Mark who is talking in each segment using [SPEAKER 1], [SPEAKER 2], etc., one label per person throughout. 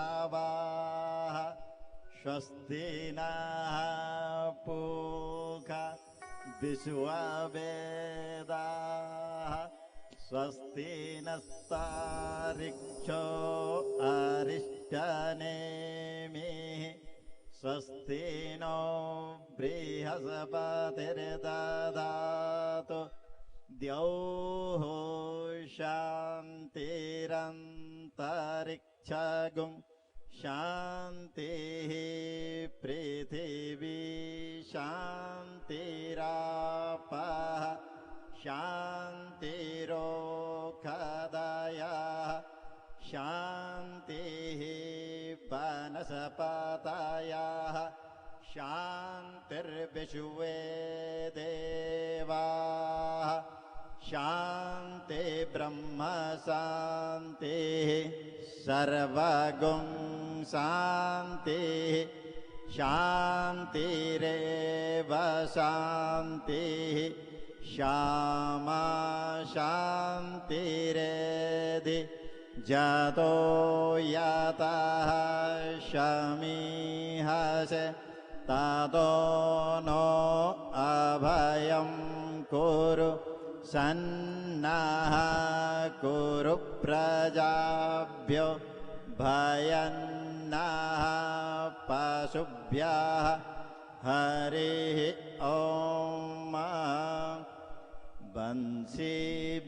[SPEAKER 1] बृहस्रावाः स्वस्ति नः पूषा विश्ववेदाः स्वस्ति नस्तार्क्ष्यो अरिष्टनेमिः स्वस्ति नो बृहस्पतिर्दधातु द्यौः शान्तिरन्तरिक्षगुं शान्तिः पृथिवी शान्तिरापः शान्तिरोषधयः शान्तिः वनस्पतयः शान्तिर्विश्वे देवाः शान्ति ब्रह्म शान्तिः सर्वगुं शान्तिः शान्तिरेव शान्तिः श्यामा शान्तिरेधि जतो यतः शमीहसे ततो नो अभयं कुरु सन्नः कुरु प्रजाभ्यो भयन्नः पशुभ्यः हरिः ॐ बंसी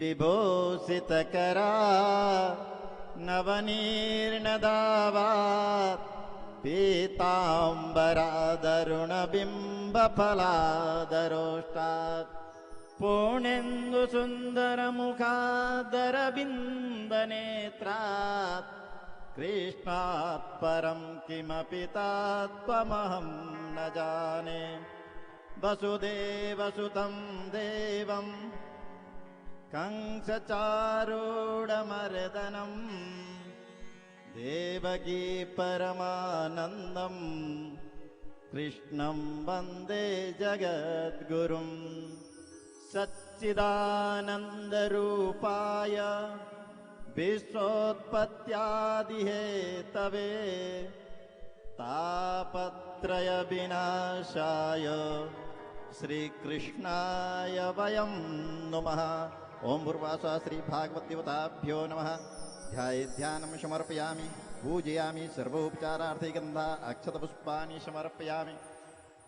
[SPEAKER 1] विभूषितकरा नवनीर्णदावात् पीताम्बरादरुणबिम्बफलादरोष्टात् पूर्णेन्दुसुन्दरमुखादरबिम्बनेत्रात् कृष्णात् परं किमपि तत्त्वमहं न जाने वसुदेवसुतं देवं कंसचारूढमर्दनं देवकी परमानन्दं कृष्णं वन्दे जगद्गुरुं सच्चिदानन्दरूपाय विश्वोत्पत्त्यादिहेतवे तापत्रयविनाशाय श्रीकृष्णाय वयं नमः। ओं भूर्वासा श्रीभागवद्देवताभ्यो नमः। ध्यानं समर्पयामि पूजयामि सर्वोपचारार्थे गन्धा अक्षतपुष्पाणि समर्पयामि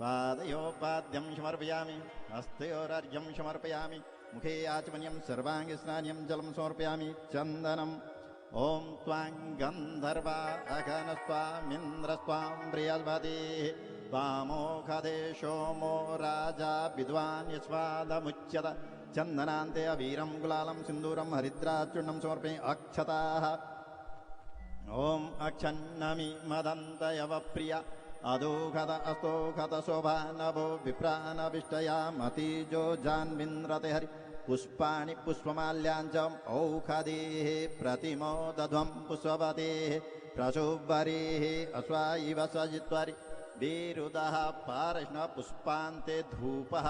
[SPEAKER 1] पादयोपाद्यं समर्पयामि हस्तयोरार्घ्यं समर्पयामि मुखे आचमनीयं सर्वाङ्गे स्नानं जलं समर्पयामि चन्दनम् ओं त्वां गन्धर्वा अघनस्त्वामिन्द्रस्त्वां बृहस्पतिः वामोखदे सोमो राजा विद्वान् यस्वादमुच्यत चन्दनान्ते अवीरं गुलालं सिन्दूरं हरिद्राचूर्णं समर्पये अक्षताः ओं अक्षन्नमि मदन्तयवप्रिय अदोखत अस्तोखत शोभा नभो विप्रानविष्टया मतीजो जान्विन्द्रते हरि पुष्पाणि पुष्पमाल्याञ्च औषधेः प्रतिमोदध्वं पुष्पवतेः प्रशोभरेः अश्वायिव सजित्वरि विरुदः पार्ष्णपुष्पान्ते धूपः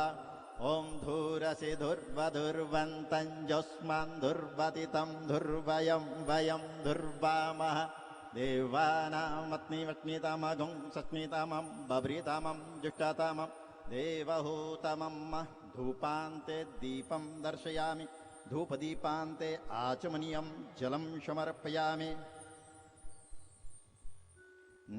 [SPEAKER 1] ॐ धूरसि धुर्वधुर्वन्तञ्जस्मान् धुर्वतितं धुर्वयं वयं धुर्वामः देवानामग्निमग्नितमगुं सस्मितमं बभ्रितमं जुष्टतमं देवहूतमं धूपान्ते दीपं दर्शयामि धूपदीपान्ते आचमनीयं जलं समर्पयामि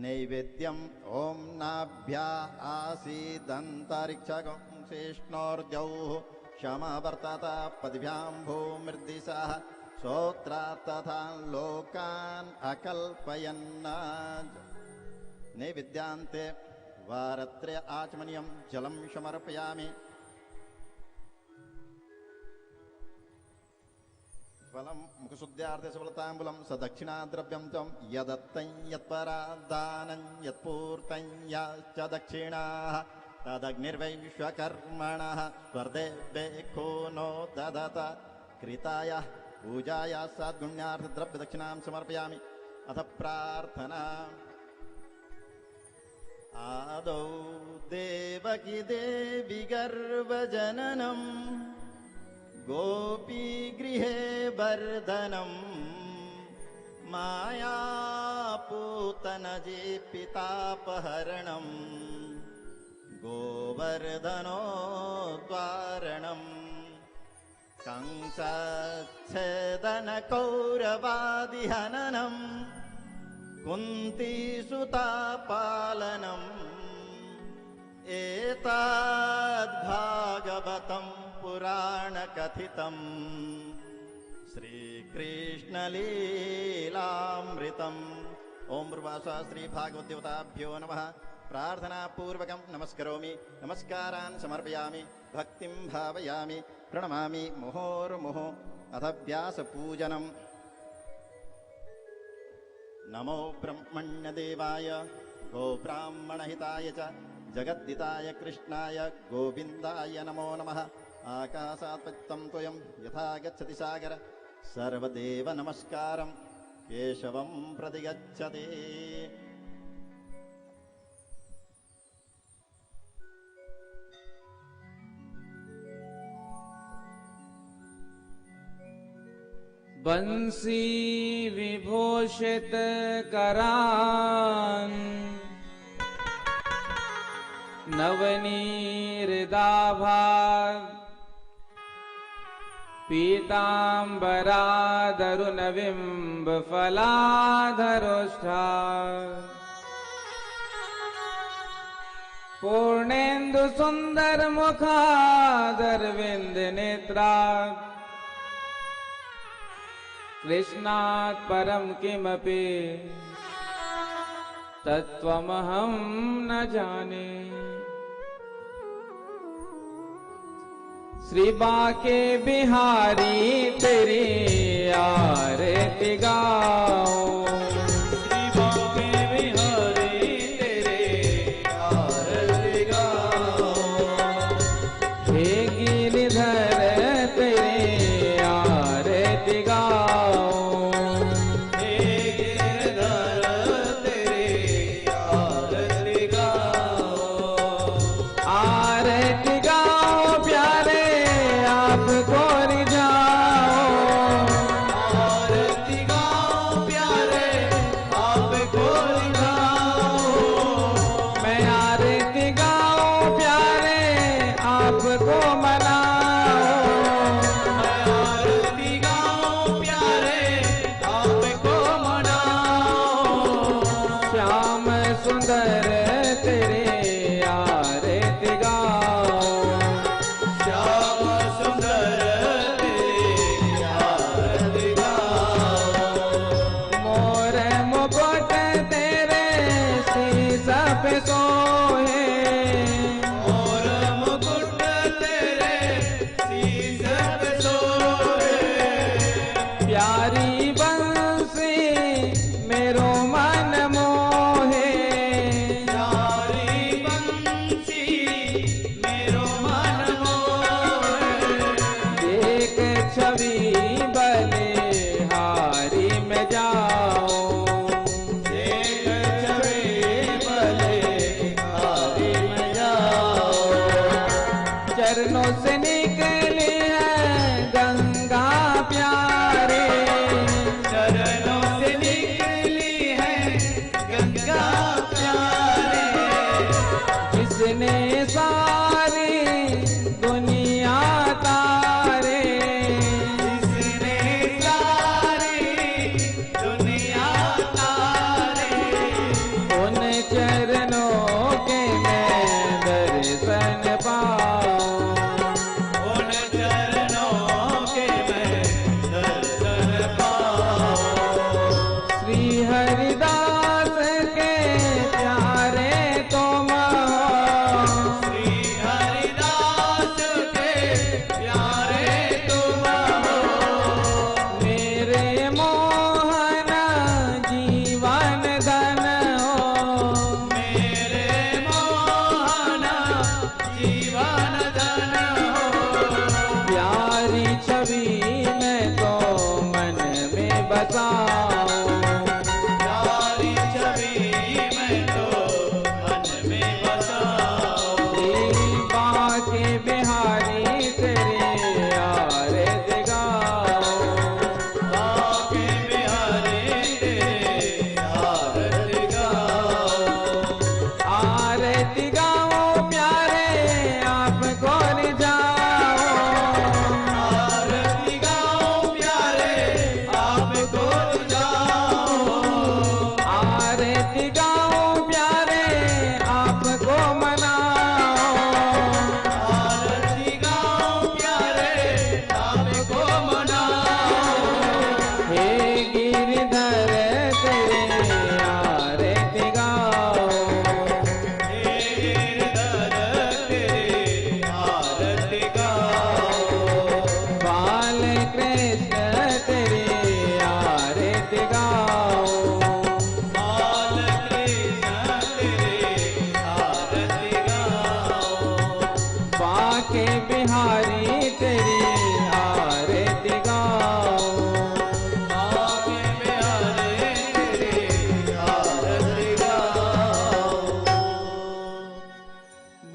[SPEAKER 1] नैवेद्यं ॐ नाभ्या आसीदन्तरिक्षगं शेष्णोर्द्यौः क्षमवर्तत पद्भ्यां भूमिर्दिशः श्रोत्रा तथा लोकान् अकल्पयन् नैवेद्यान्ते वारत्रय आचमनीयं जलं समर्पयामि फलं मुखशुद्ध्यार्थे सबलताम्बूलं सदक्षिणाद्रव्यं च यदत्तं यत्परादानं यत्पूर्तं याश्च दक्षिणाः तदग्निर्वैश्वकर्मणः स्वर्देभ्यो नो ददत कृताय पूजाय सद्गुण्यार्थद्रव्यदक्षिणां समर्पयामि। अथ प्रार्थना। आदौ देवकी देवी गर्भजननम् गोपीगृहे वर्धनम् मायापूतनजे पितापहरणम् गोवर्धनोद्वारणम् कंसच्छेदनकौरवादिहननम् कुन्तीसुतापालनम् एतद्भागवतम् पुराणकथितम् श्रीकृष्णलीलामृतम्। ओम ब्रुवासा श्री भागवत देवताभ्यो नमः। प्रार्थनापूर्वकं नमस्करोमि, नमस्कारान् समर्पयामि, भक्तिं भावयामि, प्रणमामि मुहुर्मुहुः। अथ व्यासपूजनम्। नमो ब्रह्मण्यदेवाय गोब्राह्मणहिताय च जगद्दिताय कृष्णाय गोविन्दाय नमो नमः। आकाशात् पतितं त्वयं यथा गच्छति सागर सर्वदेव नमस्कारं केशवं प्रति गच्छति।
[SPEAKER 2] बंसी विभूषित करान नवनीरदाभाग पीताम्बरादरुणबिम्ब फलाधरोष्ठा पूर्णेन्दु सुंदर मुखादरविंद नेत्रा कृष्णात् परं किमपि तत्त्वमहं न जाने। श्री बाके बिहारी तेरी आरती गाओ।
[SPEAKER 3] श्री बाके बिहारी तेरे आरती गाओ।
[SPEAKER 2] हे गिरिधर तेरे आरती गाओ।
[SPEAKER 3] हे गिरधर तेरे आरती गाओ।
[SPEAKER 2] आरती गाओ प्यारे आपको रिझाओ।
[SPEAKER 3] आरती गाओ प्यारे आपको रिझाओ।
[SPEAKER 2] मैं आरती गाओ प्यारे आपको मनाओ।
[SPEAKER 3] मैं आरती गाओ प्यारे आपको मनाओ।
[SPEAKER 2] श्याम सुंदर तेरे आरती गाओ।
[SPEAKER 3] श्याम सुंदर तेरे आरती गाओ।
[SPEAKER 2] मोर मुकुट तेरे शीश पे सोहे।
[SPEAKER 3] और मुकुट तेरे शीश पे सोए।
[SPEAKER 2] प्यारी बंसी मेरो मन मोहे।
[SPEAKER 3] प्यारी बंसी मेरो मन मोहे।
[SPEAKER 2] एक छवि बलिहारी में जाओ।
[SPEAKER 3] एक छवि बलिहारी में जाओ।
[SPEAKER 2] चरणों से निकली है गंगा प्यारे।
[SPEAKER 3] चरणों से निकली है गंगा प्यारे।
[SPEAKER 2] जिसने सारी दुनिया तारे।
[SPEAKER 3] जिसने सारी दुनिया तारे।
[SPEAKER 2] उन चरणों के मैं दर्शन पाऊं।
[SPEAKER 3] उन चरणों के मैं दर्शन पाऊं।
[SPEAKER 2] श्री हरिदास के प्यारे तुम हो।
[SPEAKER 3] श्री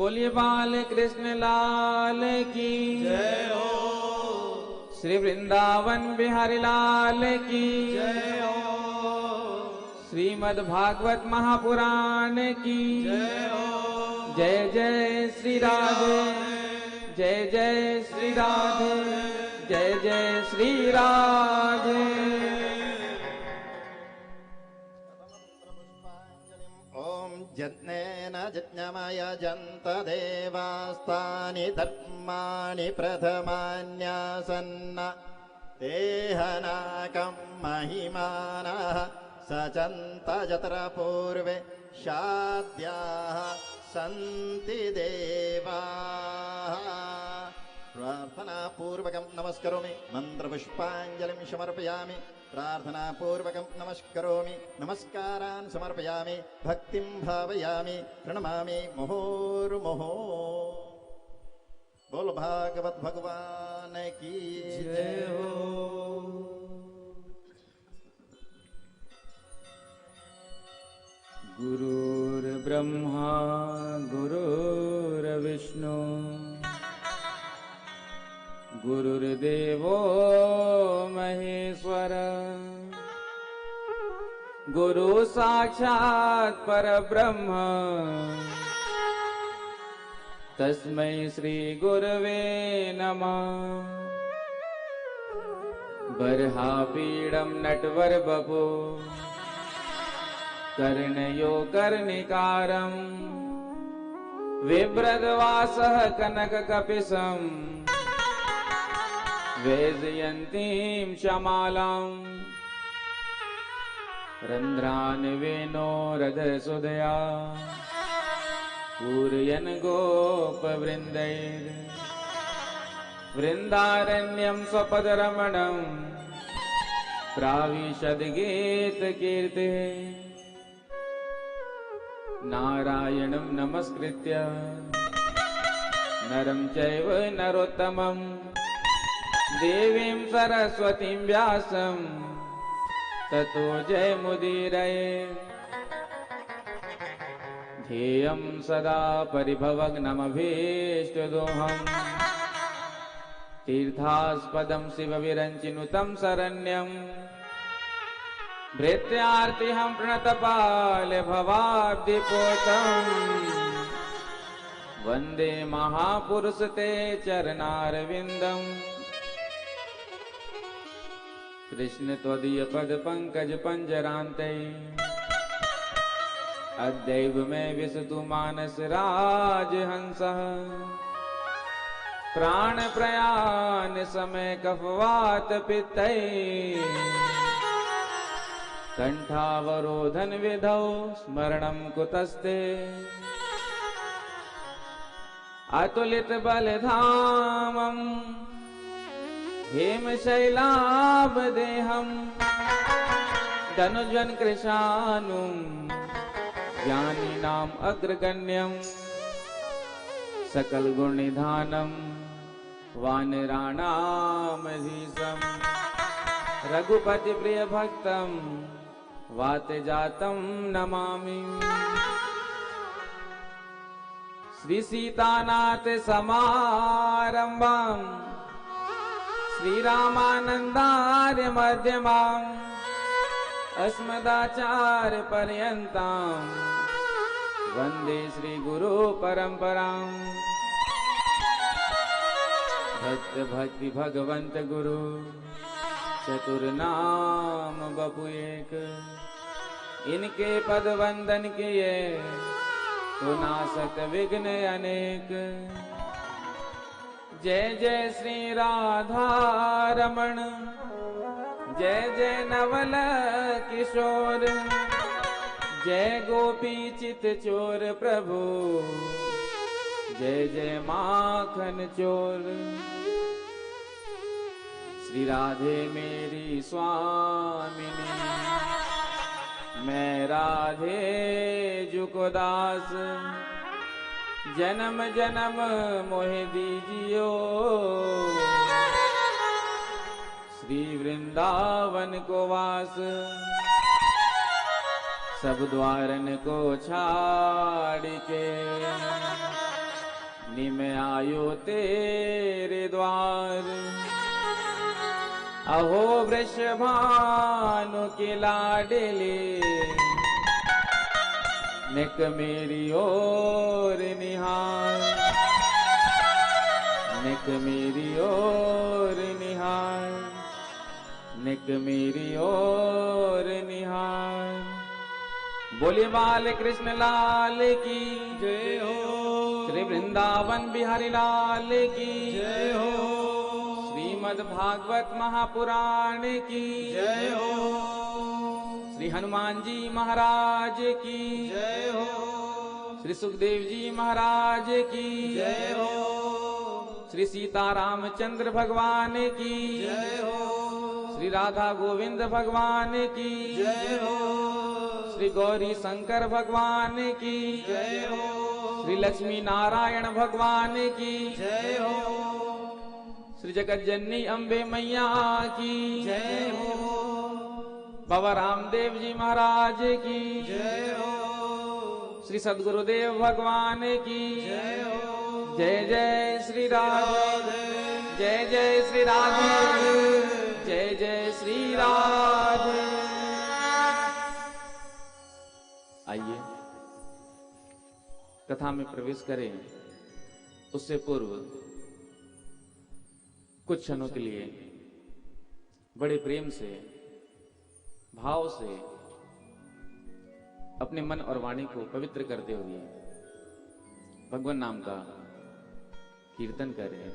[SPEAKER 2] बोलिए बाल कृष्ण लाल की
[SPEAKER 3] जय हो।
[SPEAKER 2] श्री वृंदावन बिहारी लाल की
[SPEAKER 3] जय हो।
[SPEAKER 2] श्रीमद् भागवत महापुराण की
[SPEAKER 3] जय हो।
[SPEAKER 2] जय जय श्री राधे जय जय श्री राधे जय जय श्री राधे।
[SPEAKER 1] ॐ यज्ञेन यज्ञमय जन्त देवास्तानि धर्माणि प्रथमान्यासन्न तेहनाकं महिमानः सचन्त यत्र पूर्वे शाद्याः सन्ति देवाः। प्रार्थनापूर्वकं नमस्करोमि मन्त्रपुष्पाञ्जलिं समर्पयामि। प्रार्थनापूर्वकं नमस्करोमि नमस्कारान् समर्पयामि भक्तिं भावयामि प्रणमामि मुहुर्मुहुः। बोल भागवत भगवान की जय हो।
[SPEAKER 2] गुरुर्ब्रह्मा गुरुर्विष्णु गुरुर्देवो महेश्वर गुरु साक्षात् परब्रह्म तस्मै श्री गुरवे नमः। बर्हापीडं नटवरवपु कर्णयो कर्णिकारम् बिभ्रद्वासः कनककपिशम् वैजयन्तीं शमालाम् रन्ध्रान्वेनो रथसुधया पूरयन् गोपवृन्दैर् वृन्दारण्यं स्वपदरमणम् प्राविशद्गीतकीर्तिः। नारायणं नमस्कृत्य नरं चैव नरोत्तमं देवीं सरस्वतीं व्यासं ततो जयमुदीरये। ध्येयं सदा परिभवग्नमभीष्टदोहम् तीर्थास्पदं शिवविरञ्चिनुतं शरण्यं भृत्यार्तिहं प्रणतपालभवाब्धिपोतम् वन्दे महापुरुष ते चरणारविन्दम्। कृष्ण त्वदीय पद पंकज पंजरान्ते अद्यैव मे विशतु मानस राजहंसः प्राण प्रयाण समय कफवात पित्तैः कंठावरोधन विधौ स्मरणं कुतस्ते अतुलित बलधामम् हेमशैलाभदेहम् धनुजन् कृशानुं ज्ञानिनाम् अग्रगण्यम् सकलगुणनिधानं वानराणामधीशम् रघुपतिप्रियभक्तं वातजातं नमामि। श्री सीतानाथ समारंभां श्रीरामानन्दार्य मध्यमाम् अस्मदाचार्य पर्यन्तां वन्दे श्रीगुरु परम्पराम्। भक्त भक्ति भगवंत गुरु चतुर्नाम बपु एक इनके पद वंदन किए तो नासक विघ्न अनेक। जय जय श्री राधा रमण जय जय नवल किशोर जय गोपी चित चोर प्रभु जय जय माखन चोर। श्री राधे मेरी स्वामिनी मैं राधे जुको दास जन्म जन्म मोहि दीजियो श्री वृंदावन को वास। सब द्वारन को छाड़ के निम आयो तेरे द्वार। अहो वृषभानु के लाडले, निक मेरी ओर निहार, निक मेरी ओर निहार, निक मेरी ओर निहार। बोलिए बाल कृष्ण लाल की
[SPEAKER 3] जय हो।
[SPEAKER 2] श्री वृंदावन बिहारी लाल की
[SPEAKER 3] जय हो।
[SPEAKER 2] श्रीमद् भागवत महापुराण की
[SPEAKER 3] जय हो।
[SPEAKER 2] श्री हनुमान जी महाराज की
[SPEAKER 3] जय हो।
[SPEAKER 2] श्री सुखदेव जी महाराज की
[SPEAKER 3] जय हो।
[SPEAKER 2] श्री सीतारामचंद्र भगवान की
[SPEAKER 3] जय हो।
[SPEAKER 2] श्री राधा गोविंद भगवान की
[SPEAKER 3] जय हो।
[SPEAKER 2] श्री गौरी शंकर भगवान की
[SPEAKER 3] जय हो।
[SPEAKER 2] श्री लक्ष्मी नारायण भगवान की
[SPEAKER 3] जय हो।
[SPEAKER 2] श्री जगत जननी अम्बे मैया की
[SPEAKER 3] जय हो।
[SPEAKER 2] बाबा रामदेव जी महाराज की
[SPEAKER 3] जय हो।
[SPEAKER 2] श्री सद्गुरुदेव भगवान की
[SPEAKER 3] जय हो।
[SPEAKER 2] जय जय श्री राधे, जय जय श्री राधे, जय जय श्री राधे। आइए कथा में प्रवेश करें। उससे पूर्व कुछ क्षणों के लिए बड़े प्रेम से, भाव से अपने मन और वाणी को पवित्र करते हुए भगवान नाम का कीर्तन करें।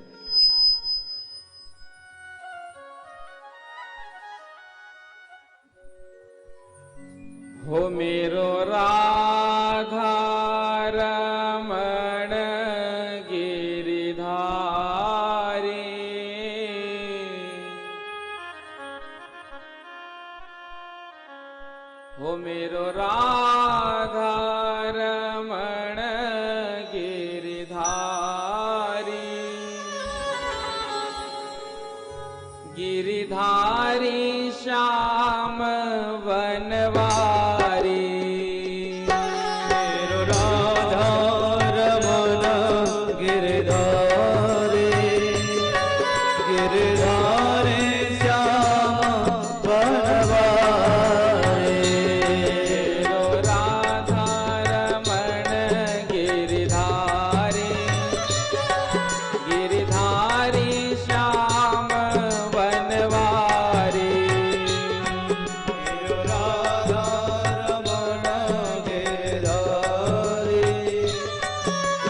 [SPEAKER 2] हो मेरो राधा रमण गिरिधारी, हो मेरो राधा रमण गिरिधारी, गिरिधारी श्याम वनवारी।
[SPEAKER 3] मेरो राधा रमण गिरधारी, गिरधारी श्याम वनवारी।
[SPEAKER 2] मेरो राधा रमण गिरिधारी, गिरिधारी श्याम वनवारी।
[SPEAKER 3] मेरो राधा रमण गिरधारी,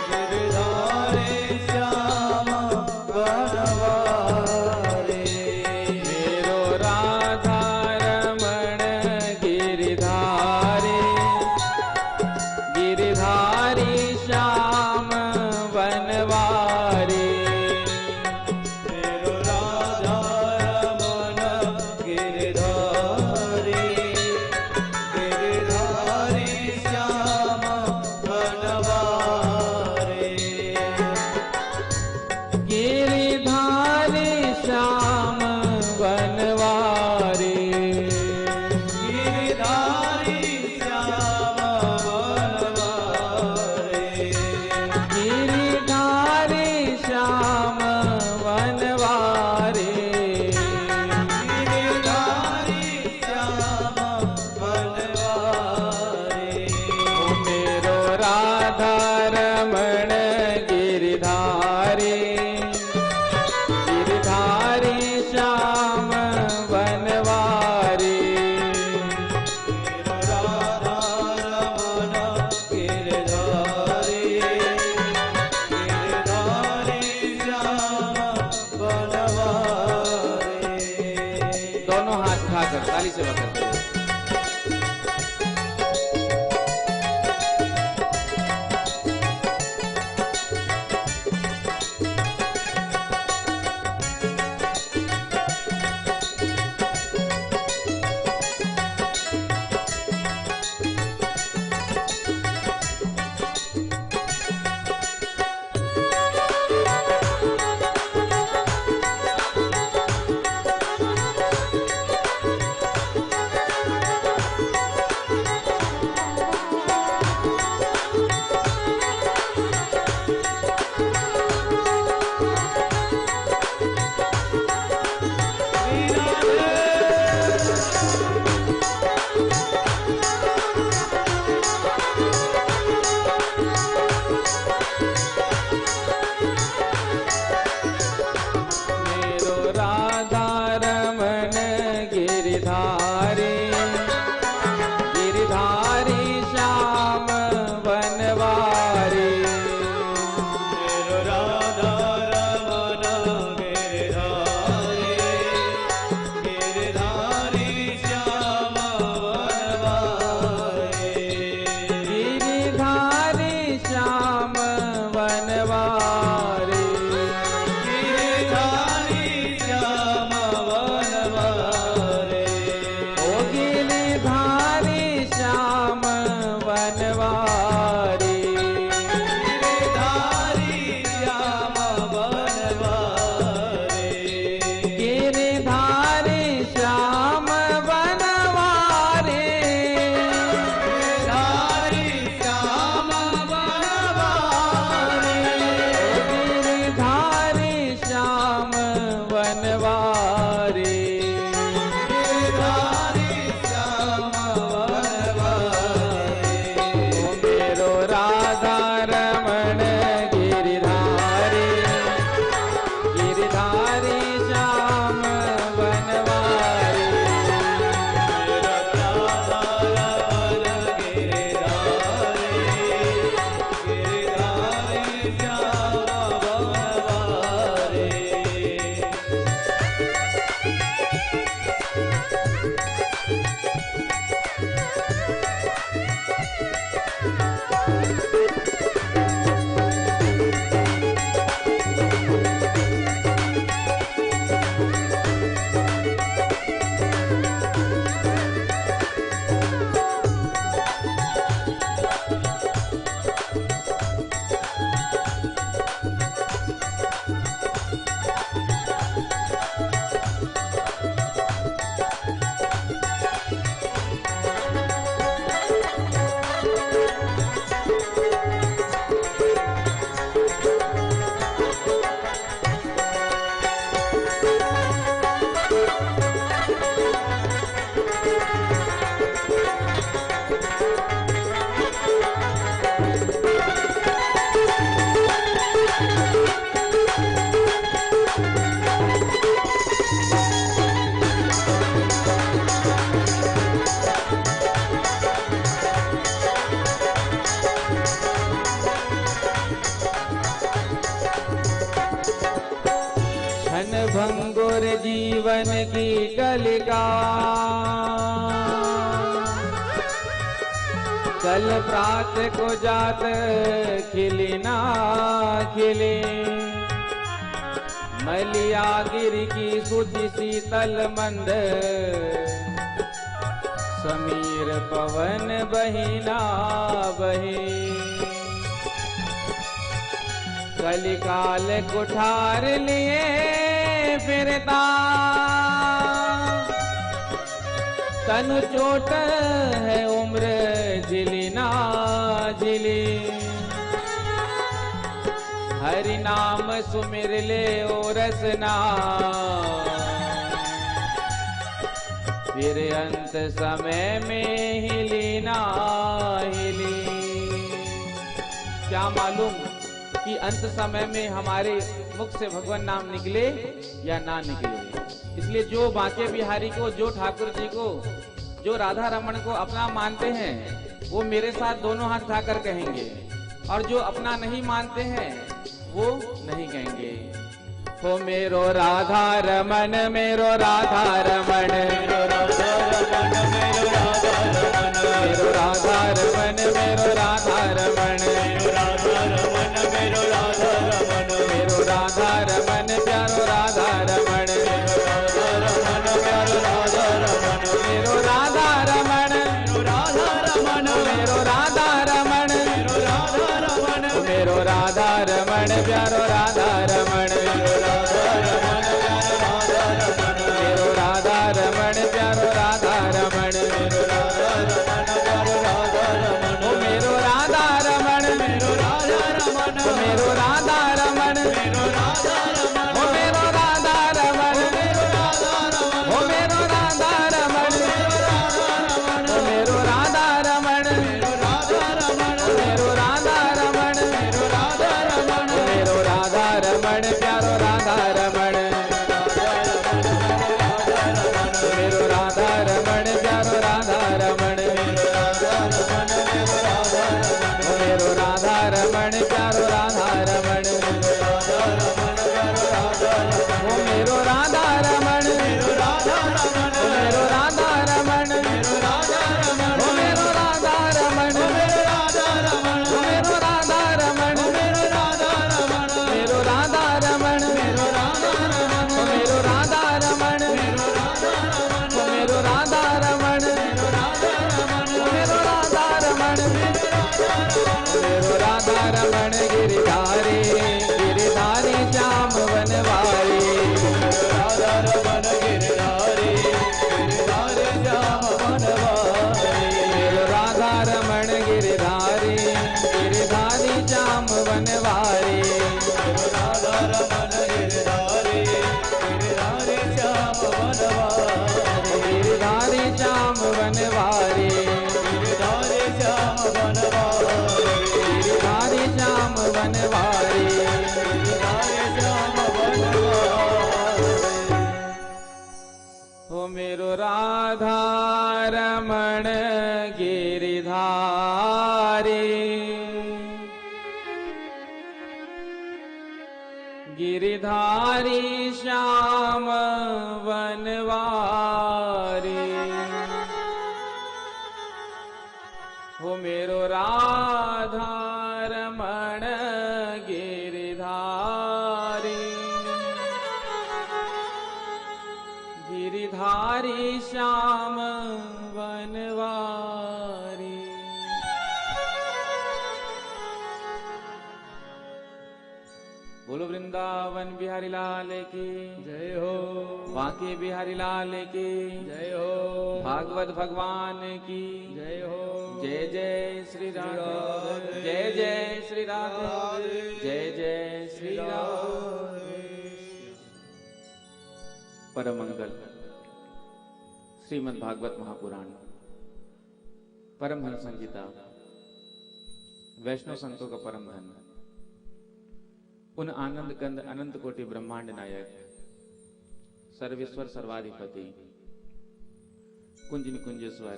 [SPEAKER 3] गिरधारी श्याम वनवारी।
[SPEAKER 2] मेरो राधा रमण गिरिधारी, गिरिधारी श्याम वनवारी।
[SPEAKER 3] मेरो राधा रमण गिरधारी, गिरधारी श्याम वनवारी।
[SPEAKER 2] गिरिधारी श्याम वनवारी।
[SPEAKER 3] गिरधारी श्याम वनवारी।
[SPEAKER 2] गिरिधारी श्याम वनवारी।
[SPEAKER 3] गिरधारी श्याम वनवारी।
[SPEAKER 2] ओ मेरो राधा रमण गिरिधारी, गिरिधारी श्याम वनवारी।
[SPEAKER 3] मेरो राधा रमण गिरधारी, गिरधारी श्याम वनवारी।
[SPEAKER 2] दोनों हाथ उठाकर ताली से बकरते हुए बन की कलिका कल प्रात को जात खिली ना खिली मलिया गिर की सुधि शीतल मंद समीर पवन बहिना बही कलिकाल कुठार लिए फिरता तनु चोट है उम्र झिली ना झिली हरि नाम सुमिर ले ओ रसना फिर अंत समय में हिली ना हिली। क्या मालूम कि अंत समय में हमारे मुख से भगवान नाम निकले या ना निकले। इसलिए जो बांके बिहारी को, जो ठाकुर जी को, जो राधा रमन को अपना मानते हैं वो मेरे साथ दोनों हाथ उठाकर कहेंगे, और जो अपना नहीं मानते हैं वो नहीं कहेंगे। हो मेरो राधा रमन, मेरो राधा रमन, मेरो राधा रमन, मेरो राधा रमन, मेरो राधा रमन, मेरो राधा रमन, मेरो राधा रमन, मेरो राधा रमन, मेरो राधा रमन प्यारो राधा रमन, मेरो राधा रमन प्यारो राधा रमन, मेरो राधा रमन, मेरो राधा रमन, मेरो राधा रमन, मेरो राधा रमन, मेरो राधा रमन प्यारो राधा रमन, मेरो राधा रमन प्यारो राधा रमन, मेरो राधा रमन प्यारो राधा रमन, मेरो राधा रमन प्यारो राधा रमन, ओ मेरो राधा रमन, मेरो राधा रमन, ओ मेरो राधा रमन, मेरो राधा रमन, ओ मेरो राधा रमन, मेरो राधा रमन, ओ मेरो राधा रमन, मेरो राधा रमन, ओ मेरो राधा रमन, मेरो राधा रमन, ओ मेरो राधा रमन, मेरो राधा रमन, ओ मेरो राधा रमन प्यारो राधा रमन, मेरो राधा रमन प्यारो राधा रमन, मेरो राधा रमन प्यारो राधा रमन, ओ मेरो राधा रमन, मेरो राधा रमन, ओ मेरो राधा रमन, मेरो राधा रमन, ओ मेरो राधा रमन, मेरो राधा रमन, ओ मेरो राधा रमन, मेरो राधा रमन, मेरो राधा रमन, मेरो राधा रमन, ओ मेरो राधा रमन, मेरो राधा रमन, ओ मेरो राधा रमन, मेरो राधा रमन, ओ मेरो राधा रमन, मेरो राधा रमन गिरधारी गिरधारी श्याम वनवारी, राधा रमन गिरधारी गिरधारी श्याम वनवारी, मेरो राधा रमन गिरधारी गिरधारी श्याम वनवारी, मेरो राधा रमन गिरधारी गिरधारी श्याम वनवारी, गिरधारी श्याम वनवारी, गिरधारी श्याम वनवारी, गिरधारी श्याम वनवारी, गिरधारी श्याम वनवारी। हो मेरो राधा रमण गिरधारी गिरधारी श्याम वनवारी, हो मेरो राधा रमण गिरधारी गिरधारी श्याम वनवारी। बोलो वृंदावन बिहारी लाल की जय हो, बांके बिहारी लाल की जय हो, भागवत भगवान की जय हो। जय जय श्री राधे, जय जय श्री राधे, जय जय श्री राधे। परम मंगल श्रीमद् भागवत महापुराण, परमहंस संहिता, वैष्णव संतों का परम धन, उन आनंद कंद अनंत कोटि ब्रह्मांड नायक सर्वेश्वर सर्वाधिपति कुंज निकुंजेश्वर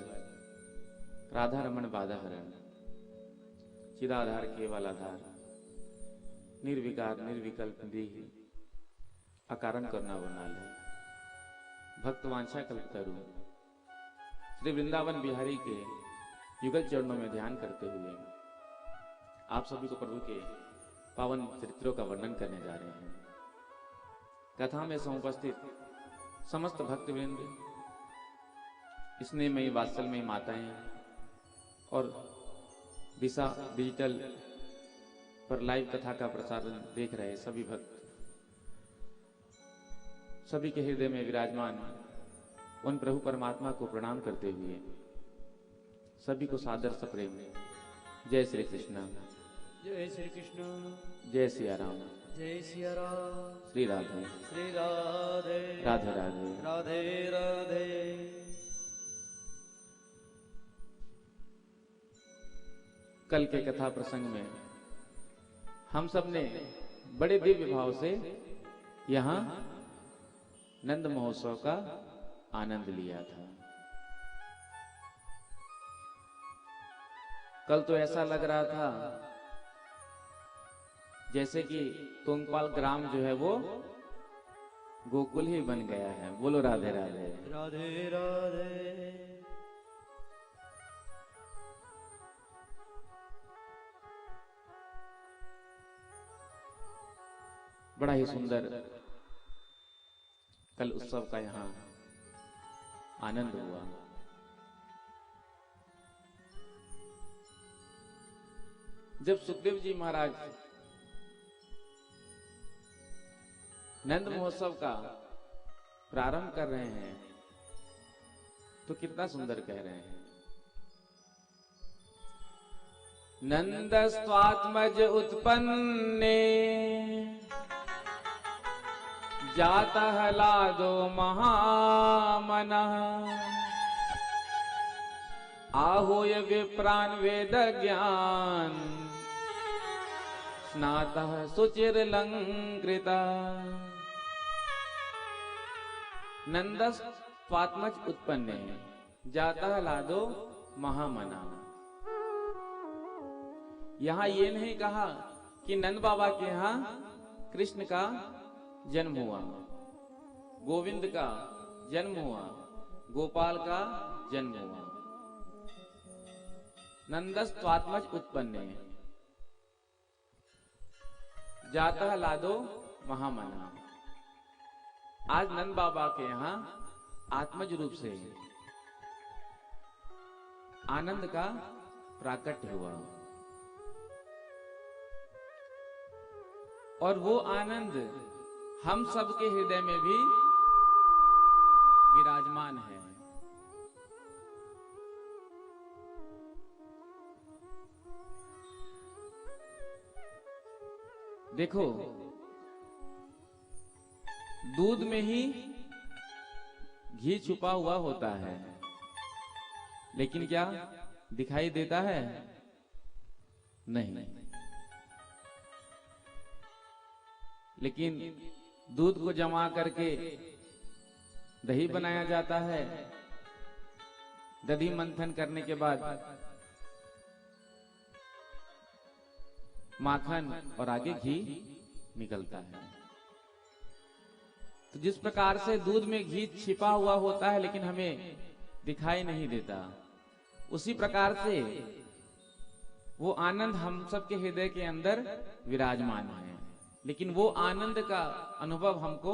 [SPEAKER 2] राधा रमन बाधाहरण चिदाधार केवलाधार निर्विकार निर्विकल्प देहि अकारण करना बनाले भक्त वांछा कल्पतरु श्री वृंदावन बिहारी के युगल चरणों में ध्यान करते हुए आप सभी को प्रभु के पावन चरित्रों का वर्णन करने जा रहे हैं। कथा में समुपस्थित समस्त भक्तवृंद, स्नेहमयी वात्सल्यमयी माताएं और दिशा डिजिटल पर लाइव कथा का प्रसारण देख रहे सभी भक्त, सभी के हृदय में विराजमान उन प्रभु परमात्मा को प्रणाम करते हुए सभी को सादर सप्रेम जय श्री कृष्ण,
[SPEAKER 3] जय श्री कृष्ण,
[SPEAKER 2] जय सिया राम,
[SPEAKER 3] जय सिया राम,
[SPEAKER 2] श्री राधे,
[SPEAKER 3] श्री राधे,
[SPEAKER 2] राधे राधे।
[SPEAKER 3] राधे राधे।
[SPEAKER 2] कल के कथा प्रसंग में हम सब ने बड़े दिव्य भाव से यहाँ नंद महोत्सव का आनंद लिया था। कल तो ऐसा लग रहा था जैसे कि तोंगपाल ग्राम जो है वो गोकुल ही बन गया है। बोलो राधे राधे,
[SPEAKER 3] राधे राधे।
[SPEAKER 2] बड़ा ही सुंदर कल उत्सव का यहाँ आनंद हुआ। जब सुखदेव जी महाराज नंद महोत्सव का प्रारंभ कर रहे हैं तो कितना सुंदर कह रहे हैं, नंदस्त्वात्मज उत्पन्ने जातः लादो महामनः आहूय विप्रान् वेद ज्ञान स्नातः सुचिरलंकृता। नंदस्त्वात्मज उत्पन्ने जातः लादो महामना। यहां ये नहीं कहा कि नंद बाबा के यहां कृष्ण का जन्म हुआ, गोविंद का जन्म हुआ, गोपाल का जन्म हुआ। नंदस्त्वात्मज उत्पन्ने जातः लादो महामना। आज नंद बाबा के यहाँ आत्मज रूप से आनंद का प्राकट्य हुआ और वो आनंद हम सबके हृदय में भी विराजमान है। देखो, दूध में ही घी छुपा हुआ होता है, लेकिन क्या दिखाई देता है? नहीं। लेकिन दूध को जमा करके दही बनाया जाता है। दही मंथन करने के बाद माखन और आगे घी निकलता है। तो जिस प्रकार से दूध में घी छिपा हुआ होता है लेकिन हमें दिखाई नहीं देता, उसी प्रकार से वो आनंद हम सबके हृदय के अंदर विराजमान है, लेकिन वो आनंद का अनुभव हमको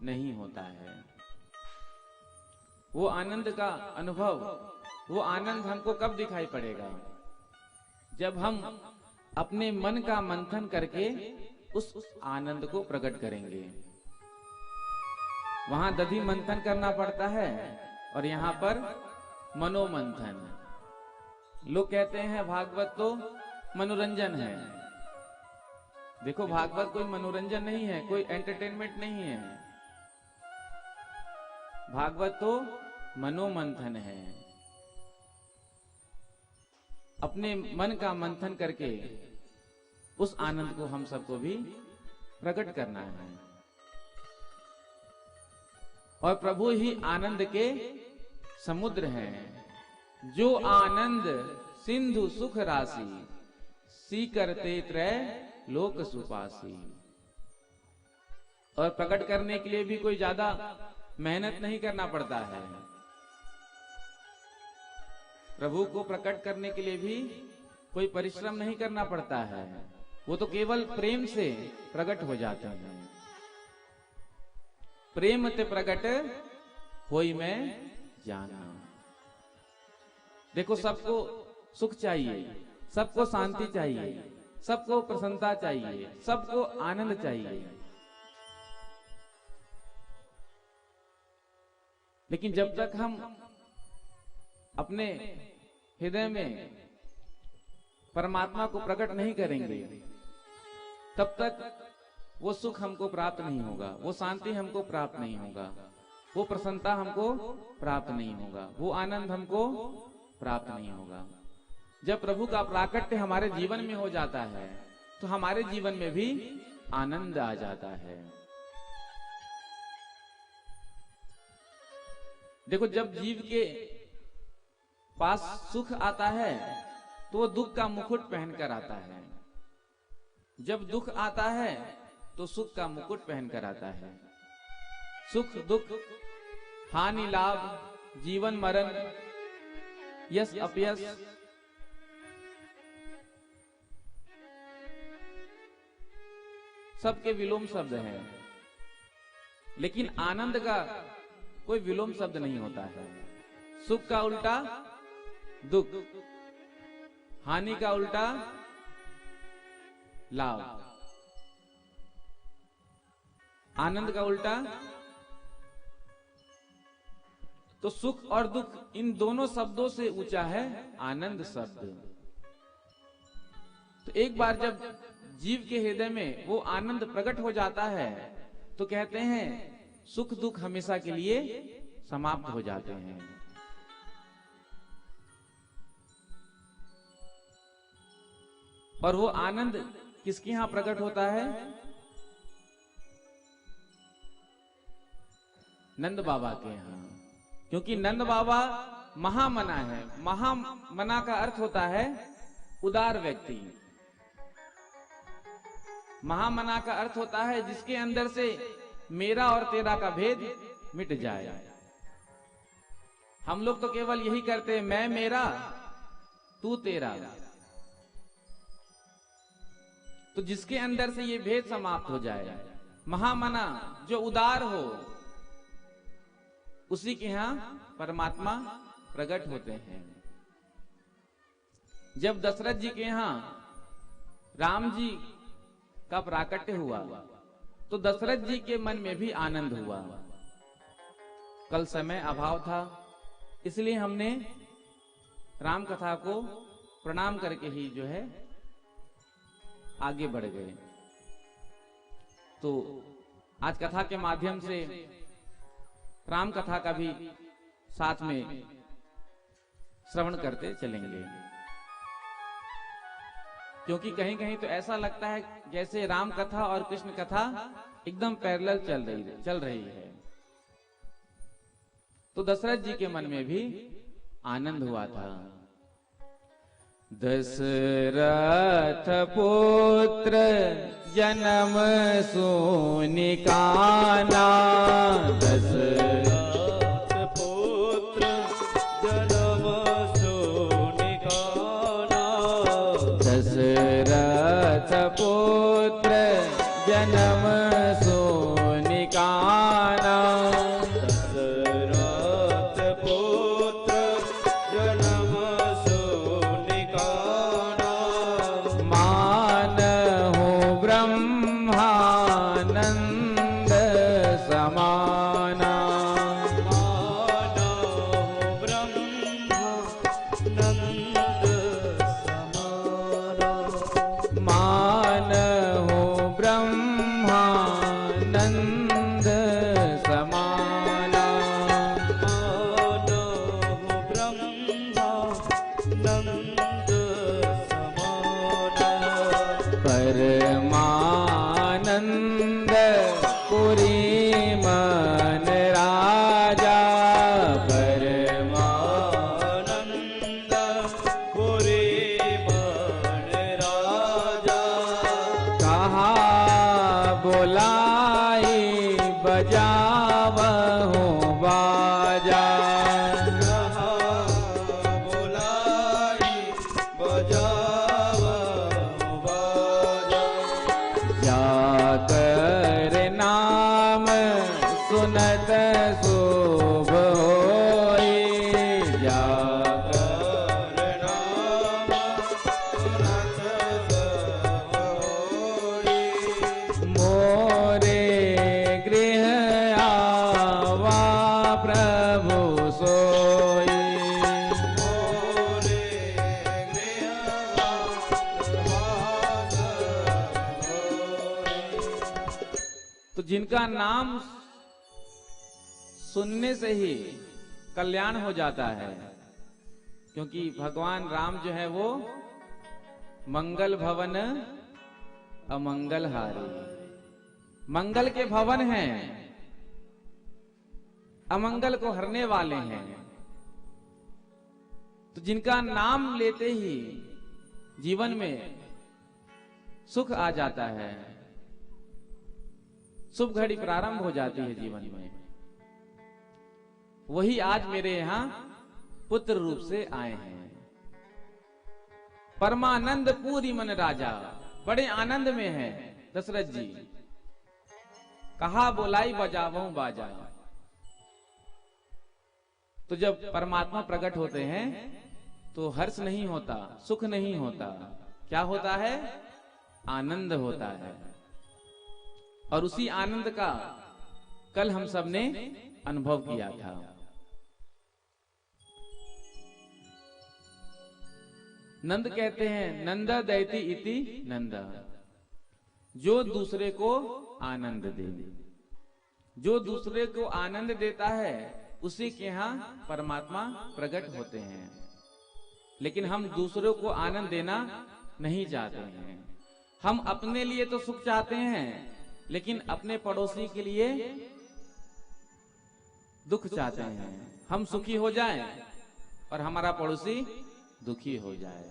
[SPEAKER 2] नहीं होता है। वो आनंद का अनुभव, वो आनंद हमको कब दिखाई पड़ेगा? जब हम अपने मन का मंथन करके उस आनंद को प्रकट करेंगे। वहां दधि मंथन करना पड़ता है और यहाँ पर मनोमंथन। लोग कहते हैं भागवत तो मनोरंजन है। देखो, भागवत कोई मनोरंजन नहीं है, कोई एंटरटेनमेंट नहीं है। भागवत तो मनोमंथन है। अपने मन का मंथन करके उस आनंद को हम सबको भी प्रकट करना है। और प्रभु ही आनंद के समुद्र हैं। जो आनंद सिंधु सुख राशि, सी करते त्रय लोक सुपासी। और प्रकट करने के लिए भी कोई ज्यादा मेहनत नहीं करना पड़ता है। प्रभु को प्रकट करने के लिए भी कोई परिश्रम नहीं करना पड़ता है, वो तो केवल प्रेम से प्रकट हो जाते हैं। प्रेम ते प्रकट होई मैं जाना। देखो, सबको सुख चाहिए, सबको शांति चाहिए, सबको प्रसन्नता चाहिए, सबको आनंद चाहिए, लेकिन जब तक हम अपने हृदय में परमात्मा को प्रकट नहीं करेंगे, तब तक वो सुख हमको प्राप्त नहीं होगा, वो शांति हमको प्राप्त नहीं होगा, वो प्रसन्नता हमको प्राप्त नहीं होगा, वो आनंद हमको प्राप्त नहीं होगा। जब प्रभु का प्राकट्य हमारे जीवन में हो जाता है तो हमारे जीवन में भी आनंद आ जाता है। देखो, जब जीव के पास सुख आता है तो वो दुख का मुकुट पहनकर आता है, जब दुख आता है तो सुख का मुकुट पहनकर आता है। सुख दुख, हानि लाभ, जीवन मरण, यश अपयश, सबके विलोम शब्द हैं, लेकिन आनंद का कोई विलोम शब्द नहीं होता है। सुख का उल्टा दुख, हानि का उल्टा लाभ, आनंद का उल्टा। तो सुख और दुख, इन दोनों शब्दों से ऊंचा है आनंद शब्द। तो एक बार जब जीव के हृदय में वो आनंद प्रकट हो जाता है तो कहते हैं सुख दुख हमेशा के लिए समाप्त हो जाते हैं। और वो आनंद किसके यहां प्रकट होता है? नंद बाबा के यहां, क्योंकि नंद बाबा महामना है। महामना का अर्थ होता है उदार व्यक्ति। महामना का अर्थ होता है जिसके अंदर से मेरा और तेरा का भेद मिट जाए। हम लोग तो केवल यही करते हैं, मैं मेरा तू तेरा। तो जिसके अंदर से ये भेद समाप्त हो जाए, महामना जो उदार हो, उसी के यहां परमात्मा प्रकट होते हैं। जब दशरथ जी के यहां राम जी का प्राकट्य हुआ तो दशरथ जी के मन में भी आनंद हुआ। कल समय अभाव था, इसलिए हमने राम कथा को प्रणाम करके ही जो है आगे बढ़ गए। तो आज कथा के माध्यम से राम कथा का भी साथ में श्रवण करते चलेंगे, क्योंकि कहीं कहीं तो ऐसा लगता है जैसे राम कथा और कृष्ण कथा एकदम पैरेलल चल रही है। तो दशरथ जी के मन में भी आनंद हुआ था। दशरथ पुत्र जन्म सूनि काना, दशरथ पुत्र जन्म सूनि काना, दशरथ पुत्र जन्म सूनि काना, दशरथ पुत्र जन्म सूनि काना, मानहु ब्रह्मानंद समाना, मानहु ब्रह्मानंद समाना, मानहु ब्रह्मानंद समाना, मानहु ब्रह्मानंद समाना, परमानंद पुरी मन राजा, परमानंद पुरी मन राजा, कहा बोलाई बजाओ बुलावहु बाजा।
[SPEAKER 3] बुलाई बजावहु बाजा।
[SPEAKER 2] जाकर नाम सुनत शुभ होई।
[SPEAKER 3] कर नाम सुनत सब होई।
[SPEAKER 2] मोरे गृह आवा प्रभु सोई।
[SPEAKER 3] मोरे गृहवास होई।
[SPEAKER 2] तो जिनका नाम सुनने से ही कल्याण हो जाता है, क्योंकि भगवान राम जो है वो मंगल भवन अमंगल हारी, मंगल के भवन हैं, अमंगल को हरने वाले हैं। तो जिनका नाम लेते ही जीवन में सुख आ जाता है, शुभ घड़ी प्रारंभ हो जाती है जीवन में, वही आज मेरे यहां पुत्र रूप से आए हैं। परमानंद पूरी मन राजा, बड़े आनंद में है दशरथ जी। कहा बोलाई बजावहु बाजा। तो जब परमात्मा प्रकट होते हैं तो हर्ष नहीं होता, सुख नहीं होता, क्या होता है? आनंद होता है। और उसी आनंद का कल हम सब ने अनुभव किया था। नंद कहते हैं नंदा दैति इति नंदा, जो दूसरे को आनंद दे, जो दूसरे को आनंद देता है उसी के यहां परमात्मा प्रकट होते हैं। लेकिन हम दूसरों को आनंद देना नहीं चाहते हैं। हम अपने लिए तो सुख चाहते हैं, लेकिन अपने पड़ोसी के लिए दुख चाहते हैं। हम सुखी हो जाएं और हमारा पड़ोसी दुखी हो जाए।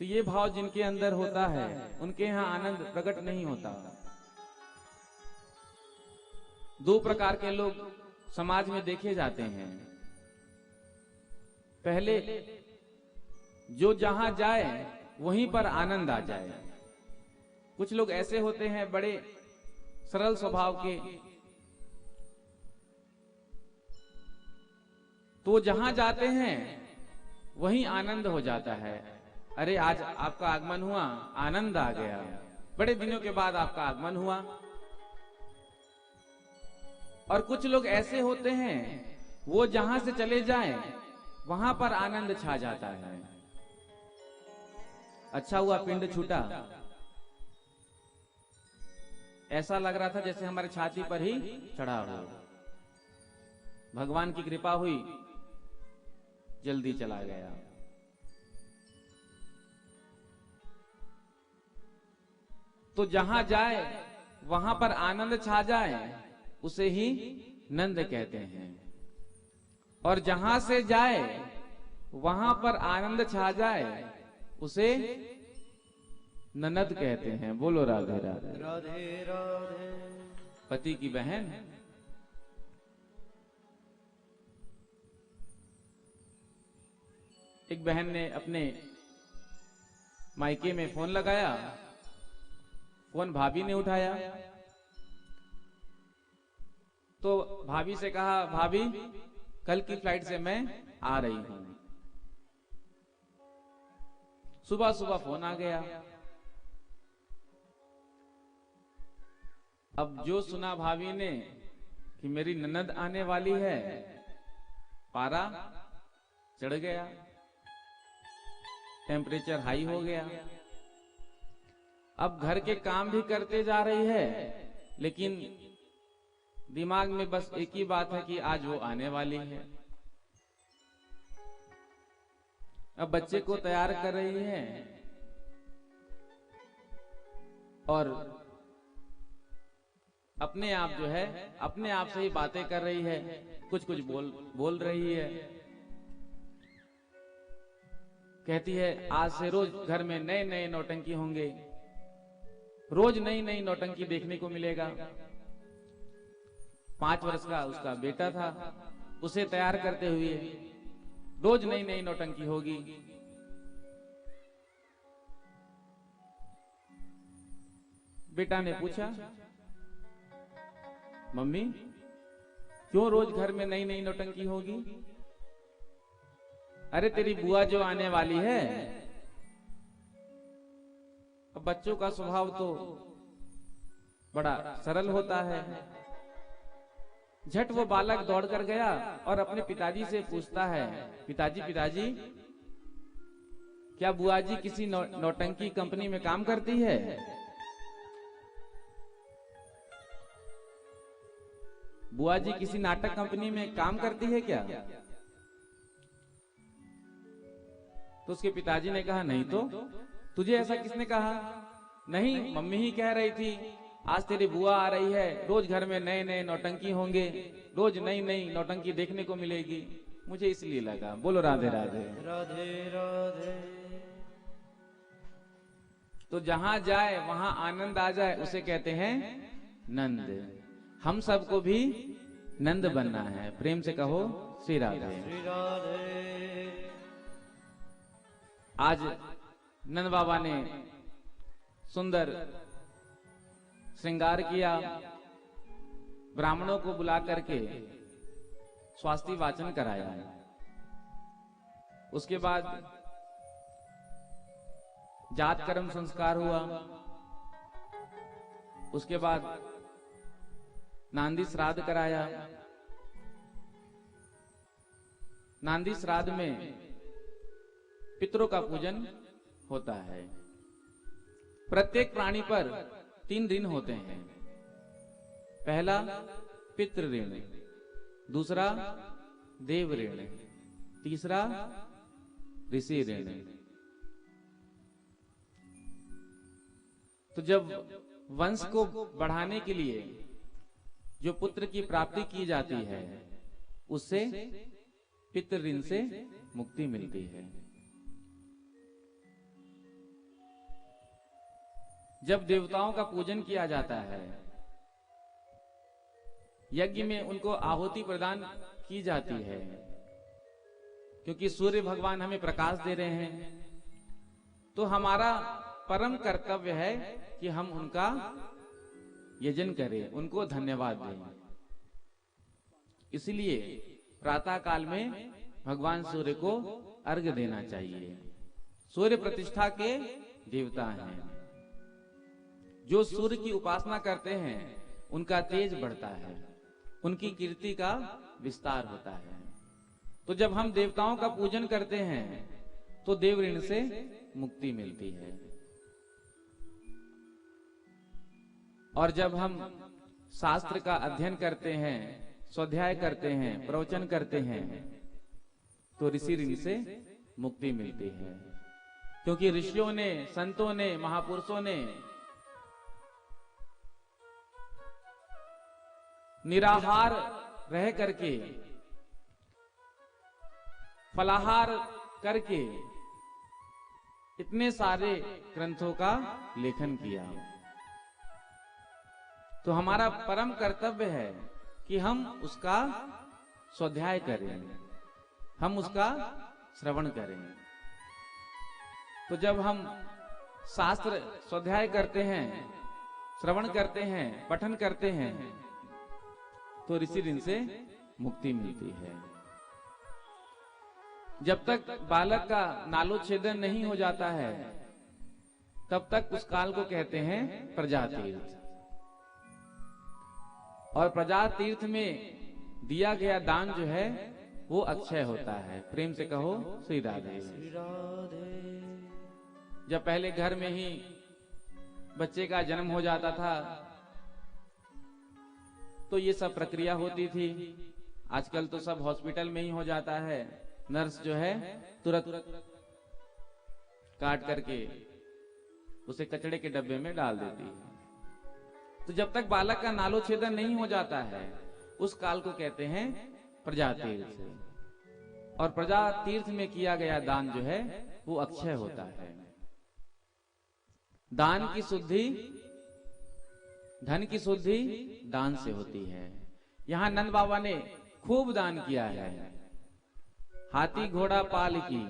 [SPEAKER 2] तो ये भाव जिनके अंदर होता है उनके यहां आनंद प्रकट नहीं होता। दो प्रकार के लोग समाज में देखे जाते हैं। पहले जो जहां जाए वहीं पर आनंद आ जाए। कुछ लोग ऐसे होते हैं बड़े सरल स्वभाव के, तो जहां जाते हैं वहीं आनंद हो जाता है। अरे आज आपका आगमन हुआ, आनंद आ गया, बड़े दिनों के बाद आपका आगमन हुआ। और कुछ लोग ऐसे होते हैं वो जहां से चले जाएं वहां पर आनंद छा जाता है। अच्छा हुआ पिंड छूटा, ऐसा लग रहा था जैसे हमारे छाती पर ही चढ़ा हो। भगवान की कृपा हुई, जल्दी चला गया। तो जहां जाए वहां पर आनंद छा जाए उसे ही नंद कहते हैं। और जहां से जाए वहां पर आनंद छा जाए उसे ननद कहते हैं। बोलो राधे राधे।
[SPEAKER 3] राधे राधे।
[SPEAKER 2] पति की बहन एक बहन ने अपने मायके में फोन लगाया, फोन भाभी ने उठाया तो भाभी से कहा, भाभी कल की फ्लाइट से मैं आ रही हूं। सुबह सुबह फोन आ गया। अब जो सुना भाभी ने कि मेरी ननद आने वाली है, पारा चढ़ गया, टेम्परेचर हाई हो गया। अब घर के काम भी करते जा रही है, लेकिन दिमाग में बस एक ही बात है कि आज वो आने वाली है। अब बच्चे को तैयार कर रही है और अपने आप जो है अपने आप से ही बातें कर रही है, कुछ कुछ बोल रही है। कहती है आज से रोज घर में नए नए नौटंकी होंगे, रोज नई नई नौटंकी देखने को मिलेगा। 5 वर्ष का उसका बेटा था, उसे तैयार करते हुए रोज नई नई नौटंकी होगी। बेटा ने पूछा, मम्मी क्यों रोज घर में नई नई नौटंकी होगी? अरे तेरी बुआ जो आने वाली है। अब बच्चों का स्वभाव तो बड़ा सरल होता है। झट वो बालक दौड़ कर गया और अपने पिताजी से पूछता है, पिताजी पिताजी क्या बुआ जी किसी नौटंकी कंपनी में काम करती है? बुआ जी किसी नाटक कंपनी में काम करती है क्या? तो उसके पिताजी ने कहा, नहीं तो तुझे ऐसा किसने कहा? नहीं, मम्मी ही कह रही थी आज तेरी बुआ आ रही है, रोज घर में नए नए नौटंकी होंगे, रोज नई नई नौटंकी देखने को मिलेगी, मुझे इसलिए लगा। बोलो राधे राधे।
[SPEAKER 3] राधे राधे।
[SPEAKER 2] तो जहां जाए वहां आनंद आ जाए उसे कहते हैं नंद। हम सबको भी नंद बनना है। प्रेम से कहो श्री राधे।
[SPEAKER 3] श्री राधे।
[SPEAKER 2] आज नंद बाबा ने सुंदर श्रृंगार किया, ब्राह्मणों को बुला करके स्वास्थ्य वाचन कराया। उसके बाद जात कर्म संस्कार हुआ। उसके बाद नांदी श्राद्ध कराया। नांदी श्राद्ध में पितरों का पूजन होता है। प्रत्येक प्राणी पर 3 ऋण होते हैं। पहला पितृ ऋण, दूसरा देव ऋण, तीसरा ऋषि ऋण। तो जब वंश को बढ़ाने के लिए जो पुत्र की प्राप्ति की जाती है उससे पितृ ऋण से मुक्ति मिलती है। जब देवताओं का पूजन किया जाता है, यज्ञ में उनको आहुति प्रदान की जाती है, क्योंकि सूर्य भगवान हमें प्रकाश दे रहे हैं, तो हमारा परम कर्तव्य है कि हम उनका यजन करें, उनको धन्यवाद दें। इसलिए प्रातः काल में भगवान सूर्य को अर्घ्य देना चाहिए। सूर्य प्रतिष्ठा के देवता हैं। जो सूर्य की उपासना करते हैं उनका तेज बढ़ता है, उनकी कीर्ति का विस्तार होता है। तो जब हम देवताओं का पूजन करते हैं तो देव ऋण से मुक्ति मिलती है। और जब हम शास्त्र का अध्ययन करते हैं, स्वाध्याय करते हैं, प्रवचन करते हैं, तो ऋषि ऋण से मुक्ति मिलती है। क्योंकि ऋषियों ने, संतों ने, महापुरुषों ने निराहार रह करके, फलाहार करके इतने सारे ग्रंथों का लेखन किया। तो हमारा परम कर्तव्य है कि हम उसका स्वाध्याय करें, हम उसका श्रवण करें। तो जब हम शास्त्र स्वाध्याय करते हैं, श्रवण करते हैं, पठन करते हैं, तो ऋषि ऋण से मुक्ति मिलती है। जब तक बालक का नालोच्छेदन नहीं हो जाता है तब तक उस काल को कहते हैं प्रजातीर्थ। और प्रजातीर्थ में दिया गया दान जो है वो अक्षय होता है। प्रेम से कहो श्री राधे।
[SPEAKER 3] श्री राधे।
[SPEAKER 2] जब पहले घर में ही बच्चे का जन्म हो जाता था तो ये सब प्रक्रिया होती थी। आजकल तो सब हॉस्पिटल में ही हो जाता है। नर्स जो है तुरंत काट करके उसे कचड़े के डब्बे में डाल देती है। तो जब तक बालक का नालोच्छेदन नहीं हो जाता है उस काल को कहते हैं प्रजातीर्थ। और प्रजातीर्थ में किया गया दान जो है वो अक्षय होता है। दान की शुद्धि, धन की शुद्धि दान से होती है। यहाँ नंद बाबा ने खूब दान किया है। हाथी घोड़ा पाल की।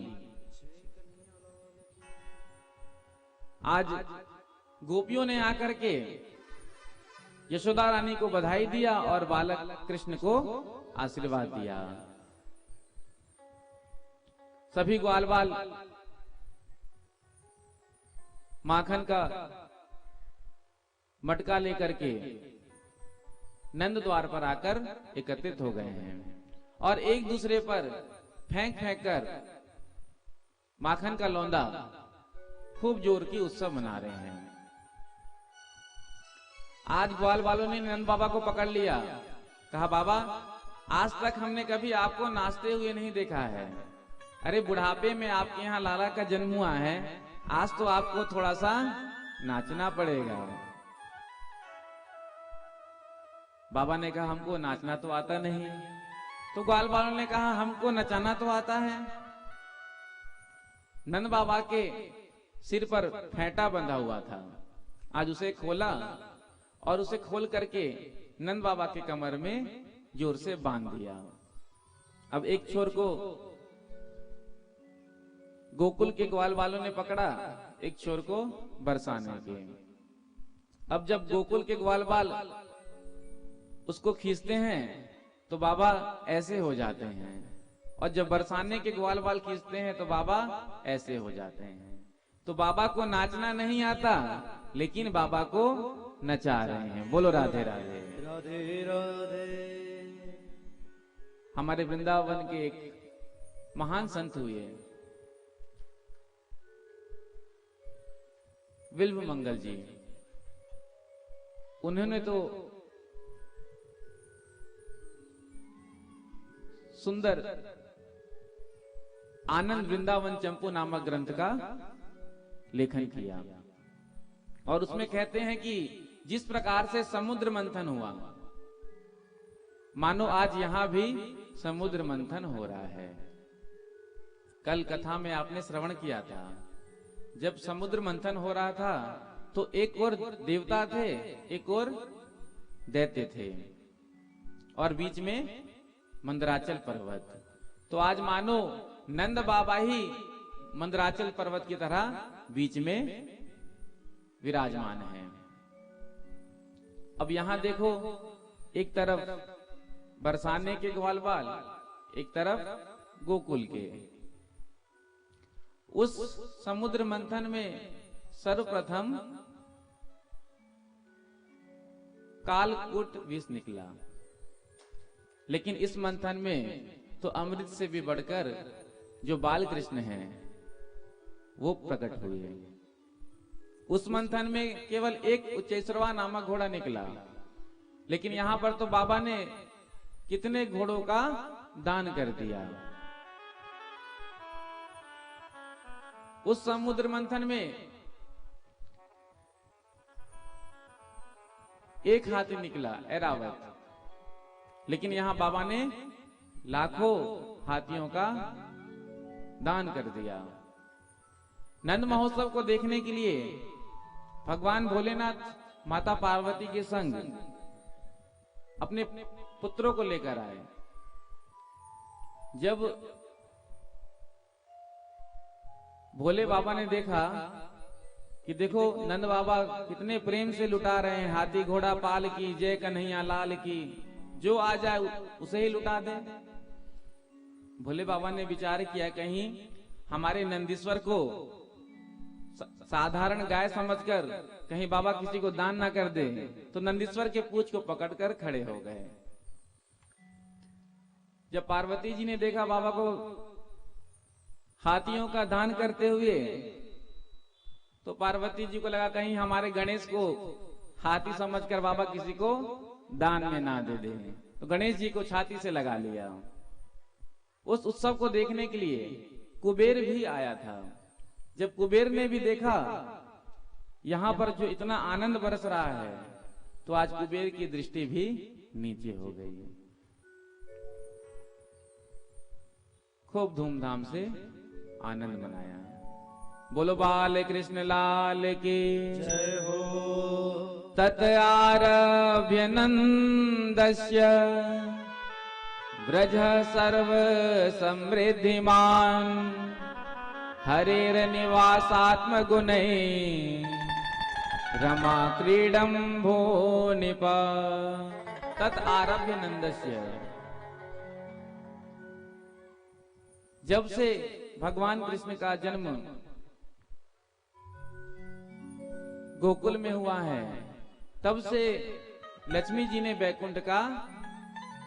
[SPEAKER 2] आज गोपियों ने आकर के यशोदा रानी को बधाई दिया और बालक कृष्ण को आशीर्वाद दिया। सभी ग्वाल बाल माखन का मटका लेकर के नंद द्वार पर आकर एकत्रित हो गए हैं और एक दूसरे पर फेंक फेंक कर माखन का लौंदा खूब जोर की उत्सव मना रहे हैं। आज ग्वाल बालों ने नंद बाबा को पकड़ लिया। कहा, बाबा आज तक हमने कभी आपको नाचते हुए नहीं देखा है। अरे बुढ़ापे में आपके यहाँ लाला का जन्म हुआ है, आज तो आपको थोड़ा सा नाचना पड़ेगा। बाबा ने कहा, हमको नाचना तो आता नहीं। तो ग्वाल बालों ने कहा, हमको नचाना तो आता है। नंद बाबा के सिर पर फेंटा बंधा हुआ था। आज उसे खोला और उसे खोल करके नंद बाबा के कमर में जोर से बांध दिया। अब एक छोर को गोकुल के ग्वाल वालों ने पकड़ा, एक छोर को बरसाने के। अब जब गोकुल के ग्वाल बाल उसको खींचते हैं तो बाबा ऐसे हो जाते हैं, और जब बरसाने के ग्वाल बाल खींचते हैं तो बाबा ऐसे हो जाते हैं। तो बाबा को नाचना नहीं आता, लेकिन बाबा को नचा रहे हैं। बोलो राधे राधे।
[SPEAKER 3] राधे राधे।
[SPEAKER 2] हमारे वृंदावन के एक महान संत हुए विल्भ मंगल जी। उन्होंने तो सुंदर आनंद वृंदावन चंपू नामक ग्रंथ का लेखन किया, और उसमें कहते हैं कि जिस प्रकार से समुद्र मंथन हुआ, मानो आज यहां भी समुद्र मंथन हो रहा है। कल कथा में आपने श्रवण किया था, जब समुद्र मंथन हो रहा था तो एक और देवता थे, एक और दैत्य थे, और बीच में मंदराचल पर्वत। तो आज मानो नंद बाबा ही मंदराचल पर्वत की तरह बीच में विराजमान है। अब यहां देखो, एक तरफ बरसाने के ग्वाल बाल, एक तरफ गोकुल के। उस समुद्र मंथन में सर्वप्रथम कालकूट विष निकला, लेकिन इस मंथन में तो अमृत से भी बढ़कर जो बाल कृष्ण हैं वो प्रकट हुए। उस मंथन में केवल एक उच्चैश्रवा नामक घोड़ा निकला, लेकिन यहां पर तो बाबा ने कितने घोड़ों का दान कर दिया। उस समुद्र मंथन में एक हाथी निकला, ऐरावत, लेकिन यहां बाबा ने लाखों हाथियों का दान कर दिया। नंद महोत्सव को देखने के लिए भगवान भोलेनाथ माता पार्वती के संग अपने पुत्रों को लेकर आए। जब भोले बाबा ने देखा कि देखो नंद बाबा कितने प्रेम से लुटा रहे हैं, हाथी घोड़ा पाल की, जय कन्हैया लाल की, जो आ जाए उसे ही लुटा दे। भोले बाबा ने विचार किया, कहीं हमारे नंदीश्वर को साधारण गाय समझकर कहीं बाबा किसी को दान ना कर दे। तो नंदीश्वर के पूंछ को पकड़कर खड़े हो गए। जब पार्वती जी ने देखा बाबा को हाथियों का दान करते हुए, तो पार्वती जी को लगा कहीं हमारे गणेश को हाथी समझकर बाबा किसी को दान में ना दे दे। तो गणेश जी को छाती से लगा लिया। उस उत्सव को देखने के लिए कुबेर भी आया था। जब कुबेर ने भी देखा यहां पर जो इतना आनंद बरस रहा है, तो आज कुबेर की दृष्टि भी नीचे हो गई है। खूब धूमधाम से आनंद मनाया। बोलो बाल कृष्ण लाल की
[SPEAKER 3] जय हो।
[SPEAKER 2] तत आरभ्य नंदस्य व्रज सर्व समृद्धिमान हरेर निवासात्म गुणै रमा क्रीडम भो निप। तत आरभ्य नंदस्य, जब से भगवान कृष्ण का जन्म गोकुल में हुआ है, तब से लक्ष्मी जी ने बैकुंठ का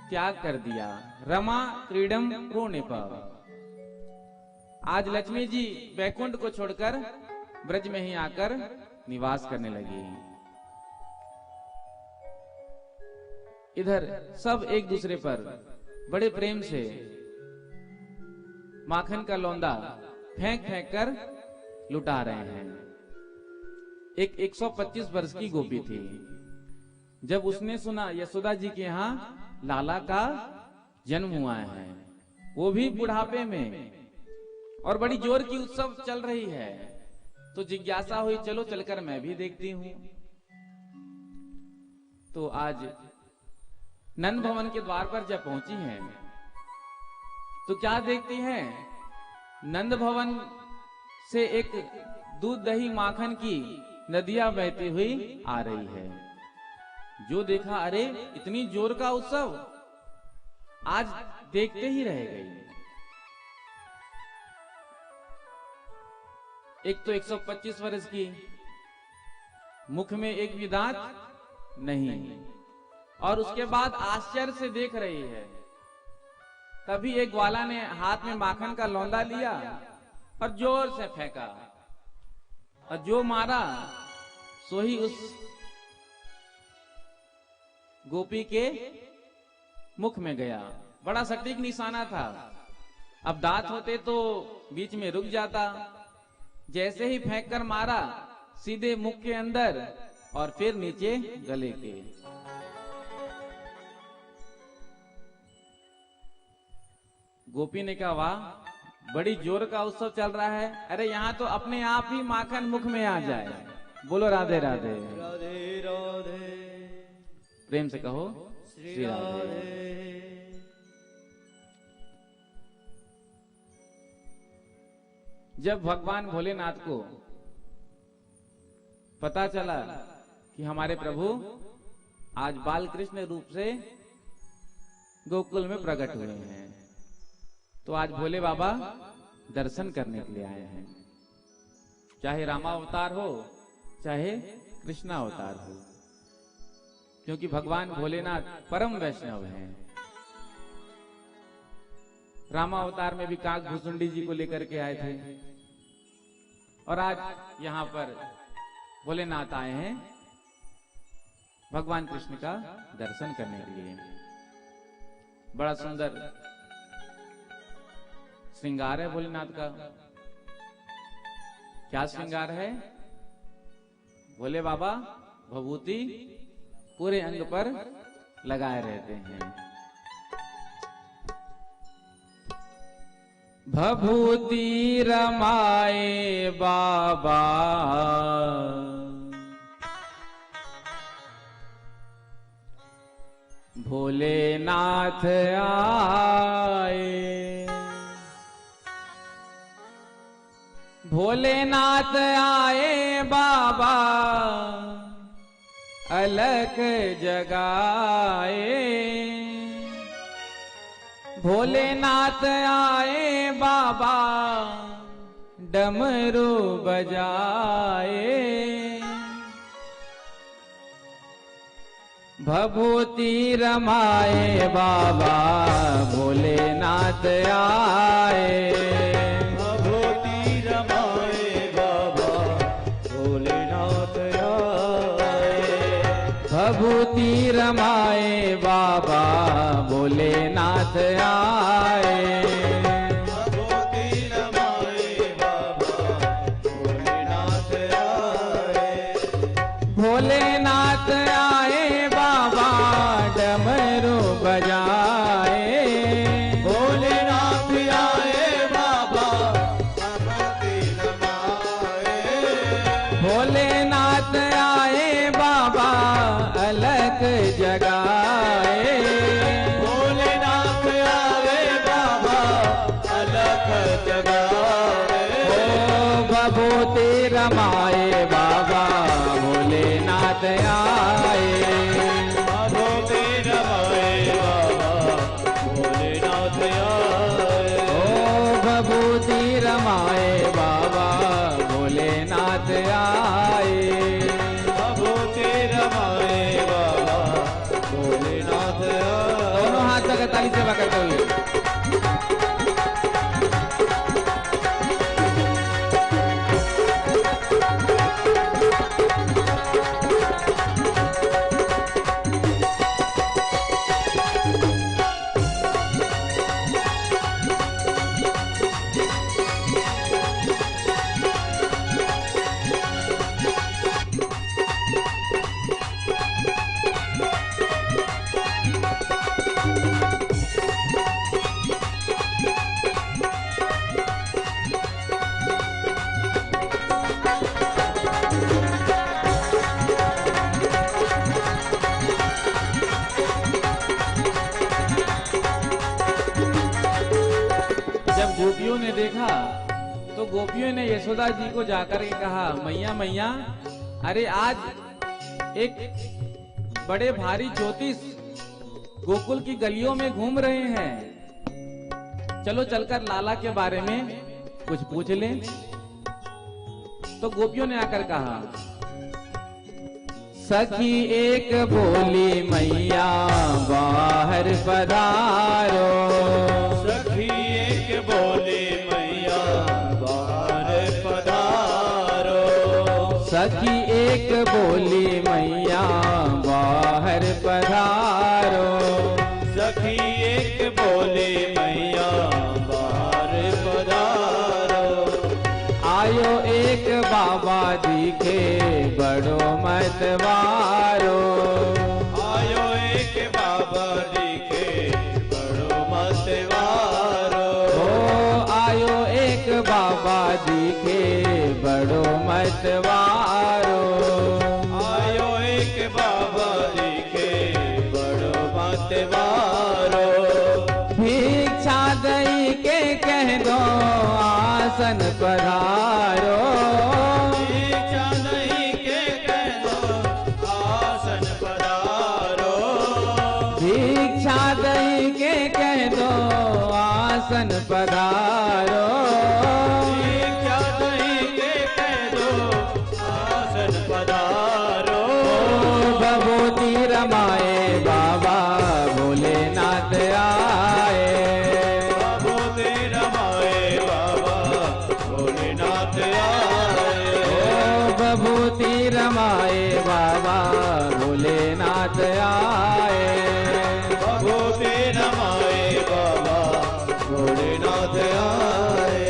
[SPEAKER 2] त्याग कर दिया। रमा क्रीडम भो निप। आज लक्ष्मी जी बैकुंठ को छोड़कर ब्रज में ही आकर निवास करने लगी। इधर सब एक दूसरे पर बड़े प्रेम से माखन का लौंदा फेंक फेंक कर लुटा रहे हैं। एक 125 वर्ष की गोपी थी। जब उसने सुना यशोदा जी के यहाँ लाला का जन्म हुआ है, वो भी बुढ़ापे में, और बड़ी जोर की उत्सव चल रही है, तो जिज्ञासा हुई चलो चलकर मैं भी देखती हूं। तो आज नंद भवन के द्वार पर जब पहुंची हैं, तो क्या देखती हैं? नंद भवन से एक दूध दही माखन की नदियां बहती हुई आ रही है। जो देखा, अरे इतनी जोर का उत्सव, आज देखते ही रह गई। एक तो 125 वर्ष की, मुख में एक भी दांत नहीं, और उसके बाद आश्चर्य से देख रही है। तभी एक ग्वाला ने हाथ में माखन का लौंदा लिया और जोर से फेंका, और जो मारा सो ही उस गोपी के मुख में गया। बड़ा सटीक निशाना था। अब दांत होते तो बीच में रुक जाता। जैसे ही फेंक कर मारा, सीधे मुख के अंदर और फिर नीचे गले के। गोपी ने कहा, वाह, बड़ी जोर का उत्सव चल रहा है। अरे यहाँ तो अपने आप ही माखन मुख में आ जाए। बोलो राधे राधे।
[SPEAKER 3] राधे राधे।
[SPEAKER 2] प्रेम से कहो श्री राधे। जब भगवान भोलेनाथ को पता चला कि हमारे प्रभु आज बाल कृष्ण रूप से गोकुल में प्रकट हुए हैं, तो आज भोले बाबा दर्शन करने के लिए आए हैं। चाहे रामावतार हो, चाहे कृष्णा अवतार हो, क्योंकि भगवान भोलेनाथ परम वैष्णव हैं। रामावतार में भी काक भुसुंडी जी को लेकर के आए थे, और आज यहाँ पर भोलेनाथ आए हैं भगवान कृष्ण का दर्शन करने के लिए। बड़ा सुंदर श्रृंगार है भोलेनाथ का। क्या श्रृंगार है? भोले बाबा भभूति पूरे अंग पर लगाए रहते हैं। भभूति रमाए बाबा भोलेनाथ आए। भोलेनाथ आए बाबा अलख जगाए। भोलेनाथ आए बाबा डमरू बजाए। भभूति रमाए बाबा भोलेनाथ आए।
[SPEAKER 3] भभूति रमाए बाबा भोलेनाथ आए।
[SPEAKER 2] भभूति रमाए बाबा भोलेनाथ आए।
[SPEAKER 3] भभूति रमाए बाबा भोलेनाथ आए।
[SPEAKER 2] भोलेनाथ आए बाबा डमरू बजाए।
[SPEAKER 3] भोलेनाथ आए बाबा भभूति रमाए।
[SPEAKER 2] भोलेनाथ आए बाबा भभूतिनाथ आए।
[SPEAKER 3] भभूति रमाए बाबा भोलेनाथ आए।
[SPEAKER 2] ओ भभूति रमाए बाबा भोलेनाथ आए।
[SPEAKER 3] भभूति रमाए बाबा भोलेनाथ आए।
[SPEAKER 2] दोनों हाथ लगा ताली सेवा करते हुए। गोपियों ने देखा तो गोपियों ने यशोदा जी को जाकर के कहा, मैया मैया, अरे आज एक बड़े भारी ज्योतिष गोकुल की गलियों में घूम रहे हैं, चलो चलकर लाला के बारे में कुछ पूछ लें। तो गोपियों ने आकर कहा, सखी एक बोली मैया बाहर पधारो।
[SPEAKER 3] सखी एक बोली मैया बाहर पधारो।
[SPEAKER 2] सखी एक बोली मैया बाहर पधारो।
[SPEAKER 3] सखी एक बोली मैया बाहर पधारो।
[SPEAKER 2] आयो एक बाबा दिखे बड़ो मतवारो।
[SPEAKER 3] आयो एक बाबा दिखे बड़ो मतवारो।
[SPEAKER 2] ओ आयो एक बाबा दिखे बड़ो मतवारो।
[SPEAKER 3] आयो एक बाबा दिखे बड़ो मतवारो।
[SPEAKER 2] भिक्षा दई के कह दो आसन पधारो।
[SPEAKER 3] भिक्षा दई के कह दो आसन पधारो।
[SPEAKER 2] भिक्षा दई के कह दो आसन पधारो।
[SPEAKER 3] भिक्षा दई के कह दो आसन पधारो।
[SPEAKER 2] भभूति रमाए बाबा भोलेनाथ आए।
[SPEAKER 3] भभूति रमाए बाबा भोलेनाथ आए।
[SPEAKER 2] ओ भभूति रमाए बाबा भोलेनाथ आए।
[SPEAKER 3] भभूति रमाए बाबा भोलेनाथ आए।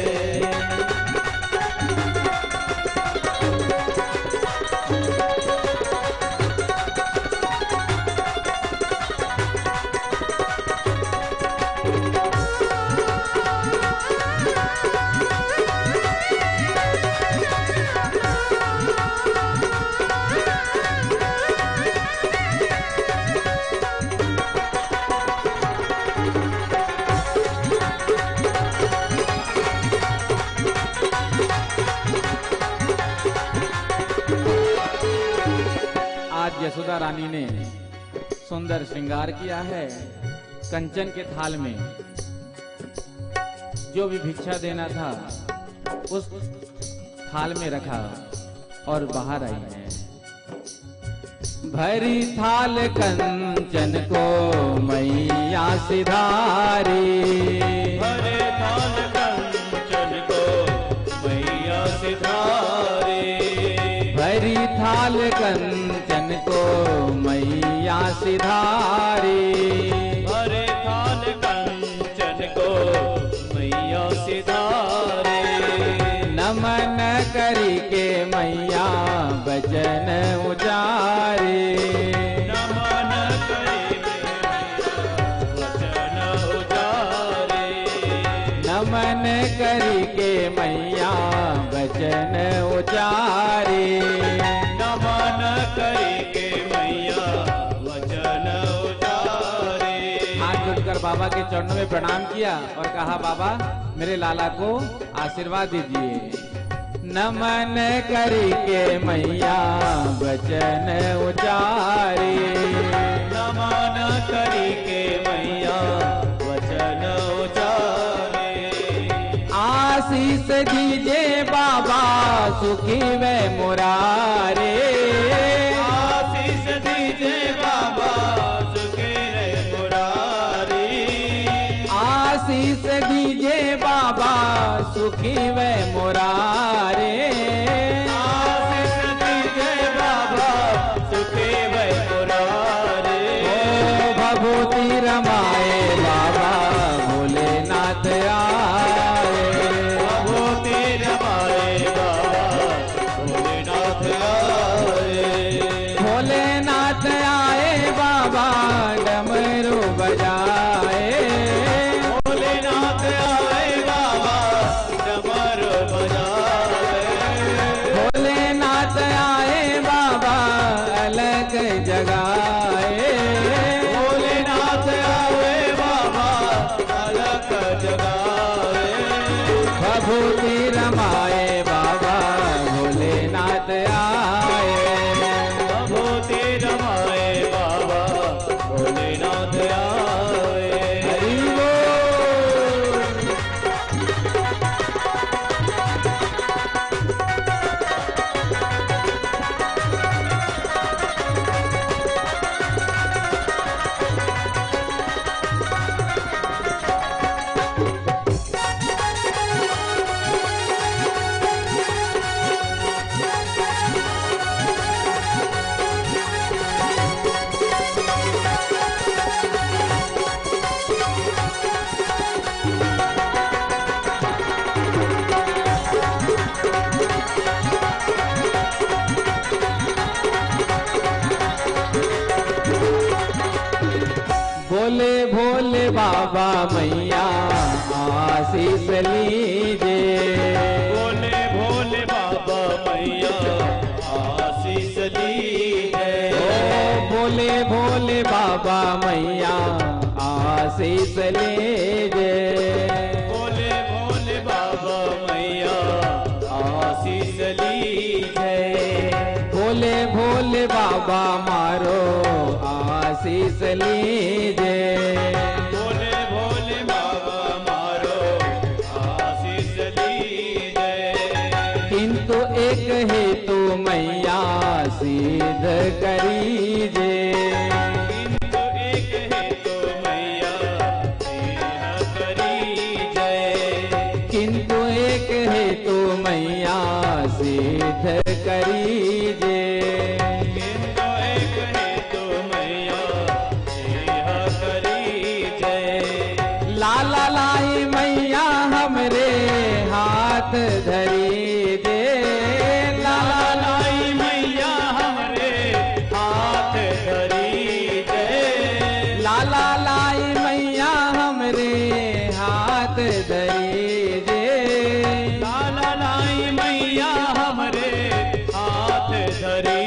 [SPEAKER 2] आज यशोदा रानी ने सुंदर श्रृंगार किया है। कंचन के थाल में जो भी भिक्षा देना था उस थाल में रखा और बाहर आई है। भरी थाल कंचन को मैया सिधारी।
[SPEAKER 3] भरे थाल कंचन को मैया सिधारी।
[SPEAKER 2] भरी थाल कंचन को मैया सिधारी।
[SPEAKER 3] भरे थाल कंचन को मैया सिधारी।
[SPEAKER 2] नमन करी के मैया भजन उजारी।
[SPEAKER 3] नमन करी वचन उजारी।
[SPEAKER 2] नमन करी के मैया भजन उजारी।
[SPEAKER 3] नमन करी के मैया वचन उजारी।
[SPEAKER 2] हाथ जोड़कर बाबा के चरणों में प्रणाम किया और कहा, बाबा मेरे लाला को आशीर्वाद दीजिए। नमन करके मैया वचन उचारे,
[SPEAKER 3] नमन करके मैया वचन उचारे।
[SPEAKER 2] आशीष दीजे बाबा सुखी व मुरारे,
[SPEAKER 3] आशीष दीजे बाबा सुखी रे मुरारी।
[SPEAKER 2] आशीष दीजे बाबा सुखी व मुरारे,
[SPEAKER 3] आशीष दीजे बाबा सुखी वे मुरारी।
[SPEAKER 2] ओ भभूति रमाए बाबा भोलेनाथ आए,
[SPEAKER 3] भभूति रमाए बाबा भोलेनाथ आए।
[SPEAKER 2] भोलेनाथ आए बाबा डमरू बजाए,
[SPEAKER 3] भोलेनाथ आए बाबा डमरू बजाए।
[SPEAKER 2] भोलेनाथ आए बाबा अलग जगाए,
[SPEAKER 3] भोलेनाथ आए बाबा अलग जगाए।
[SPEAKER 2] भभूति रमाए बाबा भोलेनाथ आए,
[SPEAKER 3] भभूति रमाए बाबा भोलेनाथ आए।
[SPEAKER 2] हरि बोल। बोले भोले बाबा मैया आशीष लीजे,
[SPEAKER 3] भोले भोले बाबा मैया आशीष लीजे।
[SPEAKER 2] ओ बोले भोले बाबा मैया आशीष लीजे,
[SPEAKER 3] भोले भोले बाबा मैया आशीष लीजे।
[SPEAKER 2] भोले भोले बाबा मारो आशीष लीजे,
[SPEAKER 3] भोले भोले बाबा मारो आशीष लीजे।
[SPEAKER 2] किंतु एक हेतु मैया सिद्ध करीजे,
[SPEAKER 3] किंतु एक हेतु मैया सिद्ध करीजे।
[SPEAKER 2] किंतु एक हेतु मैया सिद्ध करीजे,
[SPEAKER 3] किंतु एक हेतु मैया सिद्ध करीजे।
[SPEAKER 2] लाला लाई मैया हमरे हाथ धरी दे, लाला
[SPEAKER 3] लाई मैया हमरे हाथ धरी दे।
[SPEAKER 2] लाला लाई मैया हमरे हाथ धरी दे,
[SPEAKER 3] लाला लाई मैया हमरे हाथ धरी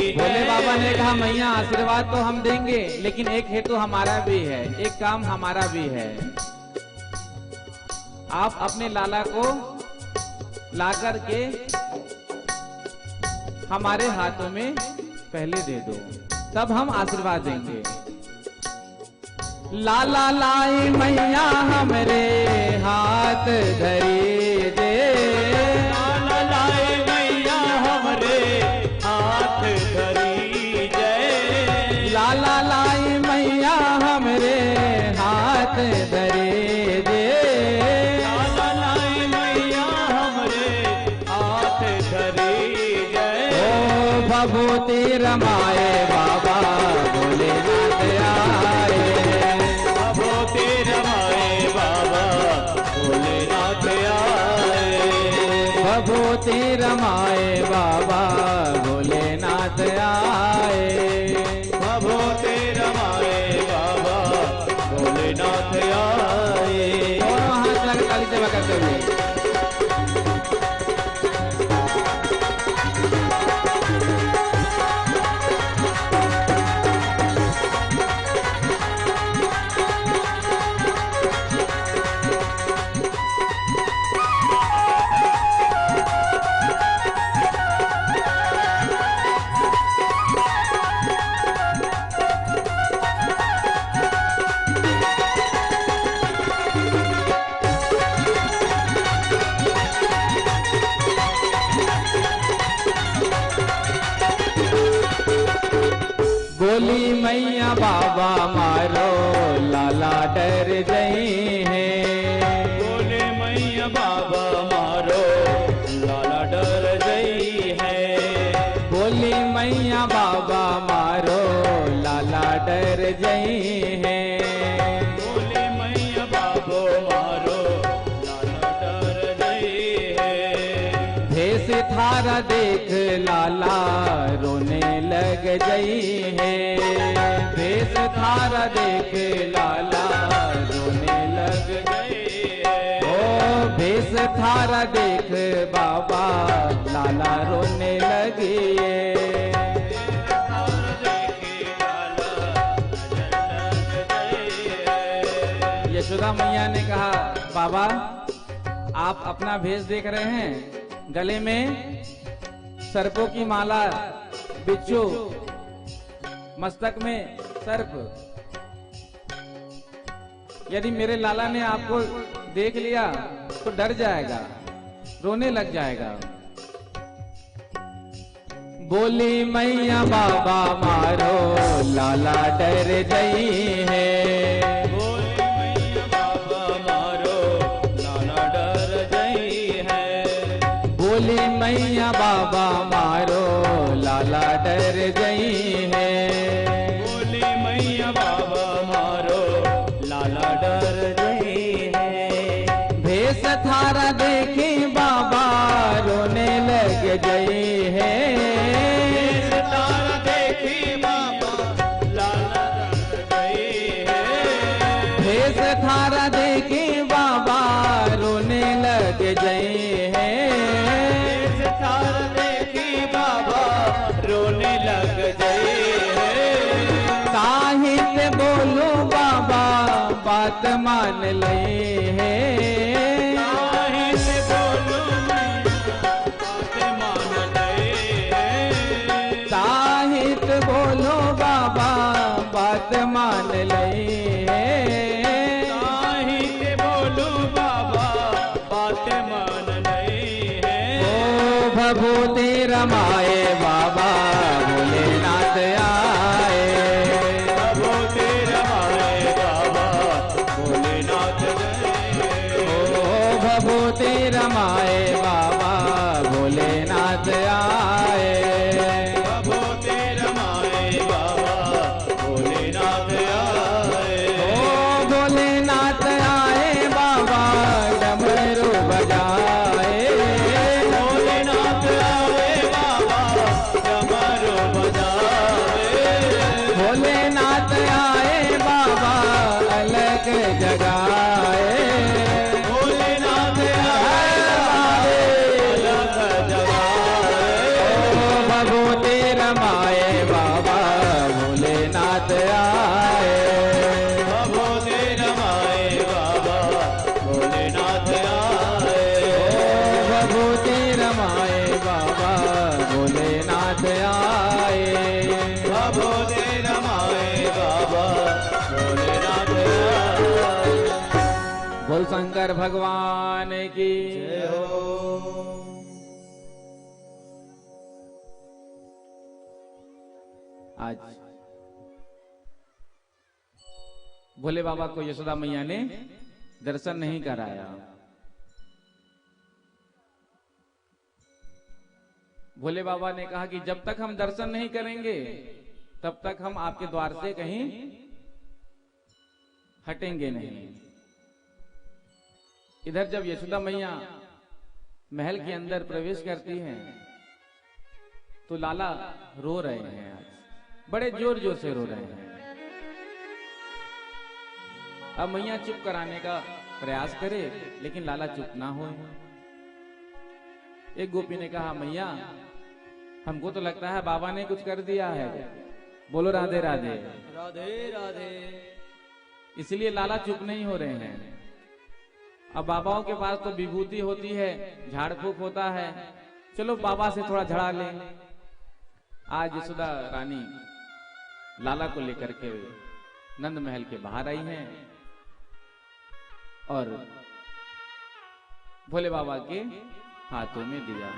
[SPEAKER 3] दे।
[SPEAKER 2] भोले बाबा ने कहा मैया आशीर्वाद तो हम देंगे लेकिन एक हेतु हमारा भी है, एक काम हमारा भी है। आप अपने लाला को लाकर के हमारे हाथों में पहले दे दो, तब हम आशीर्वाद देंगे। लाला लाई मैया हमरे हाथ धरी दे,
[SPEAKER 3] लाला लाई मैया हमरे हाथ धरी दे।
[SPEAKER 2] लाला लाई मैया हमरे हाथ धरे दे,
[SPEAKER 3] लाला लाई मैया हमरे हाथ धरी दे।
[SPEAKER 2] ओ भभूति रमाए बाबा भोलेनाथ आए,
[SPEAKER 3] भभूति रमाए बाबा भोलेनाथ आए।
[SPEAKER 2] बोली मैया बाबा मारो लाला डर गई है।
[SPEAKER 3] बोले मैया बाबा मारो लाला डर गई है।
[SPEAKER 2] बोली मैया बाबा मारो लाला डर गई है।
[SPEAKER 3] बोले मैया बाबा मारो लाला डर गई है।
[SPEAKER 2] भेष थारा देख लाला रोने लग गई है। भेष थारा देख लाला रोने लग
[SPEAKER 3] गई है।
[SPEAKER 2] ओ भेष थारा देख बाबा लाला रोने लगी है। यशोदा मैया ने कहा बाबा आप अपना भेष देख रहे हैं, गले में सर्पों की माला, बिच्छू, मस्तक में सर्प। यदि मेरे लाला ने आपको देख लिया तो डर जाएगा, रोने लग जाएगा। बोली मैया बाबा मारो लाला डर गई है।
[SPEAKER 3] बोली मैया बाबा मारो लाला डर गई है।
[SPEAKER 2] बोली मैया बाबा मारो लाला डर गई है।
[SPEAKER 3] बोली मैया बाबा मारो लाला डर गई है।
[SPEAKER 2] भेष थारा देखी बाबा रोने लग गई है।
[SPEAKER 3] भेष थारा देखी बाबा लाला डर गई है।
[SPEAKER 2] भेष थारा देखी बाबा रोने लग गई है।
[SPEAKER 3] भेष थारा देखी बाबा रोने लग गई है।
[SPEAKER 2] साहित्य बोलो बाबा बात मान ले है।
[SPEAKER 3] साहित्य बोलो बात मान ले।
[SPEAKER 2] साहित्य बोलो बाबा बात मान ले है।
[SPEAKER 3] साहित्य बोलो बाबा बात मान ले।
[SPEAKER 2] ओ भभूति रमाए बाबा भोलेनाथ आए।
[SPEAKER 3] भभूति रमाए बाबा भोलेनाथ गए।
[SPEAKER 2] ओ भभूति रमाए बाबा भोलेनाथ आए।
[SPEAKER 3] भभूति रमाए बाबा भोलेनाथ आए।
[SPEAKER 2] ओ भोलेनाथ आए बाबा डमरू बजाए।
[SPEAKER 3] भोलेनाथ आए बाबा डमरू बजाए।
[SPEAKER 2] भोलेनाथ आए बाबा अलग जगाए।
[SPEAKER 3] भोलेनाथ आए अलग जगाए।
[SPEAKER 2] ओ भभूति रमाए बाबा भोलेनाथ आए।
[SPEAKER 3] भभूति रमाए बाबा भोलेनाथ आए।
[SPEAKER 2] ओ भभूति रमाए बाबा भोलेनाथ आए।
[SPEAKER 3] भभूति रमाए बाबा भोलेनाथ आए।
[SPEAKER 2] बोल शंकर भगवान की
[SPEAKER 1] जय हो।
[SPEAKER 2] आज भोले बाबा को यशोदा मैया ने दर्शन नहीं कराया। भोले बाबा ने कहा कि जब तक हम दर्शन नहीं करेंगे तब तक हम आपके द्वार से कहीं हटेंगे नहीं। इधर जब यशोदा मैया महल के अंदर प्रवेश करती हैं तो लाला रो रहे हैं, आज बड़े जोर जोर से रो रहे हैं। अब मैया चुप कराने का प्रयास करे लेकिन लाला चुप ना हो। एक गोपी ने कहा मैया हमको तो लगता है बाबा ने कुछ कर दिया है, बोलो राधे राधे।
[SPEAKER 3] राधे राधे।
[SPEAKER 2] इसलिए लाला चुप नहीं हो रहे हैं। अब बाबाओं के पास तो विभूति होती है, झाड़ फूक होता है, चलो बाबा से थोड़ा झड़ा लें। आज यशोदा रानी लाला को लेकर के नंद महल के बाहर आई हैं और भोले बाबा के हाथों में दिया।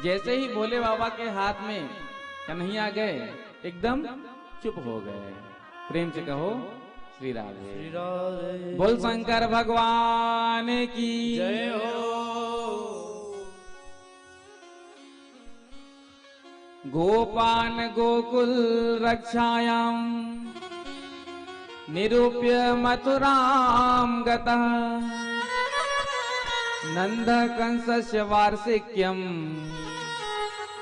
[SPEAKER 2] जैसे ही भोले बाबा के हाथ में कन्हैया गए एकदम चुप हो गए। प्रेम से कहो श्री राधे।
[SPEAKER 3] श्री राधे।
[SPEAKER 2] बोल शंकर भगवान की
[SPEAKER 3] जय हो।
[SPEAKER 2] गोपान गोकुल रक्षायाम निरूप्य मथुरां गतः नंद कंसस्य वार्षिक्यम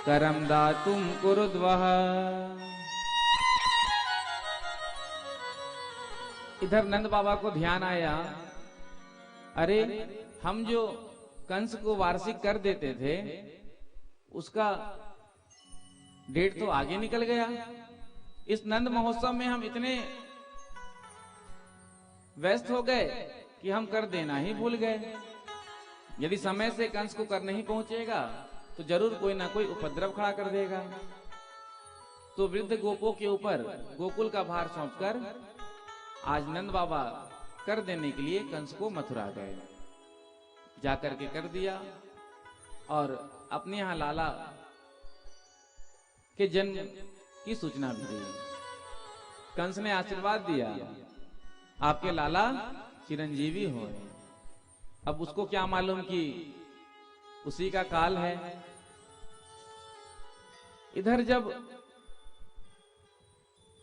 [SPEAKER 2] करम दातुं कुरुद्वः। इधर नंद बाबा को ध्यान आया, अरे हम जो कंस को वार्षिक कर देते थे उसका डेट तो आगे निकल गया। इस नंद महोत्सव में हम इतने व्यस्त हो गए कि हम कर देना ही भूल गए। यदि समय से कंस को कर नहीं पहुंचेगा तो जरूर कोई ना कोई उपद्रव खड़ा कर देगा। तो वृद्ध गोपों के ऊपर गोकुल का भार सौंपकर आज नंद बाबा कर देने के लिए कंस को मथुरा गए। जाकर के कर दिया और अपने यहां लाला के जन्म की सूचना भी दी। कंस ने आशीर्वाद दिया, आपके लाला चिरंजीवी हो। अब उसको क्या मालूम कि उसी का काल है। इधर जब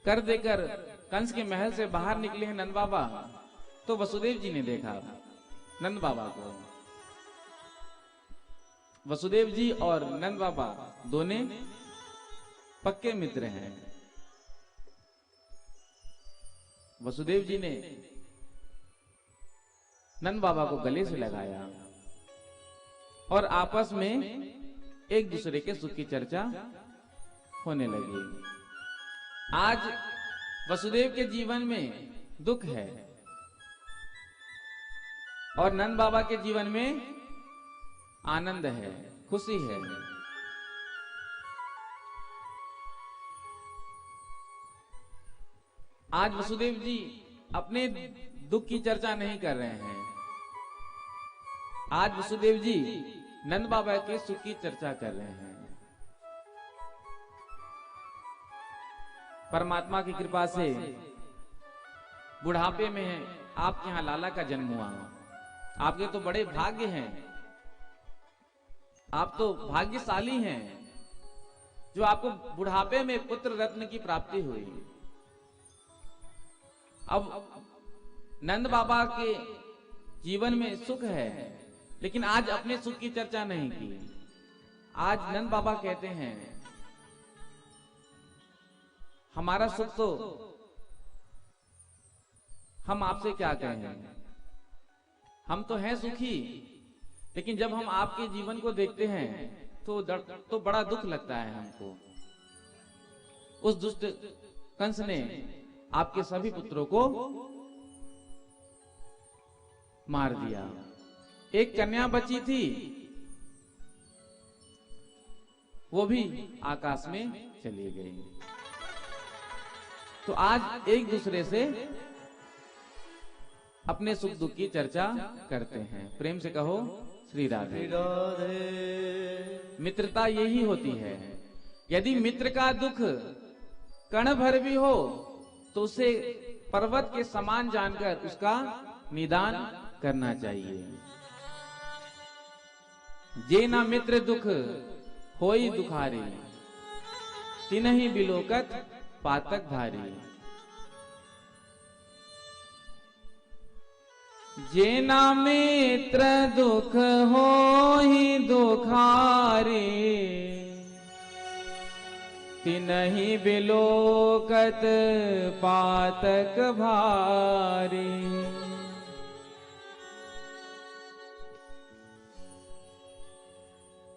[SPEAKER 2] कर देकर कंस के महल से बाहर निकले हैं नंद बाबा, तो वसुदेव जी ने देखा नंद बाबा को। वसुदेव जी और नंद बाबा दोनों पक्के मित्र हैं। वसुदेव जी ने नंद बाबा को गले से लगाया और आपस में एक दूसरे के सुख की चर्चा होने लगी। आज वसुदेव के जीवन में दुख है और नंद बाबा के जीवन में आनंद है, खुशी है। आज वसुदेव जी अपने दुख की चर्चा नहीं कर रहे हैं। आज वसुदेव जी नंद बाबा के सुख की चर्चा कर रहे हैं। परमात्मा की कृपा से बुढ़ापे में आपके यहां लाला का जन्म हुआ। आपके तो बड़े भाग्य हैं, आप तो भाग्यशाली हैं जो आपको बुढ़ापे में पुत्र रत्न की प्राप्ति हुई। अब नंद बाबा के जीवन में सुख है, लेकिन आज अपने सुख की चर्चा नहीं की। आज नंद बाबा कहते हैं हमारा सुख तो हम आपसे क्या कहें, हम तो हैं सुखी, लेकिन जब हम आपके जीवन को देखते हैं तो बड़ा दुख लगता है हमको। उस दुष्ट कंस ने आपके सभी पुत्रों को मार दिया। एक कन्या बची थी, वो भी आकाश में चली गई। तो आज एक दूसरे से अपने सुख दुख की चर्चा करते हैं। प्रेम से कहो श्री राधे। मित्रता यही होती है। यदि मित्र का दुख कण भर भी हो तो उसे पर्वत के समान जानकर उसका निदान करना चाहिए। जे ना मित्र दुख होई दुखारी, तिनहि बिलोकत पातक भारी। जे ना मित्र दुख होई दुखारी, तिनहि बिलोकत पातक भारी।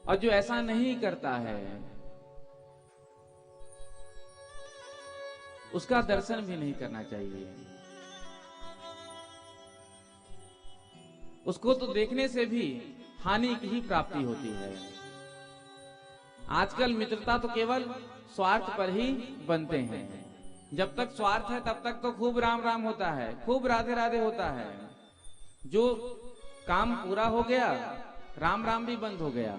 [SPEAKER 2] और जो ऐसा नहीं करता है उसका दर्शन भी नहीं करना चाहिए। उसको तो देखने से भी हानि की ही प्राप्ति होती है। आजकल मित्रता तो केवल स्वार्थ पर ही बनते हैं। जब तक स्वार्थ है तब तक तो खूब राम राम होता है, खूब राधे राधे होता है। जो काम पूरा हो गया, राम राम भी बंद हो गया।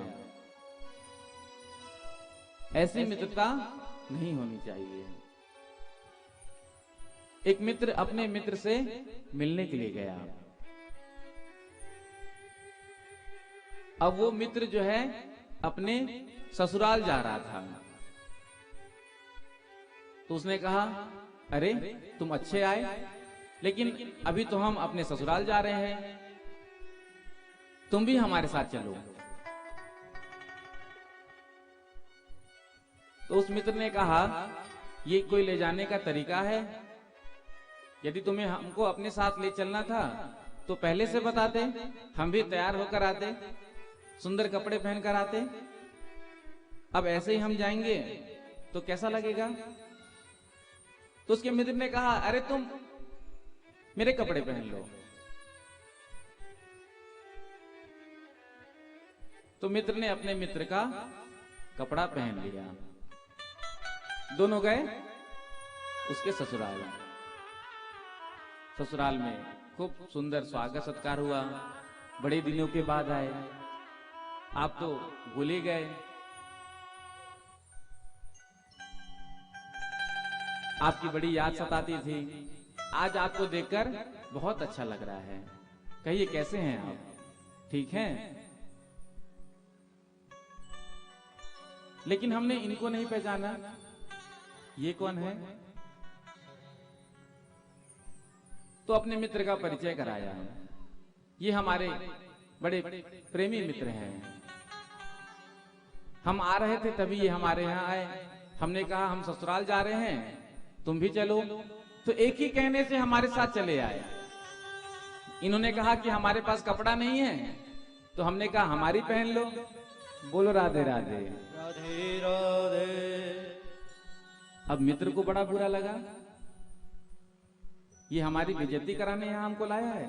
[SPEAKER 2] ऐसी मित्रता नहीं होनी चाहिए। एक मित्र अपने मित्र से मिलने के लिए गया। अब वो मित्र जो है अपने ससुराल जा रहा था, तो उसने कहा, अरे तुम अच्छे आए, लेकिन अभी तो हम अपने ससुराल जा रहे हैं, तुम भी हमारे साथ चलो। तो उस मित्र ने कहा, ये कोई ले जाने का तरीका है? यदि तुम्हें हमको अपने साथ ले चलना था तो पहले से बताते, हम भी तैयार होकर आते, सुंदर कपड़े पहनकर आते। अब ऐसे ही हम जाएंगे तो कैसा लगेगा? तो उसके मित्र ने कहा, अरे तुम मेरे कपड़े पहन लो। तो मित्र ने अपने मित्र का कपड़ा पहन लिया। दोनों गए उसके ससुराल। ससुराल में खूब सुंदर स्वागत सत्कार हुआ। बड़े दिनों के बाद आए, आप तो भूल ही गए। आपकी बड़ी याद सताती थी। आज आपको देखकर बहुत अच्छा लग रहा है। कहिए कैसे हैं आप? ठीक हैं? लेकिन हमने इनको नहीं पहचाना, ये कौन है? तो अपने मित्र का परिचय कराया। ये हमारे बड़े प्रेमी मित्र हैं। हम आ रहे थे तभी ये हमारे यहाँ आए। हमने कहा हम ससुराल जा रहे हैं, तुम भी चलो। तो एक ही कहने से हमारे साथ चले आए। इन्होंने कहा कि हमारे पास कपड़ा नहीं है, तो हमने कहा हमारी पहन लो। बोलो राधे राधे।
[SPEAKER 3] राधे राधे।
[SPEAKER 2] अब मित्र को बड़ा बुरा लगा, ये हमारी बेइज्जती कराने यहां हमको लाया है।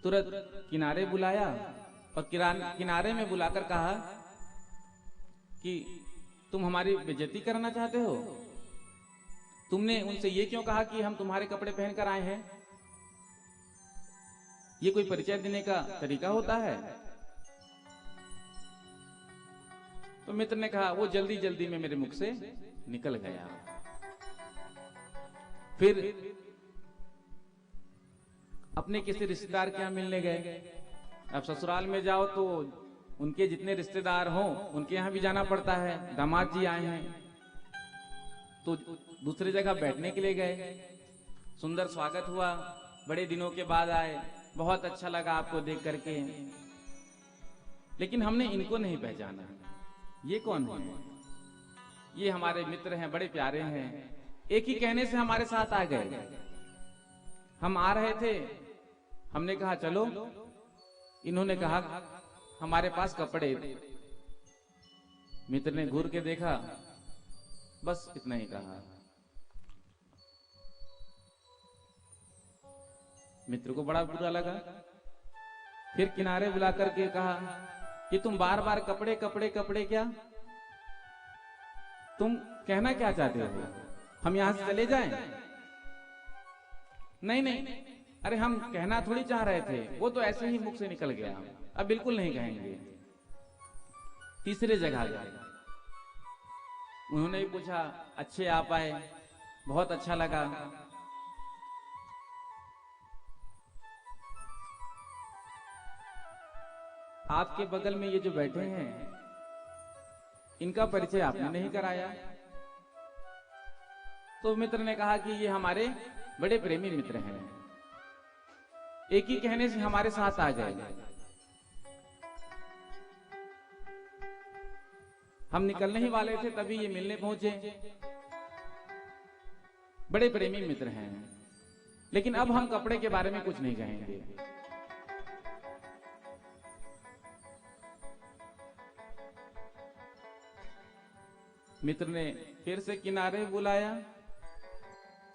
[SPEAKER 2] तुरंत किनारे बुलाया और किनारे में बुलाकर कहा कि तुम हमारी बेइज्जती करना चाहते हो? तुमने उनसे ये क्यों कहा कि हम तुम्हारे कपड़े पहनकर आए हैं? ये कोई परिचय देने का तरीका होता है? तो मित्र ने कहा, वो जल्दी जल्दी में मेरे मुख से निकल गया। फिर अपने किसी रिश्तेदार के यहां मिलने गए। अब ससुराल में जाओ तो उनके जितने रिश्तेदार हों उनके यहां भी जाना पड़ता है। दामाद जी आए हैं तो दूसरी जगह बैठने के लिए गए। सुंदर स्वागत हुआ, बड़े दिनों के बाद आए, बहुत अच्छा लगा आपको देख करके। लेकिन हमने इनको नहीं पहचाना, ये कौन है? ये हमारे मित्र हैं, बड़े प्यारे हैं। एक ही कहने से हमारे साथ आ गए। हम आ रहे थे, हमने कहा चलो। इन्होंने कहा हमारे पास कपड़े। मित्र ने घूर के देखा, बस इतना ही कहा। मित्र को बड़ा बुरा लगा। फिर किनारे बुला करके कहा कि तुम बार बार कपड़े कपड़े कपड़े क्या? तुम कहना क्या चाहते हो? हम यहां से चले जाएं? नहीं नहीं, अरे हम कहना थोड़ी चाह रहे थे, वो तो ऐसे ही मुख से निकल गया, अब बिल्कुल नहीं कहेंगे। तीसरे जगह गए, उन्होंने भी पूछा, अच्छे आप आए, बहुत अच्छा लगा। आपके बगल में ये जो बैठे हैं, इनका परिचय आपने नहीं कराया। तो मित्र ने कहा कि ये हमारे बड़े प्रेमी मित्र हैं, एक ही कहने से हमारे साथ आ गए। हम निकलने ही वाले थे तभी ये मिलने पहुंचे। बड़े प्रेमी मित्र हैं, लेकिन अब हम कपड़े के बारे में कुछ नहीं कहेंगे। मित्र ने फिर से किनारे बुलाया,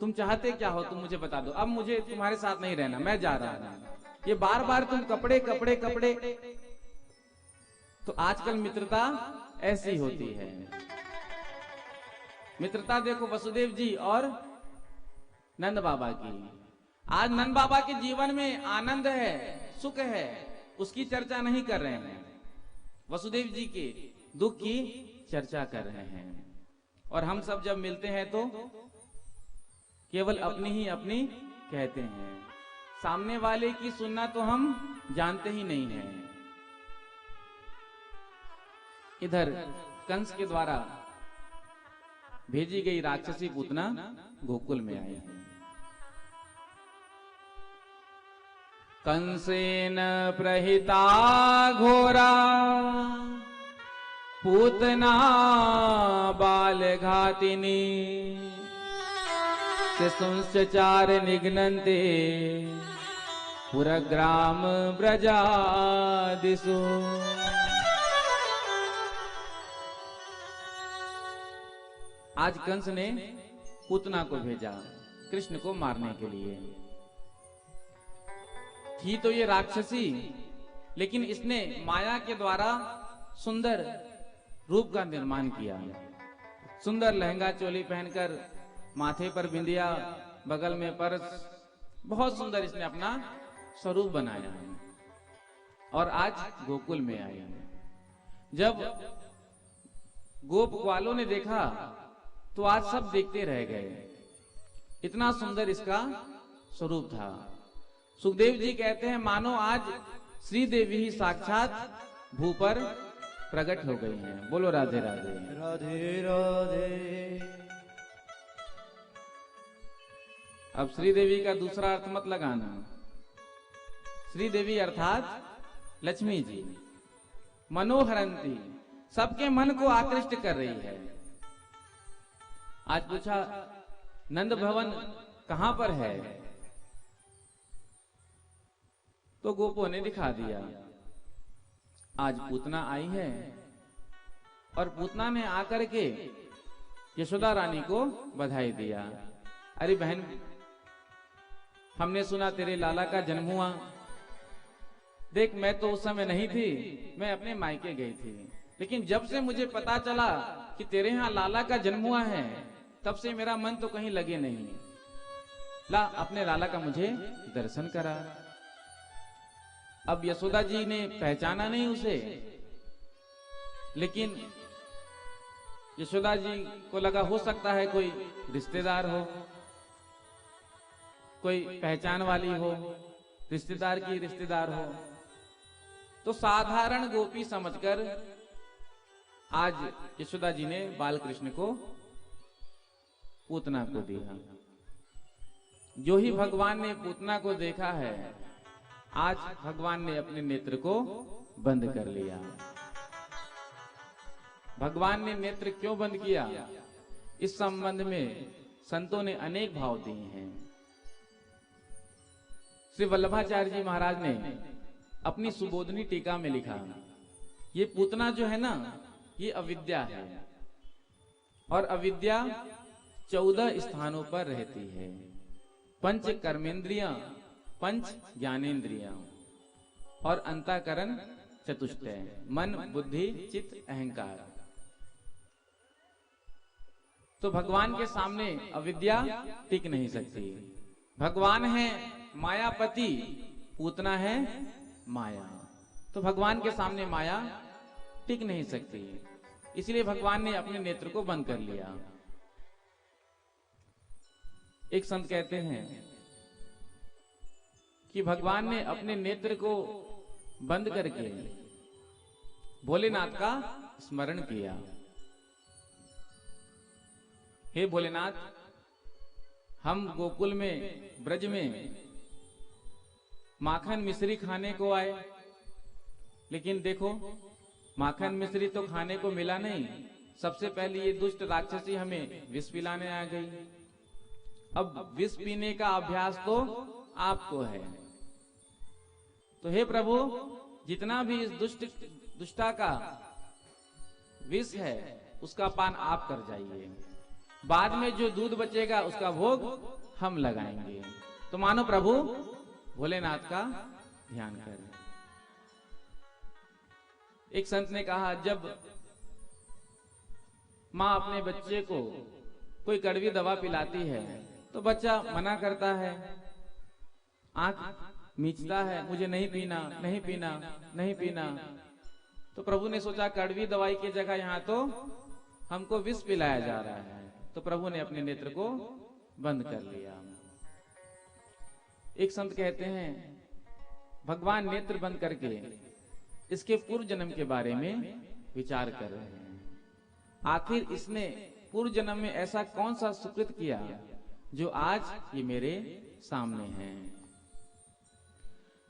[SPEAKER 2] तुम चाहते क्या हो? तुम मुझे बता दो, अब मुझे तुम्हारे साथ नहीं रहना, मैं जा रहा हूं। ये बार बार तुम कपड़े कपड़े कपड़े। तो आजकल मित्रता ऐसी होती है। मित्रता देखो वसुदेव जी और नंद बाबा की। आज नंद बाबा के जीवन में आनंद है, सुख है, उसकी चर्चा नहीं कर रहे हैं। वसुदेव जी के दुख की चर्चा कर रहे हैं। और हम सब जब मिलते हैं तो केवल अपनी ही अपनी कहते हैं, सामने वाले की सुनना तो हम जानते ही नहीं हैं। इधर कंस के द्वारा भेजी गई राक्षसी पूतना गोकुल में आई है। कंसेन प्रहिता घोरा पूतना बाल घातिनी शिशुंश्चार निघ्नन्ते पुरग्राम व्रजादिषु। आज कंस ने पूतना को भेजा कृष्ण को मारने के लिए। थी तो ये राक्षसी, लेकिन इसने माया के द्वारा सुंदर रूप का निर्माण किया। सुंदर लहंगा चोली पहनकर, माथे पर बिंदिया, बगल में पर्स, बहुत सुंदर इसने अपना स्वरूप बनाया है और आज गोकुल में आई है। जब गोप ग्वालों ने देखा तो आज सब देखते रह गए, इतना सुंदर इसका स्वरूप था। सुखदेव जी कहते हैं मानो आज श्री देवी ही साक्षात भू पर प्रकट हो गई हैं। बोलो राधे राधे।
[SPEAKER 3] राधे राधे।
[SPEAKER 2] अब श्री देवी का दूसरा अर्थ मत लगाना। श्री देवी अर्थात लक्ष्मी जी, मनोहरंती, सबके मन को आकृष्ट कर रही है। आज पूछा नंद भवन कहां पर है, तो गोपों ने दिखा दिया। आज पूतना आई है और पूतना ने आकर के यशोदा रानी को बधाई दिया। अरे बहन, हमने सुना तेरे लाला का जन्म हुआ। देख, मैं तो उस समय नहीं थी, मैं अपने मायके गई थी, लेकिन जब से मुझे पता चला कि तेरे यहाँ लाला का जन्म हुआ है, तब से मेरा मन तो कहीं लगे नहीं। ला अपने लाला का मुझे दर्शन करा। अब यशोदा जी ने पहचाना नहीं उसे, लेकिन यशोदा जी को लगा हो सकता है कोई रिश्तेदार हो, कोई पहचान वाली हो, रिश्तेदार की रिश्तेदार हो। तो साधारण गोपी समझकर आज यशोदा जी ने बाल कृष्ण को पूतना को दिया। जो ही भगवान ने पूतना को देखा है, आज भगवान ने अपने नेत्र को बंद कर लिया। भगवान ने नेत्र क्यों बंद किया, इस संबंध में संतों ने अनेक भाव दिए हैं। श्री वल्लभाचार्य जी महाराज ने अपनी सुबोधनी टीका में लिखा, ये पूतना जो है ना, ये अविद्या है और अविद्या 14 स्थानों पर रहती है। पंच कर्मेंद्रियां, पंच ज्ञानेन्द्रियां और अंतःकरण चतुष्टय, मन बुद्धि चित्त अहंकार। तो भगवान के सामने अविद्या टिक नहीं सकती। भगवान है मायापति, पूतना है माया, तो भगवान के सामने माया टिक नहीं सकती। इसलिए भगवान ने अपने नेत्र को बंद कर लिया। एक संत कहते हैं कि भगवान ने अपने नेत्र को बंद करके भोलेनाथ का स्मरण किया। हे भोलेनाथ, हम गोकुल में, ब्रज में माखन मिश्री खाने को आए, लेकिन देखो माखन मिश्री तो खाने को मिला नहीं। सबसे पहले ये दुष्ट राक्षसी हमें विष पिलाने आ गई। अब विष पीने का अभ्यास तो आपको है, तो हे प्रभु, जितना भी इस दुष्टा का विष है उसका पान आप कर जाइए। बाद में जो दूध बचेगा उसका भोग हम लगाएंगे। तो मानो प्रभु भोलेनाथ का ध्यान करें। एक संत ने कहा, जब माँ अपने बच्चे को कोई कड़वी दवा पिलाती है तो बच्चा मना करता है, आंख मीचता है, मुझे नहीं पीना, नहीं पीना, नहीं पीना। तो प्रभु ने सोचा कड़वी दवाई की जगह यहाँ तो हमको विष पिलाया जा रहा है। तो प्रभु ने अपने नेत्र को बंद कर लिया। एक संत कहते हैं भगवान नेत्र बंद करके इसके पूर्व जन्म के बारे में विचार कर रहे हैं। आखिर इसने पूर्व जन्म में ऐसा कौन सा सुकृत किया जो आज ये मेरे सामने है।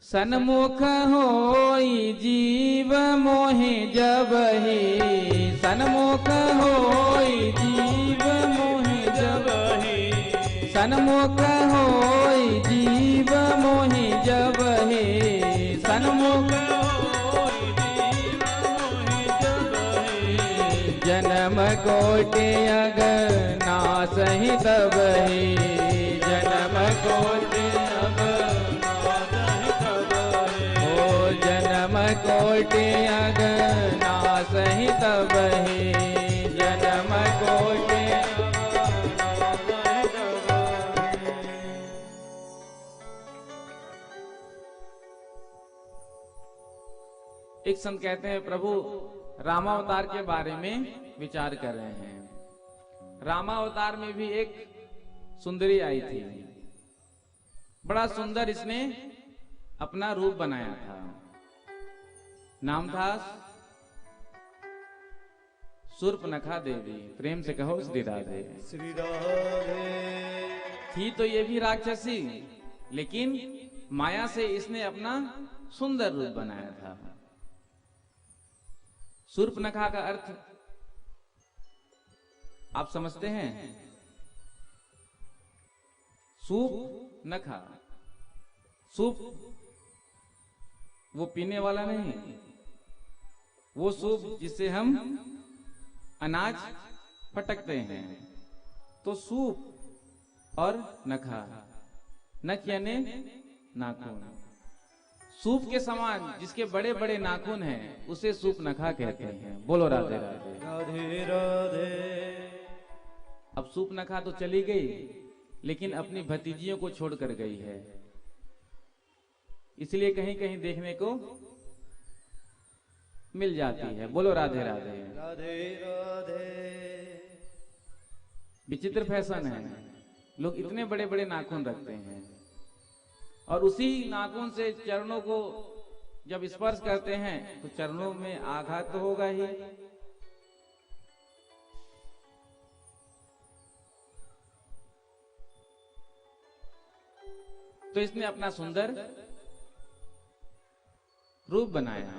[SPEAKER 2] सन्मुख होई जीव मोहि जबहि, सन्मुख होई जीव मोहि जबहि, सन्मुख होई जीव मोहि जबहि, सन्मुख होई जीव मोहि जबहि, जन्म कोटि अगनासहि तबहि, जन्म कोटि कोटि अगनासहि तबहि, जन्म कोटि। एक संत कहते हैं प्रभु रामावतार के बारे में विचार कर रहे हैं। रामावतार में भी एक सुंदरी आई थी, बड़ा सुंदर इसने अपना रूप बनाया था। नाम था शूर्पणखा देवी। प्रेम से कहो श्री राधे।
[SPEAKER 3] श्री राधे।
[SPEAKER 2] थी तो ये भी राक्षसी, लेकिन माया से इसने अपना सुंदर रूप बनाया था। शूर्पणखा का अर्थ आप समझते हैं? सूप नखा, सूप वो पीने वाला नहीं, वो सूप जिससे हम अनाज फटकते हैं। तो सूप और नखा, नख यानी नाखून, सूप के समान जिसके बड़े बड़े नाखून हैं उसे सूप नखा कहते हैं। बोलो राधे राधे।
[SPEAKER 3] राधे राधे।
[SPEAKER 2] अब सूप नखा तो चली गई, लेकिन अपनी भतीजियों को छोड़कर गई है, इसलिए कहीं कहीं देखने को मिल जाती है। बोलो राधे राधे।
[SPEAKER 3] राधे राधे।
[SPEAKER 2] विचित्र फैशन है, लोग इतने बड़े बड़े नाखून रखते हैं और उसी नाखून से चरणों को जब स्पर्श करते हैं तो चरणों में आघात तो होगा ही। तो इसने अपना सुंदर रूप बनाया।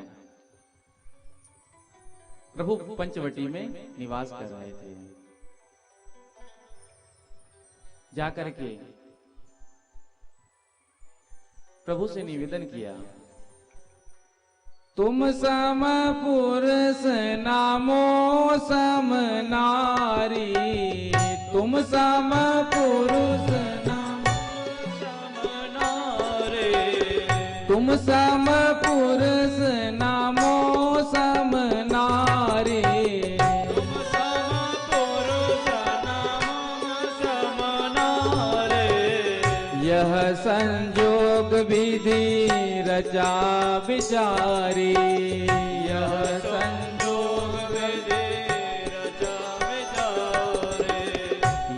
[SPEAKER 2] प्रभु पंचवटी में निवास कर रहे थे। जाकर के प्रभु से निवेदन किया, तुम सम पुरुष नामो सम नारी, तुम सम पुरुष तुम सम पुरुष नामो सम नारी,
[SPEAKER 3] तुम सम पुरुष नामो सम नारी,
[SPEAKER 2] यह संजोग विधि रचा विचारी, यह संजोग
[SPEAKER 3] विधि रचा विचारी,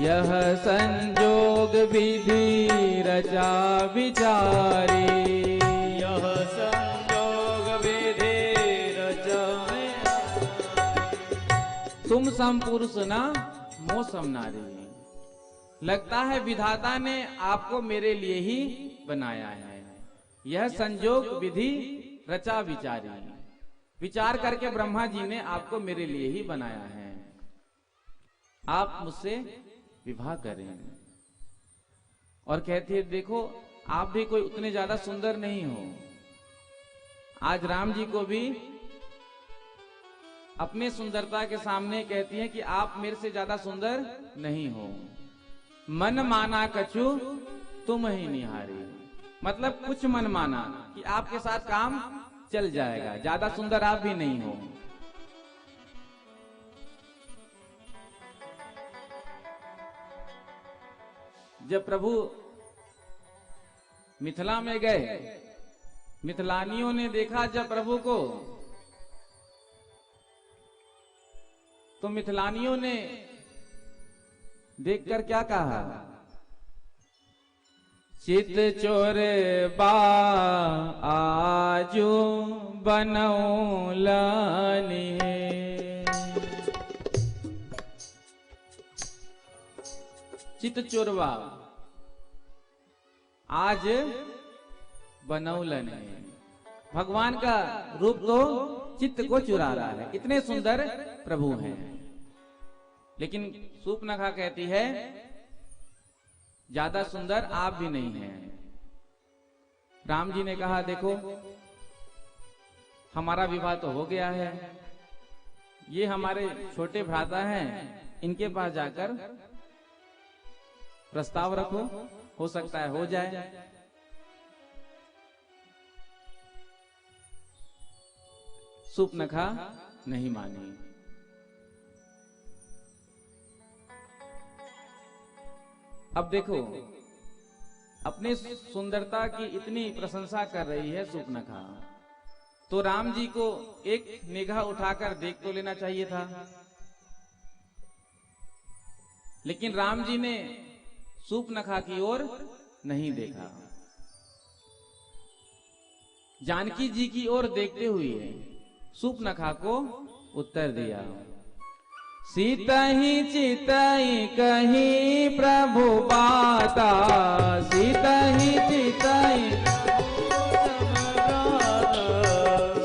[SPEAKER 2] यह संजोग विधि रचा विचारी, तुम सम पुरुष ना मो सम नारी। लगता है विधाता ने आपको मेरे लिए ही बनाया है। यह संजोग विधि रचा विचारी, विचार करके ब्रह्मा जी ने आपको मेरे लिए ही बनाया है। आप मुझसे विवाह करें। और कहती है देखो आप भी कोई उतने ज्यादा सुंदर नहीं हो। आज राम जी को भी अपने सुंदरता के सामने कहती हैं कि आप मेरे से ज्यादा सुंदर नहीं हो। मन माना कछु तुम ही निहारी, मतलब कुछ मन माना कि आपके साथ काम चल जाएगा, ज्यादा सुंदर आप भी नहीं हो। जब प्रभु मिथिला में गए, मिथिलानियों ने देखा जब प्रभु को, तो मिथिलानियों ने देखकर क्या कहा? चित चोर बा आजू बनौलानी। चित चोरवा आज बनौलन है। भगवान का रूप तो चित्त को चुरा रहा है, इतने सुंदर प्रभु हैं। लेकिन सूर्पनखा कहती है ज्यादा सुंदर आप भी नहीं हैं। राम जी ने कहा देखो हमारा विवाह तो हो गया है, ये हमारे छोटे भ्राता हैं, इनके पास जाकर प्रस्ताव रखो, हो सकता है हो जाए। सूर्पनखा नहीं मानी। अब देखो अपनी सुंदरता की इतनी प्रशंसा कर रही है सूर्पनखा, तो राम जी को एक निगाह उठाकर देख तो लेना चाहिए था। लेकिन राम जी ने सूर्पनखा की ओर नहीं देखा, जानकी जी की ओर देखते हुए सूर्पनखा को उत्तर दिया। सीतहि चितहि कही प्रभु बाता, सीतहि चितहि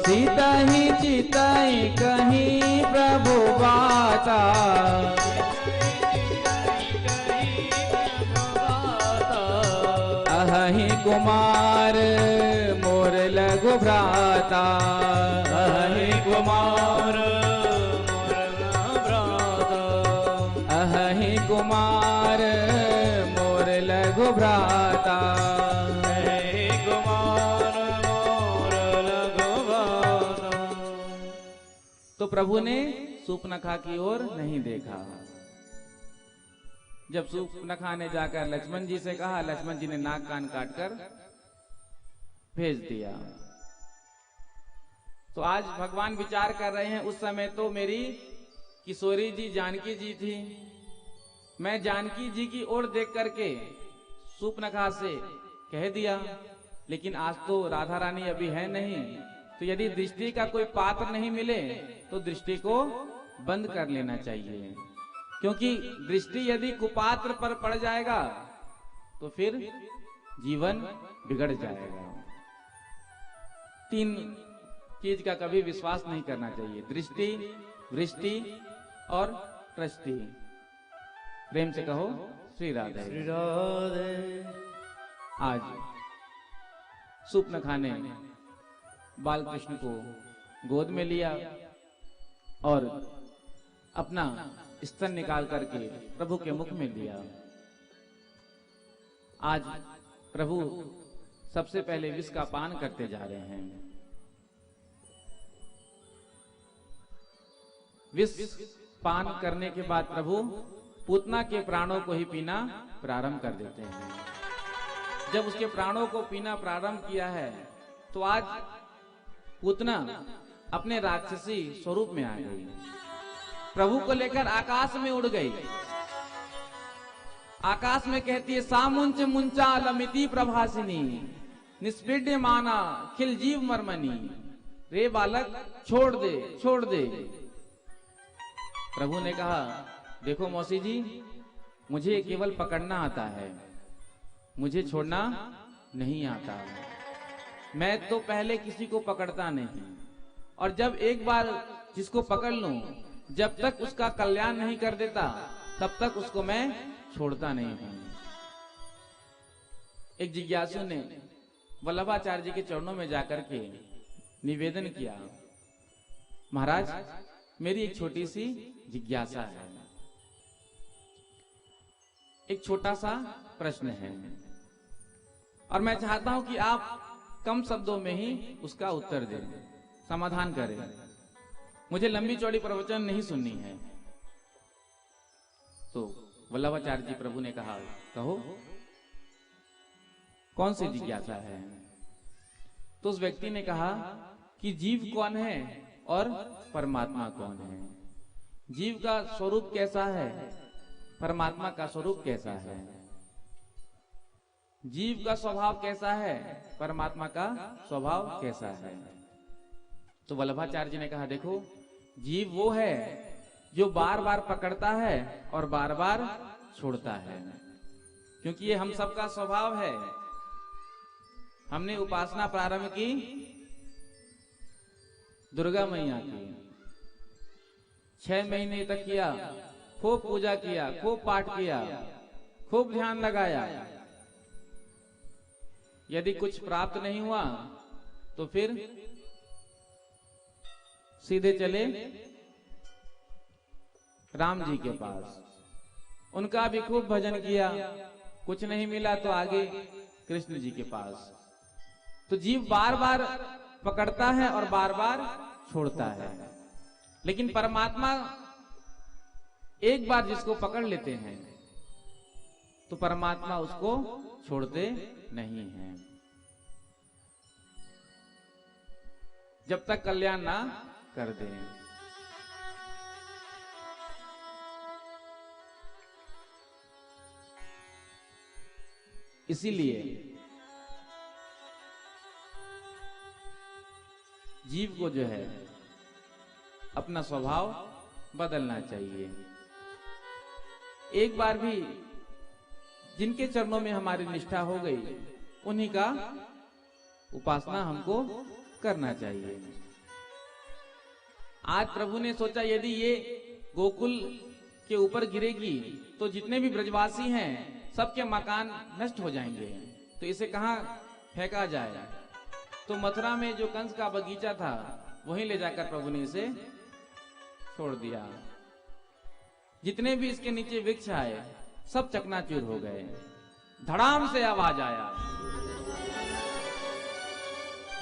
[SPEAKER 2] सीतहि चितहि कही प्रभु बाता। अहि कुमार मोर लघु भ्राता, अहि कुमार अहि कुमार मोर लघु भ्राता, अहि कुमार मोर लघु भ्राता। तो प्रभु ने सूर्पनखा की ओर नहीं देखा। जब सूर्पनखा ने जाकर लक्ष्मण जी से कहा, लक्ष्मण जी ने नाक कान काटकर भेज दिया। तो आज भगवान विचार कर रहे हैं, उस समय तो मेरी किशोरी जी जानकी जी थी, मैं जानकी जी की ओर देख करके सूर्पनखा से कह दिया, लेकिन आज तो राधा रानी अभी है नहीं, तो यदि दृष्टि का कोई पात्र नहीं मिले तो दृष्टि को बंद कर लेना चाहिए, क्योंकि दृष्टि यदि कुपात्र पर पड़ जाएगा तो फिर जीवन बिगड़ जाएगा। 3 चीज का कभी विश्वास नहीं करना चाहिए, दृष्टि, वृष्टि और प्रष्टि। प्रेम से कहो श्री राधे।
[SPEAKER 3] श्री राधे।
[SPEAKER 2] आज सूर्पनखा ने बाल कृष्ण को गोद में लिया और अपना स्तन निकाल करके प्रभु के मुख में दिया। आज प्रभु सबसे पहले विष का पान करते जा रहे हैं। विष पान करने के बाद प्रभु पूतना के प्राणों को ही पीना प्रारंभ कर देते हैं। जब उसके प्राणों को पीना प्रारंभ किया है तो आज पूतना अपने राक्षसी स्वरूप में आ गई, प्रभु को लेकर आकाश में उड़ गई। आकाश में कहती है, सामुंच मुंचा लमिति प्रभासिनी निष्पीड्य माना खिल जीव मर्मनी। रे बालक छोड़ दे, छोड़ दे। प्रभु ने कहा, देखो मौसी जी, मुझे केवल पकड़ना आता है, मुझे छोड़ना नहीं आता। मैं तो पहले किसी को पकड़ता नहीं, और जब एक बार जिसको पकड़ लूं, जब तक उसका कल्याण नहीं कर देता तब तक उसको मैं छोड़ता नहीं हूं। एक जिज्ञासु ने वल्लभाचार्य जी के चरणों में जाकर के निवेदन किया, महाराज मेरी एक छोटी सी जिज्ञासा है, एक छोटा सा प्रश्न है, और मैं चाहता हूं कि आप कम शब्दों में ही उसका उत्तर दें, समाधान करें। मुझे लंबी चौड़ी प्रवचन नहीं सुननी है। तो वल्लभाचार्य जी प्रभु ने कहा, कहो कौन सी जिज्ञासा है? तो उस व्यक्ति ने कहा कि जीव कौन है और परमात्मा कौन है, जीव का स्वरूप कैसा है, परमात्मा का स्वरूप कैसा है। जीव का स्वभाव कैसा है, परमात्मा का स्वभाव कैसा है। तो वल्लभाचार्य जी ने कहा, देखो जीव वो है जो बार बार पकड़ता है और बार बार छोड़ता है, क्योंकि ये हम सबका स्वभाव है। हमने उपासना प्रारंभ की दुर्गा मैया की, 6 महीने तक किया, खूब पूजा किया, खूब पाठ किया, खूब ध्यान लगाया। यदि कुछ प्राप्त नहीं हुआ तो फिर सीधे चले राम जी के पास, उनका भी खूब भजन किया, कुछ नहीं मिला तो आगे कृष्ण जी के पास। तो जीव बार बार पकड़ता है और बार बार छोड़ता है, लेकिन परमात्मा एक बार जिसको पकड़ लेते हैं तो परमात्मा उसको छोड़ते नहीं हैं, जब तक कल्याण ना कर दें। इसीलिए जीव को जो है अपना स्वभाव बदलना चाहिए। एक बार भी जिनके चरणों में हमारी निष्ठा हो गई, उन्हीं का उपासना हमको करना चाहिए। आज प्रभु ने सोचा यदि ये गोकुल के ऊपर गिरेगी तो जितने भी ब्रजवासी हैं सबके मकान नष्ट हो जाएंगे, तो इसे कहां फेंका जाए। तो मथुरा में जो कंस का बगीचा था वहीं ले जाकर प्रभु ने इसे छोड़ दिया। जितने भी इसके नीचे वृक्ष आए सब चकनाचूर हो गए, धड़ाम से आवाज आया।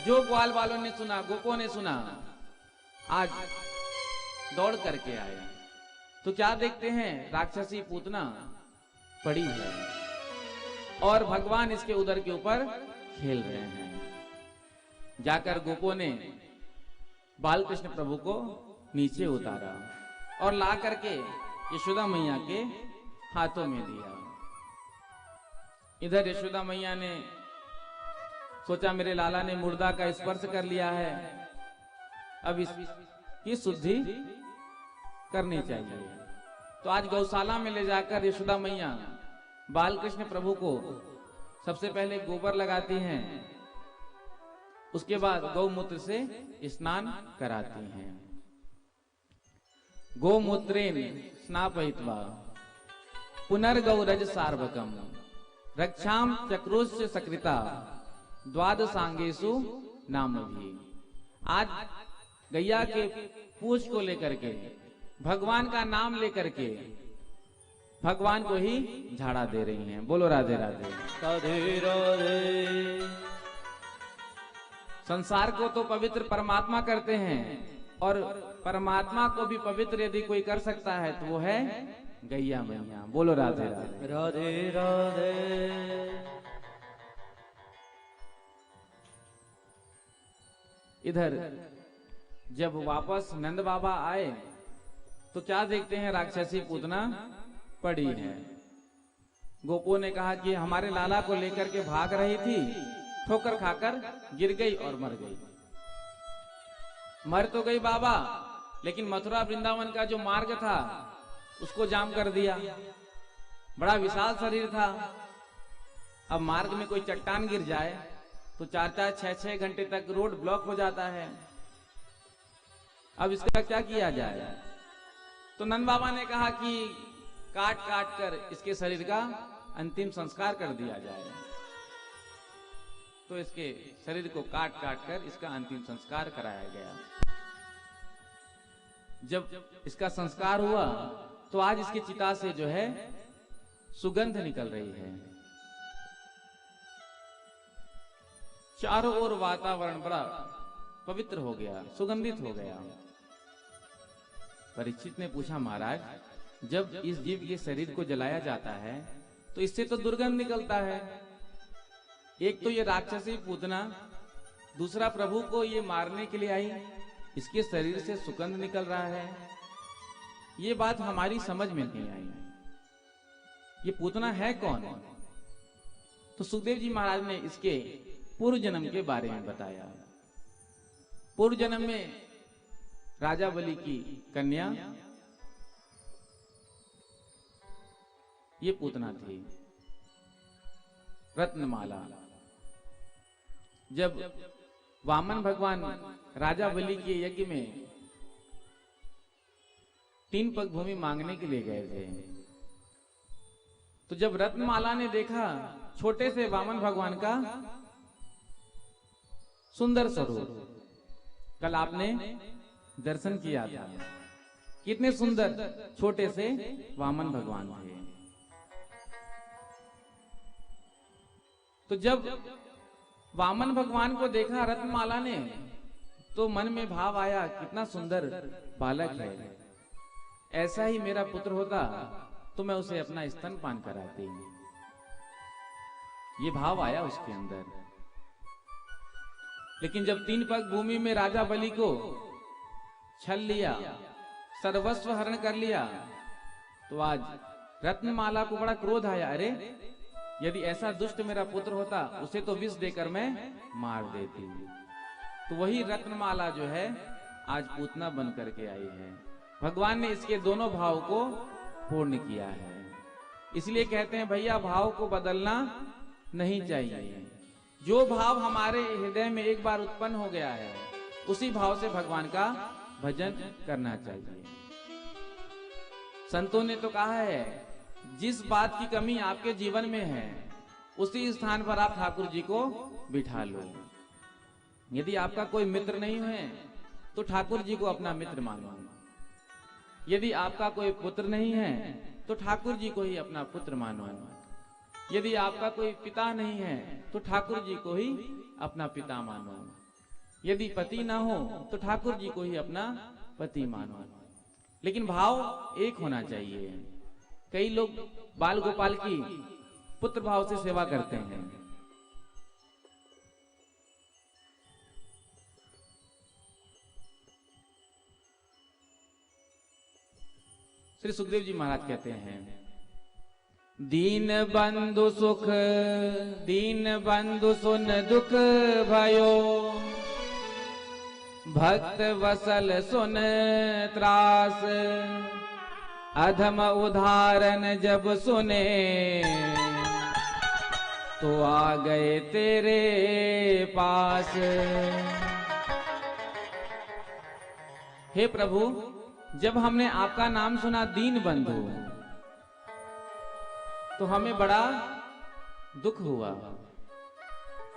[SPEAKER 2] जो ग्वाल वालों ने सुना, गोपों ने सुना, आज दौड़ करके आए। तो क्या देखते हैं, राक्षसी पूतना पड़ी है और भगवान इसके उदर के ऊपर खेल रहे हैं। जाकर गोपों ने बालकृष्ण प्रभु को नीचे उतारा और ला करके यशोदा मैया के हाथों में दिया। इधर यशोदा मैया ने सोचा मेरे लाला ने मुर्दा का स्पर्श कर लिया है, अब इसकी शुद्धि करनी चाहिए। तो आज गौशाला में ले जाकर यशोदा मैया बालकृष्ण प्रभु को सबसे पहले गोबर लगाती हैं, उसके बाद गौमूत्र से स्नान कराती हैं। गोमूत्रेण स्नापयित्वा पुनर्गौरज सार्वकम रक्षाम चक्रोस्य सकृता द्वादशांगेषु नाम भी। आज गैया के पूछ को लेकर के, भगवान का नाम लेकर के भगवान को ही झाड़ा दे रही हैं। बोलो राधे राधे।
[SPEAKER 3] राधे राधे।
[SPEAKER 2] संसार को तो पवित्र परमात्मा करते हैं, और परमात्मा को भी पवित्र यदि कोई कर सकता है तो वो है गैया मैया। बोलो राधे राधे।
[SPEAKER 3] राधे राधे।
[SPEAKER 2] इधर जब वापस नंद बाबा आए तो क्या देखते हैं, राक्षसी पूतना पड़ी है। गोपों ने कहा कि हमारे लाला को लेकर के भाग रही थी, ठोकर खाकर गिर गई और मर गई। मर तो गई बाबा, लेकिन मथुरा वृंदावन का जो मार्ग था उसको जाम कर दिया। बड़ा विशाल शरीर था, अब मार्ग में कोई चट्टान गिर जाए तो 4-4, 6-6 घंटे तक रोड ब्लॉक हो जाता है। अब इसका क्या किया जाए। तो नंद बाबा ने कहा कि काट काट कर इसके शरीर का अंतिम संस्कार कर दिया जाए। तो इसके शरीर को काट काट कर इसका अंतिम संस्कार कराया गया। जब इसका संस्कार हुआ तो आज इसकी चिता से जो है सुगंध निकल रही है। चारों ओर वातावरण बड़ा पवित्र हो गया, सुगंधित हो गया। परीक्षित ने पूछा, महाराज जब इस जीव के शरीर को जलाया जाता है तो इससे तो दुर्गंध निकलता है। एक तो ये राक्षसी पूतना, दूसरा प्रभु को ये मारने के लिए आई, इसके शरीर से सुगंध निकल रहा है। ये बात हमारी समझ में नहीं आई। ये पूतना है कौन? तो सुखदेव जी महाराज ने इसके पूर्व जन्म के बारे में बताया। पूर्व जन्म में राजा बलि की कन्या ये पूतना थी, रत्नमाला। जब वामन भगवान राजा बलि के यज्ञ में 3 पग भूमि मांगने के लिए गए थे, तो जब रत्नमाला ने देखा छोटे से वामन भगवान का सुंदर स्वरूप, कल आपने दर्शन किया था, कितने सुंदर छोटे से वामन भगवान थे। तो जब वामन भगवान को देखा रत्नमाला ने, तो मन में भाव आया, कितना सुंदर बालक है, ऐसा ही मेरा पुत्र होता तो मैं उसे अपना स्तनपान कराती। ये भाव आया उसके अंदर। लेकिन जब 3 पग भूमि में राजा बलि को छल लिया, सर्वस्व हरण कर लिया, तो आज रत्नमाला को बड़ा क्रोध आया। अरे यदि ऐसा दुष्ट मेरा पुत्र होता, उसे तो विष देकर मैं मार देती। तो वही रत्नमाला जो है आज पूतना बन करके आई है। भगवान ने इसके दोनों भाव को पूर्ण किया है। इसलिए कहते हैं भैया, भाव को बदलना नहीं चाहिए। जो भाव हमारे हृदय में एक बार उत्पन्न हो गया है, उसी भाव से भगवान का भजन करना चाहिए। संतों ने तो कहा है, जिस बात की कमी आपके जीवन में है, उसी स्थान पर आप ठाकुर जी को बिठा लो। यदि आपका कोई मित्र नहीं है, तो ठाकुर जी को अपना मित्र मानो। यदि आपका कोई पुत्र नहीं है, तो ठाकुर जी को ही अपना पुत्र मानो। यदि आपका कोई पिता नहीं है, तो ठाकुर जी को ही अपना पिता मानो। यदि पति ना हो, तो ठाकुर जी को ही अपना पति मानो। लेकिन भाव एक होना चाहिए। कई लोग बाल गोपाल की पुत्र भाव से सेवा करते हैं। श्री सुखदेव जी महाराज कहते हैं, दीन बंधु सुख दीन बंधु सुन दुख भयो, भक्त वसल सुन त्रास, अधम उदाहरण जब सुने, तो आ गए तेरे पास। हे प्रभु, जब हमने आपका नाम सुना दीन बंधु, तो हमें बड़ा दुख हुआ,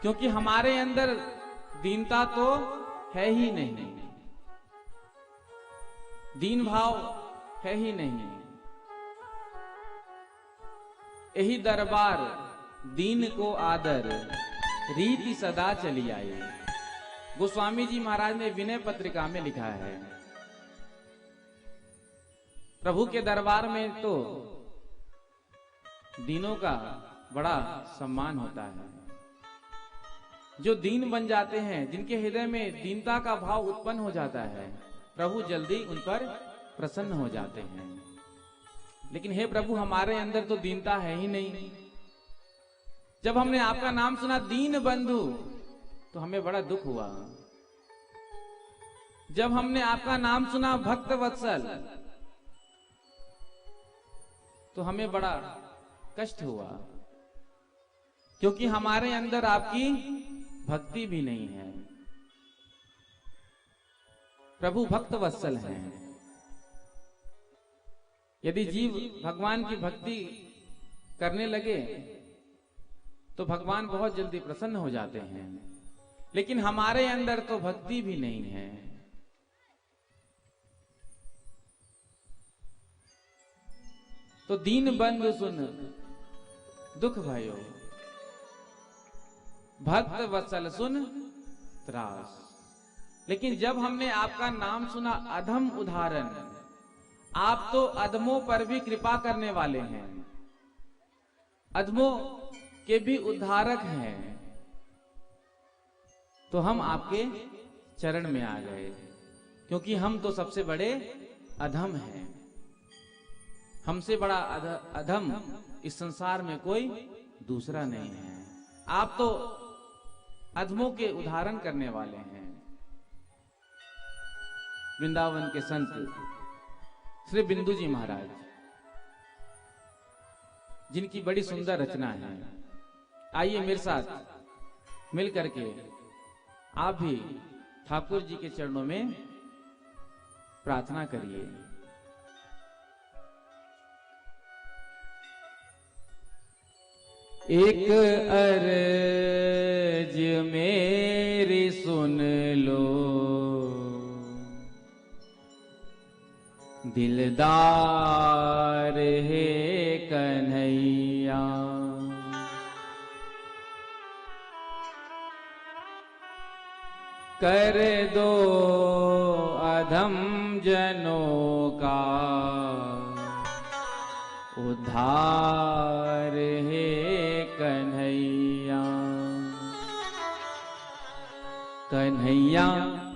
[SPEAKER 2] क्योंकि हमारे अंदर दीनता तो है ही नहीं, दीन भाव है ही नहीं। यही दरबार दीन को आदर, रीति सदा चली आई। गोस्वामी जी महाराज ने विनय पत्रिका में लिखा है, प्रभु के दरबार में तो दीनों का बड़ा सम्मान होता है। जो दीन बन जाते हैं, जिनके हृदय में दीनता का भाव उत्पन्न हो जाता है, प्रभु जल्दी उन पर प्रसन्न हो जाते हैं। लेकिन हे प्रभु, हमारे अंदर तो दीनता है ही नहीं। जब हमने आपका नाम सुना दीन बंधु, तो हमें बड़ा दुख हुआ। जब हमने आपका नाम सुना भक्त वत्सल, तो हमें बड़ा कष्ट हुआ, क्योंकि हमारे अंदर आपकी भक्ति भी नहीं है। प्रभु भक्त वत्सल हैं। यदि जीव भगवान की भक्ति करने लगे, तो भगवान बहुत जल्दी प्रसन्न हो जाते हैं। लेकिन हमारे अंदर तो भक्ति भी नहीं है। तो दीन बंधु सुन दुख भयो, भक्त वत्सल सुन त्रास। लेकिन जब हमने आपका नाम सुना अधम उदाहरण, आप तो अधमों पर भी कृपा करने वाले हैं, अधमों के भी उद्धारक हैं, तो हम आपके चरण में आ गए, क्योंकि हम तो सबसे बड़े अधम हैं। हमसे बड़ा अधम इस संसार में कोई दूसरा नहीं है। आप तो अधमों के उदाहरण करने वाले हैं। वृंदावन के संत श्री बिंदु जी महाराज, जिनकी बड़ी सुंदर रचना है, आइए मेरे साथ मिल करके आप भी ठाकुर जी के चरणों में प्रार्थना करिए। एक अर्ज मेरी सुन लो, दिलदार है कन्हैया। कर दो अधम जनों का उद्धार है कन्हैया। कन्हैया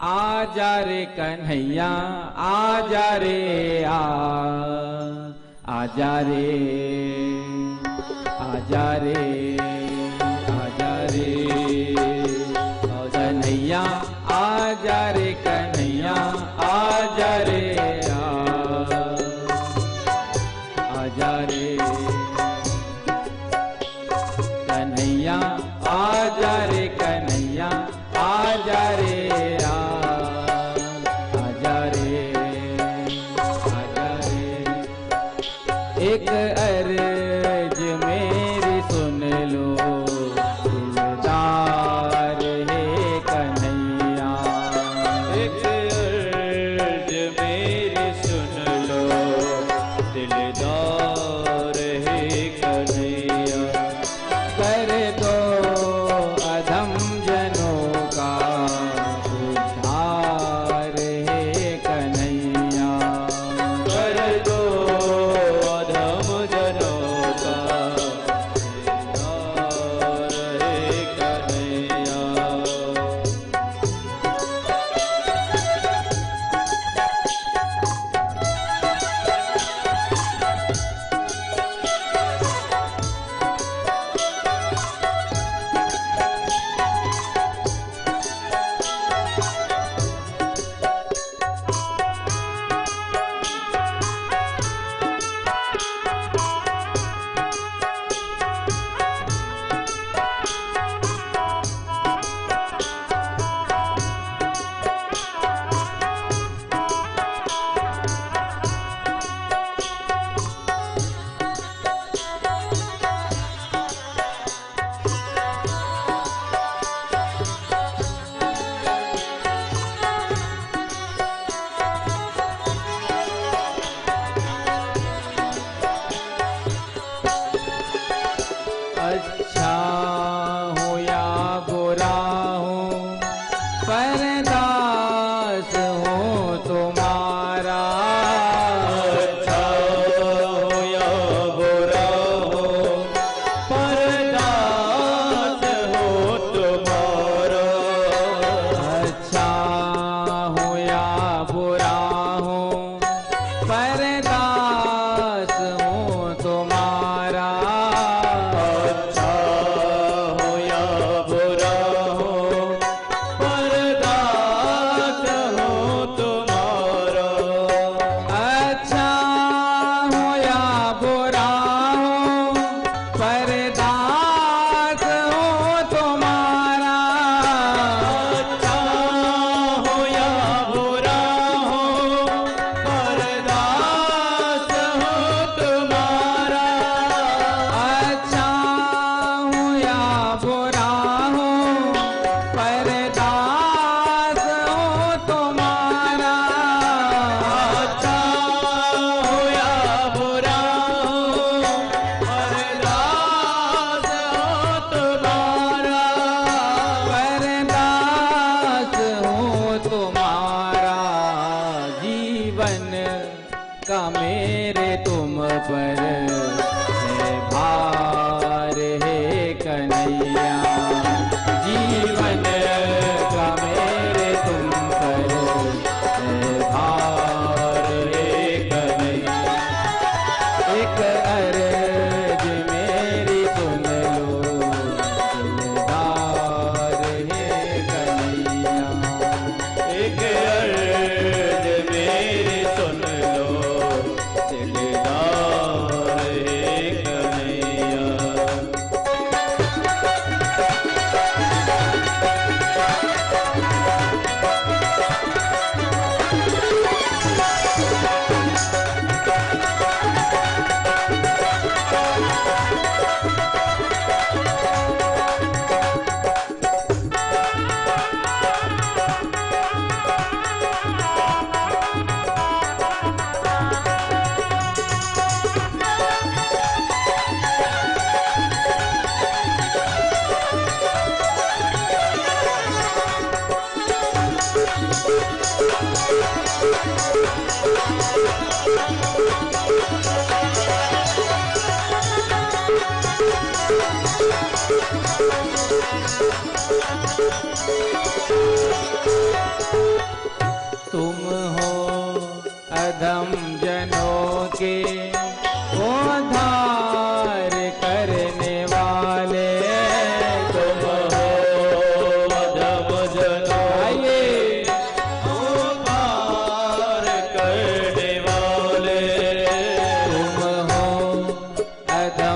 [SPEAKER 2] आजा रे कन्हैया, आजा रे आजा रे आजा रे आजा रे कन्हैया, आजा रे कन्हैया, आजा रे आजा रे कन्हैया, आजा रे कन्हैया, आजा रे आजा रे आजा रे। एक अर्ज मेरी सुन लो, दिलदार है कन्हैया।
[SPEAKER 3] एक अर्ज मेरी सुन लो, दिलदार है कन्हैया।
[SPEAKER 2] कर दो अधम जनों का उद्धार है कन्हैया।
[SPEAKER 3] कर दो अधम जनों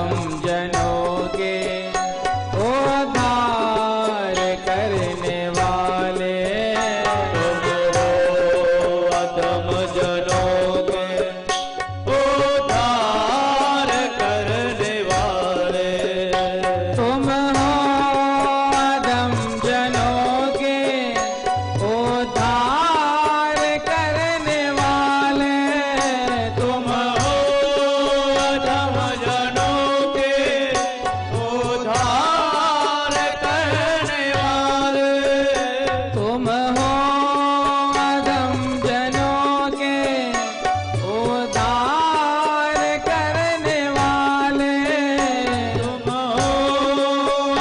[SPEAKER 2] अधम जनों के उद्धार करने वाले।
[SPEAKER 3] तुम हो अधम जनों के उद्धार करने वाले।
[SPEAKER 2] तुम हो अधम जनों के उद्धार करने वाले।
[SPEAKER 3] तुम हो अधम जनों के उद्धार करने वाले।
[SPEAKER 2] तुम हो अधम जनों के उद्धार करने वाले।
[SPEAKER 3] तुम हो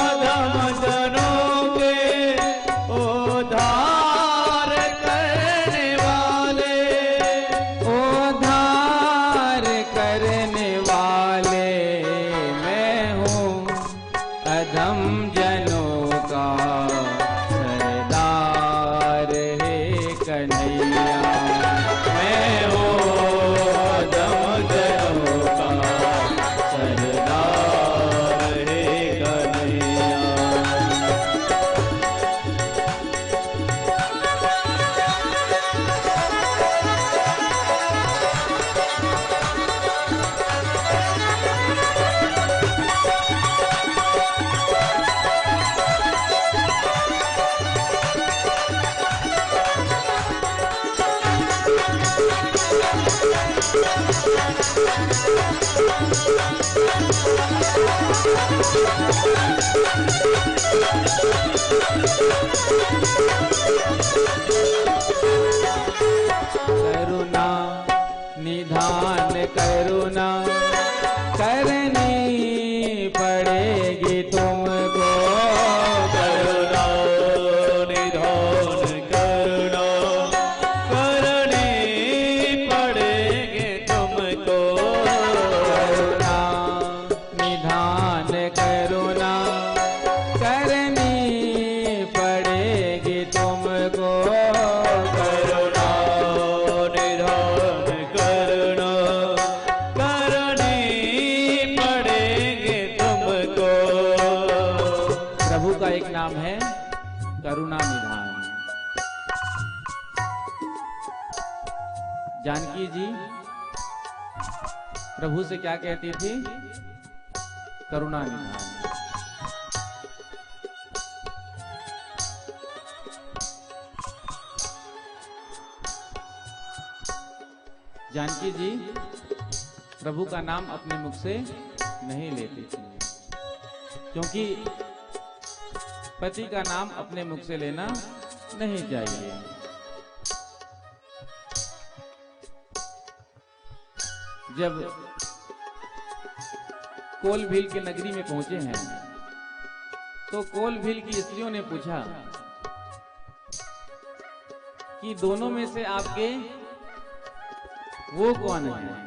[SPEAKER 3] अधम जनों के उद्धार करने वाले।
[SPEAKER 2] उद्धार करने वाले मैं हूँ अधम जनों का सरदार है कन्हैया।
[SPEAKER 3] मैं हो अधम जनों का सरदार है कन्हैया।
[SPEAKER 2] करुणा निधान करुणा करनी पड़ेगी तुमको।
[SPEAKER 3] करुणा निधान करुणा करनी पड़ेगी तुमको।
[SPEAKER 2] करुणा निधान करुणा करनी पड़ेगी तुमको।
[SPEAKER 3] करुणा निधान करुणा करनी पड़ेगी तुमको।
[SPEAKER 2] प्रभु का एक नाम है करुणा निधान। जानकी जी प्रभु से क्या कहती थी? करुणा निधान। जानकी जी प्रभु का नाम अपने मुख से नहीं लेती थी, क्योंकि पति का नाम अपने मुख से लेना नहीं चाहिए। जब कोलभील के नगरी में पहुंचे हैं तो कोलभील की स्त्रियों ने पूछा कि दोनों में से आपके वो कौन है?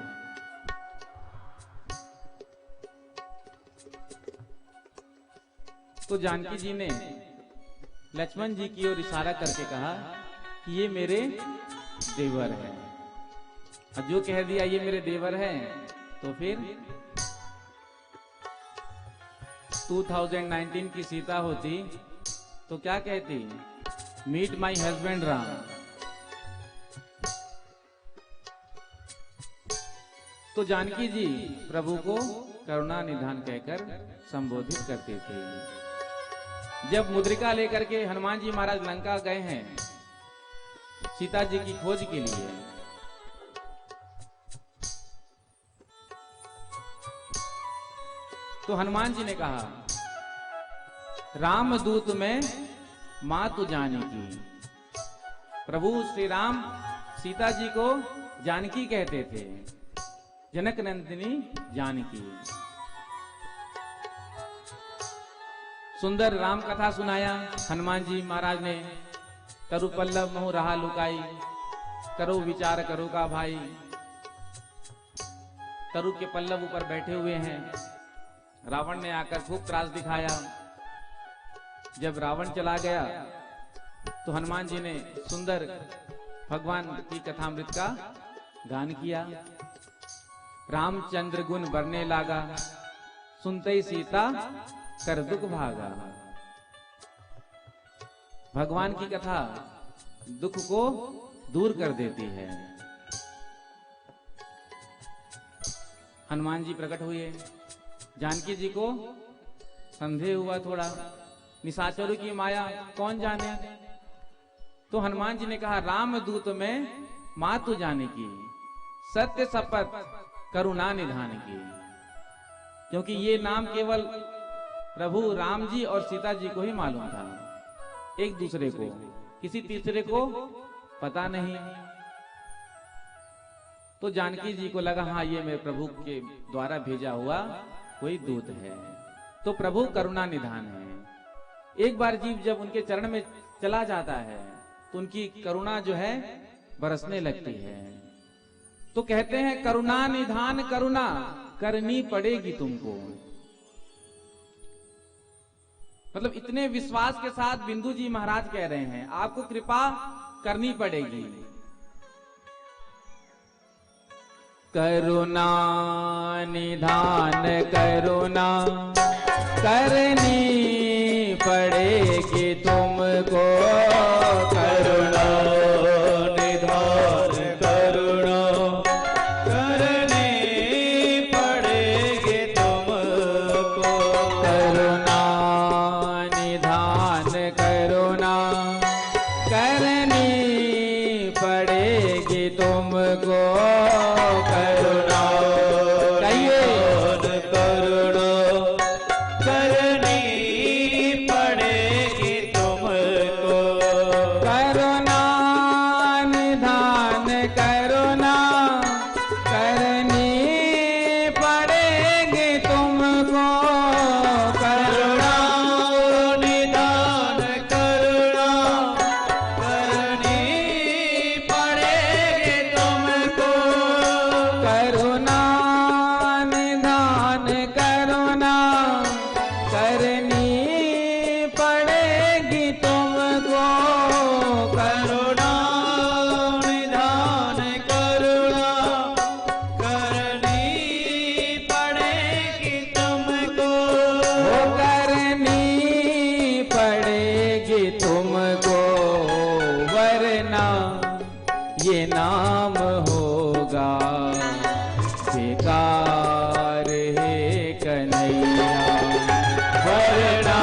[SPEAKER 2] तो जानकी जी ने लक्ष्मण जी की ओर इशारा करके कहा कि ये मेरे देवर हैं। और जो कह दिया ये मेरे देवर हैं तो फिर 2019 की सीता होती तो क्या कहती? Meet my husband Ram. तो जानकी जी प्रभु को करुणा निधान कहकर संबोधित करते थे। जब मुद्रिका लेकर के हनुमान जी महाराज लंका गए हैं सीता जी की खोज के लिए, तो हनुमान जी ने कहा रामदूत में मातु जानकी। प्रभु श्री राम सीता जी को जानकी कहते थे, जनक नंदिनी जानकी। सुंदर राम कथा सुनाया हनुमान जी महाराज ने। तरु पल्लव मोह रहा लुकाई, करो विचार करो का भाई। तरु के पल्लव ऊपर बैठे हुए हैं। रावण ने आकर खूब त्रास दिखाया। जब रावण चला गया तो हनुमान जी ने सुंदर भगवान की कथामृत का गान किया। रामचंद्र गुण बरने लागा, सुनते ही सीता कर दुख भागा। भगवान की कथा दुख को दूर कर देती है। हनुमान जी प्रकट हुए, जानकी जी को संदेह हुआ थोड़ा, निशाचरों की माया कौन जाने। तो हनुमान जी ने कहा, राम दूत में मां तू जाने की, सत्य शपथ करुणा निधान की। क्योंकि ये नाम केवल प्रभु राम जी और सीता जी को ही मालूम था, एक दूसरे को, किसी तीसरे को पता नहीं। तो जानकी जी को लगा, हाँ ये मेरे प्रभु के द्वारा भेजा हुआ कोई दूत है। तो प्रभु करुणा निधान है। एक बार जीव जब उनके चरण में चला जाता है तो उनकी करुणा जो है बरसने लगती है। तो कहते हैं करुणा निधान करुणा करनी पड़ेगी तुमको। मतलब इतने विश्वास के साथ बिंदु जी महाराज कह रहे हैं, आपको कृपा करनी पड़ेगी। करुणा निधान करुणा करनी पड़ेगी तुमको। करुणा
[SPEAKER 3] निधान करुणा करनी पड़ेगी तुमको।
[SPEAKER 2] करुणा निधान करुणा करनी पड़ेगी तुमको। करुणा कहिए,
[SPEAKER 3] करुणा करनी पड़ेगी तुमको।
[SPEAKER 2] करुणा निधान करुणा करनी पड़ेगी तुमको। करुणा
[SPEAKER 3] निधान करुणा करनी पड़ेगी तुमको।
[SPEAKER 2] करुणा निधान करुणा करनी पड़ेगी तुमको।
[SPEAKER 3] करुणा निधान करुणा करनी पड़ेगी तुमको।
[SPEAKER 2] करनी पड़ेगी तुमको, वरना ये नाम होगा बेकार है कन्हैया।
[SPEAKER 3] वरना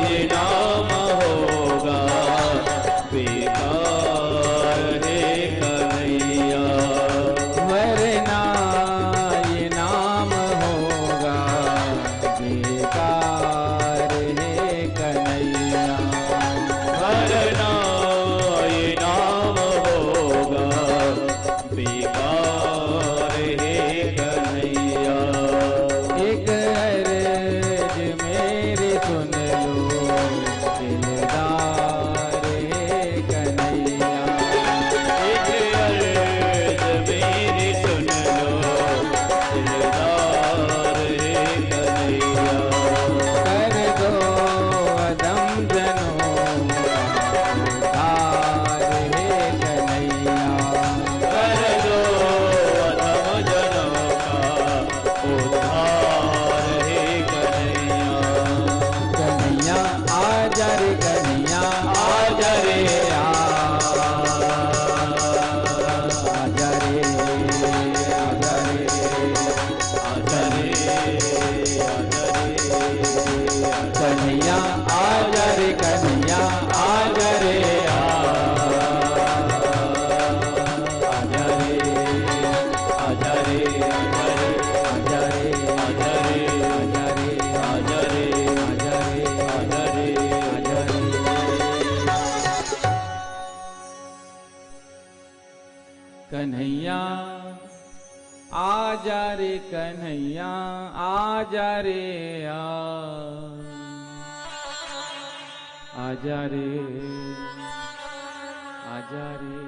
[SPEAKER 3] ये नाम होगा बेकार है कन्हैया।
[SPEAKER 2] वरना ये नाम होगा बेकार है कन्हैया।
[SPEAKER 3] वरना ये नाम होगा बेकार है कन्हैया।
[SPEAKER 2] एक अर्ज मेरी सुन लो दिलदार है कन्हैया।
[SPEAKER 3] एक अर्ज मेरी सुन लो दिलदार है कन्हैया।
[SPEAKER 2] कर दो अदम जनों का उद्धार है कन्हैया।
[SPEAKER 3] कर दो अधम जनों का उद्धार है कन्हैया।
[SPEAKER 2] कन्हैया आजा रे कन्हैया आजा रे आजा रे आजा रे
[SPEAKER 3] आजा रे आजा रे
[SPEAKER 2] कन्हैया आजा रे कन्हैया आजा रे आजा रे
[SPEAKER 3] आजा रे
[SPEAKER 2] आजा रे
[SPEAKER 3] आजा रे
[SPEAKER 2] आजा रे
[SPEAKER 3] आजा रे
[SPEAKER 2] आजा रे
[SPEAKER 3] आजा रे
[SPEAKER 2] आजा रे। कन्हैया आजा रे कन्हैया आजा रे आजा रे आजा रे।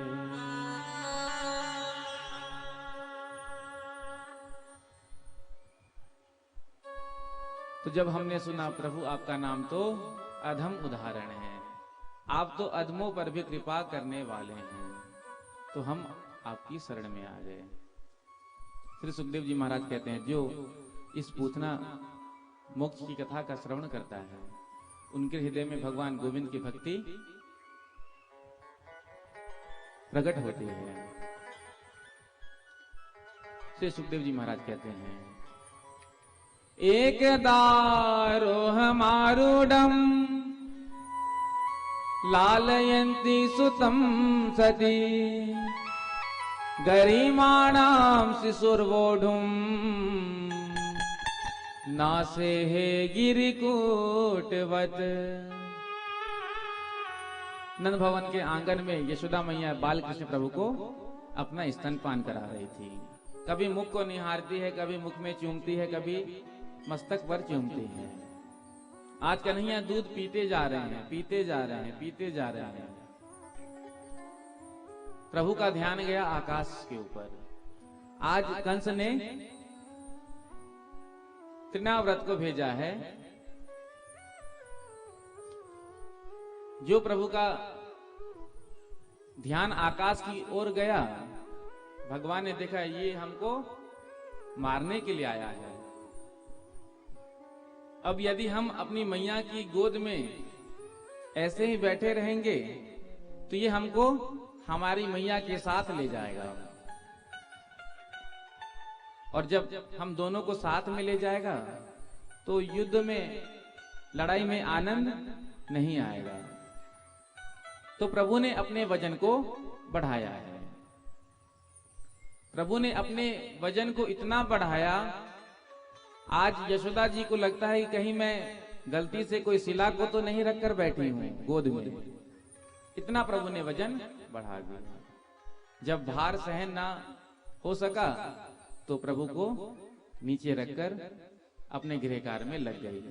[SPEAKER 2] तो जब हमने सुना प्रभु आपका नाम तो अधम उदाहरण है, आप तो अधमों पर भी कृपा करने वाले हैं, तो हम आपकी शरण में आ गए। श्री सुखदेव जी महाराज कहते हैं, जो इस पूतना मोक्ष की कथा का श्रवण करता है, उनके हृदय में भगवान गोविंद की भक्ति प्रकट होती है। श्री सुखदेव जी महाराज कहते हैं, एक दारोह मारूढ़म लालयन्ति सुतम सती गरिमाणां शिशुर्वोढुम नासे हे गिरिकूटवत। नंद भवन के आंगन में यशोदा मैया बाल कृष्ण प्रभु को अपना स्तनपान करा रही थी। कभी मुख को निहारती है, कभी मुख में चूमती है, कभी मस्तक पर चूमती है। आज कन्हैया दूध पीते जा रहे हैं, पीते जा रहे हैं, पीते जा रहे हैं। प्रभु का ध्यान गया आकाश के ऊपर। आज कंस ने तृणाव्रत को भेजा है। जो प्रभु का ध्यान आकाश की ओर गया, भगवान ने देखा ये हमको मारने के लिए आया है। अब यदि हम अपनी मैया की गोद में ऐसे ही बैठे रहेंगे तो ये हमको हमारी मैया के साथ ले जाएगा, और जब हम दोनों को साथ में ले जाएगा तो युद्ध में, लड़ाई में आनंद नहीं आएगा। तो प्रभु ने अपने वजन को बढ़ाया है। प्रभु ने अपने वजन को इतना बढ़ाया, आज यशोदा जी को लगता है कि कहीं मैं गलती से कोई शिला को तो नहीं रखकर बैठी हूं गोद में। इतना प्रभु ने वजन बढ़ा दिया। जब भार सहन ना हो सका तो प्रभु को नीचे रखकर अपने गृह कार्य में लग गई।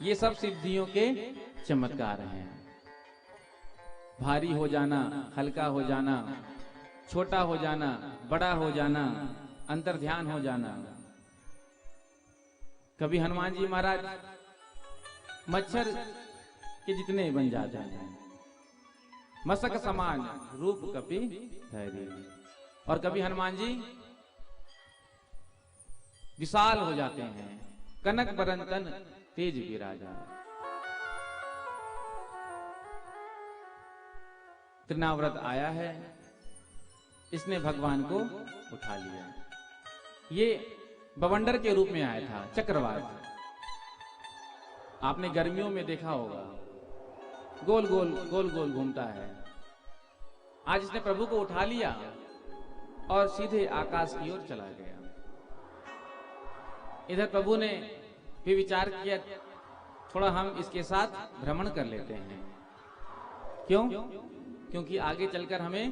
[SPEAKER 2] ये सब सिद्धियों के चमत्कार हैं। भारी हो जाना, हल्का हो जाना, छोटा हो जाना, बड़ा हो जाना, अंतर्ध्यान हो जाना। कभी हनुमान जी महाराज मच्छर के जितने बन जाते हैं, मसक समान रूप कपि धैर्य। और कभी हनुमान जी विशाल हो जाते हैं, कनक बरंतन तेज विराजा। तृणाव्रत आया है, इसने भगवान को उठा लिया। ये बवंडर के रूप में आया था, चक्रवात। आपने गर्मियों में देखा होगा, गोल गोल गोल गोल घूमता है। आज इसने प्रभु को उठा लिया और सीधे आकाश की ओर चला गया। इधर प्रभु ने भी विचार किया, थोड़ा हम इसके साथ भ्रमण कर लेते हैं। क्यों? क्योंकि आगे चलकर हमें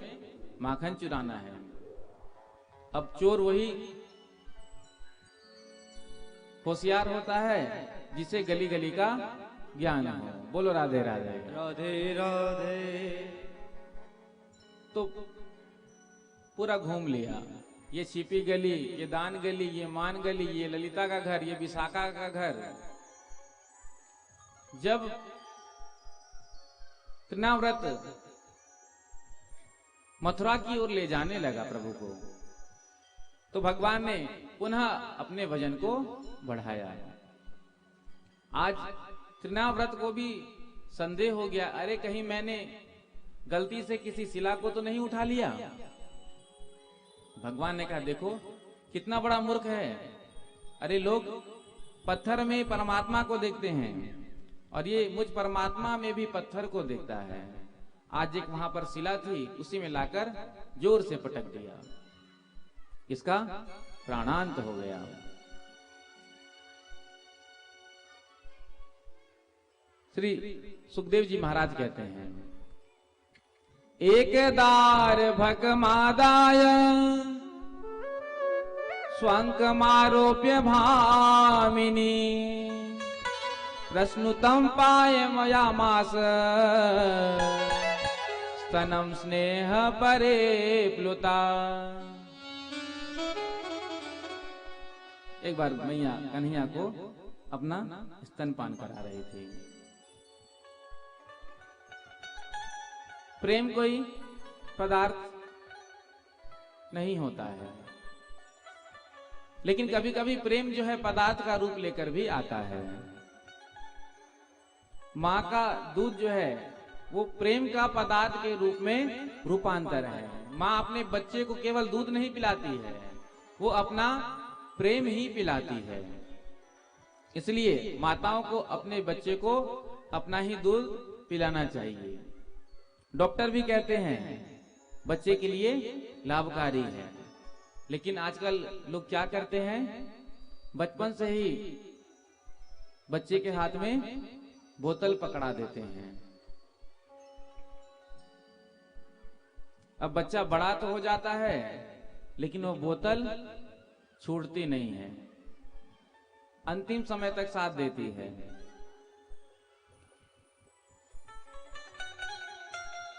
[SPEAKER 2] माखन चुराना है। अब चोर वही होशियार होता है जिसे गली गली का ज्ञान हो। बोलो राधे राधे।
[SPEAKER 3] राधे राधे।
[SPEAKER 2] तो पूरा घूम लिया, ये छिपी गली, ये दान गली, ये मान गली, ये ललिता का घर, ये विशाखा का घर। जब तृणाव्रत मथुरा की ओर ले जाने लगा प्रभु को, तो भगवान ने पुनः अपने वजन को बढ़ाया। आज तृणाव्रत को भी संदेह हो गया, अरे कहीं मैंने गलती से किसी शिला को तो नहीं उठा लिया। भगवान ने कहा, देखो कितना बड़ा मूर्ख है। अरे लोग पत्थर में परमात्मा को देखते हैं और ये मुझ परमात्मा में भी पत्थर को देखता है। आज एक वहां पर शिला थी, उसी में लाकर जोर से पटक दिया, इसका प्राणांत हो गया। श्री सुखदेव जी महाराज कहते हैं, एक दार भकमादाय स्वंकमारोप्य भामिनी प्रश्नुतम पाय मयामास स्तनम स्नेह परे प्लुता। एक बार मैया कन्हैया को अपना स्तनपान करा रही थी। प्रेम कोई पदार्थ नहीं होता है, लेकिन कभी कभी प्रेम जो है पदार्थ का रूप लेकर भी आता है। माँ का दूध जो है वो प्रेम का पदार्थ के रूप में रूपांतर है। माँ अपने बच्चे को केवल दूध नहीं पिलाती है, वो अपना प्रेम ही पिलाती है। इसलिए माताओं को अपने बच्चे को अपना ही दूध पिलाना चाहिए। डॉक्टर भी कहते हैं बच्चे के लिए लाभकारी है, लेकिन आजकल लोग क्या करते हैं, बचपन से ही बच्चे के हाथ में बोतल पकड़ा देते हैं। अब बच्चा बड़ा तो हो जाता है, लेकिन वो बोतल छूटती नहीं है, अंतिम समय तक साथ देती है।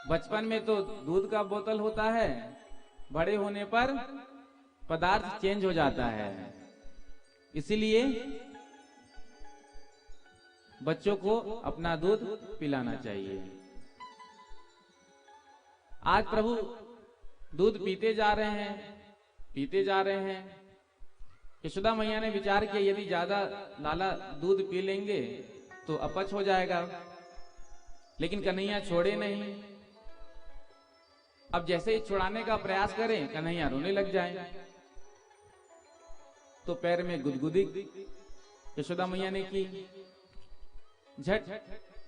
[SPEAKER 2] बचपन में तो दूध का बोतल होता है, बड़े होने पर पदार्थ चेंज हो जाता है। इसीलिए बच्चों को अपना दूध पिलाना चाहिए। आज प्रभु दूध पीते जा रहे हैं। यशोदा मैया ने विचार किया यदि ज्यादा लाला दूध पी लेंगे तो अपच हो जाएगा, लेकिन कन्हैया छोड़े नहीं। अब जैसे ही छुड़ाने का प्रयास करें, कन्हैया रोने लग जाए, तो पैर में गुदगुदी यशोदा मैया ने की। झट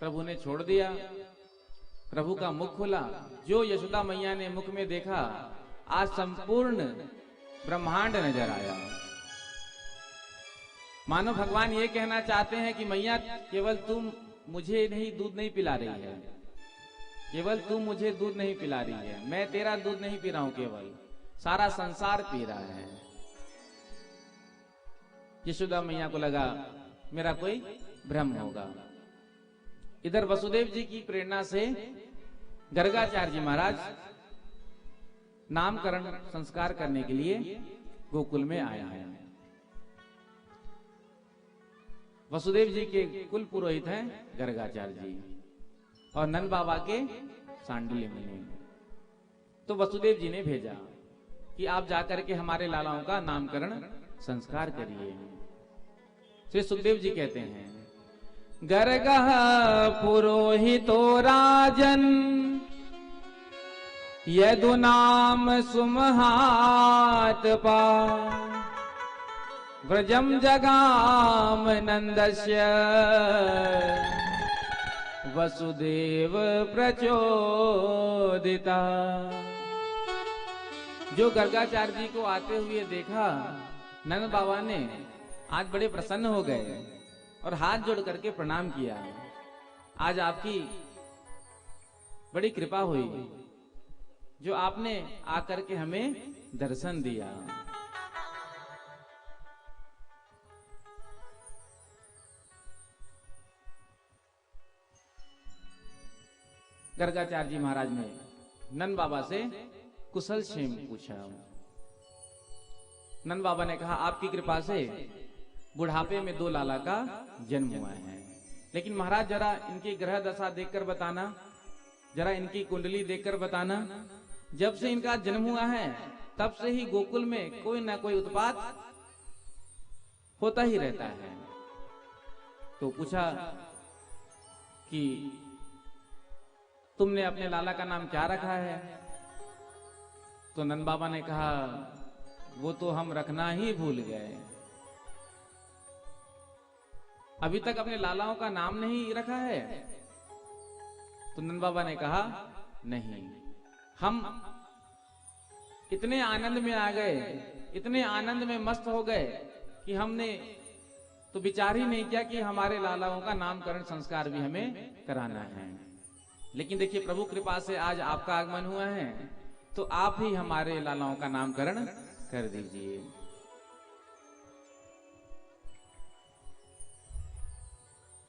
[SPEAKER 2] प्रभु ने छोड़ दिया। प्रभु का मुख खुला, जो यशोदा मैया ने मुख में देखा, आज संपूर्ण ब्रह्मांड नजर आया। मानो भगवान ये कहना चाहते हैं कि मैया केवल तुम मुझे दूध नहीं पिला रही है, केवल तू मुझे दूध नहीं पिला रही है, मैं तेरा दूध नहीं पी रहा हूं, केवल सारा संसार पी रहा है। यशोदा मैया को लगा मेरा कोई भ्रम होगा। इधर वसुदेव जी की प्रेरणा से गर्गाचार्य जी महाराज नामकरण संस्कार करने के लिए गोकुल में आया है। वसुदेव जी के कुल पुरोहित हैं गर्गाचार्य जी और नंद बाबा के सांडल्य मुनि। तो वसुदेव जी ने भेजा कि आप जाकर के हमारे लालाओं का नामकरण संस्कार करिए। श्री सुखदेव जी कहते हैं, गर्गः पुरोहितो राजन यदु नाम सुमहात पा व्रजम जगाम नंदस्य वसुदेव प्रचोदिता। जो गर्गाचार्य जी को आते हुए देखा, नंद बाबा ने आज बड़े प्रसन्न हो गए और हाथ जोड़ करके प्रणाम किया। आज आपकी बड़ी कृपा हुई जो आपने आकर के हमें दर्शन दिया। गर्गाचार्य जी महाराज ने नंद बाबा से कुशल क्षेम पूछा। नंद बाबा ने कहा आपकी कृपा से बुढ़ापे में 2 लाला का जन्म हुआ है, लेकिन महाराज जरा इनकी ग्रह दशा देखकर बताना, जरा इनकी कुंडली देखकर बताना। जब से इनका जन्म हुआ है तब से ही गोकुल में कोई ना कोई उत्पात होता ही रहता है। तो पूछा कि तुमने अपने लाला का नाम क्या रखा है? तो नंद बाबा ने कहा वो तो हम रखना ही भूल गए, अभी तक अपने लालाओं का नाम नहीं रखा है। तो नंद बाबा ने कहा नहीं, हम इतने आनंद में आ गए, इतने आनंद में मस्त हो गए कि हमने तो विचार ही नहीं किया कि हमारे लालाओं का नामकरण संस्कार भी हमें कराना है। लेकिन देखिए प्रभु कृपा से आज आपका आगमन हुआ है, तो आप ही हमारे लालाओं का नामकरण कर दीजिए।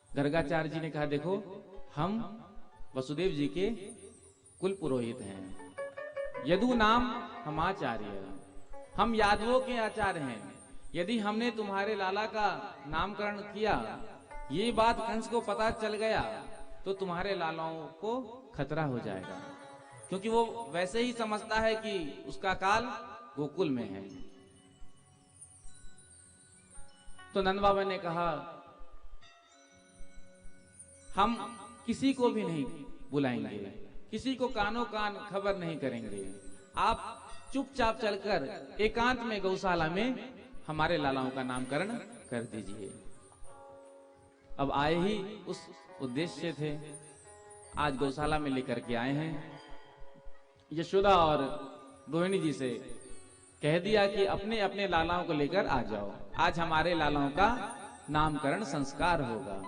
[SPEAKER 2] गर्गाचार्य जी ने कहा देखो हम वसुदेव जी के कुल पुरोहित हैं, यदु नाम हम आचार्य, हम यादवों के आचार्य हैं। यदि हमने तुम्हारे लाला का नामकरण किया, ये बात कंस को पता चल गया, तो तुम्हारे लालाओं को खतरा हो जाएगा, क्योंकि वो वैसे ही समझता है कि उसका काल गोकुल में है। तो नंद बाबा ने कहा, हम किसी को भी नहीं बुलाएंगे, किसी को कानों कान खबर नहीं करेंगे, आप चुपचाप चलकर एकांत में गौशाला में हमारे लालाओं का नामकरण कर दीजिए। अब आए ही उस उद्देश्य थे, आज गौशाला में लेकर के आए हैं। यशोदा और रोहिणी जी से कह दिया कि अपने अपने लालाओं को लेकर आ जाओ, आज हमारे लालाओं का नामकरण संस्कार होगा।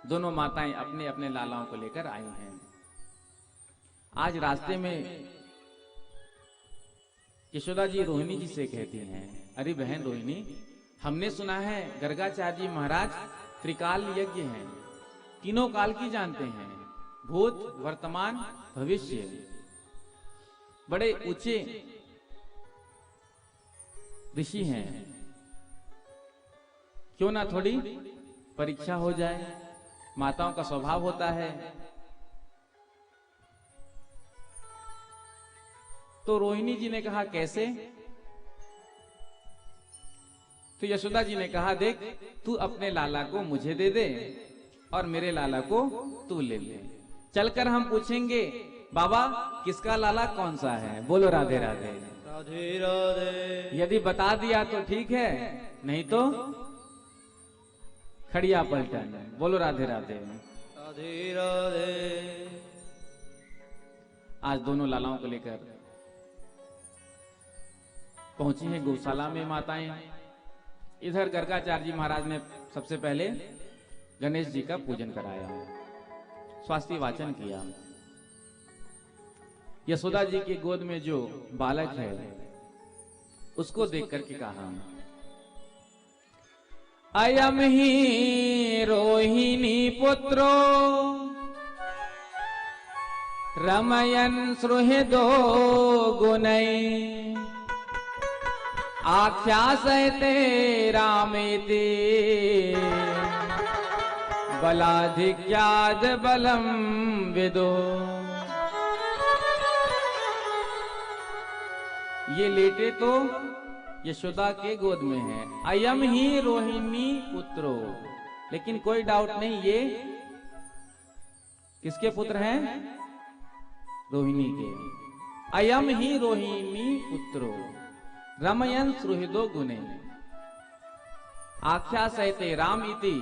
[SPEAKER 2] दोनों माताएं अपने अपने लालाओं को लेकर आई हैं। आज रास्ते में यशोदा जी रोहिणी जी से कहती हैं, अरे बहन रोहिणी, हमने सुना है गर्गाचार्य जी महाराज त्रिकाल यज्ञ हैं, तीनों काल की जानते हैं, भूत वर्तमान भविष्य, बड़े ऊंचे ऋषि हैं, क्यों ना थोड़ी परीक्षा हो जाए, माताओं का स्वभाव होता है। तो रोहिणी जी ने कहा कैसे? तो यशोदा जी ने कहा, देख तू अपने लाला को मुझे दे दे और मेरे लाला को तू ले ले, चलकर हम पूछेंगे बाबा किसका लाला कौन सा है। बोलो राधे राधे।
[SPEAKER 3] राधे राधे।
[SPEAKER 2] यदि बता दिया तो ठीक है, नहीं तो खड़िया पलटन। बोलो राधे राधे।
[SPEAKER 3] राधे राधे।
[SPEAKER 2] आज दोनों लालाओं को लेकर पहुंची हैं गौशाला में माताएं। इधर गर्गाचार्य जी महाराज ने सबसे पहले गणेश जी का पूजन कराया, स्वास्थ्य वाचन किया। यशोदा जी की गोद में जो बालक है उसको देख करके कहा, अयम ही रोहिणी पुत्रो रमयन सुहृदो गुणै आख्यासयते रामेति बलाधिक्याद बलम विदो। ये लेटे तो यशोदा के गोद में है, अयम ही रोहिणी पुत्रो, लेकिन कोई डाउट नहीं ये किसके पुत्र हैं? रोहिणी के। अयम ही रोहिणी पुत्रो रमयन सुहृदो गुणे आख्या सहते राम इति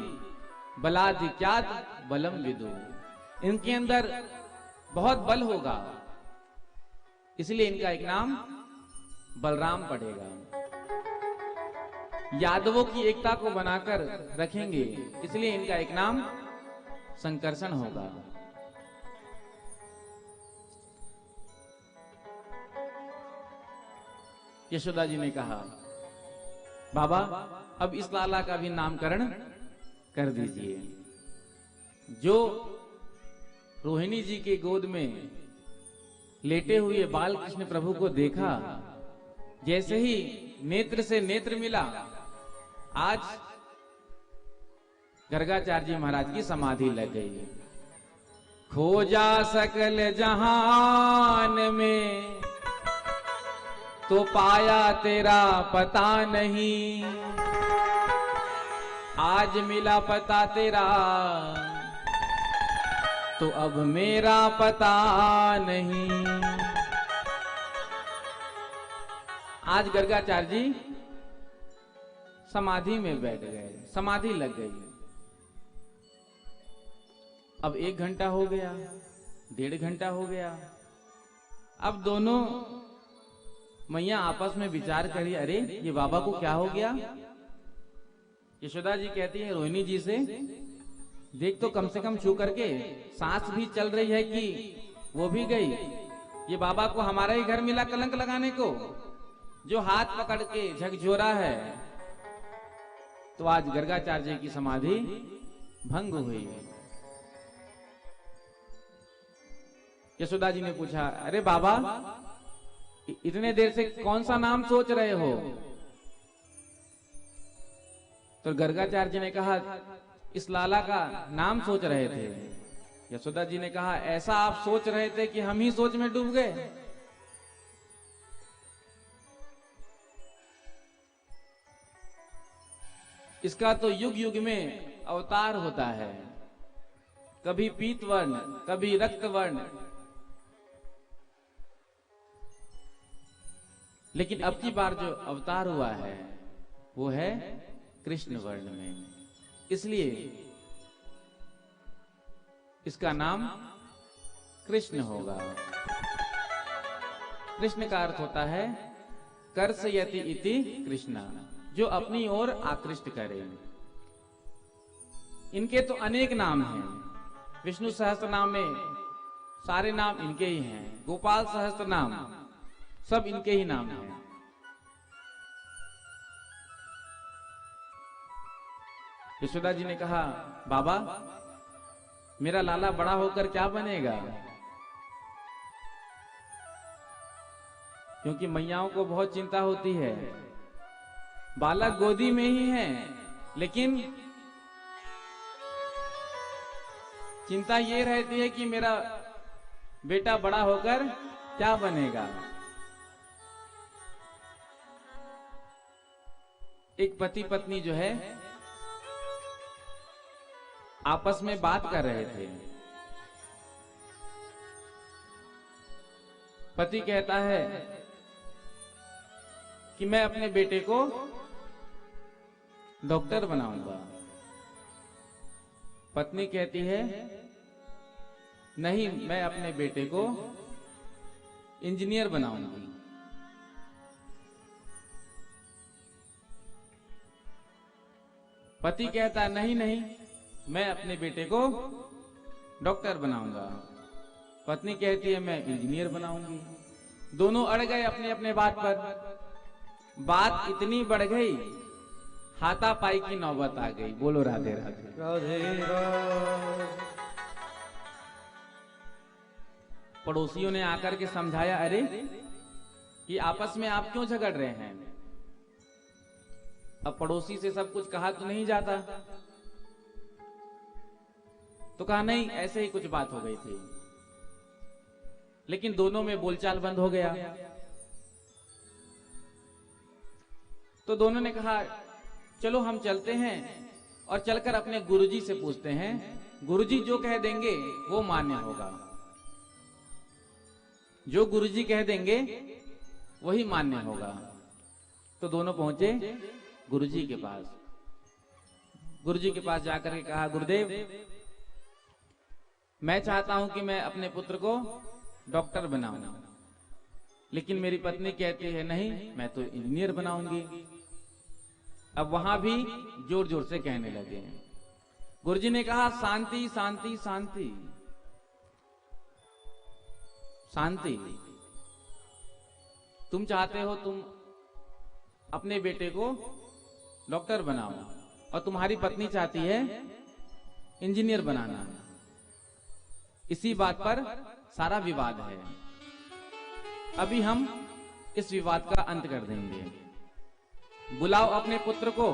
[SPEAKER 2] बलाधिक्यात बलम विदु। इनके अंदर बहुत बल होगा, इसलिए इनका एक नाम बलराम पड़ेगा। यादवों की एकता को बनाकर रखेंगे, इसलिए इनका एक नाम संकर्षण होगा। यशोदा जी ने कहा, बाबा अब इस लाला का भी नामकरण कर दीजिए। जो रोहिणी जी के गोद में लेटे हुए बाल कृष्ण प्रभु को देखा, जैसे ही नेत्र से नेत्र मिला, आज गर्गाचार्य जी महाराज की समाधि लग गई। खोजा सकल जहान में तो पाया तेरा पता नहीं, आज मिला पता तेरा तो अब मेरा पता नहीं। आज गर्गाचार्य जी समाधि में बैठ गए, समाधि लग गई। अब 1 घंटा हो गया, 1.5 घंटा हो गया। अब दोनों मैया आपस में विचार करी, अरे ये बाबा को क्या हो गया? यशोदा जी कहती है रोहिणी जी से, देख तो कम से कम छू करके, सांस भी चल रही है कि वो भी गई। ये बाबा को हमारा ही घर मिला कलंक लगाने को, जो हाथ पकड़ के झकझोरा है। तो आज गर्गाचार्य जी की समाधि भंग हुई। यशोदा जी ने पूछा, अरे बाबा इतने देर से कौन सा नाम सोच रहे हो? तो गर्गाचार्य जी ने कहा, इस लाला का नाम सोच रहे थे। यशोदा जी ने कहा, ऐसा आप सोच रहे थे कि हम ही सोच में डूब गए? इसका तो युग युग में अवतार होता है, कभी पीत वर्ण, कभी रक्त वर्ण, लेकिन अब की बार जो अवतार हुआ है वो है कृष्ण वर्ण में। इसलिए इसका नाम कृष्ण होगा। कृष्ण का अर्थ होता है कर्षयति इति कृष्णा, जो अपनी ओर आकृष्ट करे। इनके तो अनेक नाम हैं। विष्णु सहस्त्र नाम में सारे नाम इनके ही हैं। गोपाल सहस्त्र नाम सब इनके ही नाम हैं। यशोदा जी ने कहा, बाबा मेरा लाला बड़ा होकर क्या बनेगा? क्योंकि मैयाओं को बहुत चिंता होती है। बालक गोदी में ही है, लेकिन चिंता ये रहती है कि मेरा बेटा बड़ा होकर क्या बनेगा। एक पति पत्नी जो है आपस में बात कर रहे थे। पति कहता है कि मैं अपने बेटे को डॉक्टर बनाऊंगा। पत्नी कहती है नहीं, मैं अपने बेटे को इंजीनियर बनाऊंगी। पति कहता नहीं नहीं, मैं अपने बेटे को डॉक्टर बनाऊंगा। पत्नी कहती है मैं इंजीनियर बनाऊंगी। दोनों अड़ गए अपने अपने बात पर। बात इतनी बढ़ गई, हाथापाई की नौबत आ गई। बोलो राधे राधे।
[SPEAKER 3] राधे राधे।
[SPEAKER 2] पड़ोसियों ने आकर के समझाया, अरे ये आपस में आप क्यों झगड़ रहे हैं? अब पड़ोसी से सब कुछ कहा तो नहीं जाता, तो कहा नहीं, ऐसे ही कुछ बात हो गई थी। लेकिन दोनों में बोलचाल बंद हो गया। तो दोनों ने कहा चलो हम चलते हैं और चलकर अपने गुरुजी से पूछते हैं। गुरुजी जो कह देंगे वो मान्य होगा। जो गुरुजी कह देंगे वही मान्य होगा। तो दोनों पहुंचे गुरुजी के पास। गुरुजी के पास जाकर के कहा, गुरुदेव मैं चाहता हूं कि मैं अपने पुत्र को डॉक्टर बनाऊं, लेकिन मेरी पत्नी कहती है नहीं, मैं तो इंजीनियर बनाऊंगी। अब वहां भी जोर जोर से कहने लगे। गुरुजी ने कहा शांति शांति शांति शांति। तुम चाहते हो तुम अपने बेटे को डॉक्टर बनाओ और तुम्हारी पत्नी चाहती है इंजीनियर बनाना। इसी बात पर सारा विवाद है। अभी हम इस विवाद का अंत कर देंगे। बुलाओ अपने पुत्र को,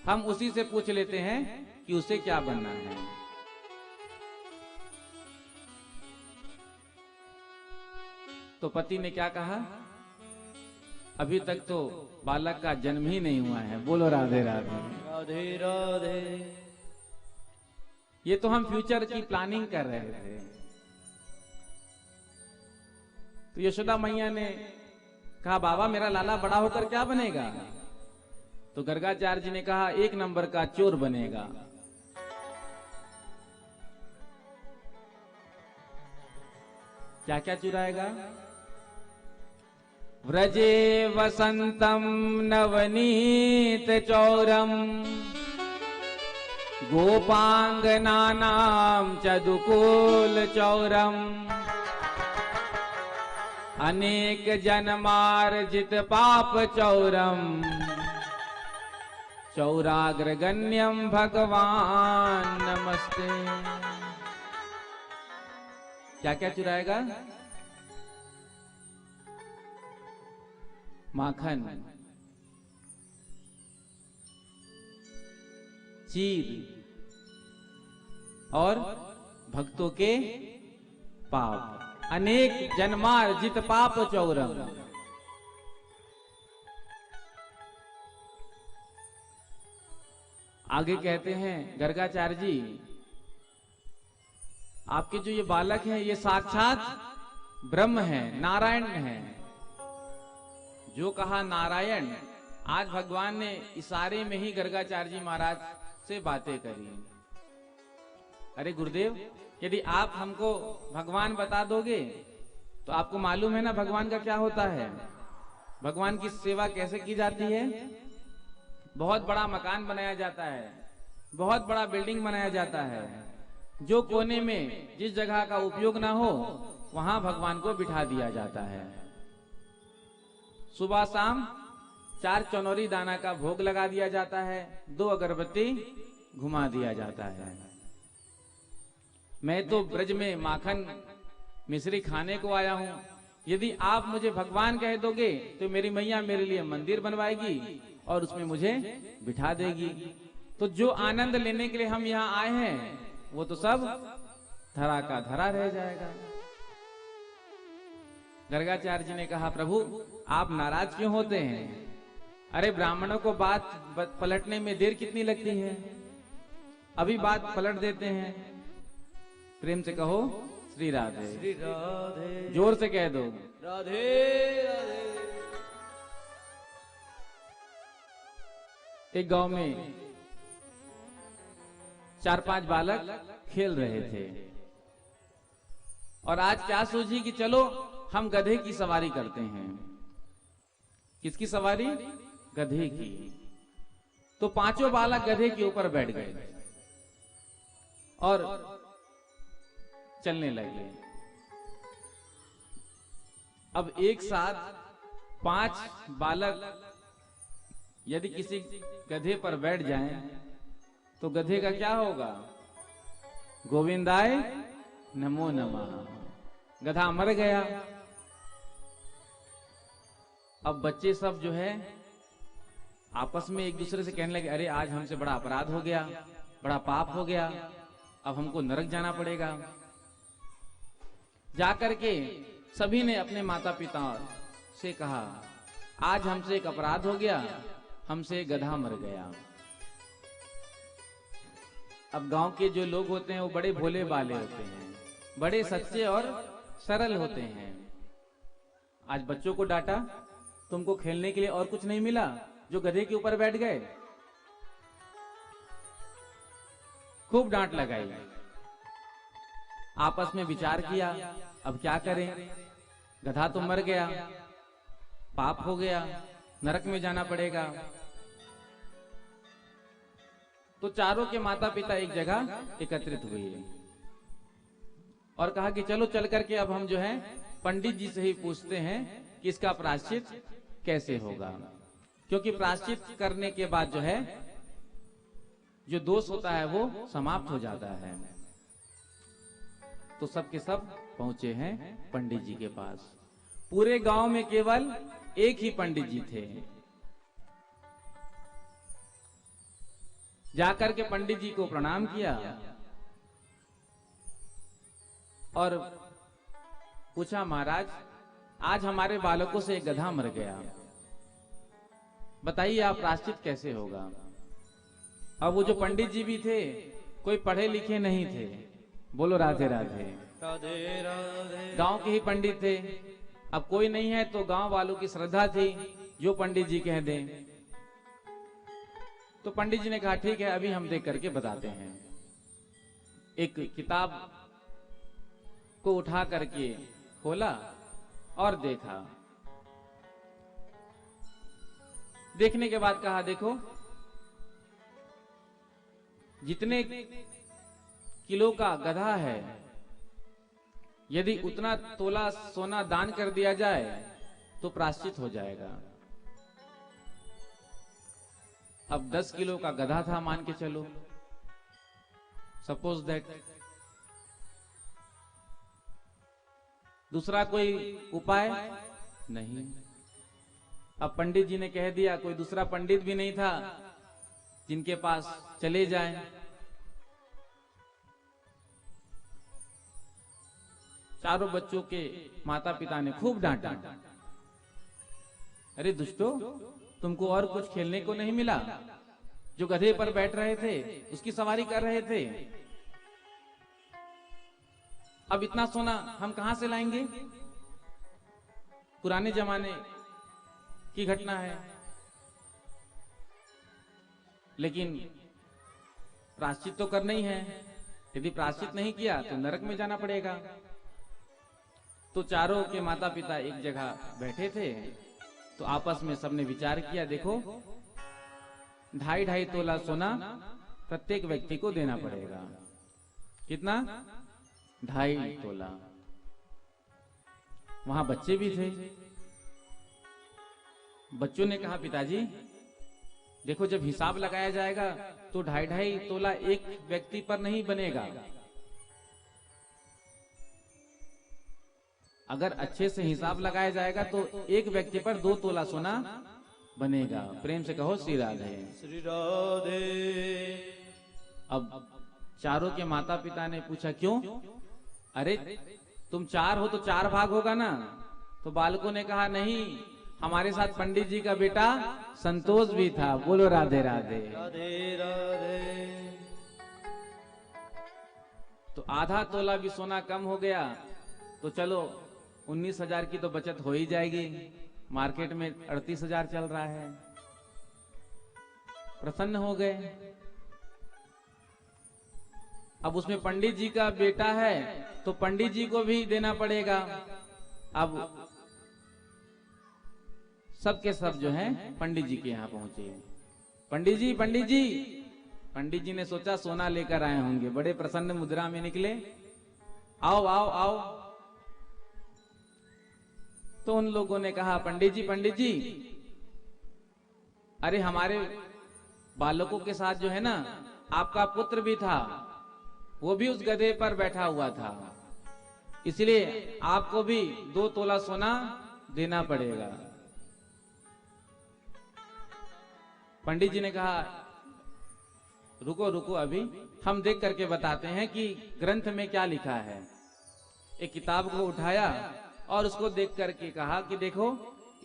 [SPEAKER 2] हम उसी से पूछ लेते हैं कि उसे क्या बनना है। तो पति ने क्या कहा, अभी तक तो बालक का जन्म ही नहीं हुआ है। बोलो राधे राधे।
[SPEAKER 3] राधे राधे।
[SPEAKER 2] ये तो हम फ्यूचर की प्लानिंग कर रहे थे। तो यशोदा मैया ने कहा, बाबा मेरा लाला बड़ा होकर क्या बनेगा? तो गर्गाचार्य जी ने कहा, 1 नंबर का चोर बनेगा। क्या क्या चुराएगा? व्रजे वसंतम नवनीत चौरम गोपांगनानां चदुकूल चौरम अनेक जन्मार्जित पाप चौरम चौराग्रगण्यम भगवान नमस्ते। क्या क्या चुराएगा? माखन, चीर और भक्तों के पाप। अनेक जन्मार्जित पाप चौरम। आगे कहते हैं गर्गाचार्य जी, आपके जो ये बालक हैं ये साक्षात ब्रह्म है, नारायण है। जो कहा नारायण, आज भगवान ने इशारे में ही गर्गाचार्य जी महाराज से बातें करी। अरे गुरुदेव, यदि आप हमको भगवान बता दोगे तो आपको मालूम है ना भगवान का क्या होता है, भगवान की सेवा कैसे की जाती है। बहुत बड़ा मकान बनाया जाता है, बहुत बड़ा बिल्डिंग बनाया जाता है, जो कोने में जिस जगह का उपयोग ना हो वहां भगवान को बिठा दिया जाता है। सुबह शाम 4 चनौरी दाना का भोग लगा दिया जाता है, 2 अगरबत्ती घुमा दिया जाता है। मैं तो ब्रज में माखन मिश्री खाने को आया हूं, यदि आप मुझे भगवान कह दोगे तो मेरी मैया मेरे लिए मंदिर बनवाएगी और उसमें मुझे बिठा देगी। तो जो आनंद लेने के लिए हम यहाँ आए हैं वो तो सब धरा का धरा रह जाएगा। गर्गाचार्य जी ने कहा, प्रभु आप नाराज क्यों होते हैं? अरे ब्राह्मणों को बात पलटने में देर कितनी लगती है, अभी बात पलट देते हैं। प्रेम से कहो श्री राधे।
[SPEAKER 3] श्री राधे।
[SPEAKER 2] जोर से कह दो
[SPEAKER 3] राधे राधे।
[SPEAKER 2] एक गांव में 4-5 बालक खेल रहे थे और आज क्या सोची कि चलो हम गधे की सवारी करते हैं। किसकी सवारी? गधे की। तो 5 बालक गधे के ऊपर बैठ गए और चलने लगे। अब एक साथ 5 बालक यदि किसी गधे पर बैठ जाएं तो गधे का क्या होगा? गोविंदाय नमो नमः। गधा मर गया। अब बच्चे सब जो है आपस में एक दूसरे से कहने लगे, अरे आज हमसे बड़ा अपराध हो गया, बड़ा पाप हो गया, अब हमको नरक जाना पड़ेगा। जाकर के सभी ने अपने माता पिता से कहा, आज हमसे एक अपराध हो गया, हमसे गधा मर गया। अब गांव के जो लोग होते हैं वो बड़े भोले भाले होते हैं, बड़े सच्चे और सरल होते हैं। आज बच्चों को डांटा, तुमको खेलने के लिए और कुछ नहीं मिला, जो गधे के ऊपर बैठ गए। खूब डांट लगाई। आपस में विचार किया, अब क्या करें, गधा तो मर गया, पाप हो गया, नरक में जाना पड़ेगा। तो चारों के माता पिता एक जगह एकत्रित हुए और कहा कि चलो चल करके अब हम जो है पंडित जी से ही पूछते हैं कि इसका प्रायश्चित कैसे होगा, क्योंकि प्रायश्चित करने के बाद जो है जो दोष होता है वो समाप्त हो जाता है। तो सब के सब पहुंचे हैं पंडित जी के पास। पूरे गांव में केवल एक ही पंडित जी थे। जाकर के पंडित जी को प्रणाम किया और पूछा, महाराज आज हमारे बालकों से एक गधा मर गया, बताइए आप प्रायश्चित कैसे होगा। अब वो जो पंडित जी भी थे कोई पढ़े लिखे नहीं थे। बोलो राधे राधे।
[SPEAKER 3] राधे राधे।
[SPEAKER 2] गांव के ही पंडित थे। अब कोई नहीं है तो गांव वालों की श्रद्धा थी जो पंडित जी कह दें। तो पंडित जी ने कहा ठीक है, अभी हम देख करके बताते हैं। एक किताब को उठा करके खोला और देखा। देखने के बाद कहा, देखो जितने किलो का गधा है, यदि उतना तोला सोना दान कर दिया जाए तो प्रायश्चित हो जाएगा। अब 10 किलो का गधा था मान के चलो, सपोज दैट। दूसरा कोई उपाय नहीं। अब पंडित जी ने कह दिया, कोई दूसरा पंडित भी नहीं था जिनके पास चले जाएं। चारों बच्चों के माता पिता ने खूब डांटा, अरे दुष्टो, तुमको और कुछ खेलने को नहीं मिला, जो गधे पर बैठ रहे थे उसकी सवारी कर रहे थे। अब इतना सोना हम कहां से लाएंगे? पुराने जमाने की घटना है, लेकिन प्रायश्चित तो करना ही है। यदि प्रायश्चित नहीं किया तो नरक में जाना पड़ेगा। तो चारों के माता पिता एक जगह बैठे थे, तो आपस में सबने विचार किया, देखो 2.5 तोला सोना प्रत्येक व्यक्ति को देना पड़ेगा। कितना? 2.5 तोला। वहां बच्चे भी थे। बच्चों ने कहा, पिताजी देखो जब हिसाब लगाया जाएगा तो 2.5 तोला एक व्यक्ति पर नहीं बनेगा। अगर अच्छे से हिसाब लगाया जाएगा तो एक व्यक्ति पर 2 तोला सोना बनेगा। प्रेम से कहो श्री राधे।
[SPEAKER 3] श्री राधे।
[SPEAKER 2] अब चारों के माता पिता ने पूछा, क्यों? अरे तुम 4 हो तो 4 भाग होगा ना। तो बालकों ने कहा, नहीं, हमारे साथ पंडित जी का बेटा संतोष भी था। बोलो राधे राधे।
[SPEAKER 3] राधे राधे।
[SPEAKER 2] तो आधा तोला भी सोना कम हो गया तो चलो 19,000 की तो बचत हो ही जाएगी। मार्केट में 38,000 चल रहा है। प्रसन्न हो गए। अब उसमें पंडित जी का बेटा है तो पंडित जी को भी देना पड़ेगा। अब सब के सब जो है पंडित जी के यहाँ पहुंचे। पंडित जी, पंडित जी। पंडित जी ने सोचा सोना लेकर आए होंगे, बड़े प्रसन्न मुद्रा में निकले। आओ आओ आओ। तो उन लोगों ने कहा, पंडित जी, पंडित जी, अरे हमारे बालकों के साथ जो है ना आपका पुत्र भी था, वो भी उस गधे पर बैठा हुआ था, इसलिए आपको भी 2 तोला सोना देना पड़ेगा। पंडित जी ने कहा, रुको रुको, अभी हम देख करके बताते हैं कि ग्रंथ में क्या लिखा है। एक किताब को उठाया और उसको देख करके कहा कि देखो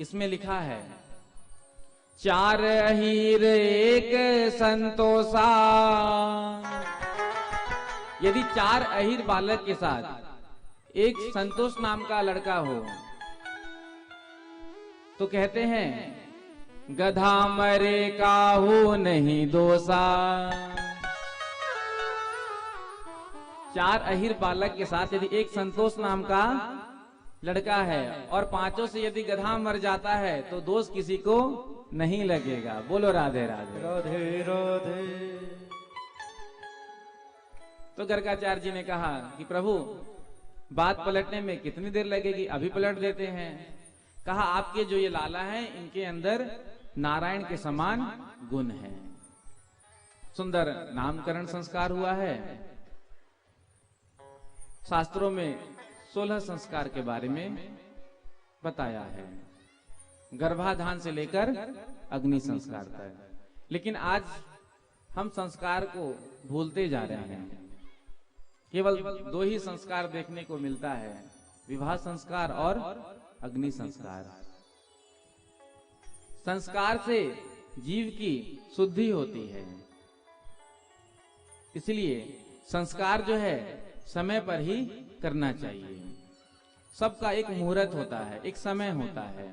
[SPEAKER 2] इसमें लिखा है, 4 अहीर 1 संतोषा। यदि 4 अहीर बालक के साथ एक संतोष नाम का लड़का हो तो कहते हैं गधा मरे काहू नहीं दोषा। 4 अहीर बालक के साथ यदि एक संतोष नाम का लड़का है और 5 से यदि गधा मर जाता है तो दोष किसी को नहीं लगेगा। बोलो राधे राधे।
[SPEAKER 3] राधे राधे।
[SPEAKER 2] तो गर्गाचार्य जी ने कहा कि प्रभु बात पलटने में कितनी देर लगेगी, अभी पलट देते हैं। कहा, आपके जो ये लाला हैं इनके अंदर नारायण के समान गुण है। सुंदर नामकरण संस्कार हुआ है। शास्त्रों में 16 संस्कार के बारे में बताया है, गर्भाधान से लेकर अग्नि संस्कार तक। लेकिन आज हम संस्कार को भूलते जा रहे हैं। केवल 2 ही संस्कार देखने को मिलता है, विवाह संस्कार और अग्नि संस्कार। संस्कार से जीव की शुद्धि होती है, इसलिए संस्कार जो है समय पर ही करना चाहिए। सबका एक मुहूर्त होता है, एक समय होता है।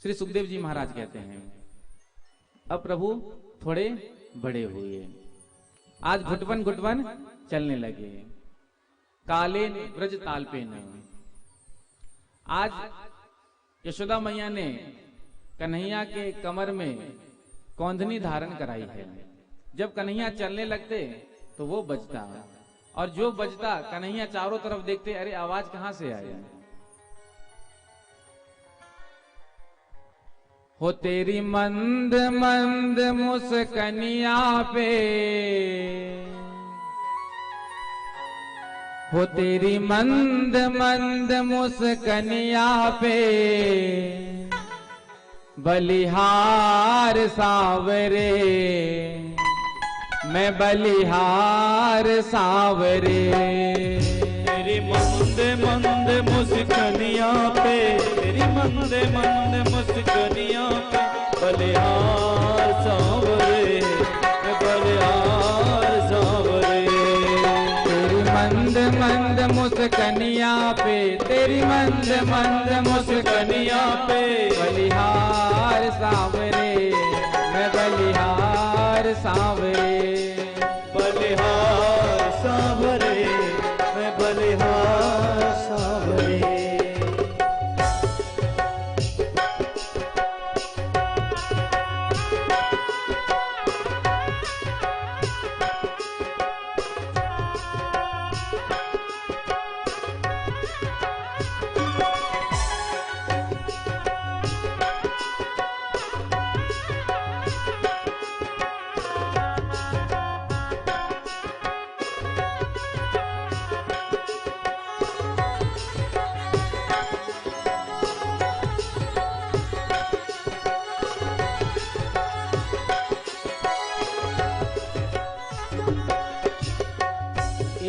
[SPEAKER 2] श्री सुखदेव जी महाराज कहते हैं, अब प्रभु थोड़े बड़े हुए, आज घुटवन घुटवन चलने लगे, काले ब्रज ताल पे न। आज यशोदा मैया ने कन्हैया के कमर में कौंधनी धारण कराई है। जब कन्हैया चलने लगते तो वो बजता, और जो बजता कन्हैया चारों तरफ देखते, अरे आवाज कहां से आई। हो तेरी मंद मंद मुस्कनिया पे, हो तेरी मंद मंद मुस्कनिया पे, बलिहार सावरे, मैं बलिहार सावरे।
[SPEAKER 3] तेरी मंद मंद मुस्कनिया पे, तेरी मंद मंद मुस्कनिया पे, बलिहार
[SPEAKER 2] मुस्कनिया पे, तेरी मंद मंद मुस्कनिया पे, बलिहार सांवरे मैं बलिहार सांवरे,
[SPEAKER 3] बलिहार सांवरे मैं बलिहार सांवरे।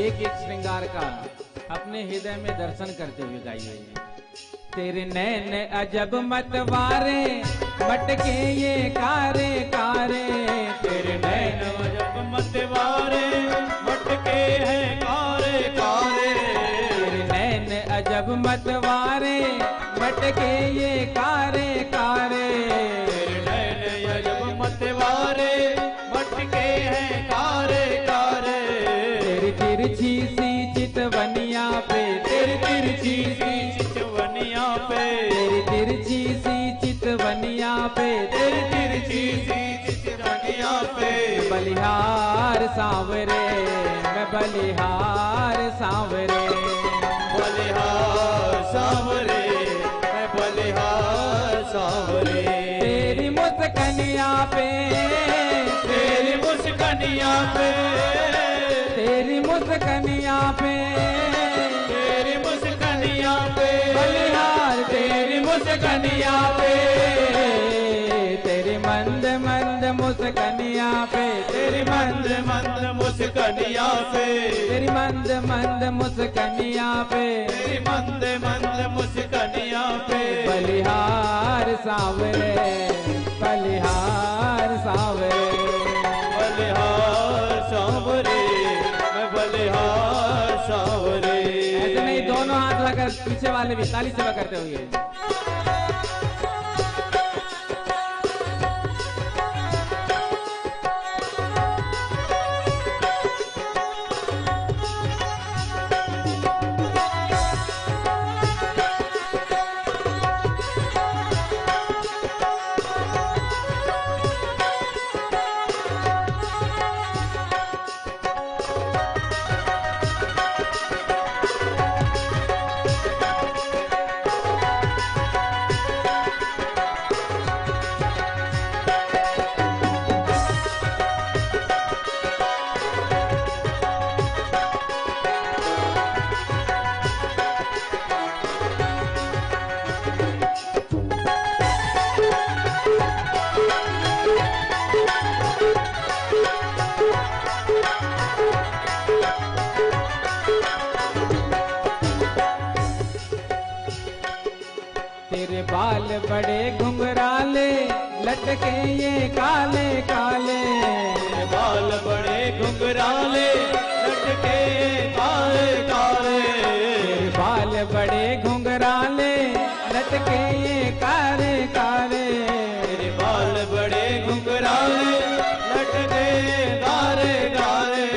[SPEAKER 2] एक एक श्रृंगार का अपने हृदय में दर्शन करते हुए गाइए। तेरे नैन अजब मतवारे, मटके ये कारे कारे,
[SPEAKER 3] तेरे नैन अजब मतवारे, मटके हैं कारे कारे,
[SPEAKER 2] तेरे नैन अजब मतवारे, मटके ये कारे कारे,
[SPEAKER 3] तेरे नैन अजब मतवारे, मटके हैं कारे कारे,
[SPEAKER 2] तेरी तिरछी सी चितवनिया पे, तेरी तिरछी सी
[SPEAKER 3] चितवनिया पे,
[SPEAKER 2] तेरी तिरछी सी चितवनिया पे,
[SPEAKER 3] तेरी तिरछी सी चितवनिया पे,
[SPEAKER 2] बलिहार सांवरे मैं बलिहार सांवरे,
[SPEAKER 3] बलिहार सांवरे मैं बलिहार सांवरे।
[SPEAKER 2] तेरी मुस्कनिया पे,
[SPEAKER 3] तेरी मुस्कनिया पे,
[SPEAKER 2] तेरी मुस्कनिया पे,
[SPEAKER 3] तेरी मुस्कनिया पे,
[SPEAKER 2] बलिहार
[SPEAKER 3] तेरी मुस्कनिया पे,
[SPEAKER 2] तेरी मंद मंद मुस्कनिया पे,
[SPEAKER 3] तेरी मंद मंद मुस्कनिया पे,
[SPEAKER 2] तेरी मंद मंद मुस्कनिया पे,
[SPEAKER 3] तेरी मंद मंद मुस्कनिया पे,
[SPEAKER 2] बलिहार सांवरे बलिहार सांवरे,
[SPEAKER 3] बलिहार सांवरे मैं बलिहार सांवरे।
[SPEAKER 2] ऐसे नहीं, दोनों हाथ लगाकर पीछे वाले भी ताली सेवा करते हुए। तेरे बाल बड़े घुंघराले, लटके ये काले काले,
[SPEAKER 3] तेरे बाल बड़े घुंघराले, लटके काले काले,
[SPEAKER 2] तेरे बाल बड़े घुंघराले, लटके ये काले काले,
[SPEAKER 3] तेरे बाल बड़े घुंघराले, लटके काले काले,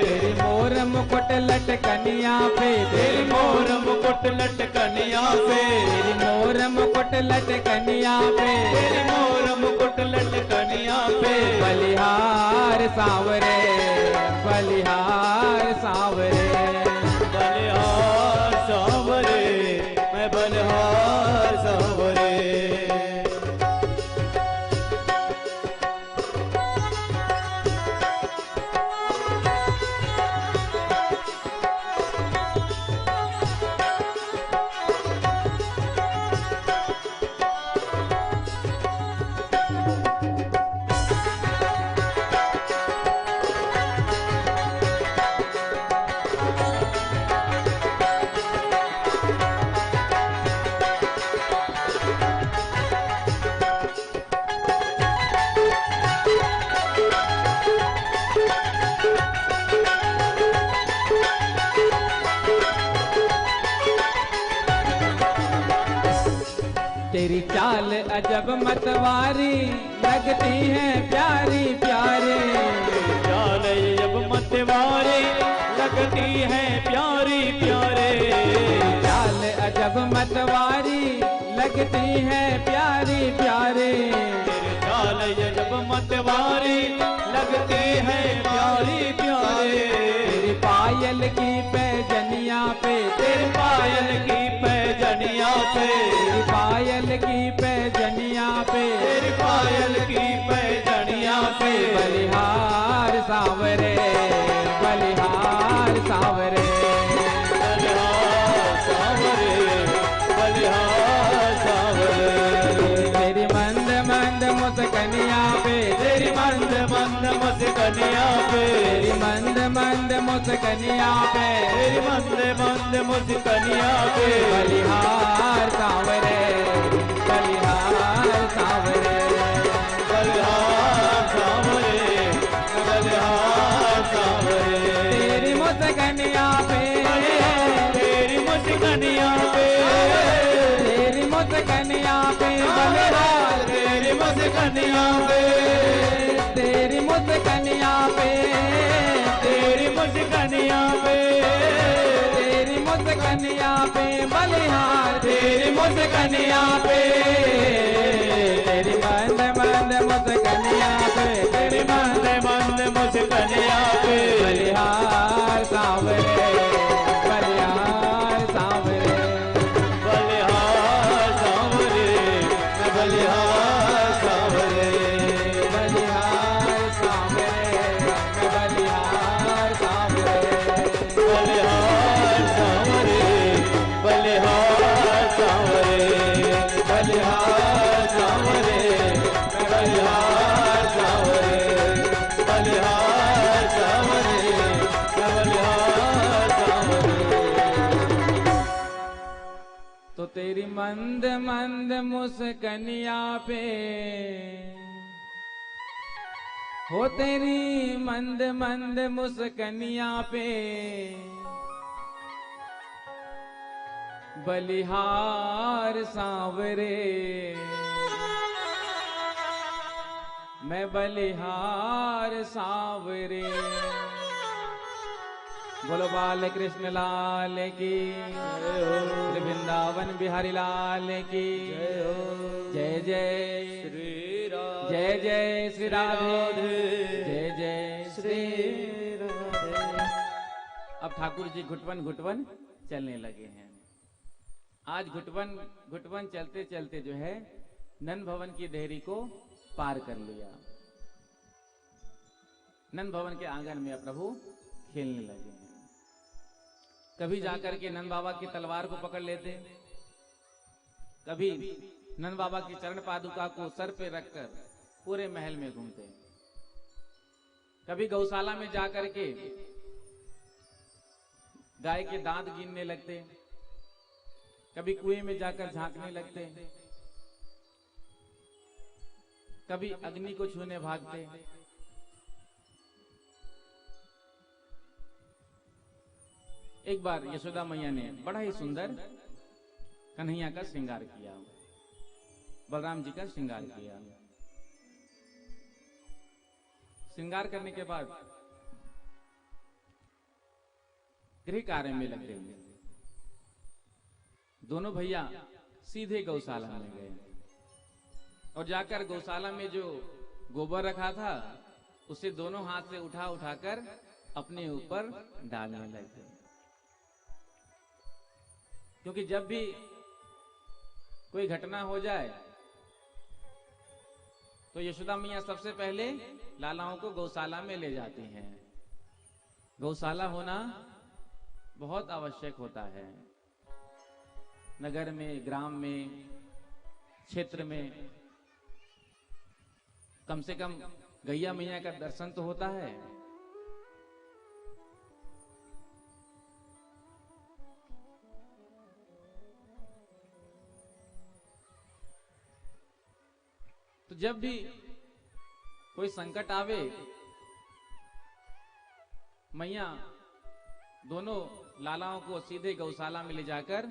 [SPEAKER 2] तेरी मोर मुकुट लटकनिया पे,
[SPEAKER 3] तेरी मोर मुकुट लटकनिया पे,
[SPEAKER 2] तेरी मोर मुकुट लटकनिया पे,
[SPEAKER 3] तेरी मोर मुकुट लटकनिया पे,
[SPEAKER 2] बलिहार सांवरे बलिहार सांवरे,
[SPEAKER 3] बलिहार सांवरे मैं बलिहार सांवरे।
[SPEAKER 2] तेरी चाल अजब मतवारी लगती है प्यारी प्यारे।
[SPEAKER 3] चाल अजब मतवारी लगती है प्यारी प्यारे।
[SPEAKER 2] चाल अजब मतवारी लगती है प्यारी प्यारे।
[SPEAKER 3] चाल अजब मतवारी लगती है प्यारी प्यारे।
[SPEAKER 2] तेरी पायल की पैजनिया पे,
[SPEAKER 3] तेरी पायल की पैजनिया पे,
[SPEAKER 2] तेरी पायल की पैजनिया पे,
[SPEAKER 3] तेरी पायल की पैजनिया पे,
[SPEAKER 2] बलिहार सांवरे, बलिहार सांवरे,
[SPEAKER 3] बलिहार सांवरे, बलिहार सांवरे।
[SPEAKER 2] तेरी मंद मंद मुस्कनिया पे,
[SPEAKER 3] तेरी मंद मंद मुस्कनिया पे,
[SPEAKER 2] तेरी मंद मंद मुस्कनिया पे,
[SPEAKER 3] तेरी मंद मंद मुस्कनिया पे,
[SPEAKER 2] बलिहार सांवरे, बलिहार सांवरे,
[SPEAKER 3] बलिहार सांवरे, बलिहार सांवरे।
[SPEAKER 2] तेरी मुस्कनिया पे,
[SPEAKER 3] तेरी मुस्कनिया पे,
[SPEAKER 2] तेरी मुस्कनिया पे बलिहार,
[SPEAKER 3] तेरी मुस्कनिया पे,
[SPEAKER 2] तेरी मुस्कनिया पे,
[SPEAKER 3] तेरी मुस्कनिया पे,
[SPEAKER 2] तेरी मुस्कनिया पे बलिहार,
[SPEAKER 3] तेरी मुस्कनिया पे,
[SPEAKER 2] तेरी मंद मंद मुस्कनिया पे,
[SPEAKER 3] तेरी मंद मंद मुस्कनिया पे,
[SPEAKER 2] बलिहार सांवरे, बलिहार सांवरे,
[SPEAKER 3] बलिहार सांवरे, बलिहार सांवरे,
[SPEAKER 2] बलिहार सांवरे, बलिहार सांवरे,
[SPEAKER 3] बलिहार सांवरे, बलिहार सांवरे, बलिहार सांवरे, बलिहार सांवरे, बलिहार सांवरे, बलिहार सांवरे।
[SPEAKER 2] तो तेरी मंद मंद मुस्कनिया पे, हो तेरी मंद मंद मुस्कनिया पे, बलिहार सांवरे, मैं बलिहार सांवरे। बोलो बाल कृष्ण लाल की, श्री वृंदावन बिहारी लाल की जय जय
[SPEAKER 3] श्री राधे,
[SPEAKER 2] जय जय श्री राधे, जय जय श्री राधे। अब ठाकुर जी घुटवन घुटवन चलने लगे हैं। आज घुटवन घुटवन चलते चलते जो है नंद भवन की देहरी को पार कर लिया। नंद भवन के आंगन में प्रभु खेलने लगे हैं। कभी जाकर के नंद बाबा की तलवार को पकड़ लेते, कभी नंद बाबा की चरण पादुका को सर पे रखकर पूरे महल में घूमते, कभी गौशाला में जाकर के गाय के दांत गिनने लगते, कभी कुएं में जाकर झांकने लगते, कभी अग्नि को छूने भागते। एक बार यशोदा मैया ने बड़ा ही सुंदर कन्हैया का श्रृंगार किया, बलराम जी का श्रृंगार किया। श्रृंगार करने के बाद गृह कार्य में लग गए। दोनों भैया सीधे गौशाला में गए और जाकर गौशाला में जो गोबर रखा था उसे दोनों हाथ से उठा उठाकर अपने ऊपर डालने लगे। क्योंकि जब भी कोई घटना हो जाए तो यशोदा मैया सबसे पहले लालाओं को गौशाला में ले जाती हैं। गौशाला होना बहुत आवश्यक होता है। नगर में, ग्राम में, क्षेत्र में कम से कम गैया मैया का दर्शन तो होता है। तो जब भी कोई संकट आवे, मैया दोनों लालाओं को सीधे गौशाला में ले जाकर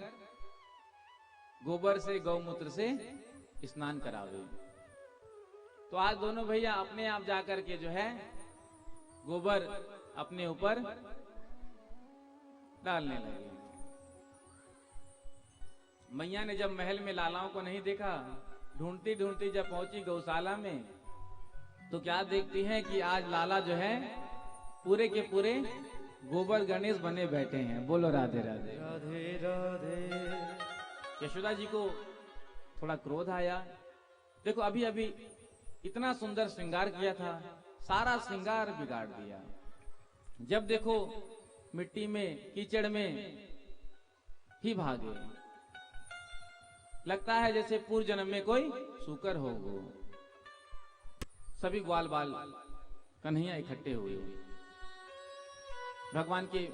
[SPEAKER 2] गोबर से गौमूत्र से स्नान करावे। तो आज दोनों भैया अपने आप जाकर के जो है गोबर अपने ऊपर डालने लगे। मैया ने जब महल में लालाओं को नहीं देखा, ढूंढती ढूंढती जब पहुंची गौशाला में, तो क्या देखती हैं कि आज लाला जो है पूरे के पूरे गोबर गणेश बने बैठे हैं। बोलो राधे राधे।
[SPEAKER 3] राधे राधे।
[SPEAKER 2] यशोदा जी को थोड़ा क्रोध आया। देखो अभी अभी इतना सुंदर श्रृंगार किया था, सारा श्रृंगार बिगाड़ दिया। जब देखो मिट्टी में कीचड़ में ही भागे, लगता है जैसे पूर्व जन्म में कोई सूकर हो गो। सभी ग्वाल बाल कन्हैया इकट्ठे हुए, भगवान के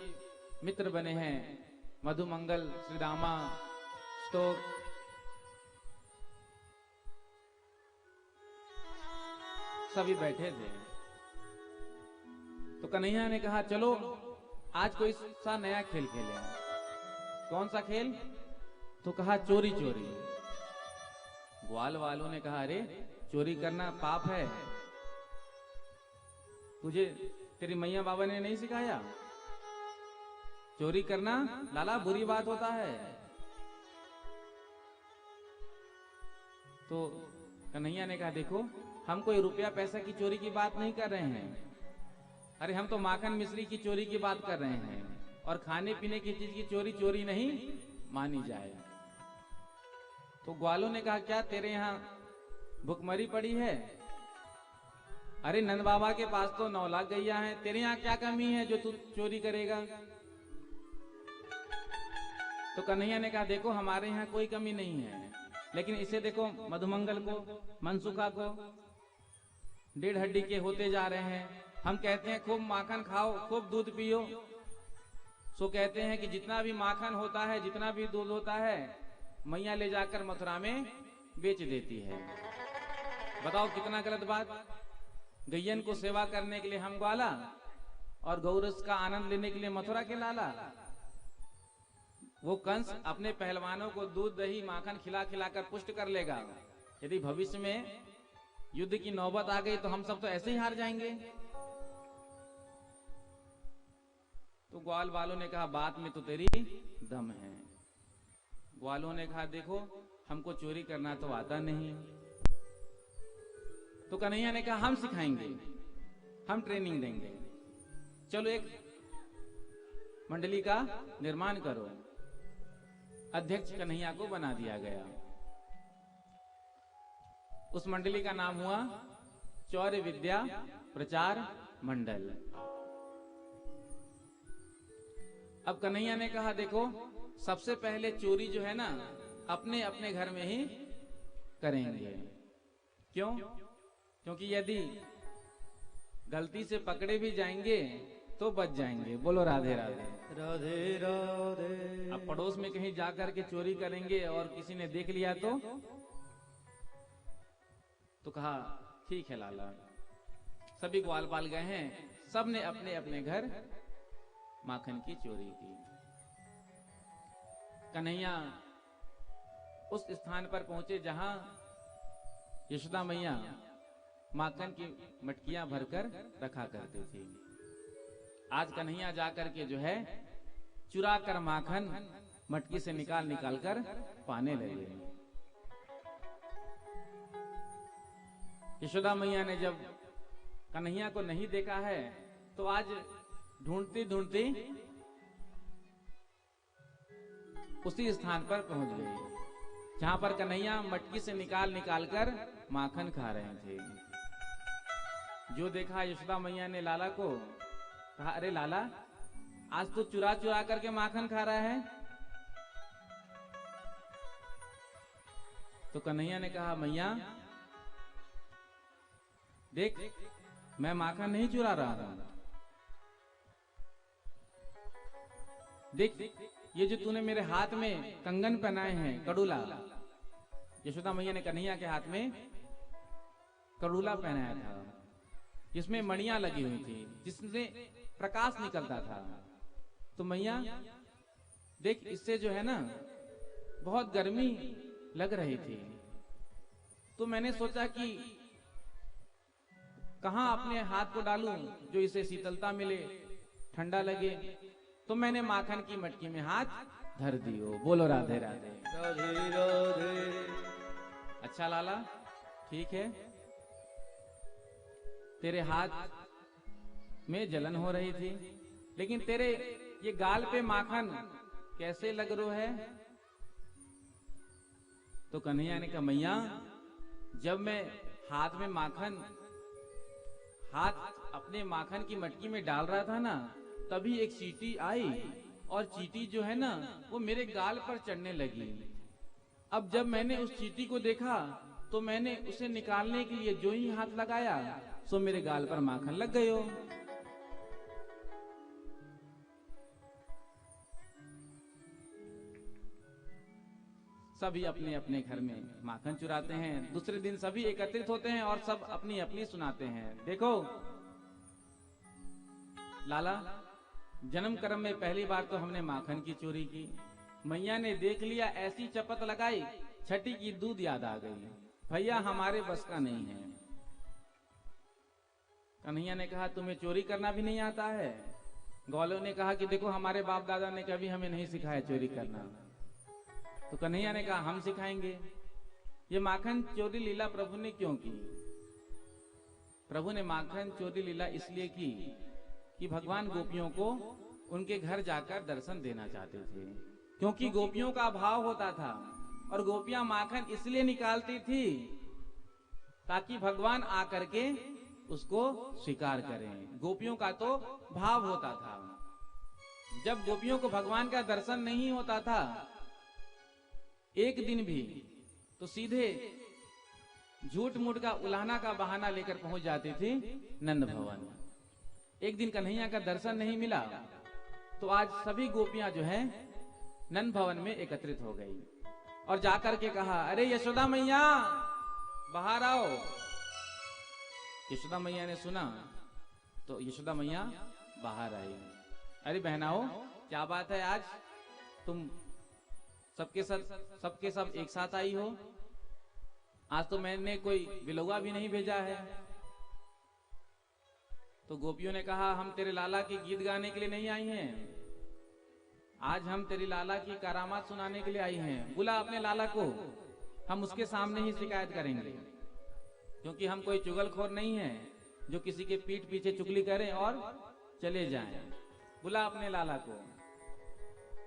[SPEAKER 2] मित्र बने हैं। मधुमंगल, श्री रामा, स्तोक, सभी बैठे थे। तो कन्हैया ने कहा चलो आज कोई सा नया खेल खेलें। कौन सा खेल? तो कहा चोरी चोरी। ग्वाल वालों ने कहा अरे चोरी करना पाप है, तुझे तेरी मैया बाबा ने नहीं सिखाया? चोरी करना लाला बुरी बात होता है। तो कन्हैया ने कहा देखो हम कोई रुपया पैसा की चोरी की बात नहीं कर रहे हैं, अरे हम तो माखन मिश्री की चोरी की बात कर रहे हैं, और खाने पीने की चीज की चोरी चोरी नहीं मानी जाए। तो ग्वालों ने कहा क्या तेरे यहाँ भुखमरी पड़ी है? अरे नंद बाबा के पास तो 9 लाख गैया हैं, तेरे यहाँ क्या कमी है जो तू चोरी करेगा? तो कन्हैया ने कहा देखो हमारे यहाँ कोई कमी नहीं है, लेकिन इसे देखो मधुमंगल को, मनसुखा को 1.5 हड्डी के होते जा रहे हैं। हम कहते हैं खूब माखन खाओ, खूब दूध पियो, सो कहते हैं कि जितना भी माखन होता है, जितना भी दूध होता है, मैया ले जाकर मथुरा में बेच देती है। बताओ कितना गलत बात। गैयन को सेवा करने के लिए हम ग्वाला, और गौरस का आनंद लेने के लिए मथुरा के लाला। वो कंस अपने पहलवानों को दूध दही माखन खिला खिलाकर पुष्ट कर लेगा। यदि भविष्य में युद्ध की नौबत आ गई तो हम सब तो ऐसे ही हार जाएंगे। तो ग्वाल वालों ने कहा बात में तो तेरी दम है। ग्वालों ने कहा देखो हमको चोरी करना तो आता नहीं। तो कन्हैया ने कहा हम सिखाएंगे, हम ट्रेनिंग देंगे, चलो एक मंडली का निर्माण करो। अध्यक्ष कन्हैया को बना दिया गया। उस मंडली का नाम हुआ चौर्य विद्या प्रचार मंडल। अब कन्हैया ने कहा देखो सबसे पहले चोरी जो है ना अपने अपने घर में ही करेंगे। क्यों? क्योंकि यदि गलती से पकड़े भी जाएंगे तो बच जाएंगे। बोलो राधे राधे।
[SPEAKER 3] राधे राधे।
[SPEAKER 2] अब पड़ोस में कहीं जाकर के चोरी करेंगे और किसी ने देख लिया तो कहा ठीक है लाला। सभी ग्वाल बाल गए हैं, सब ने अपने अपने घर माखन की चोरी की। कन्हैया उस स्थान पर पहुंचे जहां यशोदा मैया माखन की मटकियां भरकर रखा करती थी। आज कन्हैया जाकर के जो है चुरा कर माखन मटकी से निकाल निकाल कर पाने लगे। यशोदा मैया ने जब कन्हैया को नहीं देखा है तो आज ढूंढती ढूंढती उसी स्थान पर पहुंच गई जहां पर कन्हैया मटकी से निकाल निकाल कर माखन खा रहे थे। जो देखा यशोदा मैया ने लाला को, कहा अरे लाला आज तो चुरा चुरा करके माखन खा रहा है। तो कन्हैया ने कहा मैया देख मैं माखन नहीं चुरा रहा हूं, देख ये जो तूने मेरे हाथ में कंगन पहनाए हैं कड़ूला। यशोदा मैया ने कन्हैया के हाथ में कड़ूला पहनाया था जिसमें मणियां लगी हुई थी, जिससे प्रकाश निकलता था। तो मैया देख इससे जो है ना बहुत गर्मी लग रही थी। तो मैंने सोचा कि कहां अपने हाथ को डालूं जो इसे शीतलता मिले, ठंडा लगे। तो मैंने माखन की मटकी में हाथ धर दियो। बोलो राधे राधे।
[SPEAKER 1] राधे राधे।
[SPEAKER 2] अच्छा लाला, ठीक है, तेरे हाथ में जलन हो रही थी, लेकिन तेरे ये गाल पे माखन कैसे लग रो है? तो कन्हैया ने कहा, मैया जब मैं हाथ में माखन, हाथ अपने माखन की मटकी में डाल रहा था ना, तभी एक चींटी आई और चींटी जो है ना वो मेरे गाल पर चढ़ने लगी। अब जब मैंने उस चींटी को देखा तो मैंने उसे निकालने के लिए जो ही हाथ लगाया सो मेरे गाल पर माखन लग गयो। सभी अपने अपने घर में माखन चुराते हैं। दूसरे दिन सभी एकत्रित होते हैं और सब अपनी अपनी सुनाते हैं। देखो लाला, जन्म कर्म में पहली बार तो हमने माखन की चोरी की। मैया ने देख लिया, ऐसी चपत लगाई, छठी की दूध याद आ गई। भैया हमारे बस का नहीं है। कन्हैया ने कहा, तुम्हें चोरी करना भी नहीं आता है? ग्वालों ने कहा कि देखो हमारे बाप दादा ने कभी हमें नहीं सिखाया चोरी करना। तो कन्हैया ने कहा, हम सिखाएंगे। ये माखन चोरी लीला प्रभु ने क्यों की? प्रभु ने माखन चोरी लीला इसलिए की कि भगवान गोपियों को उनके घर जाकर दर्शन देना चाहते थे, क्योंकि गोपियों का भाव होता था और गोपियां माखन इसलिए निकालती थी ताकि भगवान आकर के उसको स्वीकार करें। गोपियों का तो भाव होता था। जब गोपियों को भगवान का दर्शन नहीं होता था एक दिन भी, तो सीधे झूठ मूठ का उलाहना का बहाना लेकर पहुंच जाती थी नंद भवन। एक दिन कन्हैया का दर्शन नहीं मिला तो आज सभी गोपियां जो हैं नंद भवन में एकत्रित हो गई और जाकर के कहा, अरे यशोदा मैया बाहर आओ। यशोदा मैया ने सुना तो यशोदा मैया बाहर आई। अरे बहनाओ, क्या बात है, आज तुम सबके सब एक साथ आई हो? आज तो मैंने कोई बिलौआ भी नहीं भेजा है। तो गोपियों ने कहा, हम तेरे लाला के गीत गाने के लिए नहीं आई हैं, आज हम तेरी लाला की करामात सुनाने के लिए आई हैं। बुला अपने लाला को, हम उसके सामने ही शिकायत करेंगे, क्योंकि हम कोई चुगलखोर नहीं है जो किसी के पीठ पीछे चुगली करें और चले जाएं। बुला अपने लाला को।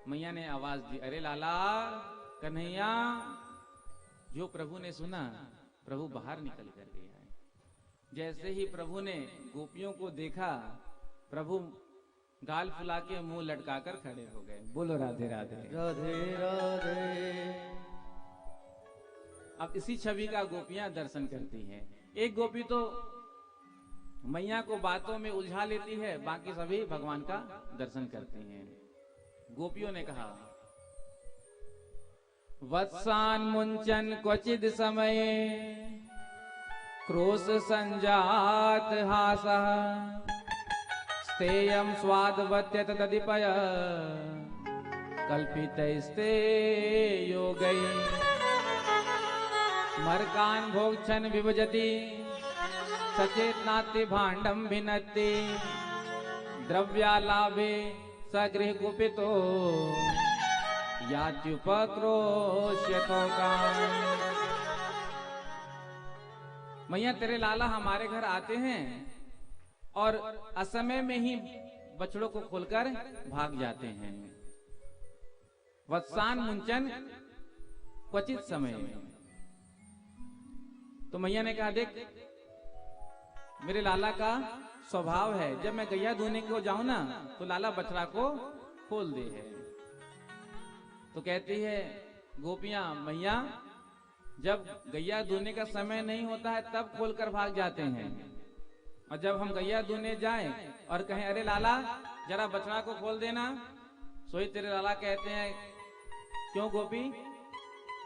[SPEAKER 2] मैया ने आवाज दी, अरे लाला कन्हैया। जो प्रभु ने सुना, प्रभु बाहर निकल कर गया है। जैसे ही प्रभु ने गोपियों को देखा, प्रभु गाल फुला के मुंह लटकाकर खड़े हो गए। बोलो राधे राधे।
[SPEAKER 1] राधे राधे।
[SPEAKER 2] अब इसी छवि का गोपियां दर्शन करती हैं। एक गोपी तो मैया को बातों में उलझा लेती है, बाकी सभी भगवान का दर्शन करते हैं। गोपियों ने कहा, वत्सान मुंचन क्वचिद समय क्रोश संजात हासः स्तेयं स्वादवत्यत तदिपय कल्पितैस्ते योगै मर्कान् भोक्षन् विभजति सचेतनाति भाण्डं भिन्नति द्रव्यालाभे सगृह गुपितो यात्युपक्रोश्यतो काम। मैया तेरे लाला हमारे घर आते हैं और असमय में ही बछड़ों को खोलकर भाग जाते हैं। वत्सान मुंचन क्वचित समय। तो मैया ने कहा, देख मेरे लाला का स्वभाव है, जब मैं गैया धोने को जाऊं ना तो लाला बछड़ा को खोल दे है। तो कहती है गोपियां, मैया जब गैया धोने का समय नहीं होता है तब खोलकर भाग जाते हैं, और जब हम गैया धोने जाएं और कहें अरे लाला जरा बछड़ा को खोल देना, सोई तेरे लाला कहते हैं, क्यों गोपी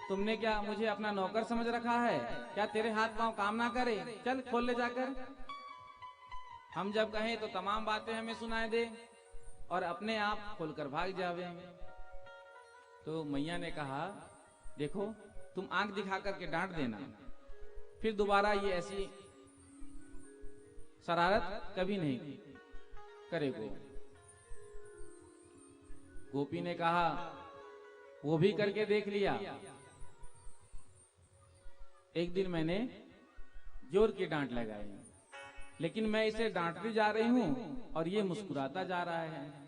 [SPEAKER 2] तुमने क्या मुझे अपना नौकर समझ रखा है? क्या तेरे हाथ पांव काम ना करे? चल खोल ले जाकर। हम जब कहें तो तमाम बातें हमें सुनाई दे और अपने आप खोलकर भाग जावे। तो मैया ने कहा देखो तुम आंख दिखा करके डांट देना, फिर दोबारा ये ऐसी शरारत कभी नहीं करेगो। गोपी ने कहा वो भी करके देख लिया। एक दिन मैंने जोर की डांट लगाई, लेकिन मैं इसे डांटती जा रही हूं और ये मुस्कुराता जा रहा है।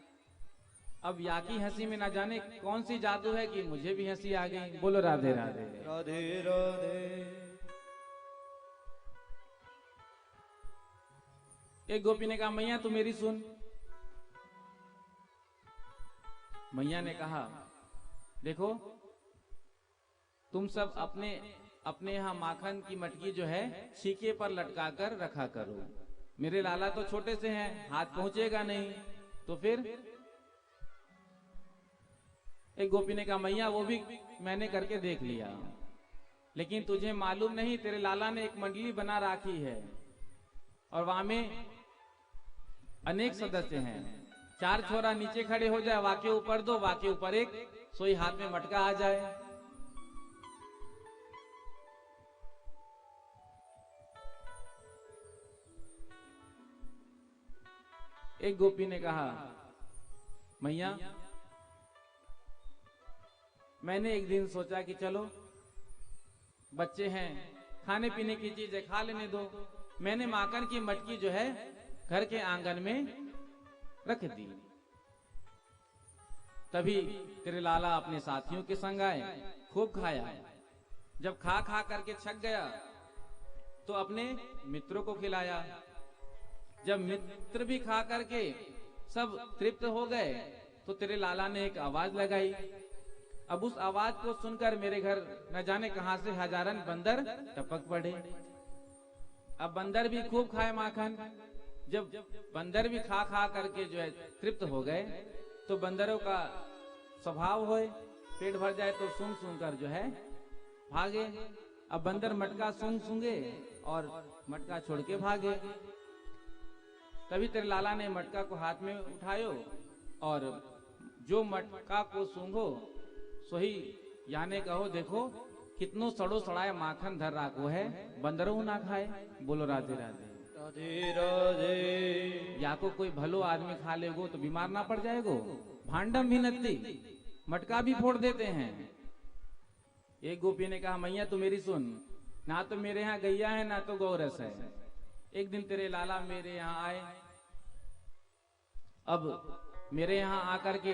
[SPEAKER 2] अब या की हंसी में ना जाने कौन सी जादू है कि मुझे भी हंसी आ गई। बोलो राधे राधे।
[SPEAKER 3] राधे राधे।
[SPEAKER 2] एक गोपी ने कहा मैया तू मेरी सुन। मैया ने कहा देखो तुम सब अपने अपने यहाँ माखन की मटकी जो है छीके पर लटका कर रखा करो। मेरे लाला तो छोटे से हैं, हाथ पहुंचेगा नहीं, तो फिर एक गोपी ने कहा मैया वो भी मैंने करके देख लिया, लेकिन तुझे मालूम नहीं तेरे लाला ने एक मंडली बना रखी है और वहां में अनेक सदस्य हैं। 4 छोरा नीचे खड़े हो जाए, वाके ऊपर 2, वाके ऊपर 1, सोई हाथ में मटका आ जाए। एक गोपी ने कहा मैया मैंने एक दिन सोचा कि चलो बच्चे हैं, खाने पीने की चीजें खा लेने दो। मैंने माखन की मटकी जो है घर के आंगन में रख दी। तभी तेरे लाला अपने साथियों के संग आए, खूब खाया। जब खा खा करके छक गया तो अपने मित्रों को खिलाया। जब मित्र भी खा करके सब तृप्त हो गए तो तेरे लाला ने एक आवाज लगाई। अब उस आवाज को सुनकर मेरे घर न जाने कहां से हजारन बंदर टपक पड़े। अब बंदर भी खूब खाए माखन। जब बंदर भी खा खा करके जो है तृप्त हो गए तो बंदरों का स्वभाव होए पेट भर जाए तो सूंघ सूंघ कर जो है भागे। अब बंदर मटका सूंघ सूंघे और मटका छोड़ के भागे। तभी तेरे लाला ने मटका को हाथ में उठायो और जो मटका को सूंघो सोही याने कहो देखो कितनो सड़ो सड़ाए माखन धर राखो है, बंदरों ना खाए। बोलो राधे राधे।
[SPEAKER 3] राधे राधे।
[SPEAKER 2] या को कोई भलो आदमी खा लेगो तो बीमार ना पड़ जाएगो। भांडम भी नत्ती, मटका भी फोड़ देते हैं। एक गोपी ने कहा मैया तू मेरी सुन, ना तो मेरे यहाँ गैया है ना तो गौरस है। एक दिन तेरे लाला मेरे यहाँ आए। अब मेरे यहाँ आकर के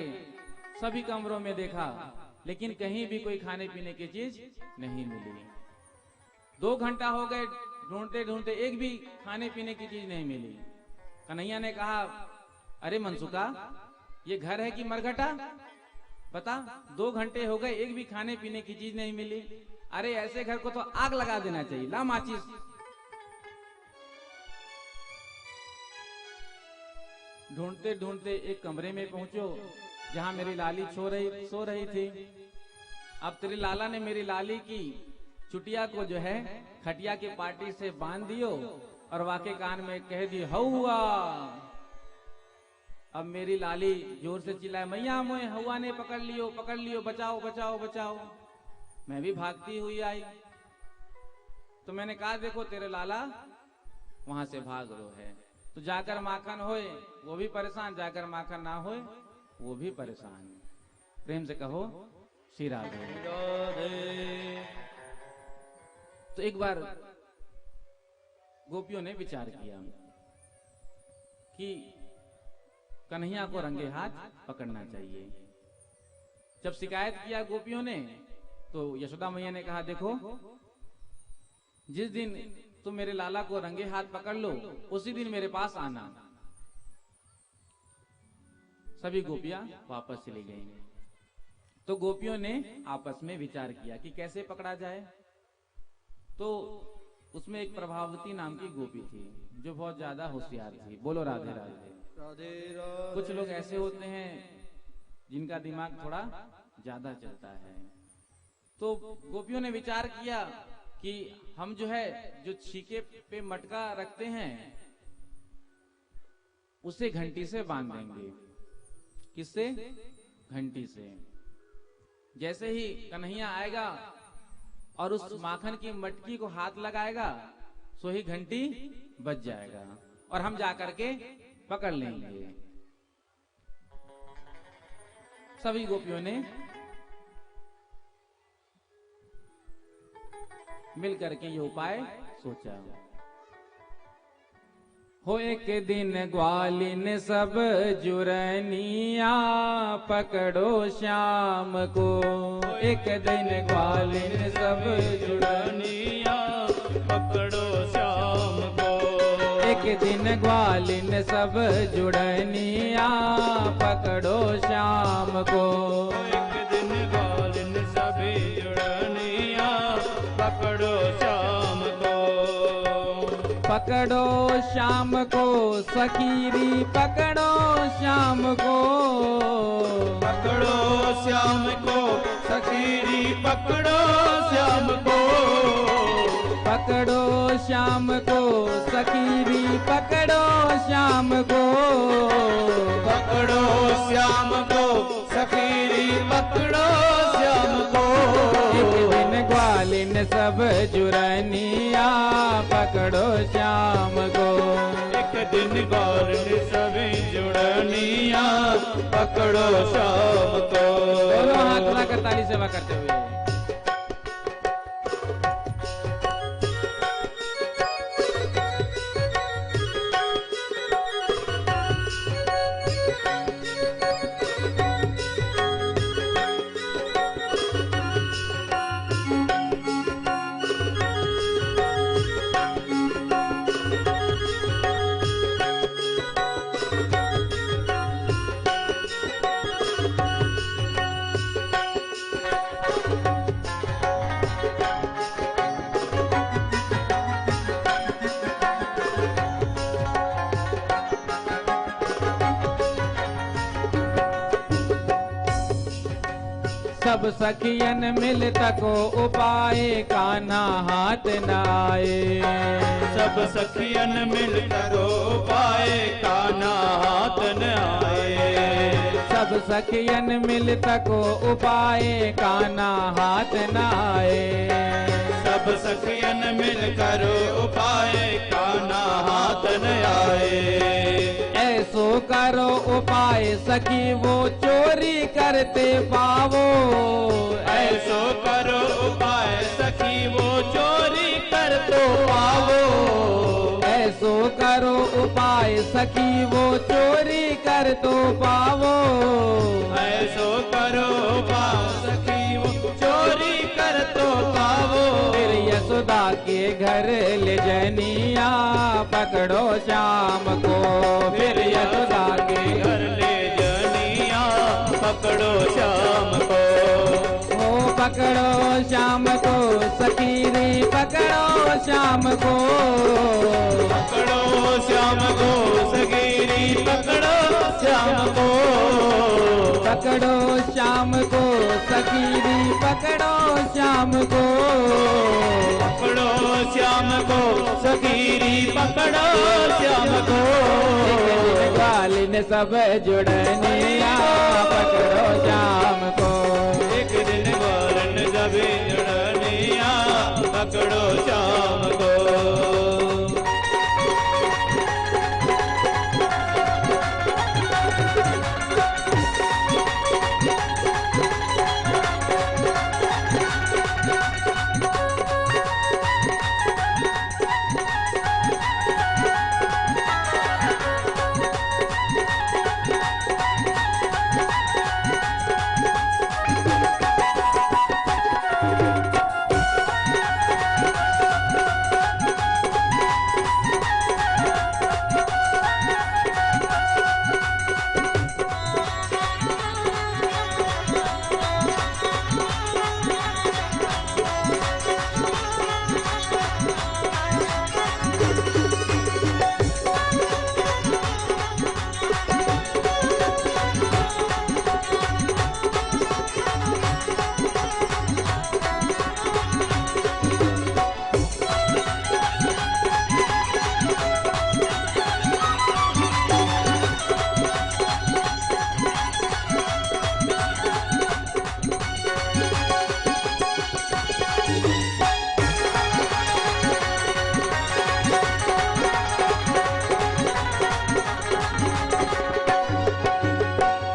[SPEAKER 2] सभी कमरों में देखा, लेकिन कहीं भी कोई खाने पीने की चीज नहीं मिली। 2 घंटा हो गए ढूंढते ढूंढते, एक भी खाने पीने की चीज नहीं मिली। कन्हैया ने कहा अरे मनसुखा ये घर है कि मरघटा, बता 2 घंटे हो गए एक भी खाने पीने की चीज नहीं मिली। अरे ऐसे घर को तो आग लगा देना चाहिए, ला माचिस। ढूंढते ढूंढते एक कमरे में पहुंचो जहां मेरी लाली सो रही थी। अब तेरे लाला ने मेरी लाली की चुटिया को जो है खटिया के पार्टी से बांध दियो और वाके कान में कह दी हौआ। अब मेरी लाली जोर से चिल्लाए मैया मोए हौआ ने पकड़ लियो, बचाओ बचाओ बचाओ। मैं भी भागती हुई आई तो मैंने कहा देखो तेरे लाला वहां से भाग रो है, तो जाकर माखन होए वो भी परेशान, जाकर माखन ना होए वो भी परेशान। प्रेम से कहो श्री राधे। तो एक बार गोपियों ने विचार किया कि कन्हैया को रंगे हाथ पकड़ना चाहिए। जब शिकायत किया गोपियों ने तो यशोदा मैया ने कहा देखो जिस दिन तुम मेरे लाला को रंगे हाथ पकड़ लो उसी दिन मेरे पास आना। सभी गोपियां वापस चली गईं। तो गोपियों ने आपस में विचार किया कि कैसे पकड़ा जाए। तो उसमें एक प्रभावती नाम की गोपी थी जो बहुत ज्यादा होशियार थी। बोलो राधे राधे।
[SPEAKER 3] राधे राधे।
[SPEAKER 2] कुछ लोग ऐसे होते हैं जिनका दिमाग थोड़ा ज्यादा चलता है। तो गोपियों ने विचार किया कि हम जो है जो छीके पे मटका रखते हैं उसे घंटी से बांध देंगे। किससे? घंटी से। जैसे ही कन्हैया आएगा और उस माखन की मटकी को हाथ लगाएगा, सो ही घंटी बज जाएगा और हम जाकर के पकड़ लेंगे। सभी गोपियों ने मिल करके ये उपाय सोचा। हो एक दिन ग्वालिन सब जुरनिया पकड़ो श्याम को। एक दिन ग्वालिन सब जुरनिया
[SPEAKER 3] पकड़ो श्याम को।
[SPEAKER 2] एक दिन ग्वालिन सब जुड़निया पकड़ो श्याम को।
[SPEAKER 3] एक दिन ग्वालिन सभी जुड़निया पकड़ो श्याम को।
[SPEAKER 2] पकड़ो श्याम को सखीरी पकड़ो श्याम को।
[SPEAKER 3] पकड़ो श्याम को सखीरी पकड़ो श्याम को।
[SPEAKER 2] पकड़ो श्याम को सखीरी पकड़ो श्याम को।
[SPEAKER 3] पकड़ो श्याम को सखीरी पकड़ो श्याम को।
[SPEAKER 2] एक दिन ग्वालिन सब जुरनिया पकड़ो श्याम को।
[SPEAKER 3] एक दिन ग्वालिन सभी जुड़निया पकड़ो श्याम को।
[SPEAKER 2] दोनों हाथ लगाकर ताली सेवा करते हुए सब सखियन मिल तको उपाय कान्हा हाथ न आए।
[SPEAKER 3] सब सखियन मिल करो पाए कान्हा हाथ न आए।
[SPEAKER 2] सब सखियन मिल तको उपाय कान्हा हाथ न आए।
[SPEAKER 3] सब सखियन मिल करो उपाय कान्हा हाथ न आए।
[SPEAKER 2] ऐसो करो उपाय सखी वो चोरी करते पावो।
[SPEAKER 3] ऐसो करो उपाय सखी वो चोरी कर तो पावो।
[SPEAKER 2] ऐसो करो उपाय सखी वो चोरी कर तो पावो।
[SPEAKER 3] ऐसो करो उपाय सखी वो चोरी कर तो पावो।
[SPEAKER 2] फिर यशोदा के घर ले जनिया पकड़ो श्याम को। फिर यशोदा के
[SPEAKER 3] घर ले जनिया पकड़ो श्याम को।
[SPEAKER 2] ओ पकड़ो श्याम को सखीरी पकड़ो श्याम को।
[SPEAKER 3] पकड़ो श्याम को सखीरी पकड़ो श्याम को।
[SPEAKER 2] पकड़ो श्याम को सखीरी पकड़ो श्याम को।
[SPEAKER 3] पकड़ो श्याम को सखीरी पकड़ो श्याम को।
[SPEAKER 2] ग्वालिन सब जुड़निया पकड़ो श्याम को।
[SPEAKER 3] एक दिन ग्वालिन सभी जुड़निया पकड़ो श्याम को।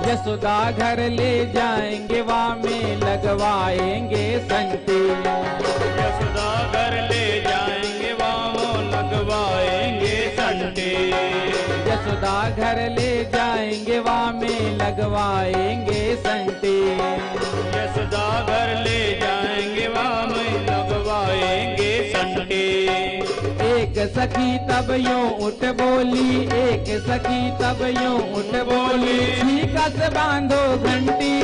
[SPEAKER 2] यशोदा घर ले जाएंगे वहाँ में लगवाएंगे संटी।
[SPEAKER 3] यशोदा घर ले जाएंगे वहाँ लगवाएंगे संटी।
[SPEAKER 2] यशोदा घर ले जाएंगे वहाँ में लगवाएंगे संटी।
[SPEAKER 3] यशोदा घर ले जाएंगे वहाँ में लगवाएंगे संटी।
[SPEAKER 2] एक सखी तब यूं उठ बोली, एक सखी तब यूं उठ बोली, ठीका से बांधो घंटी।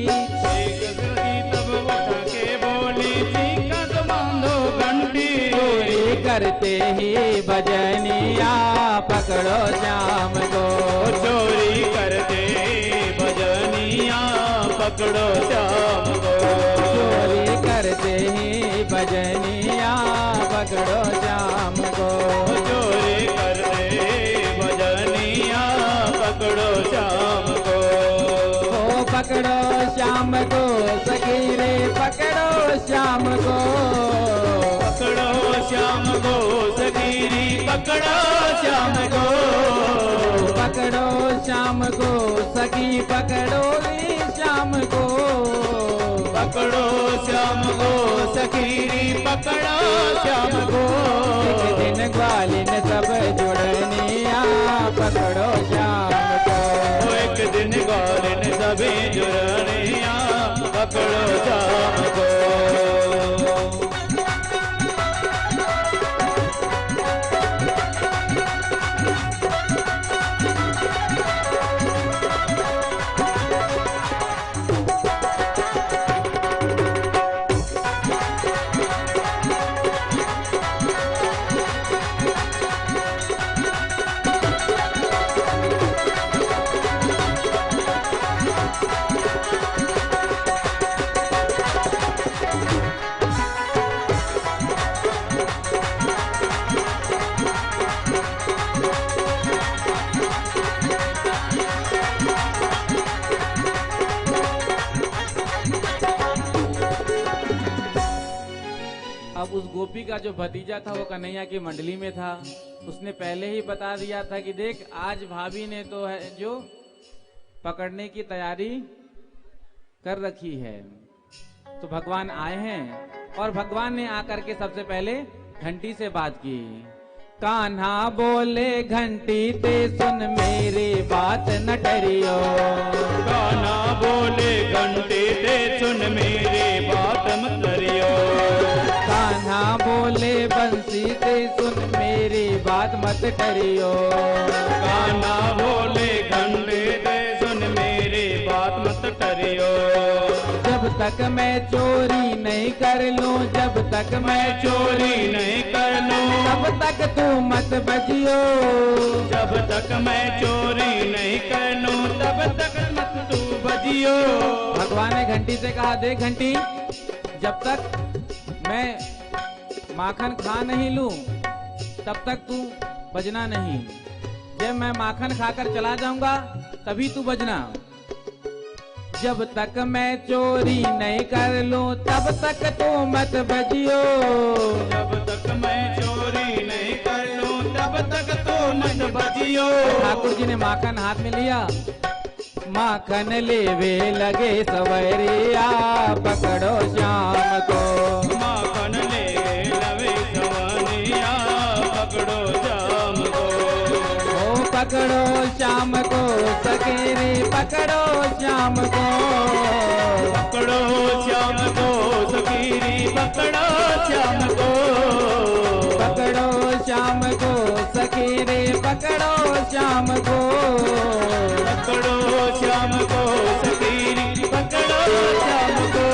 [SPEAKER 3] एक सखी तब उठ के बोली, ठीका से बांधो घंटी।
[SPEAKER 2] चोरी करते ही भजनिया पकड़ो श्याम को।
[SPEAKER 3] चोरी करते भजनिया पकड़ो श्याम को।
[SPEAKER 2] चोरी करते ही भजनिया पकड़ो श्याम को।
[SPEAKER 3] चोरी करते भजनिया पकड़ो श्याम को।
[SPEAKER 2] ओ पकड़ो श्याम को सखी रे पकड़ो श्याम को।
[SPEAKER 3] पकड़ो श्याम को सखीरी पकड़ो श्याम को।
[SPEAKER 2] पकड़ो श्याम को सखी पकड़ो रे श्याम को।
[SPEAKER 3] पकड़ो श्याम को सखीरी पकड़ो श्याम को।
[SPEAKER 2] एक दिन ग्वालिन सब जुड़निया पकड़ो श्याम को।
[SPEAKER 3] एक दिन ग्वालिन सभी जुड़निया पकड़ो श्याम को।
[SPEAKER 2] अब उस गोपी का जो भतीजा था वो कन्हैया की मंडली में था। उसने पहले ही बता दिया था कि देख आज भाभी ने तो है जो पकड़ने की तैयारी कर रखी है। तो भगवान आए हैं और भगवान ने आकर के सबसे पहले घंटी से बात की। कान्हा बोले घंटी ते सुन मेरी बात न डरियो।
[SPEAKER 3] कान्हा बोले घंटी ते सुन मेरी बात मत डरियो।
[SPEAKER 2] कान्हा बोले बंसी ते सुन मेरी बात मत डरियो।
[SPEAKER 3] कान्हा बोले घंटी ते सुन मेरी बात मत डरियो।
[SPEAKER 2] जब तक मैं चोरी नहीं कर लूं, जब तक मैं
[SPEAKER 3] चोरी नहीं कर लूं,
[SPEAKER 2] तब तक तू मत बजियो।
[SPEAKER 3] जब तक मैं चोरी नहीं कर लूं, तब तक मत तू बजियो।
[SPEAKER 2] भगवान ने घंटी से कहा देख घंटी, जब तक मैं माखन खा नहीं लूं तब तक तू बजना नहीं। जब मैं माखन खाकर चला जाऊंगा तभी तू बजना। जब तक मैं चोरी नहीं कर लूं तब तक तू मत बजियो।
[SPEAKER 3] जब तक मैं चोरी नहीं कर लूं तब तक तू मत बजियो।
[SPEAKER 2] ठाकुर जी ने माखन हाथ में लिया, माखन लेवे लगे सवरिया पकड़ो श्याम को।
[SPEAKER 3] माखन ले लवे सवरिया पकड़ो श्याम को।
[SPEAKER 2] ओ पकड़ो श्याम को सकेरे पकड़ो श्याम को।
[SPEAKER 3] पकड़ो श्याम को सकीरी पकड़ो श्याम को।
[SPEAKER 2] पकड़ो श्याम को सकेरे पकड़ो श्याम को।
[SPEAKER 3] पकड़ो श्याम को सकीरी पकड़ो श्याम को।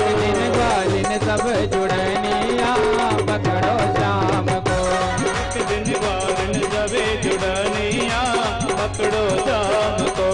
[SPEAKER 2] एक दिन ग्वालिन सब जुड़निया पकड़ो श्याम को।
[SPEAKER 3] एक दिन ग्वालिन सबे जुड़निया पकड़ो श्याम को।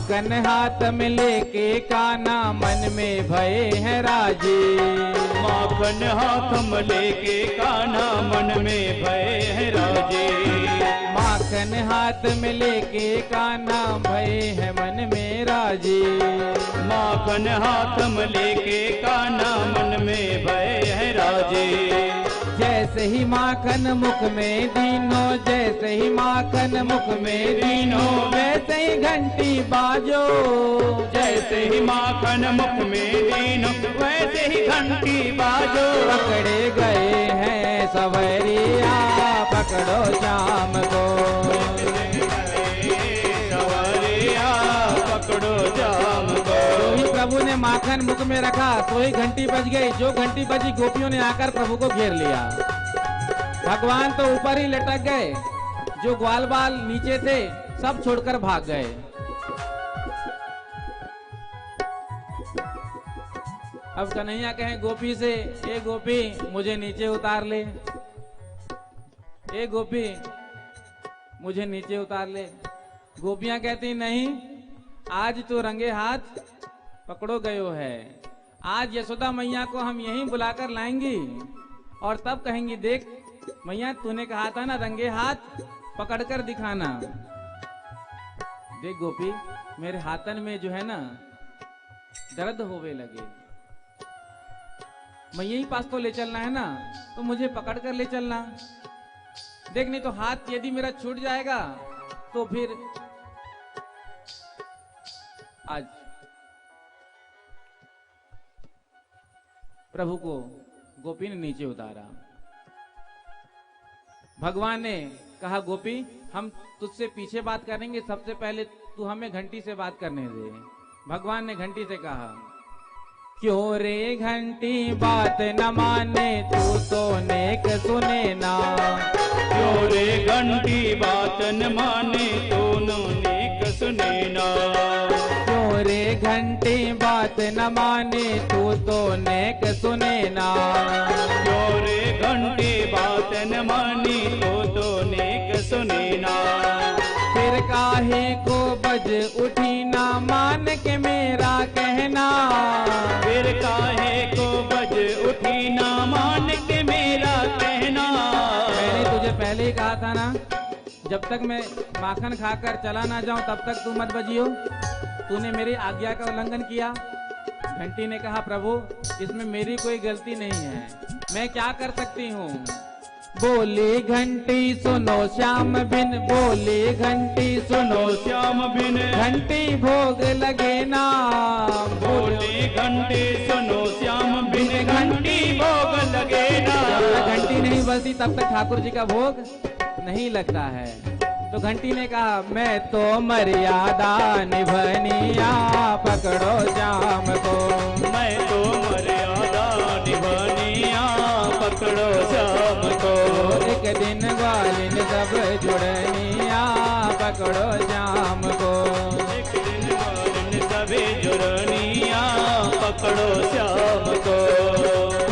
[SPEAKER 2] माखन हाथ में लेके कान्हा मन में भये हैं राजे।
[SPEAKER 3] माखन हाथ में लेके कान्हा मन में भये हैं राजे।
[SPEAKER 2] माखन हाथ में लेके कान्हा भये हैं मन में राजे।
[SPEAKER 3] माखन हाथ में लेके कान्हा मन में भये हैं राजे।
[SPEAKER 2] जैसे ही माखन मुख में दीनो, जैसे ही माखन मुख में दीनो, वैसे ही घंटी बाजो।
[SPEAKER 3] जैसे ही माखन मुख में दीनो, वैसे ही घंटी बाजो।
[SPEAKER 2] पकड़े गए हैं सवरिया, पकड़ो शाम को।
[SPEAKER 3] सवरिया पकड़ो शाम को।
[SPEAKER 2] जो ही प्रभु ने माखन मुख में रखा तो ही घंटी बज गई। जो घंटी बजी गोपियों ने आकर प्रभु को घेर लिया। भगवान तो ऊपर ही लटक गए, जो ग्वाल बाल नीचे थे सब छोड़कर भाग गए। अब कन्हैया कहें गोपी से, ए गोपी मुझे नीचे उतार ले, ए गोपी मुझे नीचे उतार ले। गोपियां कहती नहीं, आज तो रंगे हाथ पकड़ो गयो है। आज यशोदा मैया को हम यहीं बुलाकर लाएंगी और तब कहेंगी, देख मैया तूने कहा था ना रंगे हाथ पकड़कर दिखाना। देख गोपी मेरे हाथन में जो है ना दर्द होवे लगे, मैं यही पास तो ले चलना है ना, तो मुझे पकड़ कर ले चलना। देख नहीं तो हाथ यदि मेरा छूट जाएगा तो फिर आज प्रभु को गोपी ने नीचे उतारा। भगवान ने कहा गोपी हम तुझसे पीछे बात करेंगे, सबसे पहले तू हमें घंटी से बात करने दे। भगवान ने घंटी से कहा, क्यों रे घंटी बात न माने, तू तो नेक सुने ना।
[SPEAKER 3] क्यों रे घंटी बात न माने, तू नेक सुने ना।
[SPEAKER 2] क्यों रे घंटी बात न माने, तू तो नेक सुने ना।
[SPEAKER 3] क्यों रे घंटी बात न मानी, तो नेक सुने ना।
[SPEAKER 2] फिर काहे को बज उठी ना, मान के मेरा कहना।
[SPEAKER 3] फिर काहे को बज उठी ना, मान के मेरा कहना।
[SPEAKER 2] मैंने तुझे पहले ही कहा था ना, जब तक मैं माखन खाकर चला ना जाऊं तब तक तू मत बजियो। तूने मेरी आज्ञा का उल्लंघन किया। घंटी ने कहा, प्रभु इसमें मेरी कोई गलती नहीं है, मैं क्या कर सकती हूँ। बोली घंटी सुनो श्याम बिन, बोली घंटी सुनो
[SPEAKER 3] श्याम बिन।
[SPEAKER 2] घंटी भोग लगे ना।
[SPEAKER 3] बोली घंटी सुनो श्याम बिन, घंटी भोग लगे ना।
[SPEAKER 2] जब तक घंटी नहीं बजती तब तक ठाकुर जी का भोग नहीं लगता है। तो घंटी ने कहा, मैं तो मर्यादा निभनिया, पकड़ो श्याम को।
[SPEAKER 3] मैं तो मर्यादा निभनिया, पकड़ो श्याम को।
[SPEAKER 2] एक दिन ग्वालिन सब जुड़निया, पकड़ो श्याम को।
[SPEAKER 3] एक दिन ग्वालिन सभी जुड़निया, पकड़ो श्याम को।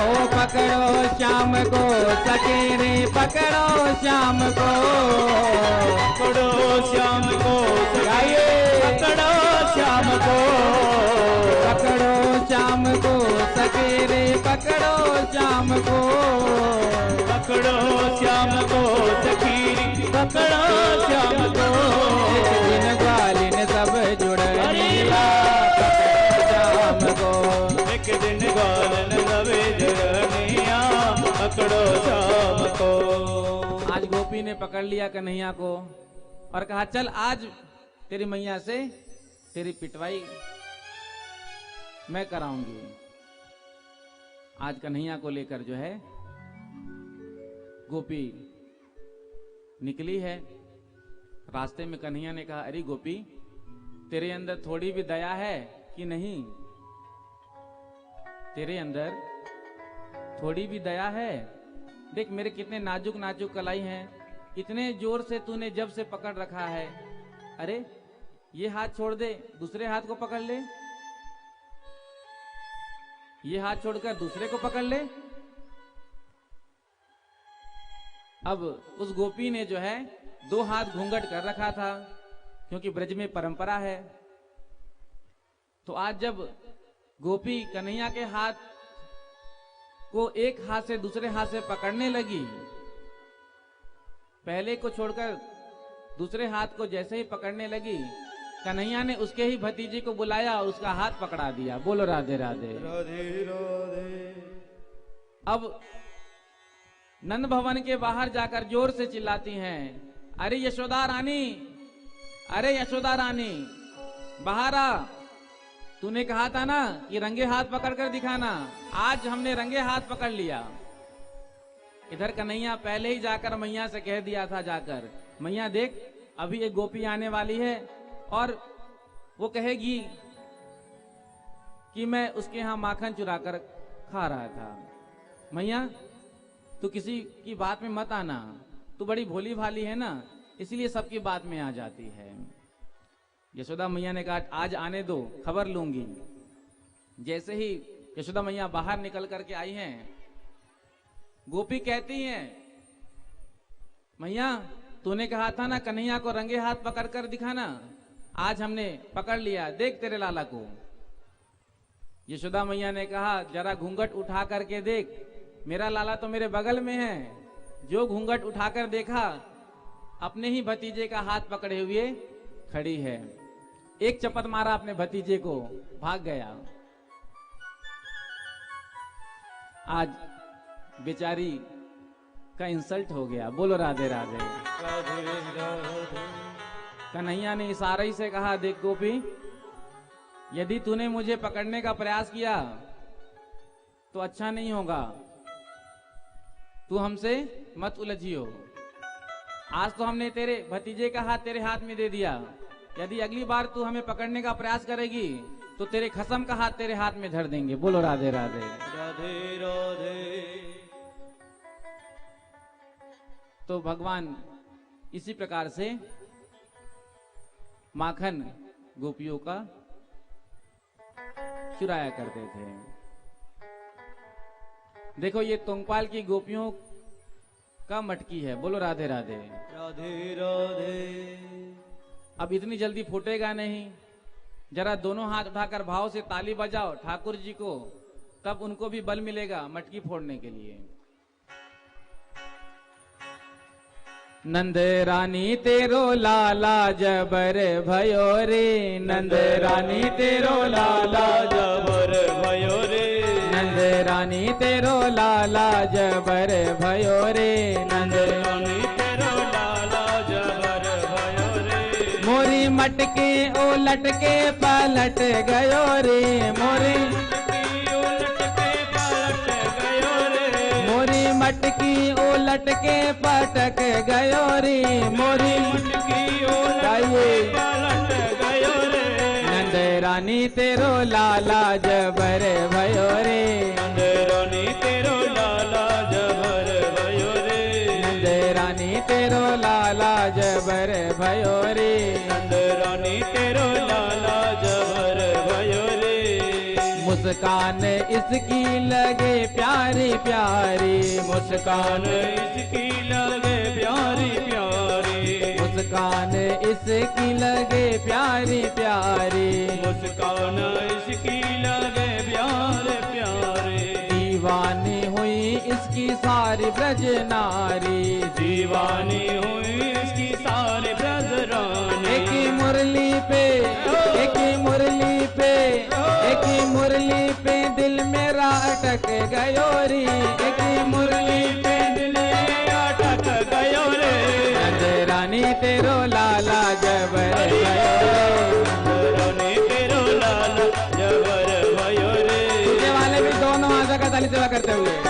[SPEAKER 2] ओ पकड़ो श्याम को, सकेरे पकड़ो श्याम को।
[SPEAKER 3] पकड़ो श्याम को,
[SPEAKER 2] गाइए।
[SPEAKER 3] पकड़ो श्याम को।
[SPEAKER 2] पकड़ो श्याम को, सकेरे पकड़ो श्याम को।
[SPEAKER 3] पकड़ो श्याम को, सखीरी पकड़ो श्याम को।
[SPEAKER 2] एक दिन ग्वालिन सब जुड़निया, पकड़ो श्याम को।
[SPEAKER 3] एक दिन ग्वालिन सब जुड़निया, पकड़ो श्याम को।
[SPEAKER 2] आज गोपी ने पकड़ लिया कन्हैया को और कहा, चल आज तेरी मैया से तेरी पिटवाई मैं कराऊंगी। आज कन्हैया को लेकर जो है गोपी निकली है। रास्ते में कन्हैया ने कहा, अरे गोपी तेरे अंदर थोड़ी भी दया है कि नहीं? तेरे अंदर थोड़ी भी दया है? देख मेरे कितने नाजुक नाजुक कलाई हैं, इतने जोर से तूने जब से पकड़ रखा है। अरे ये हाथ छोड़ दे, दूसरे हाथ को पकड़ ले। ये हाथ छोड़कर दूसरे को पकड़ ले। अब उस गोपी ने जो है 2 हाथ घूंघट कर रखा था, क्योंकि ब्रज में परंपरा है तो आज जब गोपी कन्हैया के हाथ को एक हाथ से दूसरे हाथ से पकड़ने लगी, पहले को छोड़कर दूसरे हाथ को जैसे ही पकड़ने लगी, कन्हैया ने उसके ही भतीजे को बुलाया और उसका हाथ पकड़ा दिया। बोलो राधे राधे।
[SPEAKER 1] राधे राधे।
[SPEAKER 2] अब नंद भवन के बाहर जाकर जोर से चिल्लाती हैं, अरे यशोदा रानी, अरे यशोदा रानी, बाहर आ। तूने कहा था ना कि रंगे हाथ पकड़ कर दिखाना, आज हमने रंगे हाथ पकड़ लिया। इधर कन्हैया पहले ही जाकर मैया से कह दिया था, जाकर मैया देख अभी एक गोपी आने वाली है और वो कहेगी कि मैं उसके यहाँ माखन चुरा कर खा रहा था। मैया तू किसी की बात में मत आना, तू बड़ी भोली भाली है ना, इसलिए सबकी बात में आ जाती है। यशोदा मैया ने कहा आज आने दो, खबर लूंगी। जैसे ही यशोदा मैया बाहर निकल करके आई हैं, गोपी कहती हैं, मैया तूने कहा था ना कन्हैया को रंगे हाथ पकड़ कर दिखाना, आज हमने पकड़ लिया, देख तेरे लाला को। यशोदा मैया ने कहा जरा घूंघट उठा करके देख, मेरा लाला तो मेरे बगल में है। जो घूंघट उठाकर देखा, अपने ही भतीजे का हाथ पकड़े हुए खड़ी है। एक चपत मारा अपने भतीजे को, भाग गया। आज बेचारी का इंसल्ट हो गया। बोलो राधे राधे।
[SPEAKER 1] राधे राधे।
[SPEAKER 2] कन्हैया ने इशारे से कहा, देख गोपी, यदि तूने मुझे पकड़ने का प्रयास किया तो अच्छा नहीं होगा, तू हमसे मत उलझियो। आज तो हमने तेरे भतीजे का हाथ तेरे हाथ में दे दिया, यदि अगली बार तू हमें पकड़ने का प्रयास करेगी तो तेरे खसम का हाथ तेरे हाथ में धर देंगे। बोलो राधे राधे।
[SPEAKER 1] राधे राधे।
[SPEAKER 2] तो भगवान इसी प्रकार से माखन गोपियों का चुराया करते थे। देखो ये तोंगपाल की गोपियों का मटकी है। बोलो राधे राधे।
[SPEAKER 1] राधे राधे।
[SPEAKER 2] अब इतनी जल्दी फूटेगा नहीं, जरा दोनों हाथ उठाकर भाव से ताली बजाओ ठाकुर जी को, तब उनको भी बल मिलेगा मटकी फोड़ने के लिए। नंद रानी तेरो लाला जबर भयो रे, नंद रानी तेरो लाला
[SPEAKER 3] जबर भयो रे,
[SPEAKER 2] नंद रानी तेरो लाला जबर भयो रे, नंद
[SPEAKER 3] रानी तेरो लाला जबर भयो रे।
[SPEAKER 2] मोरी मटके ओ लटके पलट गयो रे, मोरी मटकी उलट के पटक गयो रे, मोरी
[SPEAKER 3] मटकी उलट पलट गयो रे।
[SPEAKER 2] नंद रानी तेरो लाला जबर भयो रे,
[SPEAKER 3] नंद रानी तेरो लाला जबर भयो रे,
[SPEAKER 2] नंद रानी तेरो लाला जबर भयो रे,
[SPEAKER 3] नंद रानी तेरो लाला जबर भयो रे।
[SPEAKER 2] मुस्कान इसकी लगे प्यारी प्यारी,
[SPEAKER 3] मुस्कान इसकी लगे प्यारी प्यारी,
[SPEAKER 2] मुस्कान इसकी लगे प्यारी प्यारी,
[SPEAKER 3] मुस्कान इसकी लगे प्यारे प्यारे।
[SPEAKER 2] दीवानी हुई इसकी सारी ब्रज नारी,
[SPEAKER 3] दीवानी हुई इसकी सारे ब्रज रानी।
[SPEAKER 2] एक ही मुरली पे, एक ही मुरली पे, एक ही मुरली पे दिल मेरा अटक गयो रे, एक ही मुरली पे
[SPEAKER 3] दिल अटक गयो रे।
[SPEAKER 2] नंद रानी तेरो लाला जबर भयो रे,
[SPEAKER 3] नंद रानी तेरो लाला जबर भयो रे।
[SPEAKER 2] तुझे वाले भी दोनों आजा का ताली सेवा करते हुए।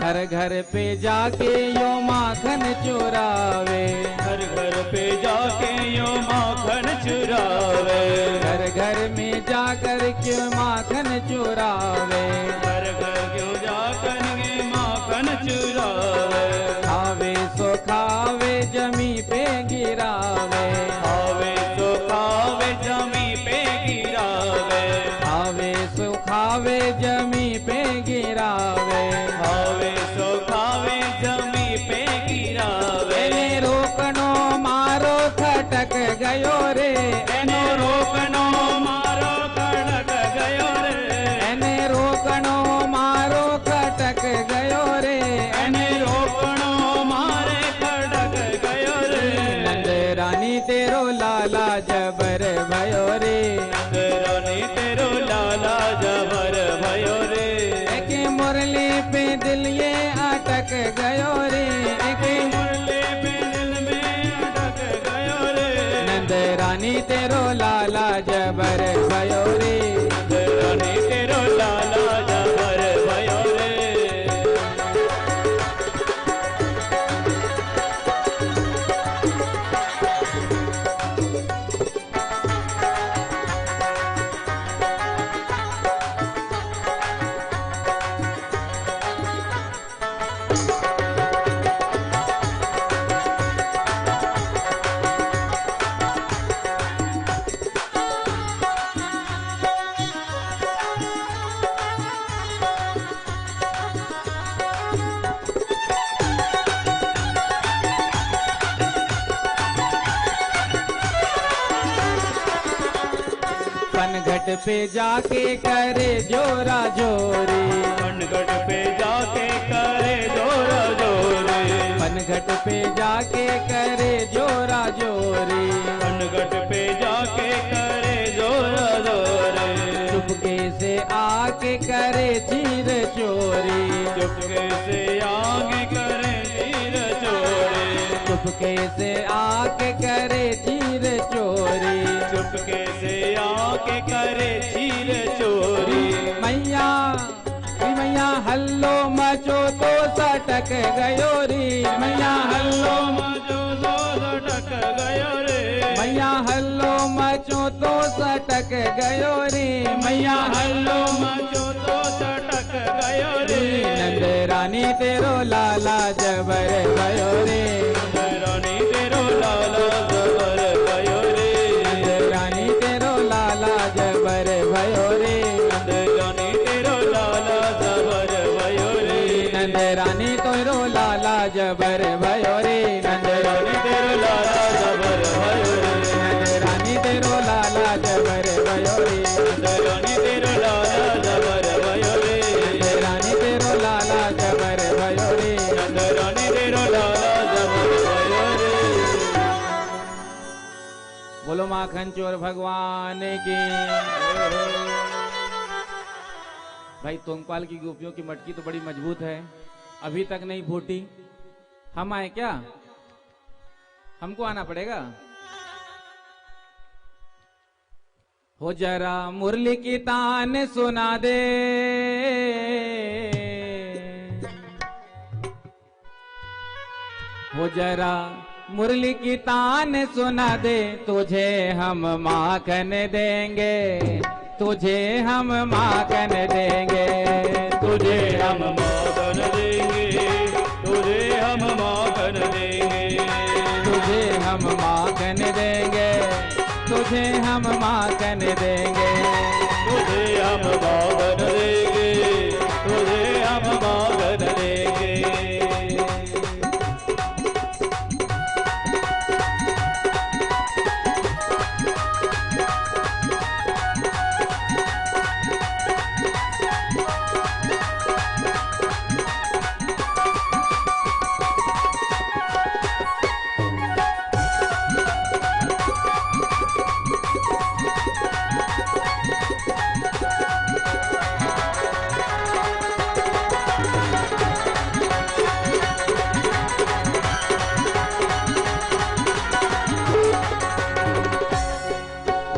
[SPEAKER 2] घर घर पे जाके यो माखन चुरावे,
[SPEAKER 3] घर घर पे जाके यो माखन चुरावे,
[SPEAKER 2] पे गिरावे,
[SPEAKER 3] आवे सुखावे जमी पे गिरावे,
[SPEAKER 2] आवे सुखावे जमी पे गिरावे,
[SPEAKER 3] आवे सुखावे जमी पे गिरावे।
[SPEAKER 2] एने रोकनो मारो खटक गयो रे,
[SPEAKER 3] एनो रोकनो मारो खटक गयो रे,
[SPEAKER 2] एने रोकनो मारो खटक गयो रे,
[SPEAKER 3] एने रोकनो मारे खटक गयो रे।
[SPEAKER 2] नंद रानी तेरो लाला जबर भयो रे,
[SPEAKER 3] रानी तेरो लाला जबर भयो रे।
[SPEAKER 2] एक मुरली पे दिल ये अटक गयो रे, एक
[SPEAKER 3] मुरली पे दिल में अटक गयो रे।
[SPEAKER 2] नंद रानी तेरो लाला जबर भयो रे,
[SPEAKER 3] रानी तेरो लाला जबर भयो रे।
[SPEAKER 2] पनघट पे जाके करे जोरा जोरी,
[SPEAKER 3] पनघट पे जाके करे जोरा जोरे,
[SPEAKER 2] पनघट पे जाके करे जोरा जोरी,
[SPEAKER 3] पनघट पे जाके करे जोरा जोरे।
[SPEAKER 2] चुपके से आके करे चीर चोरी,
[SPEAKER 3] चुपके से आगे करे तीर चोरे,
[SPEAKER 2] चुपके से आके करे चीर चोरी,
[SPEAKER 3] चुपके से आके करे तीर चोरी।
[SPEAKER 2] मैया मैया हल्लो मचो तो सटक गयो रे, मैया हल्लो
[SPEAKER 3] मचो तो सटक गयो रे,
[SPEAKER 2] मैया हल्लो मचो तो सटक गयो रे, मैया हल्लो
[SPEAKER 3] मचो तो सटक गयो रे।
[SPEAKER 2] नंद रानी तेरो लाला जबर भयो रे,
[SPEAKER 3] रानी तेरो लाला जबर भयो रे,
[SPEAKER 2] रानी तेरो लाला जबर भयो रे,
[SPEAKER 3] रानी तेरो लाला जबर भयो रे।
[SPEAKER 2] नंद रानी तेरो लाला जबर भयो रे, नंद
[SPEAKER 3] रानी तेरो लाला जबर भयो रे,
[SPEAKER 2] नंद रानी तेरो लाला जबर भयो रे,
[SPEAKER 3] रानी तेरो लाला जबर भयो रे,
[SPEAKER 2] रानी तेरो लाला जबर भयो रे।
[SPEAKER 3] रानी तेरो लाला जबर भयो रे।
[SPEAKER 2] बोलो माखन चोर भगवान की। भाई तोंगपाल की गोपियों की मटकी तो बड़ी मजबूत है, अभी तक नहीं फूटी। हम आए क्या? हमको आना पड़ेगा। हो जरा मुरली की तान सुना दे, हो जरा मुरली की तान सुना दे, तुझे हम माखन देंगे, तुझे हम माखन देंगे,
[SPEAKER 3] तुझे हम माखन देंगे, तुझे हम माखन देंगे,
[SPEAKER 2] तुझे हम माखन देंगे, तुझे हम माखन देंगे,
[SPEAKER 3] तुझे हम माखन देंगे, तुझे हम माखन देंगे।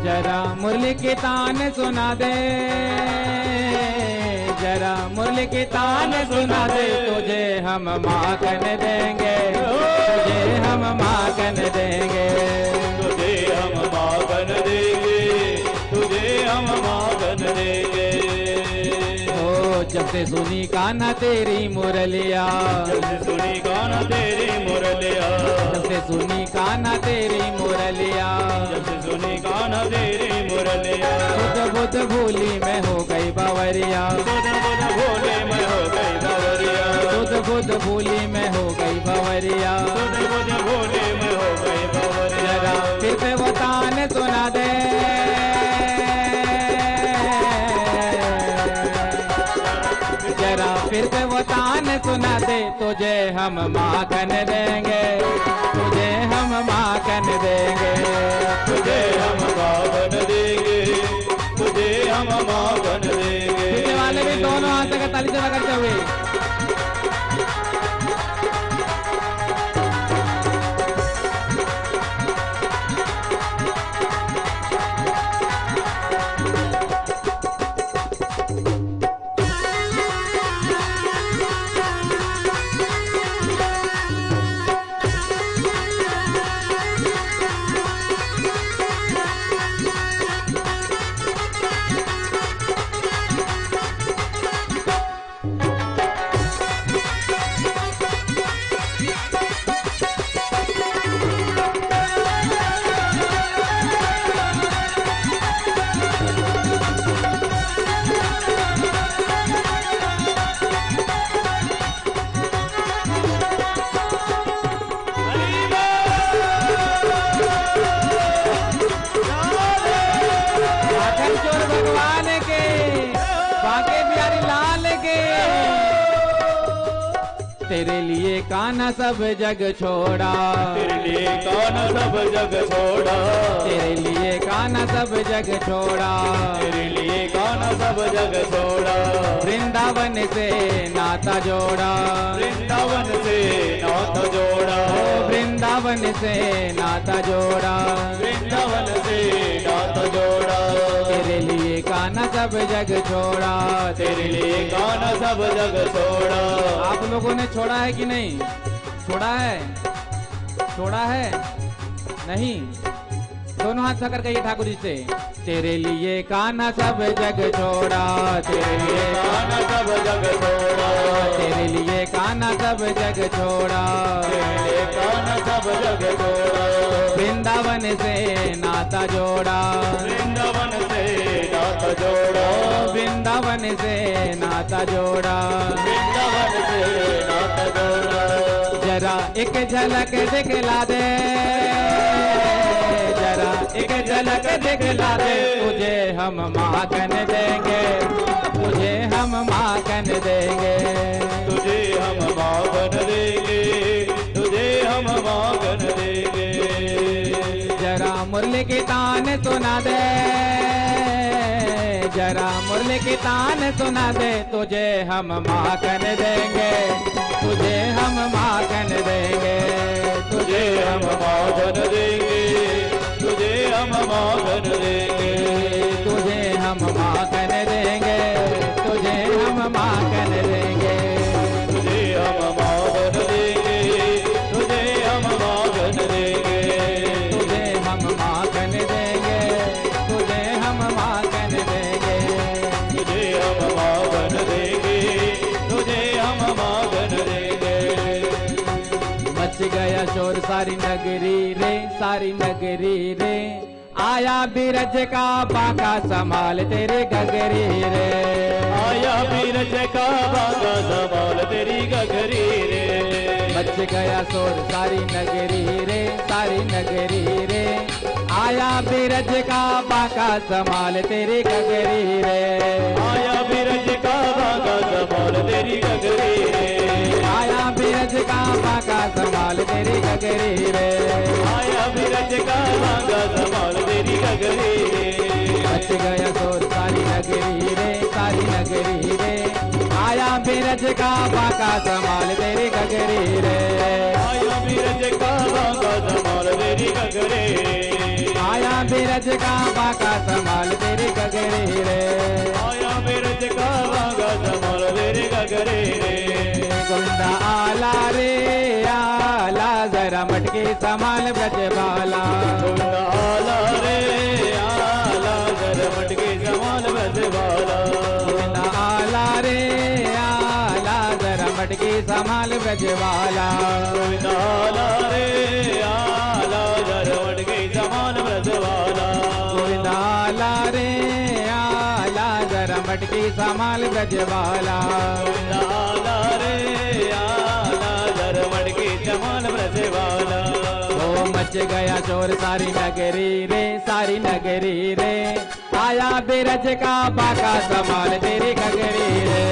[SPEAKER 2] जरा मुरली की तान सुना दे, जरा मुरली की तान सुना दे, तुझे हम माखन देंगे, तुझे हम माखन देंगे,
[SPEAKER 3] तुझे हम माखन देंगे, तुझे हम माखन देंगे।
[SPEAKER 2] ओ जब जब से सुनी कान्हा तेरी मुरलिया,
[SPEAKER 3] जब से सुनी कान्हा तेरी मुरलिया,
[SPEAKER 2] जब से सुनी कान्हा तेरी मुरलिया,
[SPEAKER 3] जब से सुनी कान्हा तेरी मुरलिया।
[SPEAKER 2] बुध बुध भूली मैं हो गई बावरिया,
[SPEAKER 3] बुध बुध भोले मैं हो गई बावरिया,
[SPEAKER 2] बुध बुध भूली मैं हो गई बावरिया।
[SPEAKER 3] बुध बुध भोले मैं हो गई बावरिया।
[SPEAKER 2] जरा फिर से वो ताने सुना दे, जरा फिर से वो ताने सुना दे, तुझे हम माखन देंगे, तुझे हम माखन देंगे,
[SPEAKER 3] तुझे हम माखन देंगे, तुझे हम माखन देंगे।
[SPEAKER 2] पीछे वाले भी दोनों हाथ से ताली से करते हुए तेरे लिए कान्हा सब जग छोड़ा,
[SPEAKER 3] तेरे लिए कान्हा सब जग छोड़ा,
[SPEAKER 2] तेरे लिए कान्हा सब जग छोड़ा,
[SPEAKER 3] तेरे लिए कान्हा सब जग छोड़ा।
[SPEAKER 2] वृंदावन से नाता जोड़ा,
[SPEAKER 3] वृंदावन से नाता जोड़ा,
[SPEAKER 2] वृंदावन से नाता जोड़ा,
[SPEAKER 3] वृंदावन से नाता जोड़ा।
[SPEAKER 2] तेरे लिए कान्हा सब जग छोड़ा,
[SPEAKER 3] तेरे लिए कान्हा सब जग छोड़ा।
[SPEAKER 2] आप लोगों ने छोड़ा है कि नहीं? छोड़ा है, छोड़ा है नहीं? दोनों हाथ पकड़ कहिए ठाकुर जी से, तेरे लिए कान्हा सब जग छोड़ा, तेरे लिए
[SPEAKER 3] कान्हा सब जग छोड़ा,
[SPEAKER 2] तेरे लिए कान्हा सब जग छोड़ा,
[SPEAKER 3] तेरे लिए कान्हा सब जग छोड़ा।
[SPEAKER 2] वृंदावन से नाता जोड़ा,
[SPEAKER 3] वृंदावन से नाता जोड़ा,
[SPEAKER 2] वृंदावन से नाता जोड़ा,
[SPEAKER 3] वृंदावन से नाता जोड़ा।
[SPEAKER 2] जरा एक झलक दिखला दे, जरा एक झलक दिखला दे, तुझे हम माखन देंगे, तुझे हम माखन देंगे,
[SPEAKER 3] तुझे हम माखन देंगे, तुझे हम माखन देंगे।
[SPEAKER 2] जरा मुरली की तान सुना दे, जरा मुरली की तान सुना दे, तुझे हम माखन देंगे, तुझे हम माखन देंगे,
[SPEAKER 3] तुझे हम माखन देंगे, तुझे हम माखन देंगे,
[SPEAKER 2] तुझे हम माखन देंगे, तुझे हम माखन देंगे,
[SPEAKER 3] तुझे हम माखन देंगे, तुझे हम माखन देंगे,
[SPEAKER 2] तुझे हम माखन देंगे, तुझे हम माखन देंगे,
[SPEAKER 3] तुझे हम माखन देंगे, तुझे हम माखन देंगे।
[SPEAKER 2] मच गया शोर सारी नगरी रे, सारी नगरी रे, आया बिरज का बाका संभाल तेरे गगरी रे,
[SPEAKER 3] आया बीरज का बाका संभाल तेरी गगरी रे।
[SPEAKER 2] मच गया शोर सारी नगरी रे, सारी नगरी रे, आया बिरज का बाका संभाल तेरे गगरी रे,
[SPEAKER 3] आया बीरज का बाका संभाल तेरी गगरी रे,
[SPEAKER 2] आया बिरज का बाका संभाल तेरी गगरी रे,
[SPEAKER 3] आया बीरज का बाका संभाल तेरी गगरी रे।
[SPEAKER 2] मच गया शोर सारी नगरी रे, सारी नगरी रे, आया बिरज का बाका संभाल तेरी गगरी रे,
[SPEAKER 3] आया बीरज का बाका संभाल तेरी गगरी रे,
[SPEAKER 2] आया बिरज का बाका संभाल तेरी गगरी रे,
[SPEAKER 3] आया बीरज का बाका संभाल तेरी गगरी रे।
[SPEAKER 2] गोविंदा आला रे आला, जरा मटके संभाल ब्रज बाला,
[SPEAKER 3] गोविंदा आला रे आला, जरा मटके संभाल ब्रज बाला,
[SPEAKER 2] गोविंदा आला रे संभाल ब्रजवाला।
[SPEAKER 3] गोविंद आला रे आला धर मटकी संभाल ब्रजवाला।
[SPEAKER 2] गोविंद आला रे आला जरा मटकी संभाल ब्रजवाला।
[SPEAKER 3] गोविंद आला रे आला धर मटकी संभाल ब्रजवाला।
[SPEAKER 2] ओ मच गया शोर सारी नगरी रे, सारी नगरी रे, आया बिरज का बाका संभाल तेरी गगरी रे।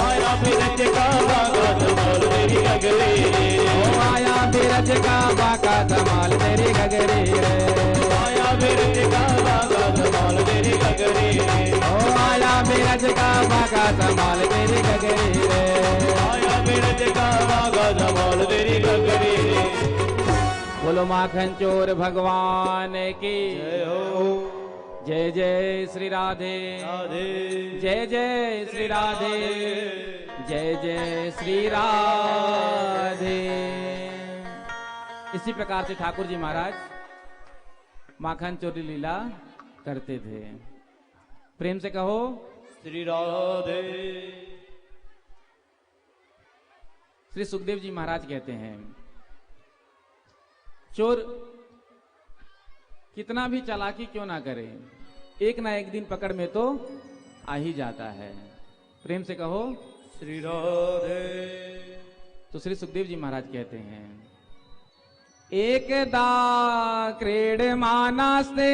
[SPEAKER 3] आया बिरज का बाका संभाल तेरी गगरी रे।
[SPEAKER 2] ओ आया बिरज का बाका संभाल तेरी गगरी रे।
[SPEAKER 3] आया बिरज का बाका संभाल तेरी गगरी रे।
[SPEAKER 2] ओ आया बिरज का बाका संभाल तेरी गगरी रे।
[SPEAKER 3] आया बिरज का बाका संभाल तेरी गगरी रे।
[SPEAKER 2] बोलो माखन चोर भगवान की
[SPEAKER 3] जय हो।
[SPEAKER 2] जय जय श्री राधे
[SPEAKER 3] राधे
[SPEAKER 2] जय जय श्री राधे जय जय श्री राधे। इसी प्रकार से ठाकुर जी महाराज माखन चोरी लीला करते थे। प्रेम से कहो
[SPEAKER 3] श्री राधे।
[SPEAKER 2] श्री सुखदेव जी महाराज कहते हैं, चोर कितना भी चालाकी क्यों ना करे, एक ना एक दिन पकड़ में तो आ ही जाता है। प्रेम से कहो
[SPEAKER 3] श्री राधे।
[SPEAKER 2] तो श्री सुखदेव जी महाराज कहते हैं, एकदा क्रीडमानास्ते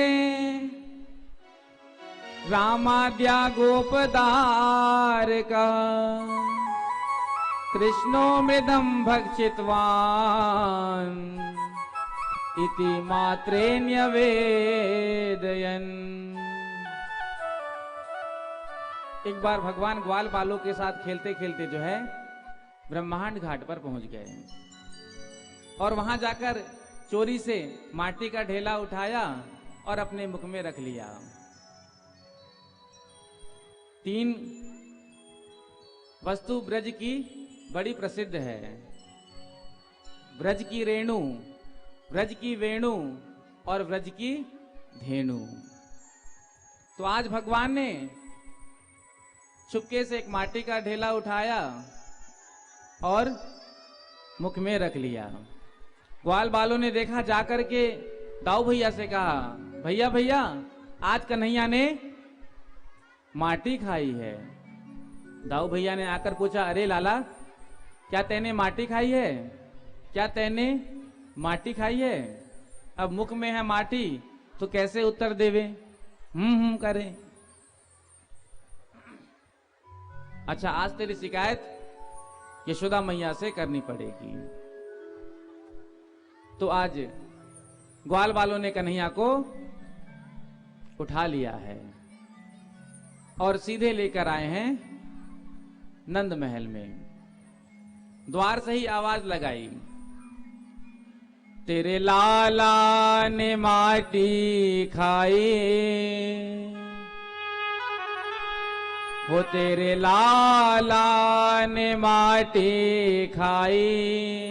[SPEAKER 2] रामाद्या गोपदारका कृष्णो मृदं भक्षितवान् इति मात्रे न्यवेदयन्। एक बार भगवान ग्वाल बालों के साथ खेलते खेलते जो है ब्रह्मांड घाट पर पहुंच गए और वहां जाकर चोरी से माटी का ढेला उठाया और अपने मुख में रख लिया। 3 वस्तु ब्रज की बड़ी प्रसिद्ध है, ब्रज की रेणु, ब्रज की वेणु और ब्रज की धेनु। तो आज भगवान ने चुपके से एक माटी का ढेला उठाया और मुख में रख लिया। ग्वाल बालों ने देखा, जाकर के दाऊ भैया से कहा, भैया भैया आज कन्हैया ने माटी खाई है। दाऊ भैया ने आकर पूछा, अरे लाला क्या तैने माटी खाई है? क्या तैने माटी खाई है? अब मुख में है माटी तो कैसे उत्तर देवे? करे। अच्छा आज तेरी शिकायत यशोदा मैया से करनी पड़ेगी। तो आज ग्वाल वालों ने कन्हैया को उठा लिया है और सीधे लेकर आए हैं नंद महल में। द्वार से ही आवाज लगाई, तेरे लाला ने माटी खाई हो, तेरे लाला ने माटी खाई,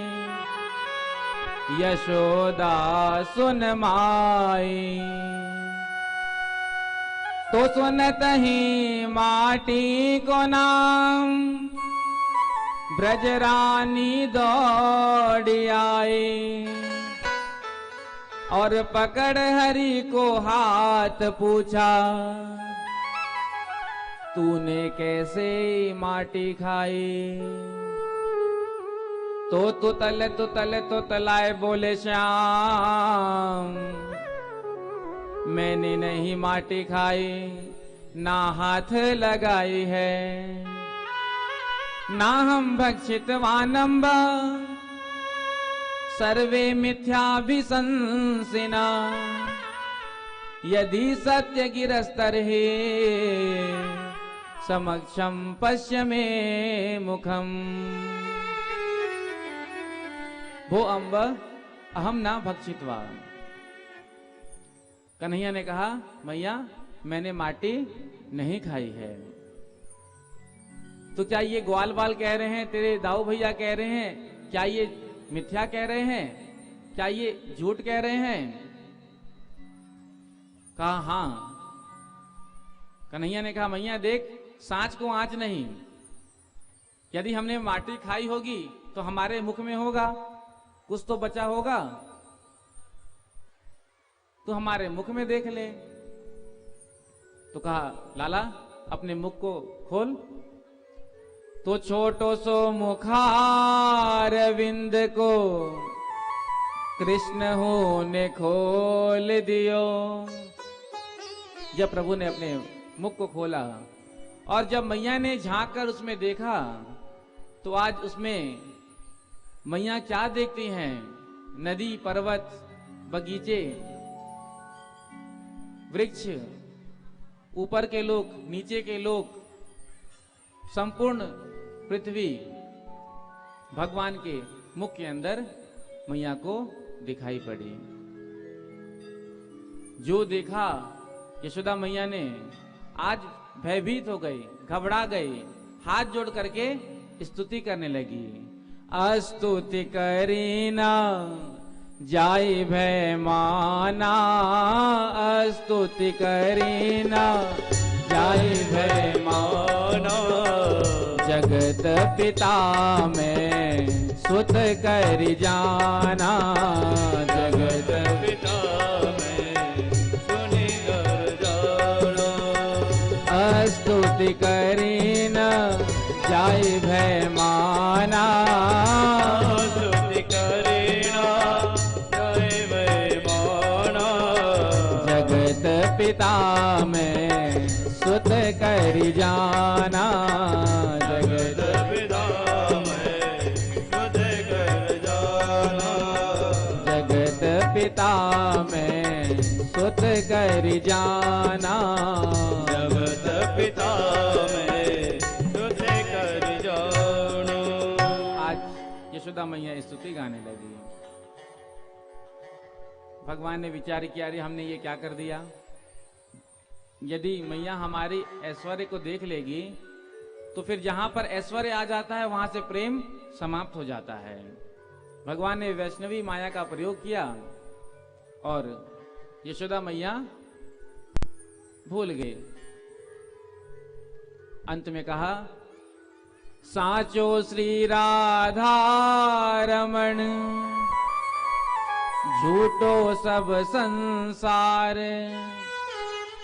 [SPEAKER 2] यशोदा सुन माई। तो सुनत ही माटी को नाम ब्रजरानी दौड़ी आई और पकड़ हरि को हाथ पूछा, तूने कैसे माटी खाई? तो तुतलाए बोले, श्याम मैंने नहीं माटी खाई, ना हाथ लगाई है, ना हम भक्षित वानम्ब, सर्वे मिथ्याभिशंसिना, यदि सत्य गिरस्तर्हि समक्षम पश्य मे मुखम। भो अम्ब अहम ना भक्षित्वा। कन्हैया ने कहा, मैया मैंने माटी नहीं खाई है। तो क्या ये ग्वाल बाल कह रहे हैं, तेरे दाऊ भैया कह रहे हैं, क्या ये मिथ्या कह रहे हैं? क्या ये झूठ कह रहे हैं? कहा हां। कन्हैया ने कहा, मैया देख, सांच को आंच नहीं, यदि हमने माटी खाई होगी तो हमारे मुख में होगा, कुछ तो बचा होगा, तो हमारे मुख में देख ले। तो कहा लाला अपने मुख को खोल। तो छोटो सो मुखार विंद को कृष्ण हो ने खोल दियो। जब प्रभु ने अपने मुख को खोला और जब मैया ने झांक कर उसमें देखा तो आज उसमें मैया क्या देखती हैं? नदी, पर्वत, बगीचे, वृक्ष, ऊपर के लोग, नीचे के लोग, संपूर्ण पृथ्वी भगवान के मुख के अंदर मैया को दिखाई पड़ी। जो देखा यशोदा मैया ने आज भयभीत हो गई, घबरा गई, हाथ जोड़ करके स्तुति करने लगी। अस्तुति करीना जाय भय माना, अस्तुति करीना जाय भय माना। जगत पिता में सुत कर जाना, जगत पिता में सुनि कर जाना। अस्तुति करीना जाय भय माना, स्तुति करीना जाय भय माना। जगत पिता में सुत कर जाना, जगत पिता में सुत कर जाना। जगत पिता में सुत कर जाना, जगत पिता में सुत कर जाना। आज यशोदा मैया स्तुति गाने लगी। भगवान ने विचार किया, अरे हमने ये क्या कर दिया? यदि मैया हमारी ऐश्वर्य को देख लेगी तो फिर जहां पर ऐश्वर्य आ जाता है वहां से प्रेम समाप्त हो जाता है। भगवान ने वैष्णवी माया का प्रयोग किया और यशोदा मैया भूल गए। अंत में कहा, साचो श्री राधा रमण, झूठो सब संसार।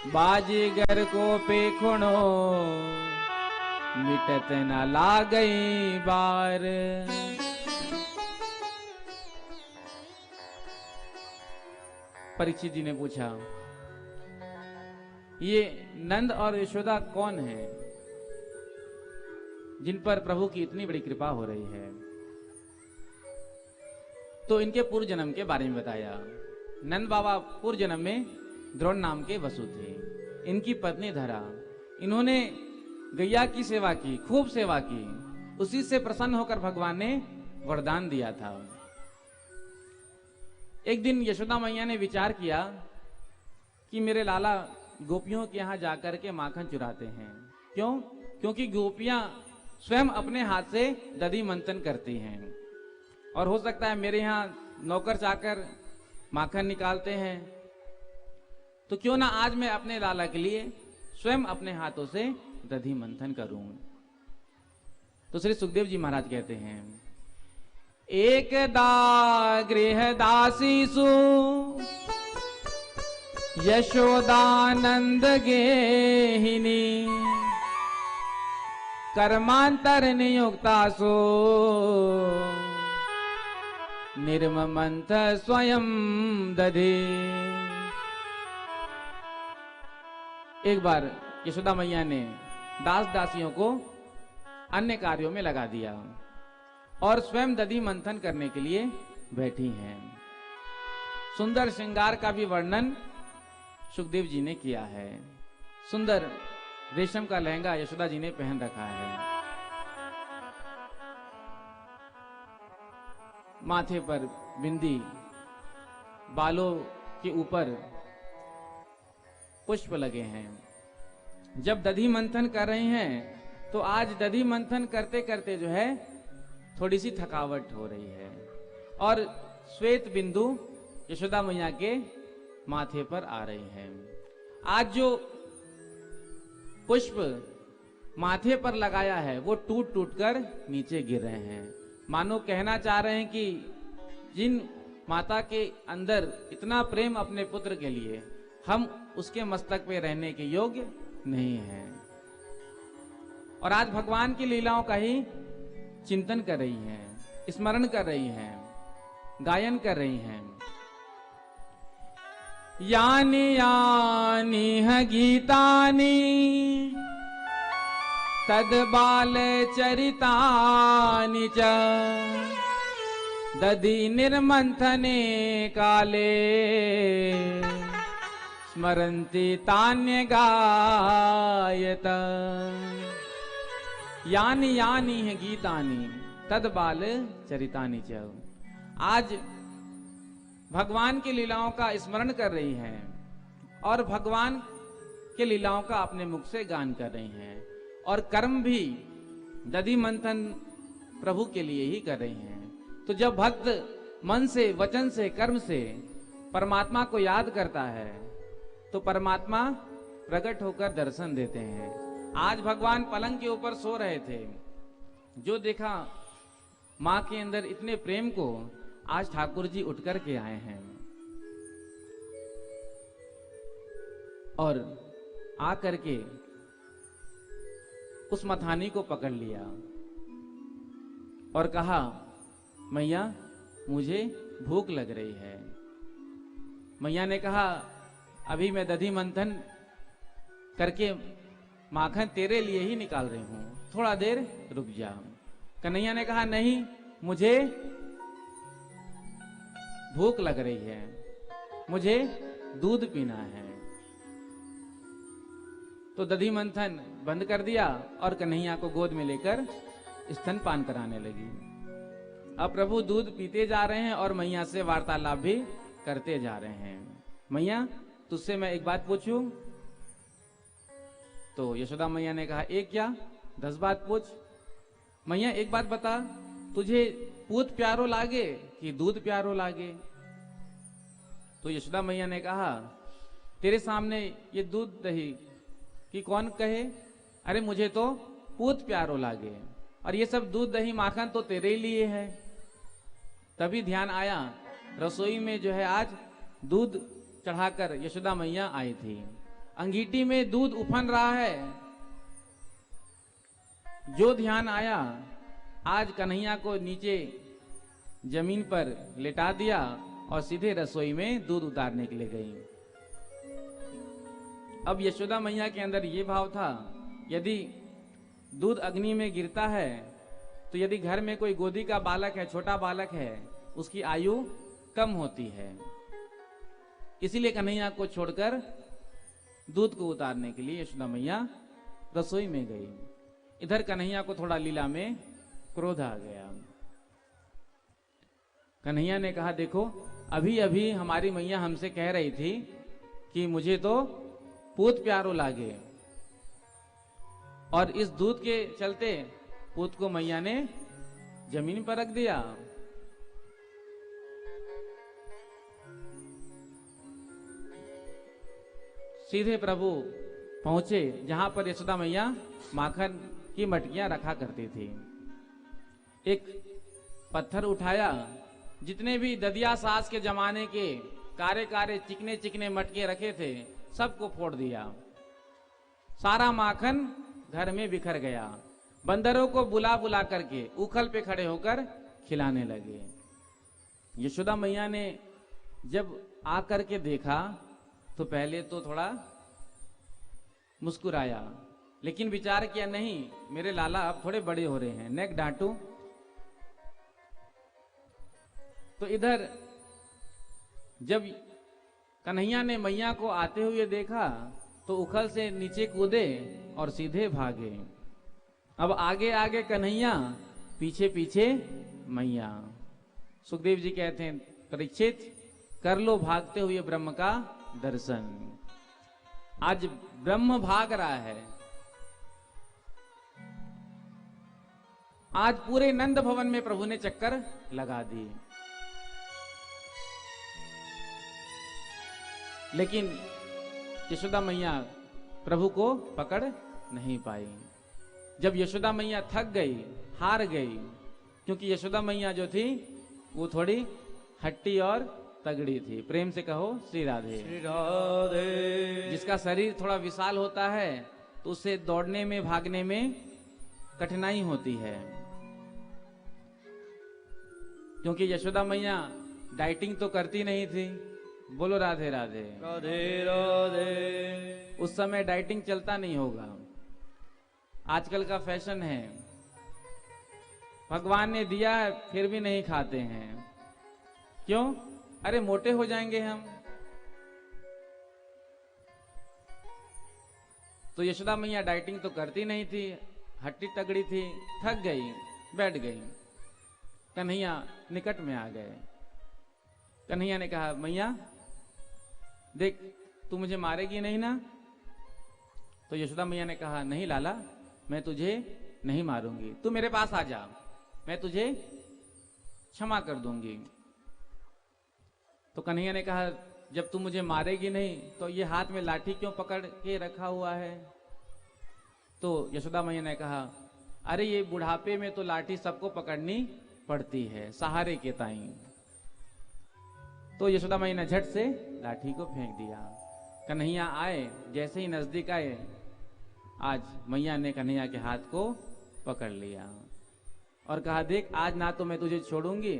[SPEAKER 2] बाजीगर को पेखुणो, मिटत न लागई बार। परीक्षित जी ने पूछा, ये नंद और यशोदा कौन है जिन पर प्रभु की इतनी बड़ी कृपा हो रही है? तो इनके पूर्व जन्म के बारे में बताया। नंद बाबा पूर्व जन्म में द्रोण नाम के वसु थे। इनकी पत्नी धरा, इन्होंने गैया की सेवा की, खूब सेवा की। उसी से प्रसन्न होकर भगवान ने वरदान दिया था। एक दिन यशोदा मैया ने विचार किया कि मेरे लाला गोपियों के यहां जाकर के माखन चुराते हैं। क्यों? क्योंकि गोपियां स्वयं अपने हाथ से दधी मंथन करती हैं और हो सकता है मेरे यहां नौकर चाकर माखन निकालते हैं, तो क्यों ना आज मैं अपने लाला के लिए स्वयं अपने हाथों से दधी मंथन करूं। तो श्री सुखदेव जी महाराज कहते हैं, एकदा गृहदासीसु यशोदानंद गेहिनी, कर्मांतर नियुक्तासु निर्ममंथ स्वयं दधे। एक बार यशोदा मैया ने दास दासियों को अन्य कार्यों में लगा दिया और स्वयं दधी मंथन करने के लिए बैठी हैं। सुंदर श्रृंगार का भी वर्णन सुखदेव जी ने किया है। सुंदर रेशम का लहंगा यशोदा जी ने पहन रखा है। माथे पर बिंदी, बालों के ऊपर पुष्प लगे हैं। जब दधी मंथन कर रहे हैं तो आज दधी मंथन करते करते जो है थोड़ी सी थकावट हो रही है और श्वेत बिंदु यशोदा मैया के माथे पर आ रही है। आज जो पुष्प माथे पर लगाया है वो टूट टूट कर नीचे गिर रहे हैं। मानो कहना चाह रहे हैं कि जिन माता के अंदर इतना प्रेम अपने पुत्र के लिए, हम उसके मस्तक पे रहने के योग्य नहीं हैं। और आज भगवान की लीलाओं का ही चिंतन कर रही हैं, स्मरण कर रही हैं, गायन कर रही हैं। यानि यानि ह गीतानि तद बाल चरितानि च दधि निर्मंथने काले स्मरन्ति तान्य गायत। यानि यानि है गीतानि तद बाल चरितानि च। आज भगवान की लीलाओं का स्मरण कर रही हैं और भगवान के लीलाओं का अपने मुख से गान कर रही हैं, और कर्म भी दधि मंथन प्रभु के लिए ही कर रही हैं। तो जब भक्त मन से, वचन से, कर्म से परमात्मा को याद करता है तो परमात्मा प्रकट होकर दर्शन देते हैं। आज भगवान पलंग के ऊपर सो रहे थे, जो देखा मां के अंदर इतने प्रेम को, आज ठाकुर जी उठ कर के आए हैं और आ करके उस मथानी को पकड़ लिया और कहा, मैया मुझे भूख लग रही है। मैया ने कहा, अभी मैं दधि मंथन करके माखन तेरे लिए ही निकाल रही हूं, थोड़ा देर रुक जा। कन्हैया ने कहा, नहीं, मुझे भूख लग रही है, मुझे दूध पीना है। तो दधि मंथन बंद कर दिया और कन्हैया को गोद में लेकर स्तनपान कराने लगी। अब प्रभु दूध पीते जा रहे हैं और मैया से वार्तालाप भी करते जा रहे हैं। मैया, तुझसे मैं एक बात पूछूं? तो यशोदा मैया ने कहा, एक क्या, 10 बात पूछ। मैया एक बात बता, तुझे पूत प्यारो लागे कि दूध प्यारो लागे? तो यशोदा मैया ने कहा, तेरे सामने ये दूध दही कि कौन कहे? अरे मुझे तो पूत प्यारो लागे, और ये सब दूध दही माखन तो तेरे लिए है। तभी ध्यान आया, रसोई में जो है आज दूध चढ़ाकर यशोदा मैया आई थी, अंगीठी में दूध उफन रहा है। जो ध्यान आया, आज कन्हैया को नीचे जमीन पर लेटा दिया और सीधे रसोई में दूध उतारने के लिए गई। अब यशोदा मैया के अंदर ये भाव था, यदि दूध अग्नि में गिरता है तो यदि घर में कोई गोदी का बालक है, छोटा बालक है, उसकी आयु कम होती है। इसीलिए कन्हैया को छोड़कर दूध को उतारने के लिए यशोदा मैया रसोई में गई। इधर कन्हैया को थोड़ा लीला में क्रोध आ गया। कन्हैया ने कहा, देखो अभी अभी हमारी मैया हमसे कह रही थी कि मुझे तो पूत प्यारो लागे, और इस दूध के चलते पूत को मैया ने जमीन पर रख दिया। सीधे प्रभु पहुंचे जहां पर यशोदा मैया माखन की मटकियां रखा करती थी। एक पत्थर उठाया, जितने भी ददिया सास के जमाने के कारे कारे चिकने चिकने मटके रखे थे, सबको फोड़ दिया। सारा माखन घर में बिखर गया। बंदरों को बुला बुला करके उखल पे खड़े होकर खिलाने लगे। यशोदा मैया ने जब आकर के देखा तो पहले तो थोड़ा मुस्कुराया, लेकिन विचार किया, नहीं, मेरे लाला अब थोड़े बड़े हो रहे हैं, नेक डांटू। तो इधर जब कन्हैया ने मैया को आते हुए देखा तो उखल से नीचे कूदे और सीधे भागे। अब आगे आगे कन्हैया, पीछे पीछे मैया। सुखदेव जी कहते हैं, परीक्षित कर लो भागते हुए ब्रह्म का दर्शन। आज ब्रह्म भाग रहा है। आज पूरे नंद भवन में प्रभु ने चक्कर लगा दी, लेकिन यशोदा मैया प्रभु को पकड़ नहीं पाई। जब यशोदा मैया थक गई, हार गई, क्योंकि यशोदा मैया जो थी वो थोड़ी हट्टी और तगड़ी थी। प्रेम से कहो श्री राधे।
[SPEAKER 3] श्री राधे।
[SPEAKER 2] जिसका शरीर थोड़ा विशाल होता है तो उसे दौड़ने में, भागने में कठिनाई होती है, क्योंकि यशोदा मैया डाइटिंग तो करती नहीं थी। बोलो राधे राधे।
[SPEAKER 3] राधे राधे।
[SPEAKER 2] उस समय डाइटिंग चलता नहीं होगा, आजकल का फैशन है। भगवान ने दिया है फिर भी नहीं खाते हैं, क्यों? अरे मोटे हो जाएंगे हम। तो यशोदा मैया डाइटिंग तो करती नहीं थी, हट्टी तगड़ी थी, थक गई, बैठ गई। कन्हैया निकट में आ गए। कन्हैया ने कहा, मैया देख, तू मुझे मारेगी नहीं ना? तो यशोदा मैया ने कहा, नहीं लाला, मैं तुझे नहीं मारूंगी, तू मेरे पास आ जा, मैं तुझे क्षमा कर दूंगी। तो कन्हैया ने कहा, जब तू मुझे मारेगी नहीं तो ये हाथ में लाठी क्यों पकड़ के रखा हुआ है? तो यशोदा मैया ने कहा, अरे ये बुढ़ापे में तो लाठी सबको पकड़नी पड़ती है, सहारे के ताई। तो यशोदा मैया ने झट से लाठी को फेंक दिया। कन्हैया आए, जैसे ही नजदीक आए, आज मैया ने कन्हैया के हाथ को पकड़ लिया और कहा, देख, आज ना तो मैं तुझे छोड़ूंगी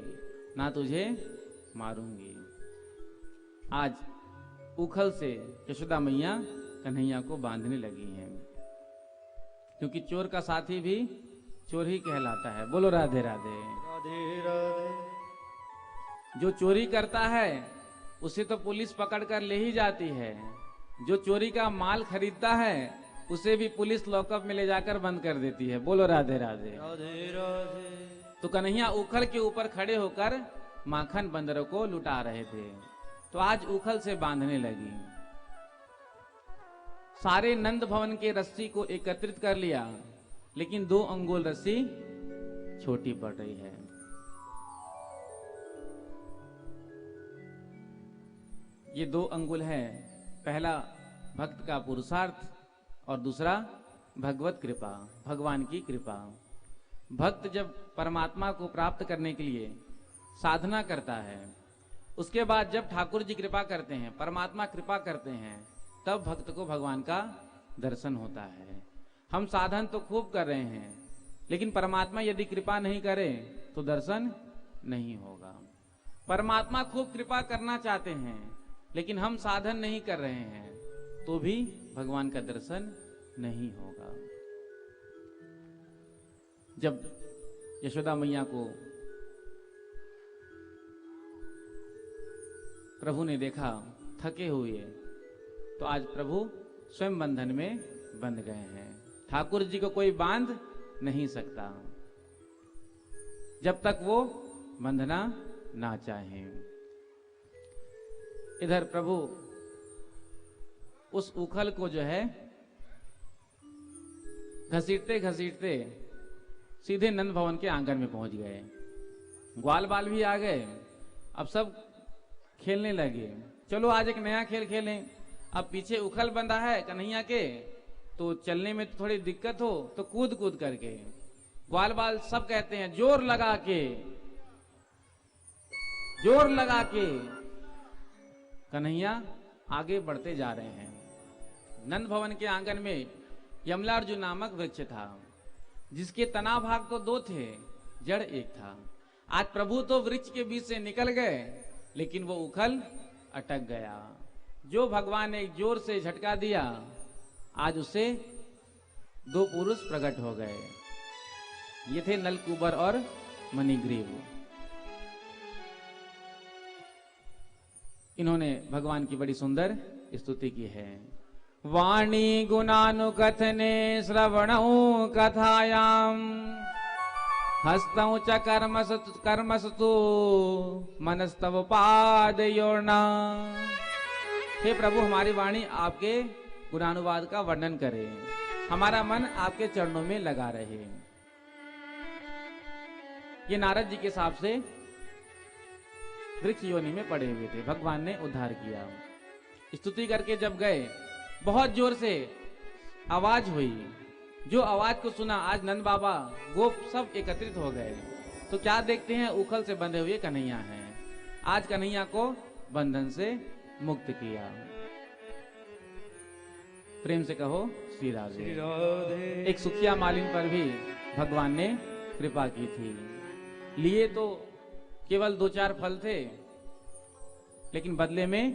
[SPEAKER 2] ना तुझे मारूंगी। आज उखल से यशोदा मैया कन्हैया को बांधने लगी हैं, क्योंकि चोर का साथी भी चोर ही कहलाता है। बोलो राधे राधे।
[SPEAKER 3] राधे राधे।
[SPEAKER 2] जो चोरी करता है उसे तो पुलिस पकड़ कर ले ही जाती है, जो चोरी का माल खरीदता है उसे भी पुलिस लॉकअप में ले जाकर बंद कर देती है। बोलो राधे राधे।
[SPEAKER 3] राधे राधे।
[SPEAKER 2] तो कन्हैया उखल के ऊपर खड़े होकर माखन बंदरों को लुटा रहे थे, तो आज उखल से बांधने लगी। सारे नंद भवन के रस्सी को एकत्रित कर लिया, लेकिन 2 अंगुल रस्सी छोटी पड़ रही है। ये 2 अंगुल है, पहला भक्त का पुरुषार्थ और दूसरा भगवत कृपा, भगवान की कृपा। भक्त जब परमात्मा को प्राप्त करने के लिए साधना करता है, उसके बाद जब ठाकुर जी कृपा करते हैं, परमात्मा कृपा करते हैं, तब भक्त को भगवान का दर्शन होता है। हम साधन तो खूब कर रहे हैं, लेकिन परमात्मा यदि कृपा नहीं करे तो दर्शन नहीं होगा। परमात्मा खूब कृपा करना चाहते हैं, लेकिन हम साधन नहीं कर रहे हैं, तो भी भगवान का दर्शन नहीं होगा। जब यशोदा मैया को प्रभु ने देखा थके हुए, तो आज प्रभु स्वयं बंधन में बंध गए हैं। ठाकुर जी को कोई बांध नहीं सकता जब तक वो बंधना ना चाहे। इधर प्रभु उस उखल को जो है घसीटते घसीटते सीधे नंद भवन के आंगन में पहुंच गए। ग्वाल बाल भी आ गए, अब सब खेलने लगे। चलो आज एक नया खेल खेलें। अब पीछे उखल बंधा है कन्हैया के, तो चलने में तो थोड़ी दिक्कत हो, तो कूद कूद करके ग्वाल बाल सब कहते हैं, जोर लगा के, जोर लगा के। कन्हैया आगे बढ़ते जा रहे हैं। नंद भवन के आंगन में यमलार्जुन नामक वृक्ष था, जिसके तना भाग तो 2 थे, जड़ 1 था। आज प्रभु तो वृक्ष के बीच से निकल गए, लेकिन वो उखल अटक गया। जो भगवान ने एक जोर से झटका दिया, आज उसे 2 पुरुष प्रकट हो गए। ये थे नलकूबर और मणिग्रीव। इन्होंने भगवान की बड़ी सुंदर स्तुति की है। वाणी गुणानुकथने श्रवणौ कथायाम हस्तौ च कर्मसु मनस्तव पादयोर्ना। हे प्रभु, हमारी वाणी आपके गुणानुवाद का वर्णन करे, हमारा मन आपके चरणों में लगा रहे। ये नारद जी के हिसाब से वृक्ष योनि में पड़े हुए थे, भगवान ने उद्धार किया। स्तुति करके जब गए, बहुत जोर से आवाज हुई, जो आवाज को सुना, आज नंद बाबा गोप सब एकत्रित हो गए। तो क्या देखते हैं, उखल से बंधे हुए कन्हैया हैं। आज कन्हैया को बंधन से मुक्त किया। प्रेम से कहो श्री राधे। एक सुखिया मालिन पर भी भगवान ने कृपा की थी। लिए तो केवल 2-4 फल थे, लेकिन बदले में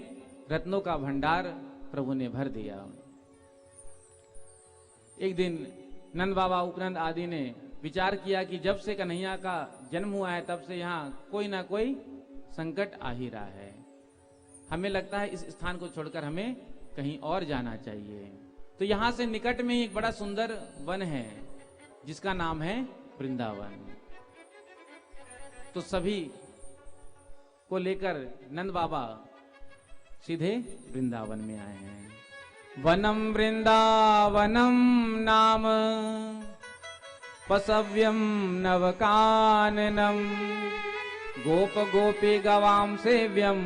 [SPEAKER 2] रत्नों का भंडार प्रभु ने भर दिया। एक दिन नंद बाबा, उपनंद आदि ने विचार किया कि जब से कन्हैया का जन्म हुआ है तब से यहाँ कोई ना कोई संकट आ ही रहा है। हमें लगता है इस स्थान को छोड़कर हमें कहीं और जाना चाहिए। तो यहाँ से निकट में ही एक बड़ा सुंदर वन है जिसका नाम है वृंदावन। तो सभी को लेकर नंद बाबा सीधे वृंदावन में आए हैं। वनम वृंदावनम नाम पसव्यम नवकाननम गोप गोपी गवाम सेव्यम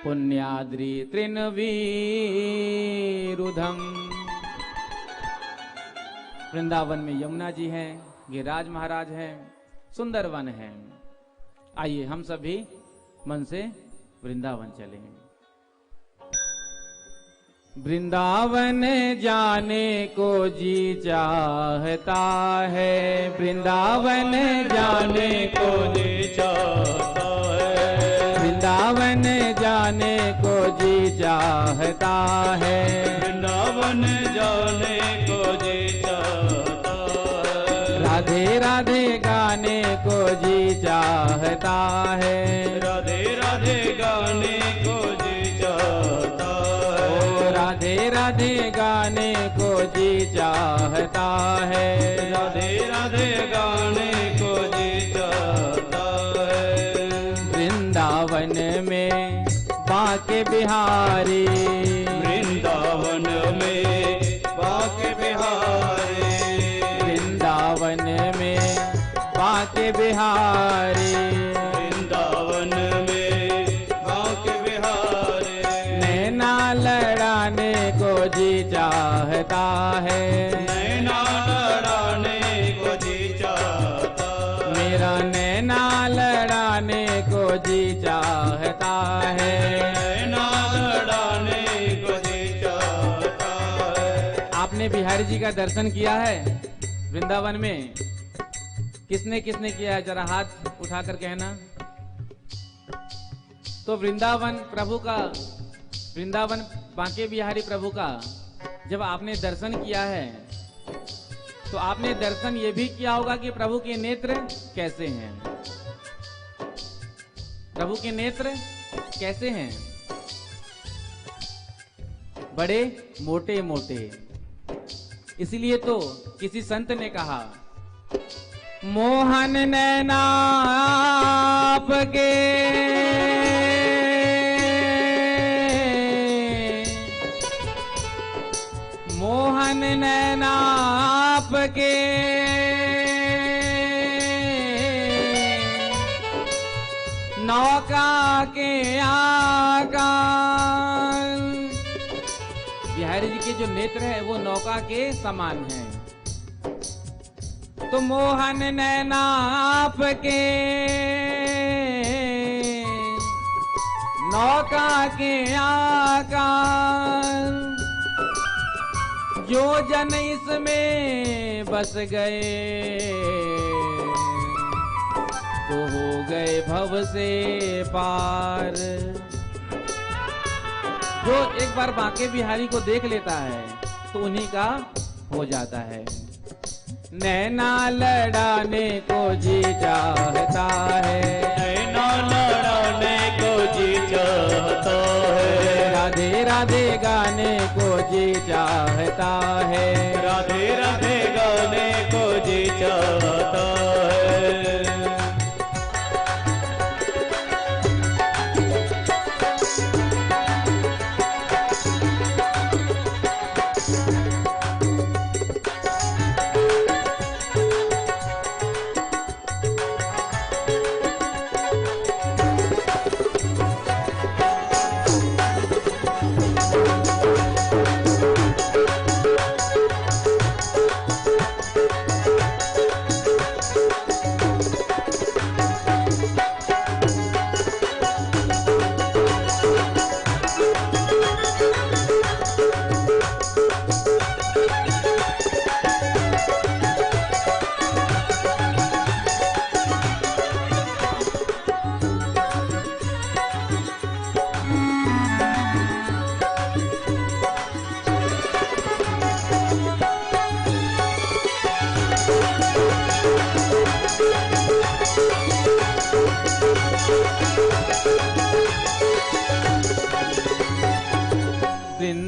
[SPEAKER 2] पुण्याद्रि तृणवीरुधम। वृंदावन में यमुना जी हैं, गिरिराज महाराज हैं, सुंदर वन है। आइए हम सभी मन से वृंदावन चलें। वृंदावन जाने को जी चाहता है, वृंदावन जाने को जी चाहता है, वृंदावन जाने को जी चाहता है,
[SPEAKER 3] वृंदावन जाने को जी चाहता है,
[SPEAKER 2] राधे राधे गाने को जी चाहता है,
[SPEAKER 3] राधे राधे गाने को जी चाहता है,
[SPEAKER 2] राधे राधे गाने को जी चाहता है,
[SPEAKER 3] राधे राधे गाने को जी चाहता है।
[SPEAKER 2] वृंदावन में बाके बिहारी,
[SPEAKER 3] वृंदावन में बाके बिहारी,
[SPEAKER 2] वृंदावन में बाके बिहारी,
[SPEAKER 3] वृंदावन में बाके बिहारी,
[SPEAKER 2] नैना लड़ाने को जी चाहता है,
[SPEAKER 3] नैना लड़ाने को जी चाहता है,
[SPEAKER 2] मेरा नैना लड़ाने को जी चाहता है,
[SPEAKER 3] नैना लड़ाने को जी चाहता है।
[SPEAKER 2] आपने बिहारी जी का दर्शन किया है वृंदावन में? किसने किसने किया है, जरा हाथ उठाकर कहना। तो वृंदावन प्रभु का, वृंदावन बांके बिहारी प्रभु का जब आपने दर्शन किया है तो आपने दर्शन ये भी किया होगा कि प्रभु के नेत्र कैसे हैं। प्रभु के नेत्र कैसे हैं? बड़े मोटे मोटे। इसलिए तो किसी संत ने कहा, मोहन नैना आपके मोहन नैना आपके नौका के आकार। बिहारी जी के जो नेत्र है वो नौका के समान हैं। तो मोहन नैना आपके नौका के आकार, जो जन इसमें बस गए तो हो गए भव से पार। जो एक बार बांके बिहारी को देख लेता है तो उन्हीं का हो जाता है। नैना लड़ाने को जी चाहता है,
[SPEAKER 3] नैना लड़ाने को जी चाहता है,
[SPEAKER 2] राधे राधे गाने को जी चाहता है,
[SPEAKER 3] राधे राधे गाने को जी चाहता है।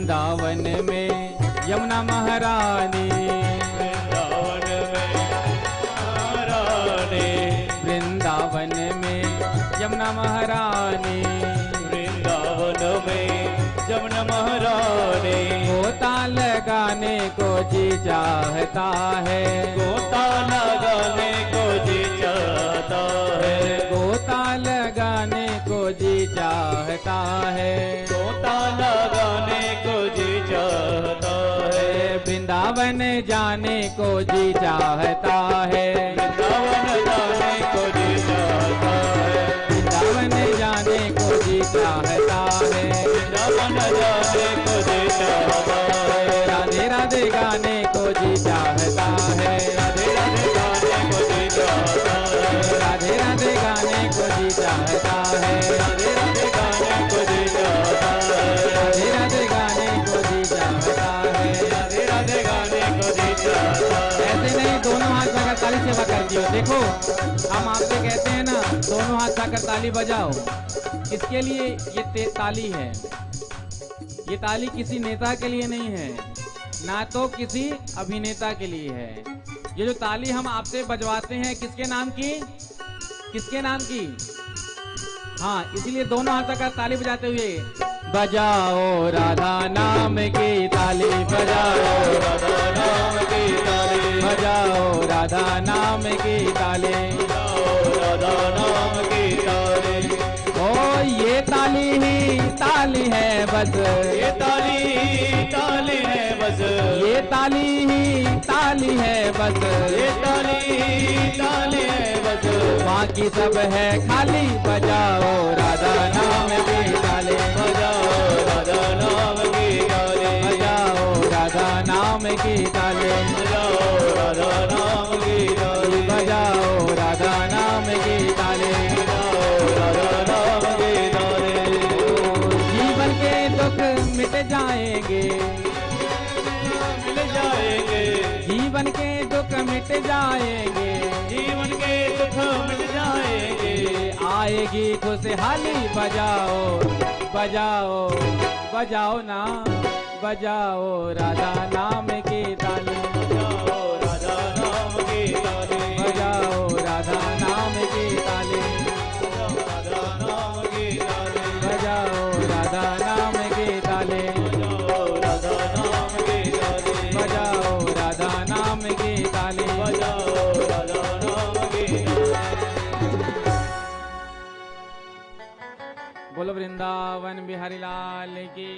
[SPEAKER 2] वृंदावन में यमुना महारानी,
[SPEAKER 3] वृंदावन में महारानी,
[SPEAKER 2] वृंदावन में यमुना महारानी,
[SPEAKER 3] वृंदावन में यमुना महारानी।
[SPEAKER 2] गोता लगाने को जी चाहता है,
[SPEAKER 3] गोता लगाने को जी चाहता है,
[SPEAKER 2] गोता लगाने को जी चाहता है,
[SPEAKER 3] गोता लगाने को जी चाहता है।
[SPEAKER 2] वृंदावन जाने को जी चाहता है,
[SPEAKER 3] वृंदावन जाने को जी चाहता है,
[SPEAKER 2] वृंदावन जाने को जी चाहता है,
[SPEAKER 3] वृंदावन जाने को जी चाहता है।
[SPEAKER 2] राधे राधे गाने को जी चाहता है,
[SPEAKER 3] राधे राधे गाने को जी चाहता है,
[SPEAKER 2] राधे राधे गाने को जी चाहता है,
[SPEAKER 3] राधे राधे गाने को जी चाहता है,
[SPEAKER 2] राधे राधे गाने को जी चाहता है।
[SPEAKER 3] राधे राधे गाने को जी चाहता है।
[SPEAKER 2] ऐसे नहीं, दोनों हाथ लगाकर ताली सेवा करती हो। देखो हम आपसे कहते हैं ना, दोनों हाथ लगाकर ताली बजाओ। किसके लिए ये ताली है? ये ताली किसी नेता के लिए नहीं है, ना तो किसी अभिनेता के लिए है। ये जो ताली हम आपसे बजवाते हैं, किसके नाम की? किसके नाम की? हाँ, इसलिए दोनों हाथ लगाकर ताली बजाते हुए बजाओ राधा नाम की ताली, बजाओ
[SPEAKER 3] राधा नाम की ताली,
[SPEAKER 2] बजाओ राधा नाम की ताली,
[SPEAKER 3] राधा नाम की ताली।
[SPEAKER 2] ओ ये ताली ही ताली है बस,
[SPEAKER 3] ये ताली ताली है बस,
[SPEAKER 2] ये ताली ही ताली है बस,
[SPEAKER 3] ये ताली ताली है बस।
[SPEAKER 2] बाकी सब है खाली, बजाओ राधा नाम की ताली,
[SPEAKER 3] बजाओ राधा नाम की ताली,
[SPEAKER 2] बजाओ राधा नाम की ताली,
[SPEAKER 3] बजाओ राधा नाम की ताली,
[SPEAKER 2] बजाओ राधा नाम की ताली।
[SPEAKER 3] बजाओ राधा नाम की ताली।
[SPEAKER 2] जीवन के दुख मिट जाएंगे,
[SPEAKER 3] मिल जाएंगे,
[SPEAKER 2] जीवन के दुख मिट जाएंगे,
[SPEAKER 3] जीवन के दुख मिट जाएंगे।
[SPEAKER 2] आएगी खुशहाली, बजाओ बजाओ बजाओ ना, बजाओ राधा नाम की ताली,
[SPEAKER 3] बजाओ राधा नाम की ताली,
[SPEAKER 2] बजाओ राधा नाम की ताली,
[SPEAKER 3] राधा नाम की ताली,
[SPEAKER 2] बजाओ राधा नाम की ताली,
[SPEAKER 3] बजाओ राधा नाम की ताली,
[SPEAKER 2] बजाओ राधा नाम की ताली।
[SPEAKER 3] बजाओ राधा नाम की ताली।
[SPEAKER 2] बोलो वृंदावन बिहारी लाल की,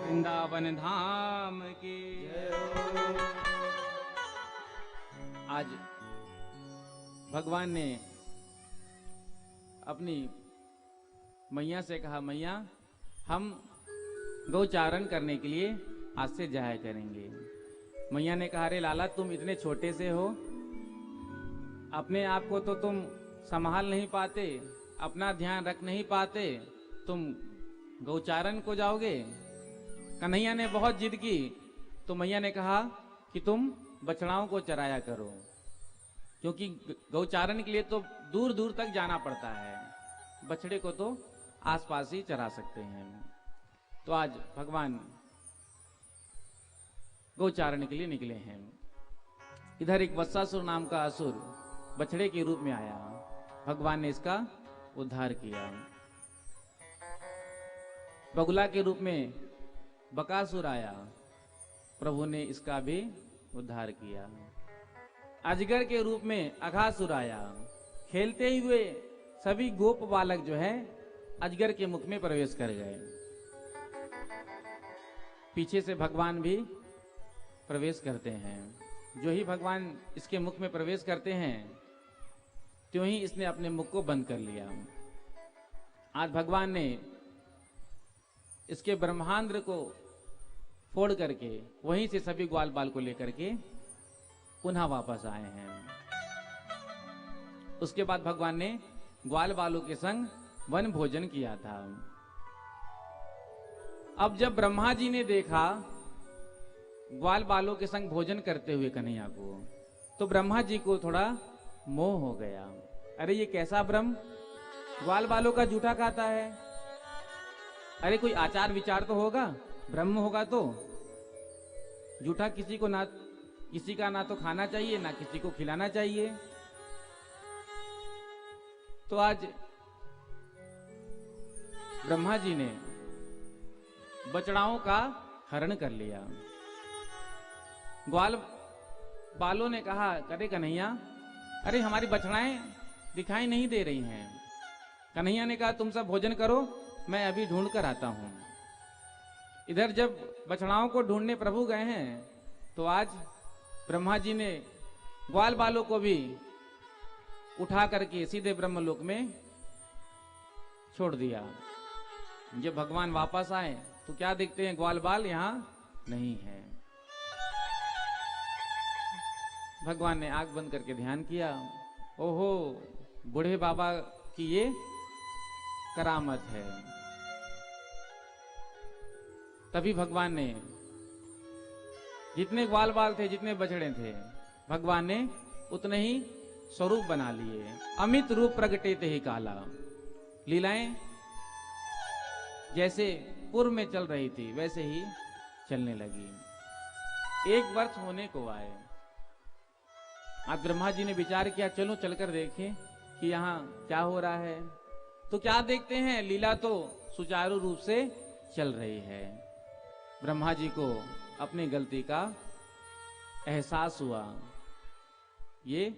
[SPEAKER 2] वृंदावन धाम की। आज भगवान ने अपनी मैया से कहा, मैया हम गौचारण करने के लिए आज से जाया करेंगे। मैया ने कहा, अरे लाला तुम इतने छोटे से हो, अपने आप को तो तुम संभाल नहीं पाते, अपना ध्यान रख नहीं पाते, तुम गौचारण को जाओगे? कन्हैया ने बहुत जिद की तो मैया ने कहा कि तुम बछड़ाओं को चराया करो, क्योंकि गौचारण के लिए तो दूर दूर तक जाना पड़ता है, बछड़े को तो आसपास ही चरा सकते हैं। तो आज भगवान गौचारण के लिए निकले हैं। इधर एक वत्सासुर नाम का असुर बछड़े के रूप में आया, भगवान ने इसका उद्धार किया। बगुला के रूप में बकासुर आया, प्रभु ने इसका भी उद्धार किया। अजगर के रूप में अघासुर आया, खेलते हुए सभी गोप बालक जो है अजगर के मुख में प्रवेश कर गए। पीछे से भगवान भी प्रवेश करते हैं। जो ही भगवान इसके मुख में प्रवेश करते हैं त्यों ही इसने अपने मुख को बंद कर लिया। आज भगवान ने इसके ब्रह्मांड को फोड़ करके वहीं से सभी ग्वाल बाल को लेकर के पुनः वापस आए हैं। उसके बाद भगवान ने ग्वाल बालों के संग वन भोजन किया था। अब जब ब्रह्मा जी ने देखा ग्वाल बालों के संग भोजन करते हुए कन्हैया को, तो ब्रह्मा जी को थोड़ा मोह हो गया। अरे ये कैसा ब्रह्म ग्वाल बालों का जूठा खाता है, अरे कोई आचार विचार तो होगा, ब्रह्म होगा तो जूठा किसी का ना तो खाना चाहिए ना किसी को खिलाना चाहिए। तो आज ब्रह्मा जी ने बछड़ाओं का हरण कर लिया। ग्वाल बालों ने कहा, करे कन्हैया, अरे हमारी बछड़ाएं दिखाई नहीं दे रही हैं। कन्हैया ने कहा, तुम सब भोजन करो, मैं अभी ढूंढ कर आता हूं। इधर जब बछड़ाओं को ढूंढने प्रभु गए हैं तो आज ब्रह्मा जी ने ग्वाल बालों को भी उठा करके सीधे ब्रह्मलोक में छोड़ दिया। जब भगवान वापस आए तो क्या देखते हैं, ग्वाल बाल यहां नहीं है। भगवान ने आंख बंद करके ध्यान किया, ओहो बूढ़े बाबा की ये करामत है। तभी भगवान ने जितने ग्वाल बाल थे, जितने बछड़े थे, भगवान ने उतने ही स्वरूप बना लिए। अमित रूप प्रगटे ते ही काला। लीलाएं जैसे पूर्व में चल रही थी वैसे ही चलने लगी। 1 वर्ष होने को आए। आज ब्रह्मा जी ने विचार किया, चलो चलकर देखें कि यहाँ क्या हो रहा है। तो क्या देखते हैं, लीला तो सुचारू रूप से चल रही है। ब्रह्मा जी को अपनी गलती का एहसास हुआ। ये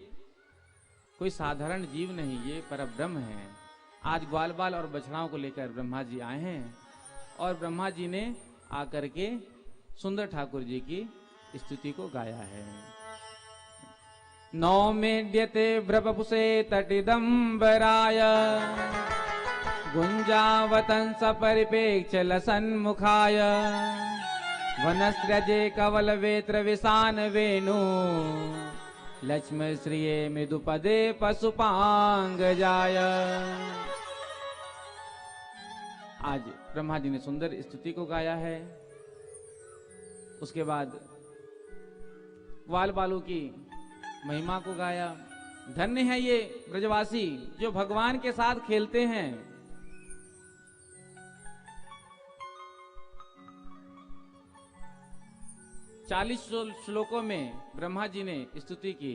[SPEAKER 2] कोई साधारण जीव नहीं, ये परब्रह्म है। आज ग्वाल बाल और बछड़ाओं को लेकर ब्रह्मा जी आए हैं और ब्रह्मा जी ने आकर के सुंदर ठाकुर जी की स्तुति को गाया है। नौमेद्यते ब्रवपुषे तटिदम्बराय गुंजावतंस परिपेक्ष लसन्मुखाय वनस्रजे कवल वेत्र विसान वेणु लक्ष्मी श्रिये मृदुपदे पशुपांग जाय। आज ब्रह्मा जी ने सुंदर स्तुति को गाया है। उसके बाद ग्वाल बालों की महिमा को गाया। धन्य है ये ब्रजवासी जो भगवान के साथ खेलते हैं। 40 श्लोकों में ब्रह्मा जी ने स्तुति की,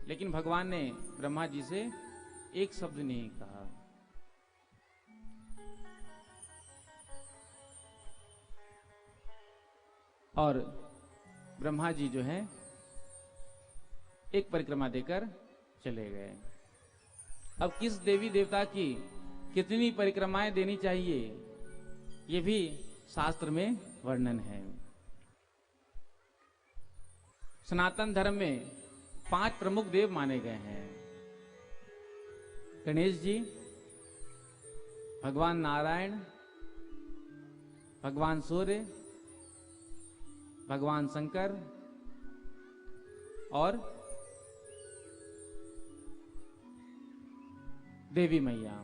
[SPEAKER 2] लेकिन भगवान ने ब्रह्मा जी से एक शब्द नहीं कहा। और ब्रह्मा जी जो है एक परिक्रमा देकर चले गए। अब किस देवी देवता की कितनी परिक्रमाएं देनी चाहिए, ये भी शास्त्र में वर्णन है। सनातन धर्म में 5 प्रमुख देव माने गए हैं। गणेश जी, भगवान नारायण, भगवान सूर्य, भगवान शंकर और देवी मैया।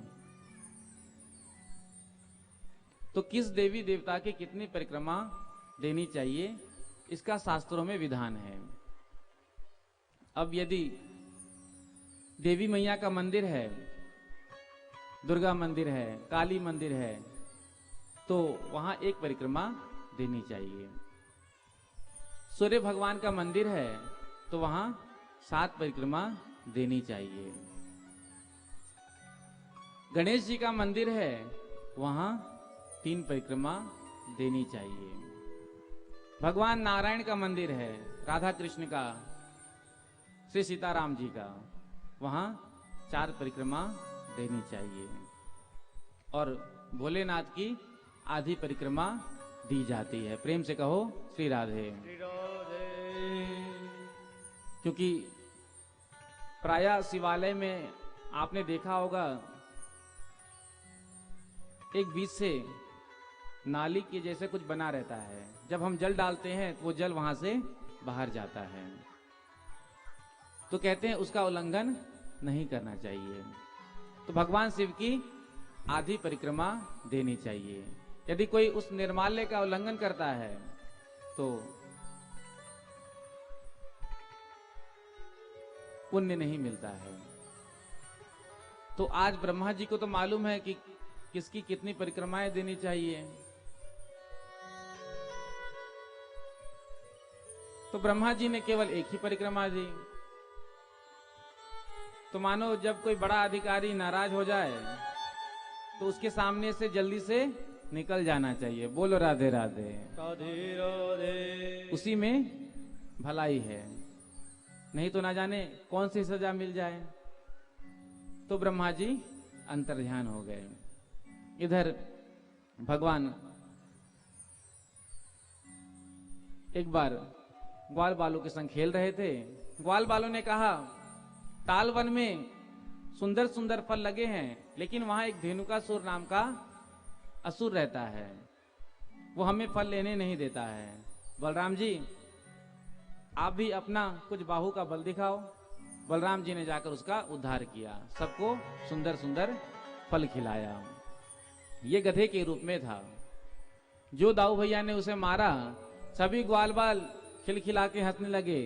[SPEAKER 2] तो किस देवी देवता की कितनी परिक्रमा देनी चाहिए, इसका शास्त्रों में विधान है। अब यदि देवी मैया का मंदिर है, दुर्गा मंदिर है, काली मंदिर है, तो वहां एक परिक्रमा देनी चाहिए। सूर्य भगवान का मंदिर है तो वहां 7 परिक्रमा देनी चाहिए। गणेश जी का मंदिर है, वहां 3 परिक्रमा देनी चाहिए। भगवान नारायण का मंदिर है, राधा कृष्ण का, श्री सीताराम जी का, वहां 4 परिक्रमा देनी चाहिए। और भोलेनाथ की आधी परिक्रमा दी जाती है। प्रेम से कहो श्री राधे। क्योंकि प्रायः शिवालय में आपने देखा होगा एक बीच से नाली के जैसे कुछ बना रहता है। जब हम जल डालते हैं तो वो जल वहां से बाहर जाता है। तो कहते हैं उसका उल्लंघन नहीं करना चाहिए। तो भगवान शिव की आधी परिक्रमा देनी चाहिए। यदि कोई उस निर्माल्य का उल्लंघन करता है तो पुण्य नहीं मिलता है। तो आज ब्रह्मा जी को तो मालूम है कि किसकी कितनी परिक्रमाएं देनी चाहिए। तो ब्रह्मा जी ने केवल एक ही परिक्रमा दी। तो मानो जब कोई बड़ा अधिकारी नाराज हो जाए तो उसके सामने से जल्दी से निकल जाना चाहिए। बोलो राधे राधे।
[SPEAKER 3] राधे राधे।
[SPEAKER 2] उसी में भलाई है, नहीं तो ना जाने कौन सी सजा मिल जाए। तो ब्रह्मा जी अंतर्ध्यान हो गए। इधर भगवान एक बार ग्वाल बालों के संग खेल रहे थे। ग्वाल बालों ने कहा, ताल वन में सुंदर सुंदर फल लगे हैं, लेकिन वहां एक धेनुकासुर नाम का असुर रहता है, वो हमें फल लेने नहीं देता है। बलराम जी आप भी अपना कुछ बाहु का बल दिखाओ। बलराम जी ने जाकर उसका उद्धार किया, सबको सुंदर सुंदर फल खिलाया। ये गधे के रूप में था। जो दाऊ भैया ने उसे मारा, सभी ग्वाल बाल खिलखिला के हंसने लगे।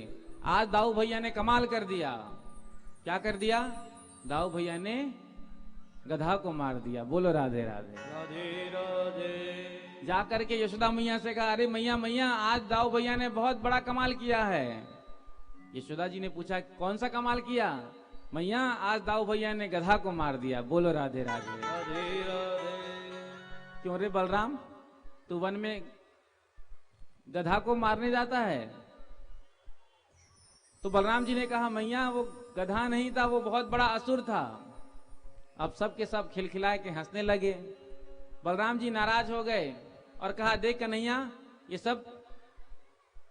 [SPEAKER 2] आज दाऊ भैया ने कमाल कर दिया। क्या कर दिया? दाऊ भैया ने गधा को मार दिया। बोलो राधे राधे।
[SPEAKER 3] राधे राधे।
[SPEAKER 2] जाकर के यशोदा मैया से कहा, अरे मैया मैया, आज दाऊ भैया ने बहुत बड़ा कमाल किया है। यशोदा जी ने पूछा, कौन सा कमाल किया? मैया, आज दाऊ भैया ने गधा को मार दिया। बोलो राधे राधे।
[SPEAKER 3] राधे राधे।
[SPEAKER 2] क्यों रे बलराम, तू वन में गधा को मारने जाता है? तो बलराम जी ने कहा, मैया वो गधा नहीं था, वो बहुत बड़ा असुर था। अब सब के सब खिलखिलाए के हंसने लगे। बलराम जी नाराज हो गए और कहा, देख कन्हैया, ये सब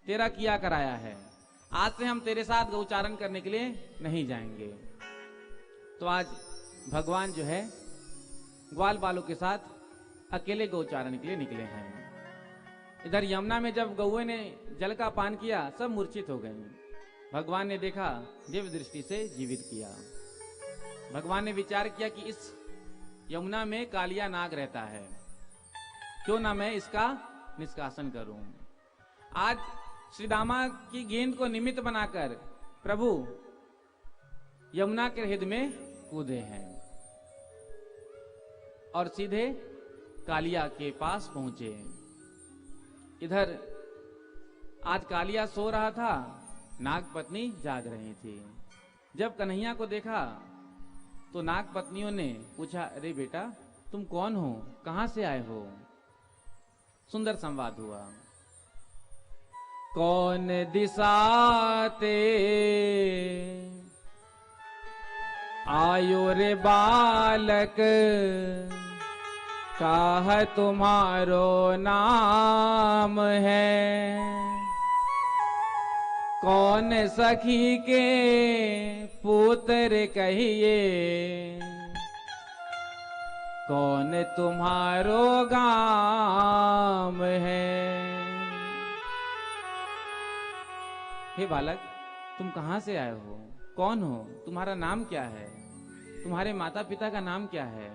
[SPEAKER 2] तेरा किया कराया है, आज से हम तेरे साथ गौचारण करने के लिए नहीं जाएंगे। तो आज भगवान जो है ग्वाल बालों के साथ अकेले गौचारण के लिए निकले हैं। इधर यमुना में जब गौए ने जल का पान किया, सब मूर्छित हो गए। भगवान ने देखा, दिव्य दृष्टि से जीवित किया। भगवान ने विचार किया कि इस यमुना में कालिया नाग रहता है, क्यों ना मैं इसका निष्कासन करूं। आज श्री दामा की गेंद को निमित्त बनाकर प्रभु यमुना के हृदय में कूदे हैं और सीधे कालिया के पास पहुंचे। इधर आज कालिया सो रहा था, नाग पत्नी जाग रही थी। जब कन्हैया को देखा तो नाग पत्नियों ने पूछा, अरे बेटा तुम कौन हो, कहां से आए हो? सुंदर संवाद हुआ। कौन दिशाते आयो रे बालक, काह तुम्हारो नाम है? कौन सखी के पुत्र कहिए, कौन तुम्हारो गाम है? हे बालक, तुम कहां से आए हो, कौन हो, तुम्हारा नाम क्या है, तुम्हारे माता पिता का नाम क्या है?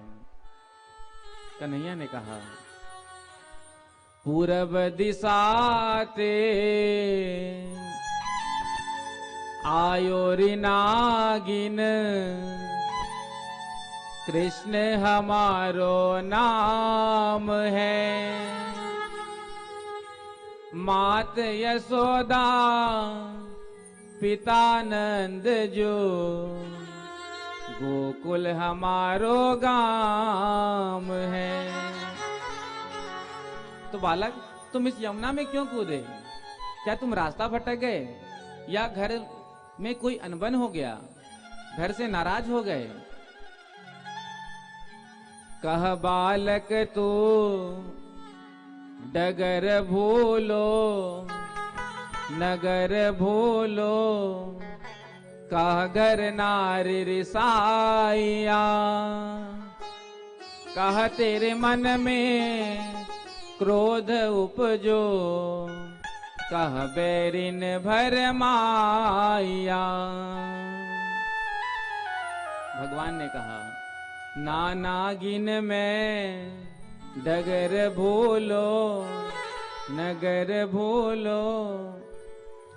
[SPEAKER 2] कन्हैया ने कहा, पूरब दिशा ते आयो रि नागिन, कृष्ण हमारो नाम है। मात यशोदा पिता नंद जो, गोकुल हमारो गाम है। तो बालक, तुम इस यमुना में क्यों कूदे? क्या तुम रास्ता भटक गए या घर में कोई अनबन हो गया, घर से नाराज हो गए? कह बालक तू डगर भूलो, नगर भूलो, कह घर नारी रिसाइया। कह तेरे मन में क्रोध उपजो, कह बैरिन भर माया। भगवान ने कहा, नागिन में डगर भूलो, नगर भूलो,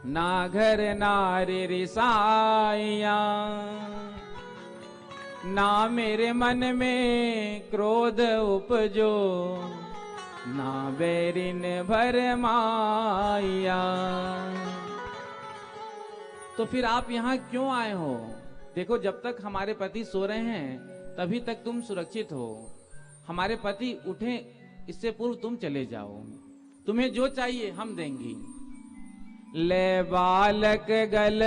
[SPEAKER 2] ना घर नारी रिसाइया। ना मेरे मन में क्रोध उपजो, ना बैरिन भरमाया। तो फिर आप यहाँ क्यों आए हो? देखो, जब तक हमारे पति सो रहे हैं तभी तक तुम सुरक्षित हो। हमारे पति उठे इससे पूर्व तुम चले जाओ। तुम्हें जो चाहिए हम देंगी। ले बालक गल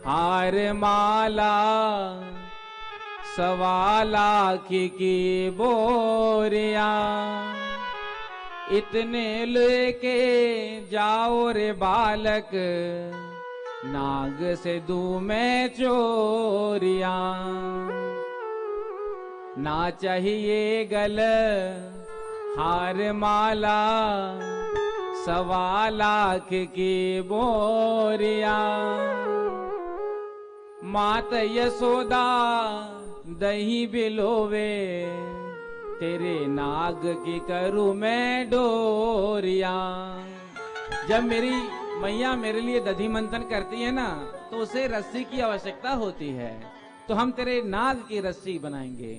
[SPEAKER 2] हार माला, 1.25 लाख की बोरिया, इतने लेके जाओ रे बालक, नाग से दूं मैं चोरिया। ना चाहिए गल हार माला, 1.25 लाख की बोरिया। मात यशोदा दही बिलोवे, तेरे नाग की करूं मैं डोरिया। जब मेरी मैया मेरे लिए दधी मंथन करती है ना, तो उसे रस्सी की आवश्यकता होती है, तो हम तेरे नाग की रस्सी बनाएंगे।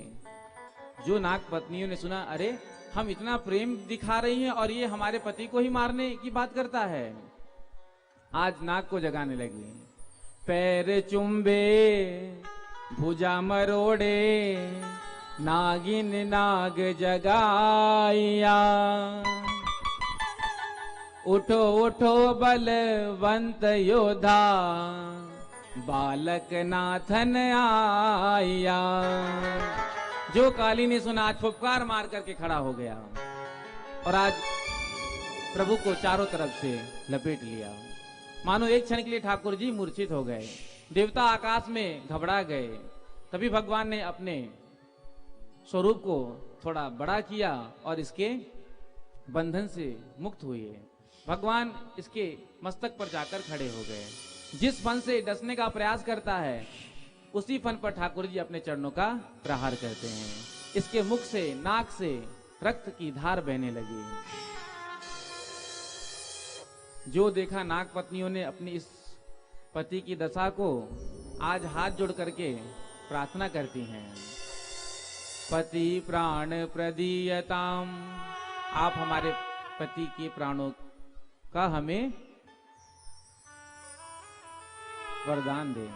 [SPEAKER 2] जो नाग पत्नियों ने सुना, अरे हम इतना प्रेम दिखा रही हैं और ये हमारे पति को ही मारने की बात करता है, आज नाग को जगाने लगी। पैर चुंबे भुजा मरोड़े, नागिन नाग जगाया। उठो उठो बलवंत योद्धा, बालक नाथन आया। जो काली ने सुना आज फुफकार मार करके खड़ा हो गया और आज प्रभु को चारों तरफ से लपेट लिया। मानो एक क्षण के लिए ठाकुर जी मूर्छित हो गए, देवता आकाश में घबरा गए। तभी भगवान ने अपने स्वरूप को थोड़ा बड़ा किया और इसके बंधन से मुक्त हुए। भगवान इसके मस्तक पर जाकर खड़े हो गए। जिस फन से डसने का प्रयास करता है, उसी फन पर ठाकुर जी अपने चरणों का प्रहार करते हैं। इसके मुख से, नाक से रक्त की धार बहने लगी। जो देखा नाग पत्नियों ने अपनी इस पति की दशा को, आज हाथ जोड़ करके प्रार्थना करती हैं। पति प्राण प्रदीयताम, आप हमारे पति के प्राणों का हमें वरदान दें।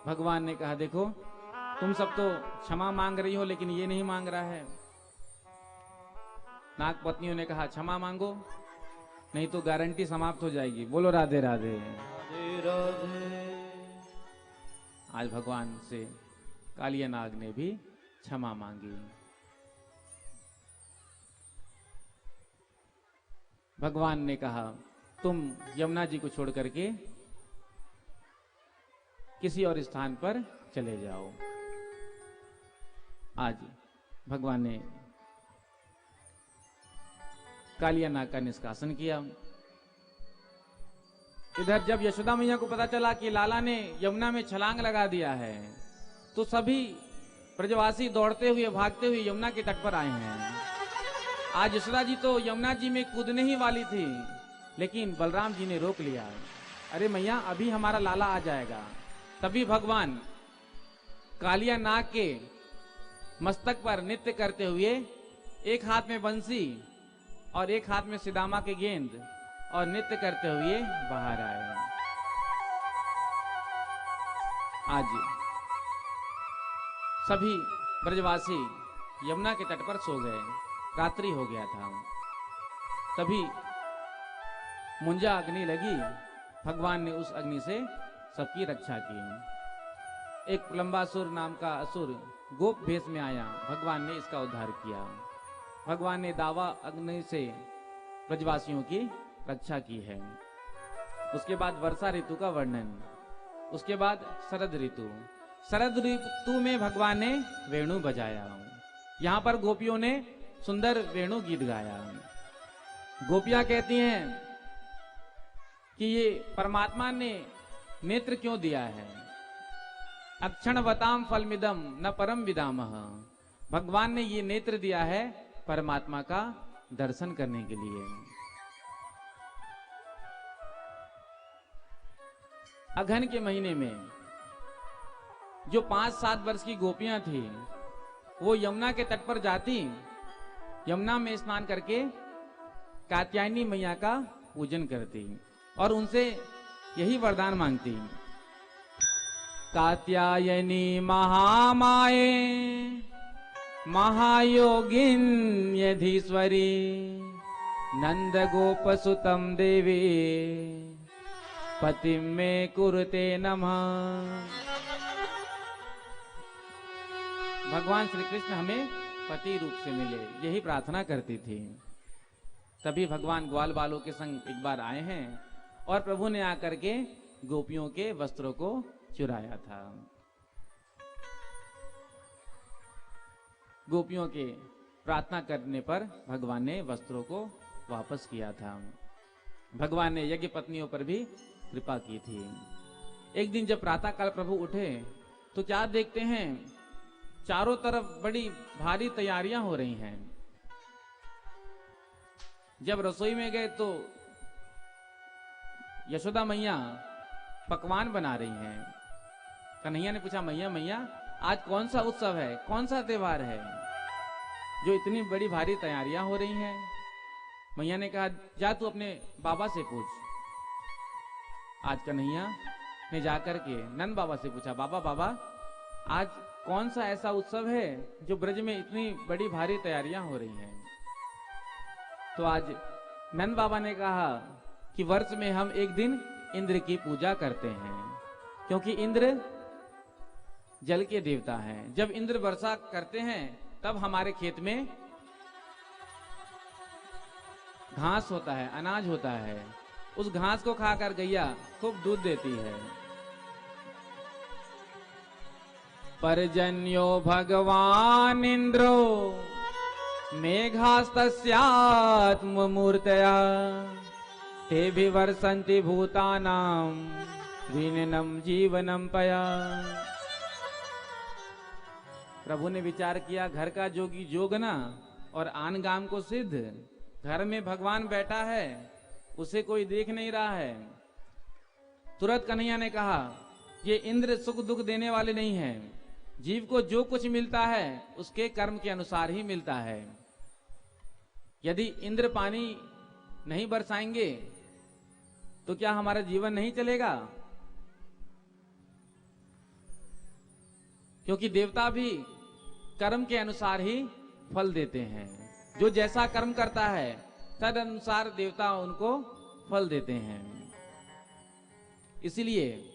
[SPEAKER 2] भगवान ने कहा, देखो तुम सब तो क्षमा मांग रही हो, लेकिन ये नहीं मांग रहा है। नाग पत्नियों ने कहा, क्षमा मांगो, नहीं तो गारंटी समाप्त हो जाएगी। बोलो राधे राधे।
[SPEAKER 3] राधे राधे।
[SPEAKER 2] आज भगवान से कालिया नाग ने भी क्षमा मांगी। भगवान ने कहा, तुम यमुना जी को छोड़ करके किसी और स्थान पर चले जाओ। आज भगवान ने कालिया नाग का निष्कासन किया। इधर जब यशोदा मैया को पता चला कि लाला ने यमुना में छलांग लगा दिया है, तो सभी ब्रजवासी दौड़ते हुए भागते हुए यमुना के तट पर आए हैं। आज यशोदा जी तो यमुना जी में कूदने ही वाली थी, लेकिन बलराम जी ने रोक लिया। अरे मैया, अभी हमारा लाला आ जाएगा। तभी भगवान कालिया नाग के मस्तक पर नृत्य करते हुए, एक हाथ में बंसी और एक हाथ में सिदामा के गेंद, और नृत्य करते हुए बाहर आए। आज सभी ब्रजवासी यमुना के तट पर सो गए, रात्रि हो गया था। तभी मुंजा अग्नि लगी। भगवान ने उस अग्नि से सबकी रक्षा की। एक लंबासुर नाम का असुर गोप भेष में आया, भगवान ने इसका उद्धार किया। भगवान ने दावा अग्नि से ब्रजवासियों की रक्षा की है। उसके बाद वर्षा ऋतु का वर्णन, उसके बाद शरद ऋतु। शरद ऋतु में भगवान ने वेणु बजाया। यहाँ पर गोपियों ने सुंदर वेणु गीत गाया। गोपियां कहती हैं कि ये परमात्मा ने नेत्र क्यों दिया है। अक्षणवताम फलमिदम न परम विदामः। भगवान ने ये नेत्र दिया है परमात्मा का दर्शन करने के लिए। अगहन के महीने में जो 5-7 वर्ष की गोपियां थी वो यमुना के तट पर जाती, यमुना में स्नान करके कात्यायनी मैया का पूजन करती और उनसे यही वरदान मांगती, कात्यायनी महामाये महायोगिन्यधीश्वरी नंद गोपसुतम देवी पतिं मे कुरुते नमः। भगवान श्री कृष्ण हमें पति रूप से मिले, यही प्रार्थना करती थी। तभी भगवान ग्वाल बालों के संग एक बार आए हैं और प्रभु ने आकर के गोपियों के वस्त्रों को चुराया था। गोपियों के प्रार्थना करने पर भगवान ने वस्त्रों को वापस किया था। भगवान ने यज्ञ पत्नियों पर भी कृपा की थी। एक दिन जब प्रातः काल प्रभु उठे तो क्या देखते हैं, चारों तरफ बड़ी भारी तैयारियां हो रही हैं। जब रसोई में गए तो यशोदा मैया पकवान बना रही हैं। कन्हैया ने पूछा, मैया मैया आज कौन सा उत्सव है, कौन सा त्योहार है जो इतनी बड़ी भारी तैयारियां हो रही हैं? मैया ने कहा, जा तू अपने बाबा से पूछ। आज कन्हैया ने जाकर के नंद बाबा से पूछा, बाबा बाबा आज कौन सा ऐसा उत्सव है जो ब्रज में इतनी बड़ी भारी तैयारियां हो रही हैं? तो आज नंद बाबा ने कहा कि वर्ष में हम एक दिन इंद्र की पूजा करते हैं, क्योंकि इंद्र जल के देवता हैं। जब इंद्र वर्षा करते हैं तब हमारे खेत में घास होता है, अनाज होता है। उस घास को खाकर गैया खूब दूध देती है। पर्जन्यो भगवान इंद्रो मेघास्तस्यात्ममूर्तया तेभि वर्षन्ति भूतानां ऋणनं जीवनं पया। प्रभु ने विचार किया, घर का जोगी जोगना और आन गाम को सिद्ध। घर में भगवान बैठा है, उसे कोई देख नहीं रहा है। तुरंत कन्हैया ने कहा, ये इंद्र सुख दुख देने वाले नहीं हैं। जीव को जो कुछ मिलता है उसके कर्म के अनुसार ही मिलता है। यदि इंद्र पानी नहीं बरसाएंगे तो क्या हमारा जीवन नहीं चलेगा? क्योंकि देवता भी कर्म के अनुसार ही फल देते हैं। जो जैसा कर्म करता है तद अनुसार देवता उनको फल देते हैं। इसीलिए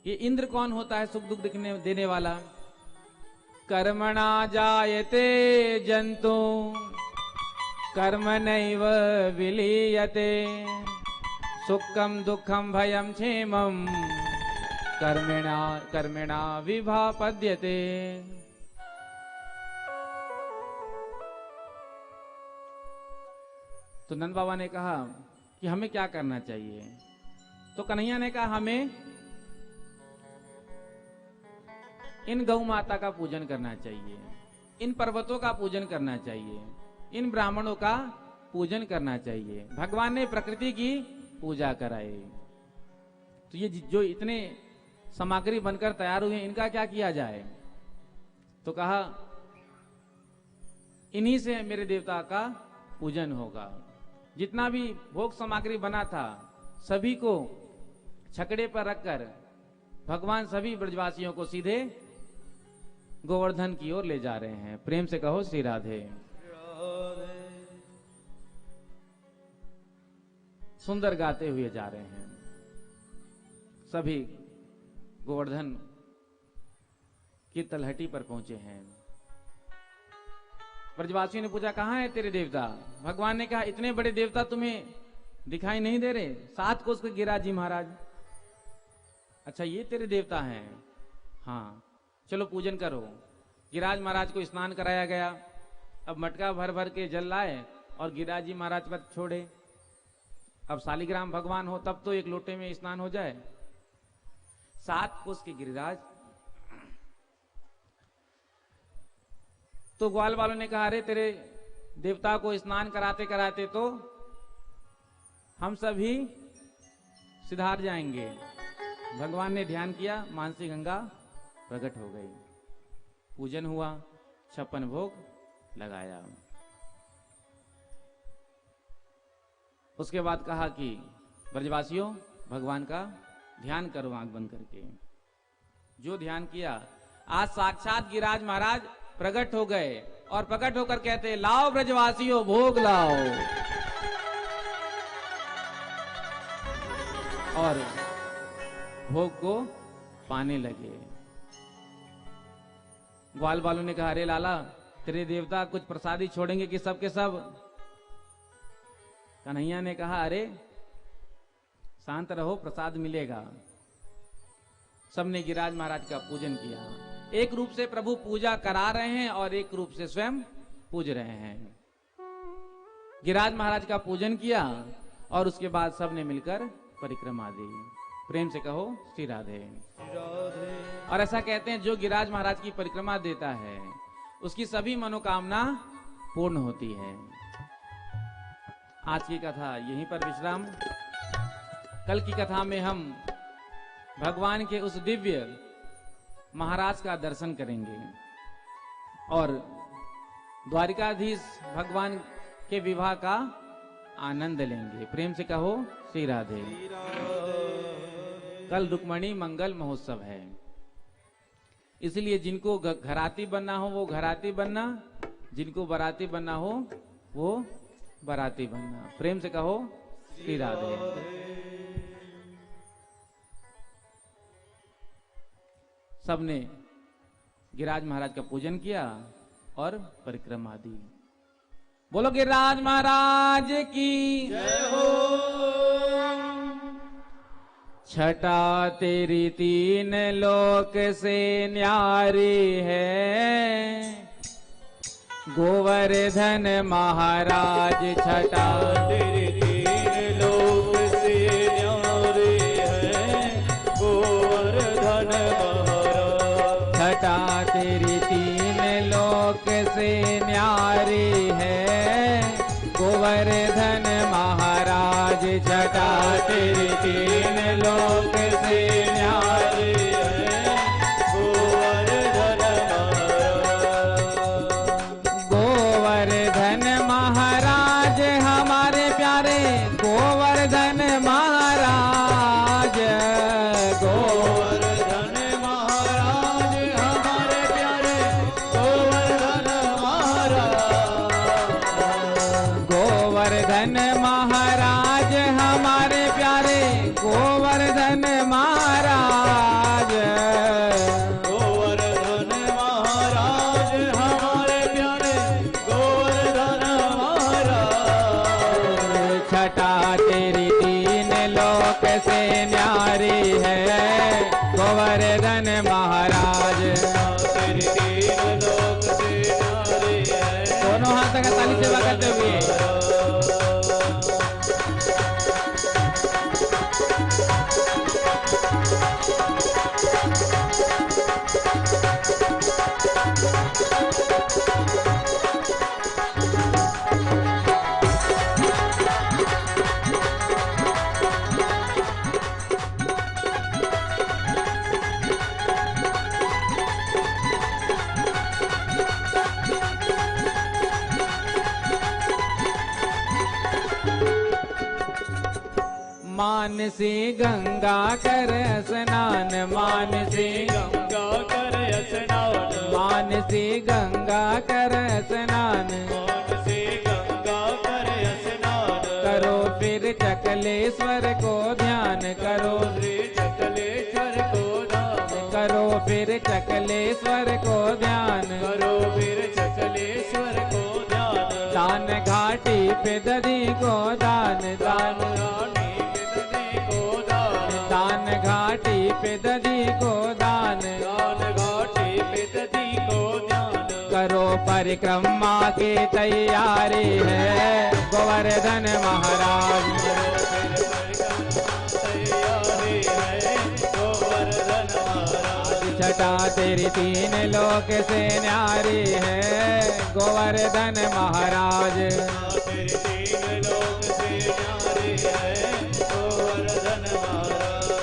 [SPEAKER 2] ये इंद्र कौन होता है सुख दुख देने वाला? कर्मणा जायते जंतु कर्मणैव विलीयते सुखम दुखम भयम क्षेमम कर्मणा विभापद्यते। तो नंद बाबा ने कहा कि हमें क्या करना चाहिए? तो कन्हैया ने कहा, हमें इन गौ माता का पूजन करना चाहिए, इन पर्वतों का पूजन करना चाहिए, इन ब्राह्मणों का पूजन करना चाहिए। भगवान ने प्रकृति की पूजा कराई। तो ये जो इतने सामग्री बनकर तैयार हुए, इनका क्या किया जाए? तो कहा, इन्हीं से मेरे देवता का पूजन होगा। जितना भी भोग सामग्री बना था सभी को छकड़े पर रखकर भगवान सभी ब्रजवासियों को सीधे गोवर्धन की ओर ले जा रहे हैं। प्रेम से कहो श्री राधे। सुंदर गाते हुए जा रहे हैं। सभी गोवर्धन की तलहटी पर पहुंचे हैं। ब्रजवासियों ने पूछा, कहां है तेरे देवता? भगवान ने कहा, इतने बड़े देवता तुम्हें दिखाई नहीं दे रहे? 7 कोस के गिरिराज महाराज। अच्छा, ये तेरे देवता हैं? हाँ, चलो पूजन करो। गिरिराज महाराज को स्नान कराया गया। अब मटका भर भर के जल लाए और गिरिराज जी महाराज पर छोड़े। अब शालिग्राम भगवान हो तब तो एक लोटे में स्नान हो जाए। 7 कोस के गिरिराज। तो ग्वाल वालों ने कहा, अरे तेरे देवता को स्नान कराते कराते तो हम सभी सिधार जाएंगे। भगवान ने ध्यान किया, मानसी गंगा प्रकट हो गई, पूजन हुआ, 56 भोग लगाया। उसके बाद कहा कि ब्रजवासियों भगवान का ध्यान करो आंख बंद करके। जो ध्यान किया, आज साक्षात गिरिराज महाराज प्रकट हो गए और प्रकट होकर कहते, लाओ ब्रजवासियों भोग लाओ। और भोग को पाने लगे। ग्वाल वालों ने कहा, अरे लाला तेरे देवता कुछ प्रसादी छोड़ेंगे कि सब के सब? कन्हैया ने कहा, अरे शांत रहो, प्रसाद मिलेगा। सबने गिरिराज महाराज का पूजन किया। एक रूप से प्रभु पूजा करा रहे हैं और एक रूप से स्वयं पूज रहे हैं। गिरिराज महाराज का पूजन किया और उसके बाद सबने मिलकर परिक्रमा दी। प्रेम से कहो श्री राधे। और ऐसा कहते हैं, जो गिरिराज महाराज की परिक्रमा देता है उसकी सभी मनोकामना पूर्ण होती है। आज की कथा यहीं पर विश्राम। कल की कथा में हम भगवान के उस दिव्य महाराज का दर्शन करेंगे और द्वारिकाधीश भगवान के विवाह का आनंद लेंगे। प्रेम से कहो श्री राधे। कल रुक्मणी मंगल महोत्सव है, इसलिए जिनको घराती बनना हो वो घराती बनना, जिनको बराती बनना हो वो बराती बनना। प्रेम से कहो श्री राधे। सबने गिरिराज महाराज का पूजन किया और परिक्रमा दी। बोलो गिरिराज महाराज की
[SPEAKER 1] जय हो।
[SPEAKER 2] छटा तेरी तीन लोक से न्यारी है, गोवर्धन महाराज छटा
[SPEAKER 3] तेरे तीन लोक से न्यारे हैं, गोवर्धन महाराज।
[SPEAKER 2] छटा तेरी तीन लोक से न्यारी है, गोवर्धन महाराज छटा तेरी तीन लोक से न्यारी है,
[SPEAKER 3] गोवर्धन महाराज।
[SPEAKER 2] गोवर्धन महाराज हमारे प्यारे, गोवर्धन महाराज।
[SPEAKER 3] गोवर्धन महाराज हमारे प्यारे, गोवर्धन महाराज।
[SPEAKER 2] गोवर्धन महाराज हमारे प्यारे, गोवर्धन महाराज।
[SPEAKER 3] गोवर्धन महाराज हमारे प्यारे, गोवर्धन महाराज।
[SPEAKER 2] छटा तेरी तीन लोक से न्यारी है, गोवर्धन महाराज।
[SPEAKER 3] तेरे तीन लोक से न्यारे हैं,
[SPEAKER 2] दोनों हाथ का ताली सेवा करते हुए मानसी गंगा कर स्नान, मानसी
[SPEAKER 3] गंगा कर स्नान।
[SPEAKER 2] मानसी गंगा कर स्नान।
[SPEAKER 3] मानसी गंगा कर स्नान।
[SPEAKER 2] करो फिर चकलेश्वर को ध्यान, करो
[SPEAKER 3] श्री चकलेश्वर को दान।
[SPEAKER 2] करो फिर चकलेश्वर को ध्यान।
[SPEAKER 3] करो फिर चकलेश्वर को ध्यान।
[SPEAKER 2] दान घाटी पे दधी को दान, दान
[SPEAKER 3] रानी विदनी को दान।
[SPEAKER 2] दान घाटी पे दधी को दान।
[SPEAKER 3] दान घाटी पे दधी को ध्यान।
[SPEAKER 2] करो परिक्रमा की तैयारी है, गोवर्धन महाराज।
[SPEAKER 3] तैयारी है, गोवर्धन महाराज।
[SPEAKER 2] छटा तेरी तीन लोक से न्यारी है, गोवर्धन महाराज।
[SPEAKER 3] तेरे तीन लोक से न्यारी है, गोवर्धन महाराज।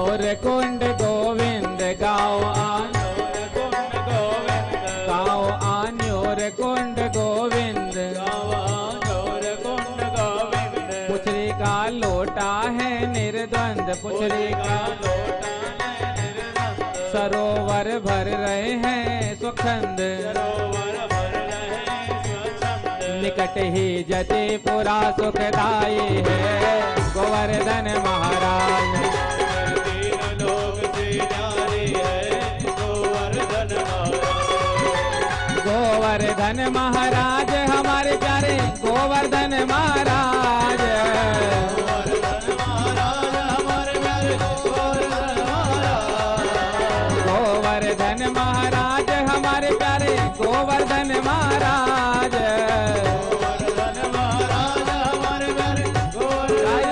[SPEAKER 2] आन्योर कुंड गोविंद गाओ
[SPEAKER 3] आन्योर कुंड गोविंद
[SPEAKER 2] गाओ आन्योर कुंड गोविंद
[SPEAKER 3] गाओ आन्योर कुंड गोविंद
[SPEAKER 2] पुछरी का लोटा है निर्द्वंद पुछरी का
[SPEAKER 3] लोटा है निर्मल
[SPEAKER 2] सरोवर भर रहे हैं सुखंद
[SPEAKER 3] सरोवर भर रहे स्वच्छंद
[SPEAKER 2] निकट ही जतिपुरा सुखदाई है गोवर्धन महाराज
[SPEAKER 3] तीन लोक से न्यारी है गोवर्धन महाराज
[SPEAKER 2] गोवर्धन महाराज हमारे प्यारे गोवर्धन महाराज
[SPEAKER 3] गोवर्धन महाराज हमारे प्यारे गोवर्धन महाराज
[SPEAKER 2] गोवर्धन महाराज हमारे प्यारे गोवर्धन महाराज
[SPEAKER 3] गोवर्धन महाराज हमारे प्यारे गोवर्धन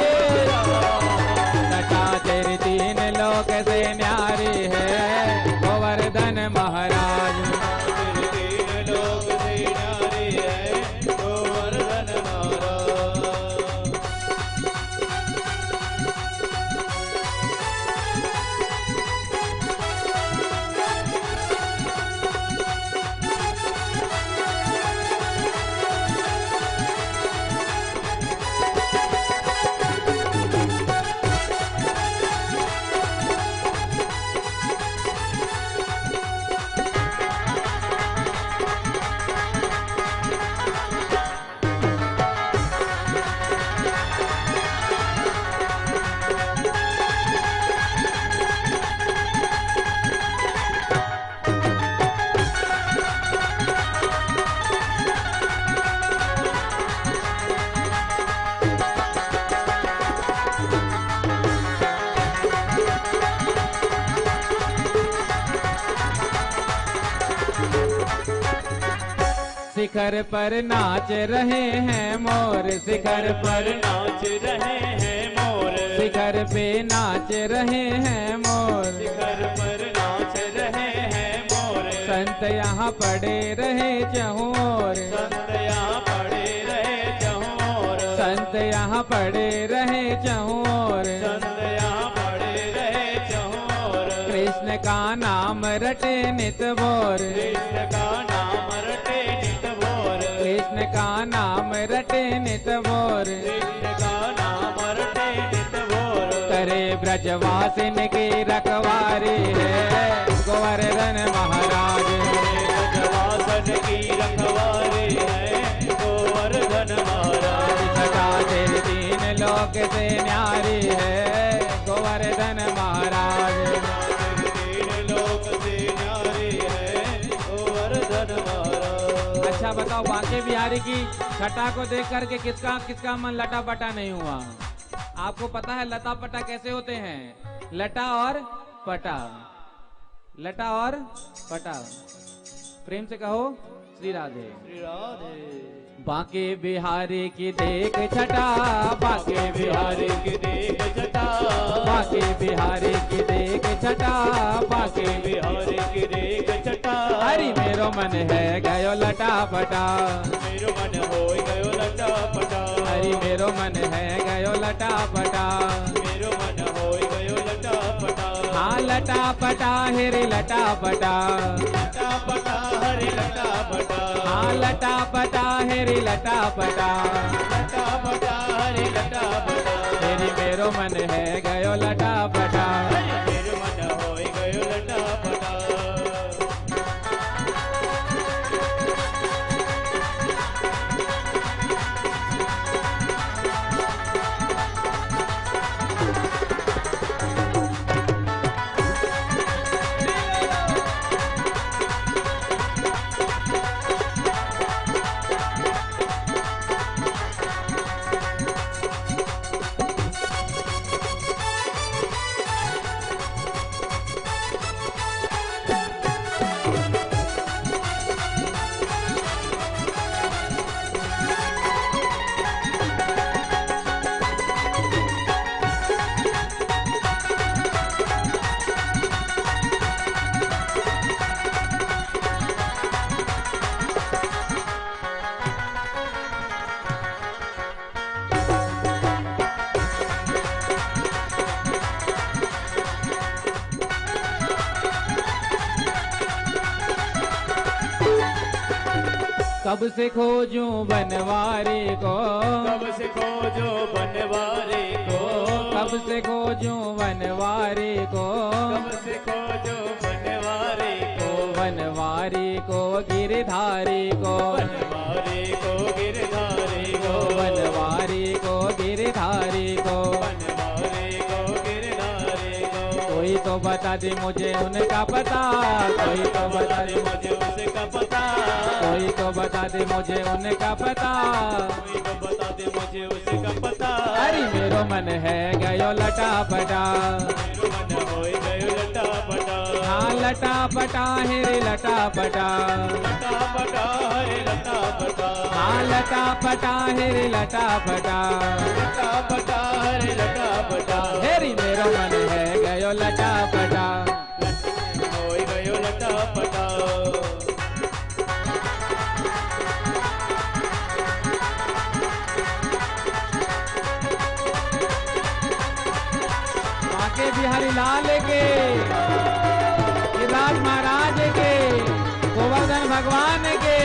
[SPEAKER 2] लटा तेरी तीन लोक से न्यारी है गोवर्धन महाराज
[SPEAKER 3] तीन लोक से न्यारी है गोवर्धन महाराज
[SPEAKER 2] शिखर पर नाच रहे हैं मोर शिखर पर
[SPEAKER 3] नाच रहे हैं मोर
[SPEAKER 2] शिखर पे नाच रहे हैं मोर
[SPEAKER 3] शिखर पर नाच रहे हैं मोर
[SPEAKER 2] संत यहाँ पड़े रहे चहोर
[SPEAKER 3] संत यहाँ पड़े रहे चहोर
[SPEAKER 2] संत यहाँ पड़े रहे चहोर
[SPEAKER 3] संत यहाँ पड़े रहे चहोर
[SPEAKER 2] कृष्ण का नाम रटे नित भोर
[SPEAKER 3] कृष्ण का नाम रटे नित भोर
[SPEAKER 2] कृष्ण का नाम रटे नित भोर
[SPEAKER 3] कृष्ण का नाम रटे नित भोर
[SPEAKER 2] करे ब्रजवासिन की रखवारी है गोवर्धन महाराज
[SPEAKER 3] ब्रजवासन की रखवारी है गोवर्धन महाराज
[SPEAKER 2] सदा तेरी तीन लोक से न्यारी है गोवर्धन महाराज
[SPEAKER 3] तीन लोक से न्यारी है गोवर्धन महाराज
[SPEAKER 2] अच्छा बताओ बांके बिहारी की छटा को देख करके किसका किसका मन लटा पटा नहीं हुआ? आपको पता है लता पटा कैसे होते हैं? लटा और पटा, लटा और पटा। प्रेम से कहो श्री राधे।
[SPEAKER 3] श्री राधे।
[SPEAKER 2] बांके बिहारी की देख छटा, बांके
[SPEAKER 3] बिहारी की देख छटा,
[SPEAKER 2] बांके बिहारी की देख छटा, बांके
[SPEAKER 3] बिहारी की देख छटा।
[SPEAKER 2] हरि मेरो मन है गयो लटा पटा,
[SPEAKER 3] मेरो मन हो गयो लटा पटा।
[SPEAKER 2] हरि मेरो मन है गयो लटा पटा,
[SPEAKER 3] मेरो मन हो गयो लटा पटा।
[SPEAKER 2] हाँ लटा पटा हेरे लटा पटा,
[SPEAKER 3] लटा पटा हरे लटा पटा।
[SPEAKER 2] हाँ लटा पटा हेरे लटा पटा,
[SPEAKER 3] लटा पटा हरे लटा पटा।
[SPEAKER 2] हेरी मेरो मन है गयो लटा पटा।
[SPEAKER 3] मेरो मन हो गयो लटा पटा।
[SPEAKER 2] कब से खोजूं बनवारी को,
[SPEAKER 3] कब से खोजो बनवारी को,
[SPEAKER 2] कब से खोजूं बनवारी को,
[SPEAKER 3] कब से खोजो बनवारी को,
[SPEAKER 2] बनवारी को गिरधारी को,
[SPEAKER 3] बनवारी को गिरधारी को,
[SPEAKER 2] बनवारी को गिरधारी को।
[SPEAKER 3] बनवारी को गिरधारी को।
[SPEAKER 2] कोई तो बता दे मुझे उनका पता, कोई तो बता दे
[SPEAKER 3] मुझे उसका पता,
[SPEAKER 2] कोई तो बता दे मुझे उनका पता।
[SPEAKER 3] कोई तो बता दे मुझे उसका पता।
[SPEAKER 2] अरे मेरो मन है गयो लटा पटा,
[SPEAKER 3] मेरो मन होई गयो लटा पटा,
[SPEAKER 2] हाँ लटा पटा है रे लटा पटा,
[SPEAKER 3] लटा पटा हरे लटा पटा,
[SPEAKER 2] हाँ लटा पटा है रे लटा पटा।
[SPEAKER 3] लटा पटा हरे लटा पटा,
[SPEAKER 2] हेरी मेरो मन है गयो लटा पटा।
[SPEAKER 3] होई गयो लटा पटा।
[SPEAKER 2] बाके बिहारी लाल के, गिरिराज महाराज के, गोवर्धन भगवान के।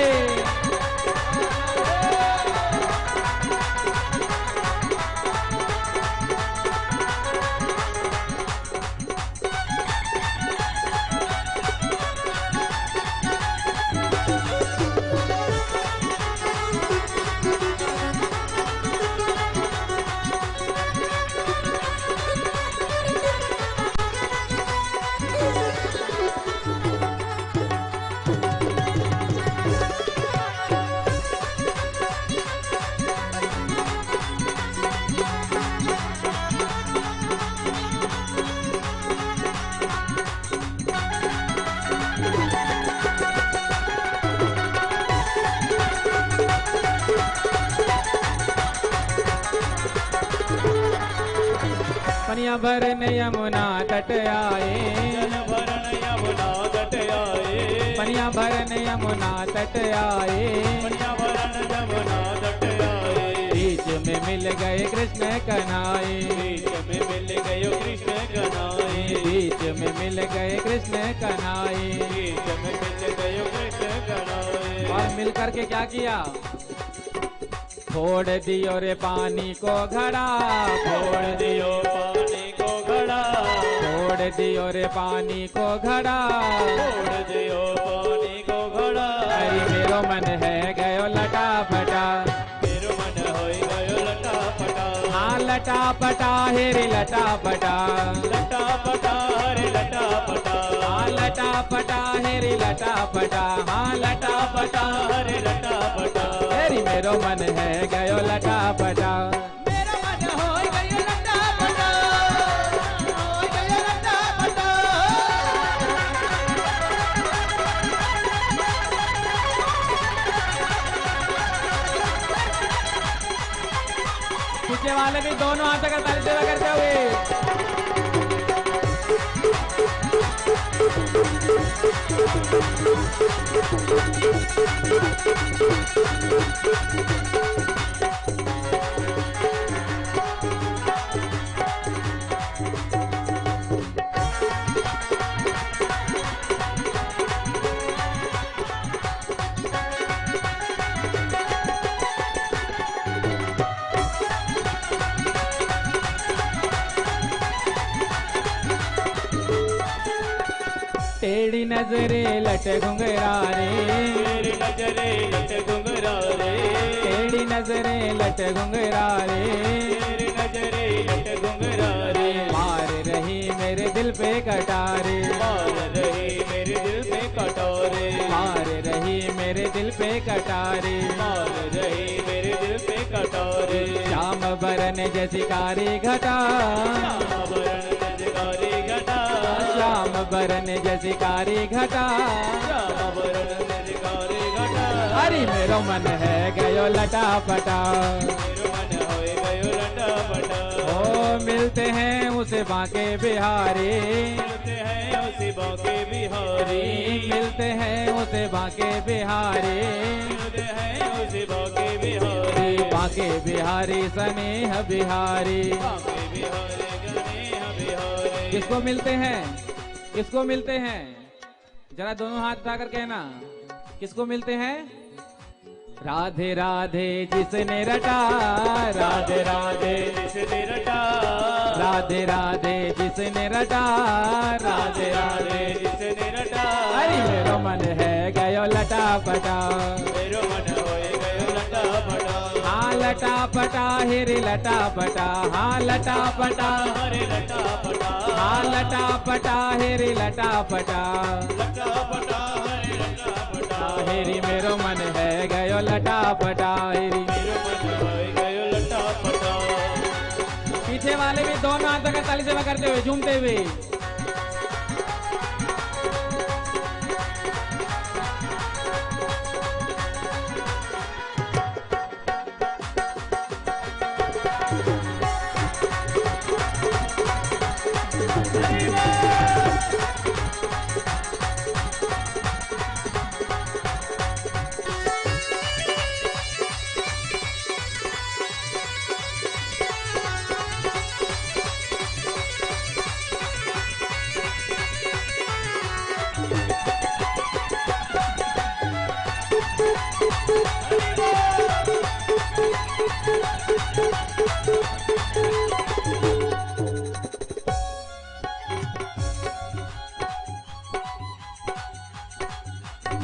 [SPEAKER 2] पनिया भरन यमुना तट आए,
[SPEAKER 3] जन भरण यमुना तट आए,
[SPEAKER 2] पनिया भरन यमुना तट आए।
[SPEAKER 3] पनिया भरण यमुना तट आए,
[SPEAKER 2] बीच में मिल गए कृष्ण कन्हाए,
[SPEAKER 3] बीच में मिल गयो कृष्ण कन्हाए,
[SPEAKER 2] बीच में मिल गए कृष्ण कन्हाए।
[SPEAKER 3] बीच में मिल गयो कृष्ण कन्हाए।
[SPEAKER 2] और मिल करके क्या किया? फोड़ दियो रे पानी को घड़ा,
[SPEAKER 3] छोड़ दियो पानी को घड़ा,
[SPEAKER 2] फोड़ दियो रे पानी को घड़ा।
[SPEAKER 3] छोड़ दियो पानी को घड़ा।
[SPEAKER 2] अरे मेरो मन है गयो लटा पटा,
[SPEAKER 3] मेरो मन होई गयो लटा पटा,
[SPEAKER 2] हाँ लटा पटा है रे लटा पटा,
[SPEAKER 3] लटा पटा हरे लटा पटा,
[SPEAKER 2] हाँ लटा पटा है रे लटा पटा, हाँ लटा पटा।
[SPEAKER 3] हरे लटा पटा।
[SPEAKER 2] अरे मेरो मन है गयो लटा पटा।
[SPEAKER 1] मेरो मन होई गयो लटा पटा, होई गयो लटा पटा।
[SPEAKER 2] पीछे वाले भी दोनों हाथ का ताली सेवा करते हुए। टेढ़ी नजरे लट घुंघरारे,
[SPEAKER 3] तेरी नजरे लट घुंघरारे,
[SPEAKER 2] टेढ़ी नजरे लट घुंघरारे।
[SPEAKER 3] तेरी नजरे लट घुंघरारे,
[SPEAKER 2] मार रही मेरे दिल पे कटारे,
[SPEAKER 3] मार रही मेरे दिल पे कटोरे,
[SPEAKER 2] मार रही मेरे दिल पे कटारे।
[SPEAKER 3] मार रही मेरे दिल पे कटोरे।
[SPEAKER 2] श्याम बरन जैसी कारी घटा,
[SPEAKER 3] श्यामवरण नजगारी घटा,
[SPEAKER 2] श्याम बरन जैसी कारी घटा।
[SPEAKER 3] श्यामवरण नजगारी घटा।
[SPEAKER 2] अरे मेरो मन है गयो लटा पटा,
[SPEAKER 3] मेरो मन होए गयो लटा पटा।
[SPEAKER 2] ओ मिलते हैं उसे बांके बिहारी,
[SPEAKER 3] मिलते हैं उसी बांके बिहारी,
[SPEAKER 2] मिलते हैं उसे बांके बिहारी।
[SPEAKER 3] मिलते हैं उसी बांके बिहारी,
[SPEAKER 2] बांके बिहारी स्नेह बिहारी।
[SPEAKER 3] बांके बिहारी गणेश बिहारी।
[SPEAKER 2] किसको मिलते हैं? किसको मिलते हैं? जरा दोनों हाथ उठाकर कहना, किसको मिलते हैं? राधे राधे जिसने रटा, राधे राधे
[SPEAKER 3] जिसने रटा,
[SPEAKER 2] राधे राधे जिसने रटा, राधे राधे
[SPEAKER 3] जिसने रटा।
[SPEAKER 2] अरे मेरो मन है गयो लटा पटा,
[SPEAKER 3] मेरो मन होए गयो लटा पटा।
[SPEAKER 2] हाँ लटा पटा हेरे लटा पटा, हाँ लटा पटा
[SPEAKER 3] हरे लटा पटा,
[SPEAKER 2] हाँ लटा पटा हेरे लटा पटा,
[SPEAKER 3] लटा पटा हरे लटा पटा।
[SPEAKER 2] हेरी मेरो मन है गयो लटा पटा, हेरी
[SPEAKER 3] मेरो मन होए गयो लटा पटा।
[SPEAKER 2] पीछे वाले भी दोनों हाथों का ताली सेवा करते हुए झूमते हुए।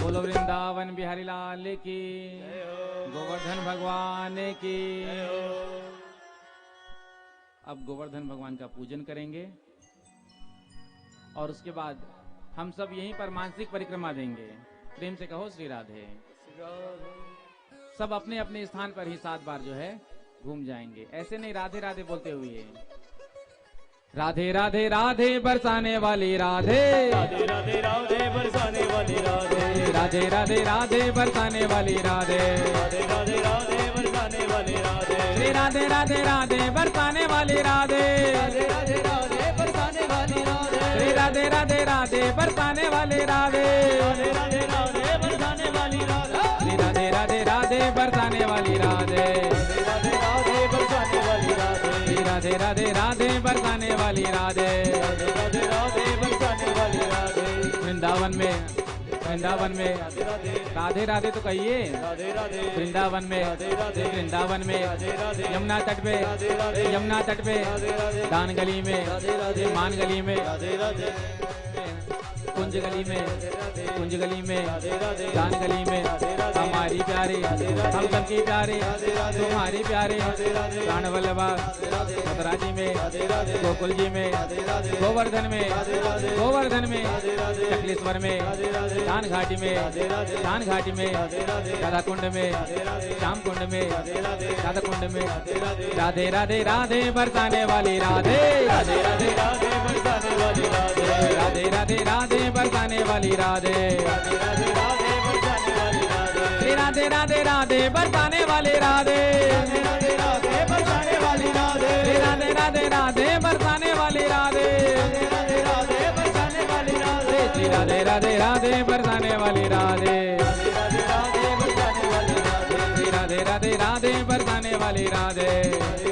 [SPEAKER 2] बोलो वृंदावन बिहारी लाल की, गोवर्धन भगवान की। अब गोवर्धन भगवान का पूजन करेंगे और उसके बाद हम सब यहीं पर मानसिक परिक्रमा देंगे। प्रेम से कहो श्री राधे। सब अपने अपने स्थान पर ही 7 बार जो है घूम जाएंगे, ऐसे नहीं राधे राधे बोलते हुए। राधे राधे राधे बरसाने वाली राधे,
[SPEAKER 3] राधे राधे राधे बरसाने वाली राधे,
[SPEAKER 2] राधे राधे राधे बरसाने वाली राधे,
[SPEAKER 3] राधे राधे राधे बरसाने वाली राधे।
[SPEAKER 2] श्री राधे राधे राधे बरसाने वाली राधे,
[SPEAKER 1] राधे राधे राधे बरसाने वाली राधे,
[SPEAKER 2] श्री राधे राधे राधे बरसाने वाली राधे,
[SPEAKER 3] राधे राधे राधे बरसाने वाली राधे,
[SPEAKER 2] श्री राधे राधे राधे बरसाने वाली राधे,
[SPEAKER 3] राधे राधे बरसाने वाली राधे,
[SPEAKER 2] श्री राधे राधे राधे बरसाने वाली राधे।
[SPEAKER 3] राधे राधे राधे बरसाने वाली राधे।
[SPEAKER 2] वृंदावन में, वृंदावन में राधे राधे तो कहिए।
[SPEAKER 3] राधे राधे
[SPEAKER 2] वृंदावन में, वृंदावन में, यमुना तट पे, यमुना तट पे, दान गली में, मान गली में, कुंज गली में, कुंज गली में, दान गली में, हमारी प्यारे, हम सबकी प्यारे, तुम्हारी प्यारे, प्राण वल्लभा मथुरा जी में, गोकुल जी में, गोवर्धन में, गोवर्धन में, चकलेश्वर में, दान घाटी में, दान घाटी में, राधा कुंड में, श्याम कुंड में, राधा कुंड में, राधे राधे राधे बरसाने वाली राधे,
[SPEAKER 3] राधे राधे राधे बरसाने वाली राधे,
[SPEAKER 2] राधे राधे राधे बरसाने वाली राधे,
[SPEAKER 3] राधे राधे राधे बरसाने वाली राधे,
[SPEAKER 2] श्री राधे राधे राधे बरसाने वाली राधे,
[SPEAKER 3] राधे राधे बरसाने वाली राधे,
[SPEAKER 2] श्री राधे राधे राधे बरसाने वाली राधे,
[SPEAKER 3] राधे राधे बरसाने वाली राधे,
[SPEAKER 2] श्री राधे राधे राधे बरसाने वाली राधे,
[SPEAKER 3] राधे राधे बरसाने वाली राधे,
[SPEAKER 2] श्री राधे राधे राधे बरसाने वाली राधे,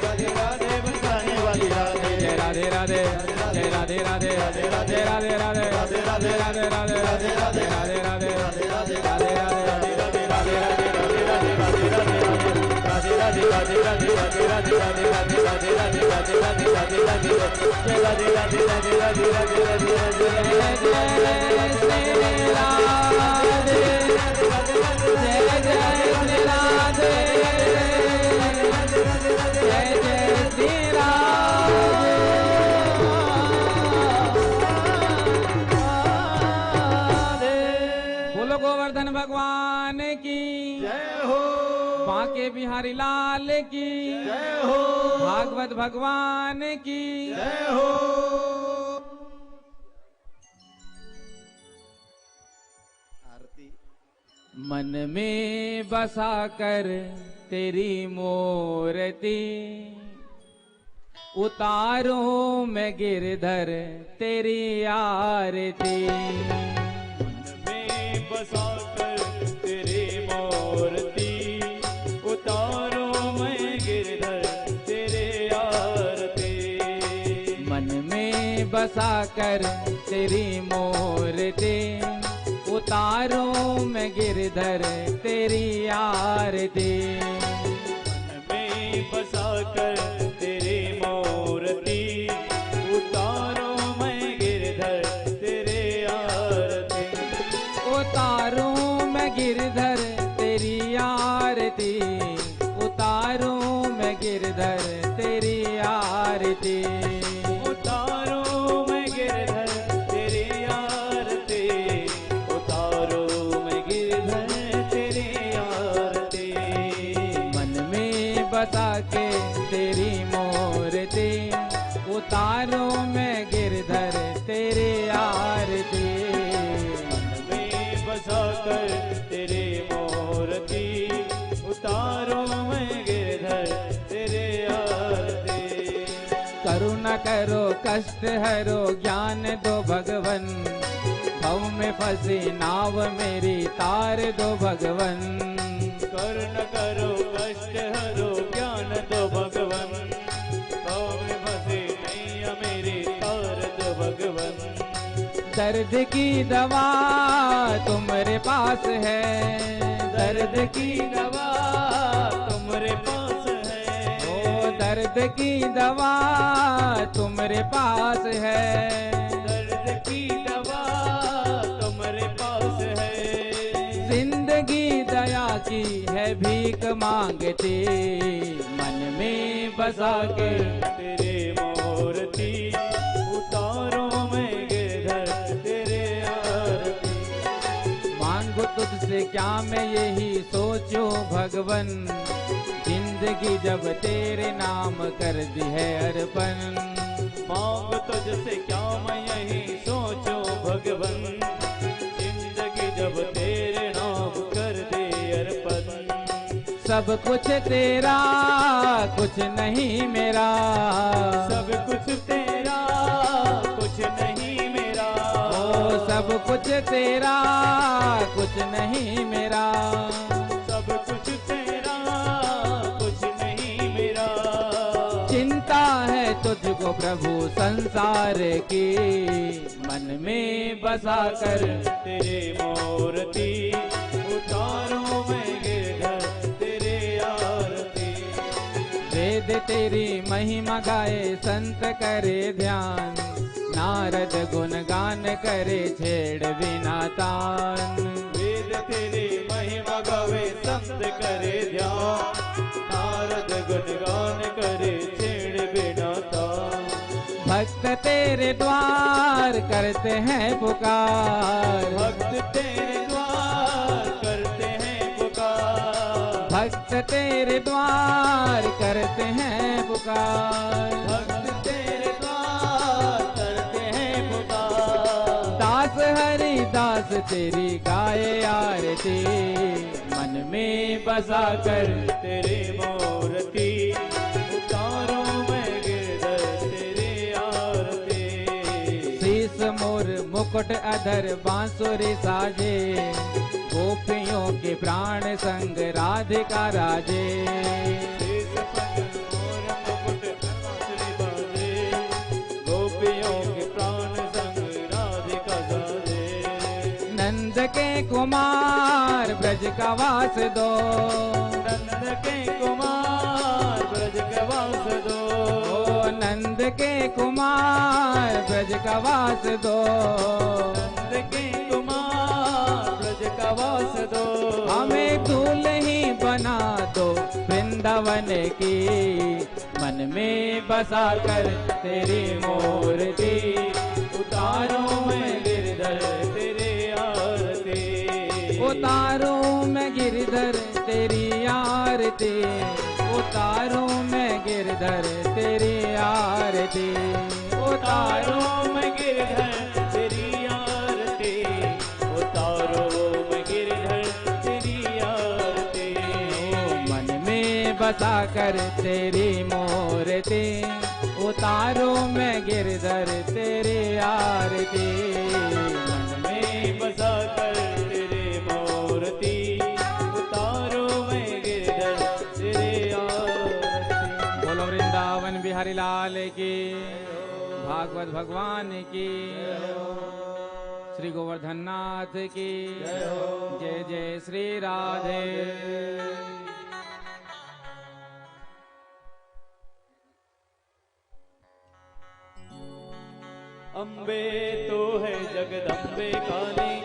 [SPEAKER 3] राधे राधे बरसाने वाली राधे।
[SPEAKER 2] जय राधे राधे, जय राधे राधे, जय राधे राधे, राधे राधे राधे, राधे राधे राधे, राधे राधे बोलो गोवर्धन भगवान की
[SPEAKER 3] जय हो,
[SPEAKER 2] बांके बिहारी लाल की
[SPEAKER 3] जय हो,
[SPEAKER 2] भागवत भगवान की
[SPEAKER 3] जय हो।
[SPEAKER 2] मन में बसा कर तेरी मूर्ति उतारो मैं गिरधर तेरी आरती,
[SPEAKER 3] में बसा कर तेरी मूर्ति उतारो मैं गिरधर तेरे आरती,
[SPEAKER 2] मन में बसा कर तेरी मूर्ति उतारूं मैं गिरधर तेरी आरती।
[SPEAKER 3] मन में बसा कर तेरी मूर्ति, उतारूं मैं गिरधर तेरे आरती।
[SPEAKER 2] उतारूं मैं गिरधर तेरी आरती, उतारूं मैं गिरधर तेरी आरती।
[SPEAKER 3] उतारूं मैं गिरधर तेरी आरती, उतारूं मैं गिरधर तेरी आरती।
[SPEAKER 2] मन में बसा के तेरी मूर्ति, उतारूं मैं गिरधर तेरी आरती।
[SPEAKER 3] मन में बसा कर तेरी मूर्ति, उतारूं मैं गिरधर तेरे आरती।
[SPEAKER 2] करुणा करो कष्ट हरो ज्ञान दो भगवन, भव में फंसी नाव मेरी तार दो भगवन।
[SPEAKER 3] करुणा करो कष्ट हरो ज्ञान दो भगवन, भव में फंसे नैया मेरी तार दो भगवन।
[SPEAKER 2] दर्द की दवा तुम्हारे पास है,
[SPEAKER 3] दर्द की दवा तुम्हारे पास है।
[SPEAKER 2] ओ दर्द की दवा तुम्हारे पास है।
[SPEAKER 3] दर्द की दवा तुम्हारे पास है।
[SPEAKER 2] जिंदगी दया की है भीख मांगती, मन में बसा के
[SPEAKER 3] तेरे मूर्ति, उतारूं मैं गिरधर तेरे आरती।
[SPEAKER 2] मांगो तुझसे क्या मैं यही सोचूं भगवन, जिंदगी जब तेरे नाम कर दी है अर्पण।
[SPEAKER 3] मांग तुझसे क्या मैं यही सोचूं भगवन, जिंदगी जब तेरे नाम कर दे अर्पण।
[SPEAKER 2] सब कुछ तेरा कुछ नहीं मेरा,
[SPEAKER 3] सब कुछ तेरा कुछ नहीं मेरा।
[SPEAKER 2] ओ सब कुछ तेरा कुछ नहीं मेरा।
[SPEAKER 3] सब कुछ तेरा कुछ नहीं मेरा।
[SPEAKER 2] चिंता है तुझको प्रभु संसार की, मन में बसा कर
[SPEAKER 3] तेरे मूर्ति, उतारूं मैं गिरधर तेरे आरती।
[SPEAKER 2] वेद तेरी महिमा गाए संत करे ध्यान, नारद गुणगान करे छेड़ बिना तान।
[SPEAKER 3] वेद तेरी महिमा गावे संत करे ध्यान, नारद गुणगान करे छेड़ बिना तान।
[SPEAKER 2] भक्त तेरे द्वार करते हैं पुकार,
[SPEAKER 3] भक्त तेरे द्वार करते हैं पुकार।
[SPEAKER 2] भक्त तेरे द्वार करते हैं पुकार।
[SPEAKER 3] भक्त तेरे द्वार करते हैं पुकार।
[SPEAKER 2] दास हरि दास तेरी गाए आरती, मन में बसा कर
[SPEAKER 3] तेरे मूर्ति, उतारूं मैं गिरधर तेरे आरती।
[SPEAKER 2] शीस मोर मुकुट अधर बांसुरी साजे, गोपियों के प्राण संग राधिका राजे।
[SPEAKER 3] शीस पग मोर मुकुट बांसुरी बाजे, गोपियों के प्राण संग राधिका साजे।
[SPEAKER 2] नंद के कुमार ब्रज का वास दो,
[SPEAKER 3] नंद के कुमार ब्रज का वास दो।
[SPEAKER 2] ओ नंद के कुमार ब्रज का वास दो।
[SPEAKER 3] नंद के कुमार ब्रज का वास दो।
[SPEAKER 2] हमें दूल्ही बना दो वृंदावन की, मन में बसा कर तेरी मूर्ति, उतारूं मैं गिरधर तेरे आरती। उतारूं मैं गिरधर तेरी आरती, उतारूं मैं गिरधर तेरी आरती।
[SPEAKER 3] उतारूं मैं गिरधर तेरी आरती, उतारूं मैं गिरधर तेरी आरती।
[SPEAKER 2] मन में बसा कर तेरी मूर्ति, उतारो मैं गिरधर तेरी आरती।
[SPEAKER 3] मन में बसा कर तेरे मूर्ति, उतारो मैं गिरधर तेरे आरती।
[SPEAKER 2] बोलो वृंदावन बिहारी लाल की, भागवत भगवान की। श्री गोवर्धन नाथ की जय जय श्री राधे।
[SPEAKER 3] अम्बे तो है जगदम्बे काली,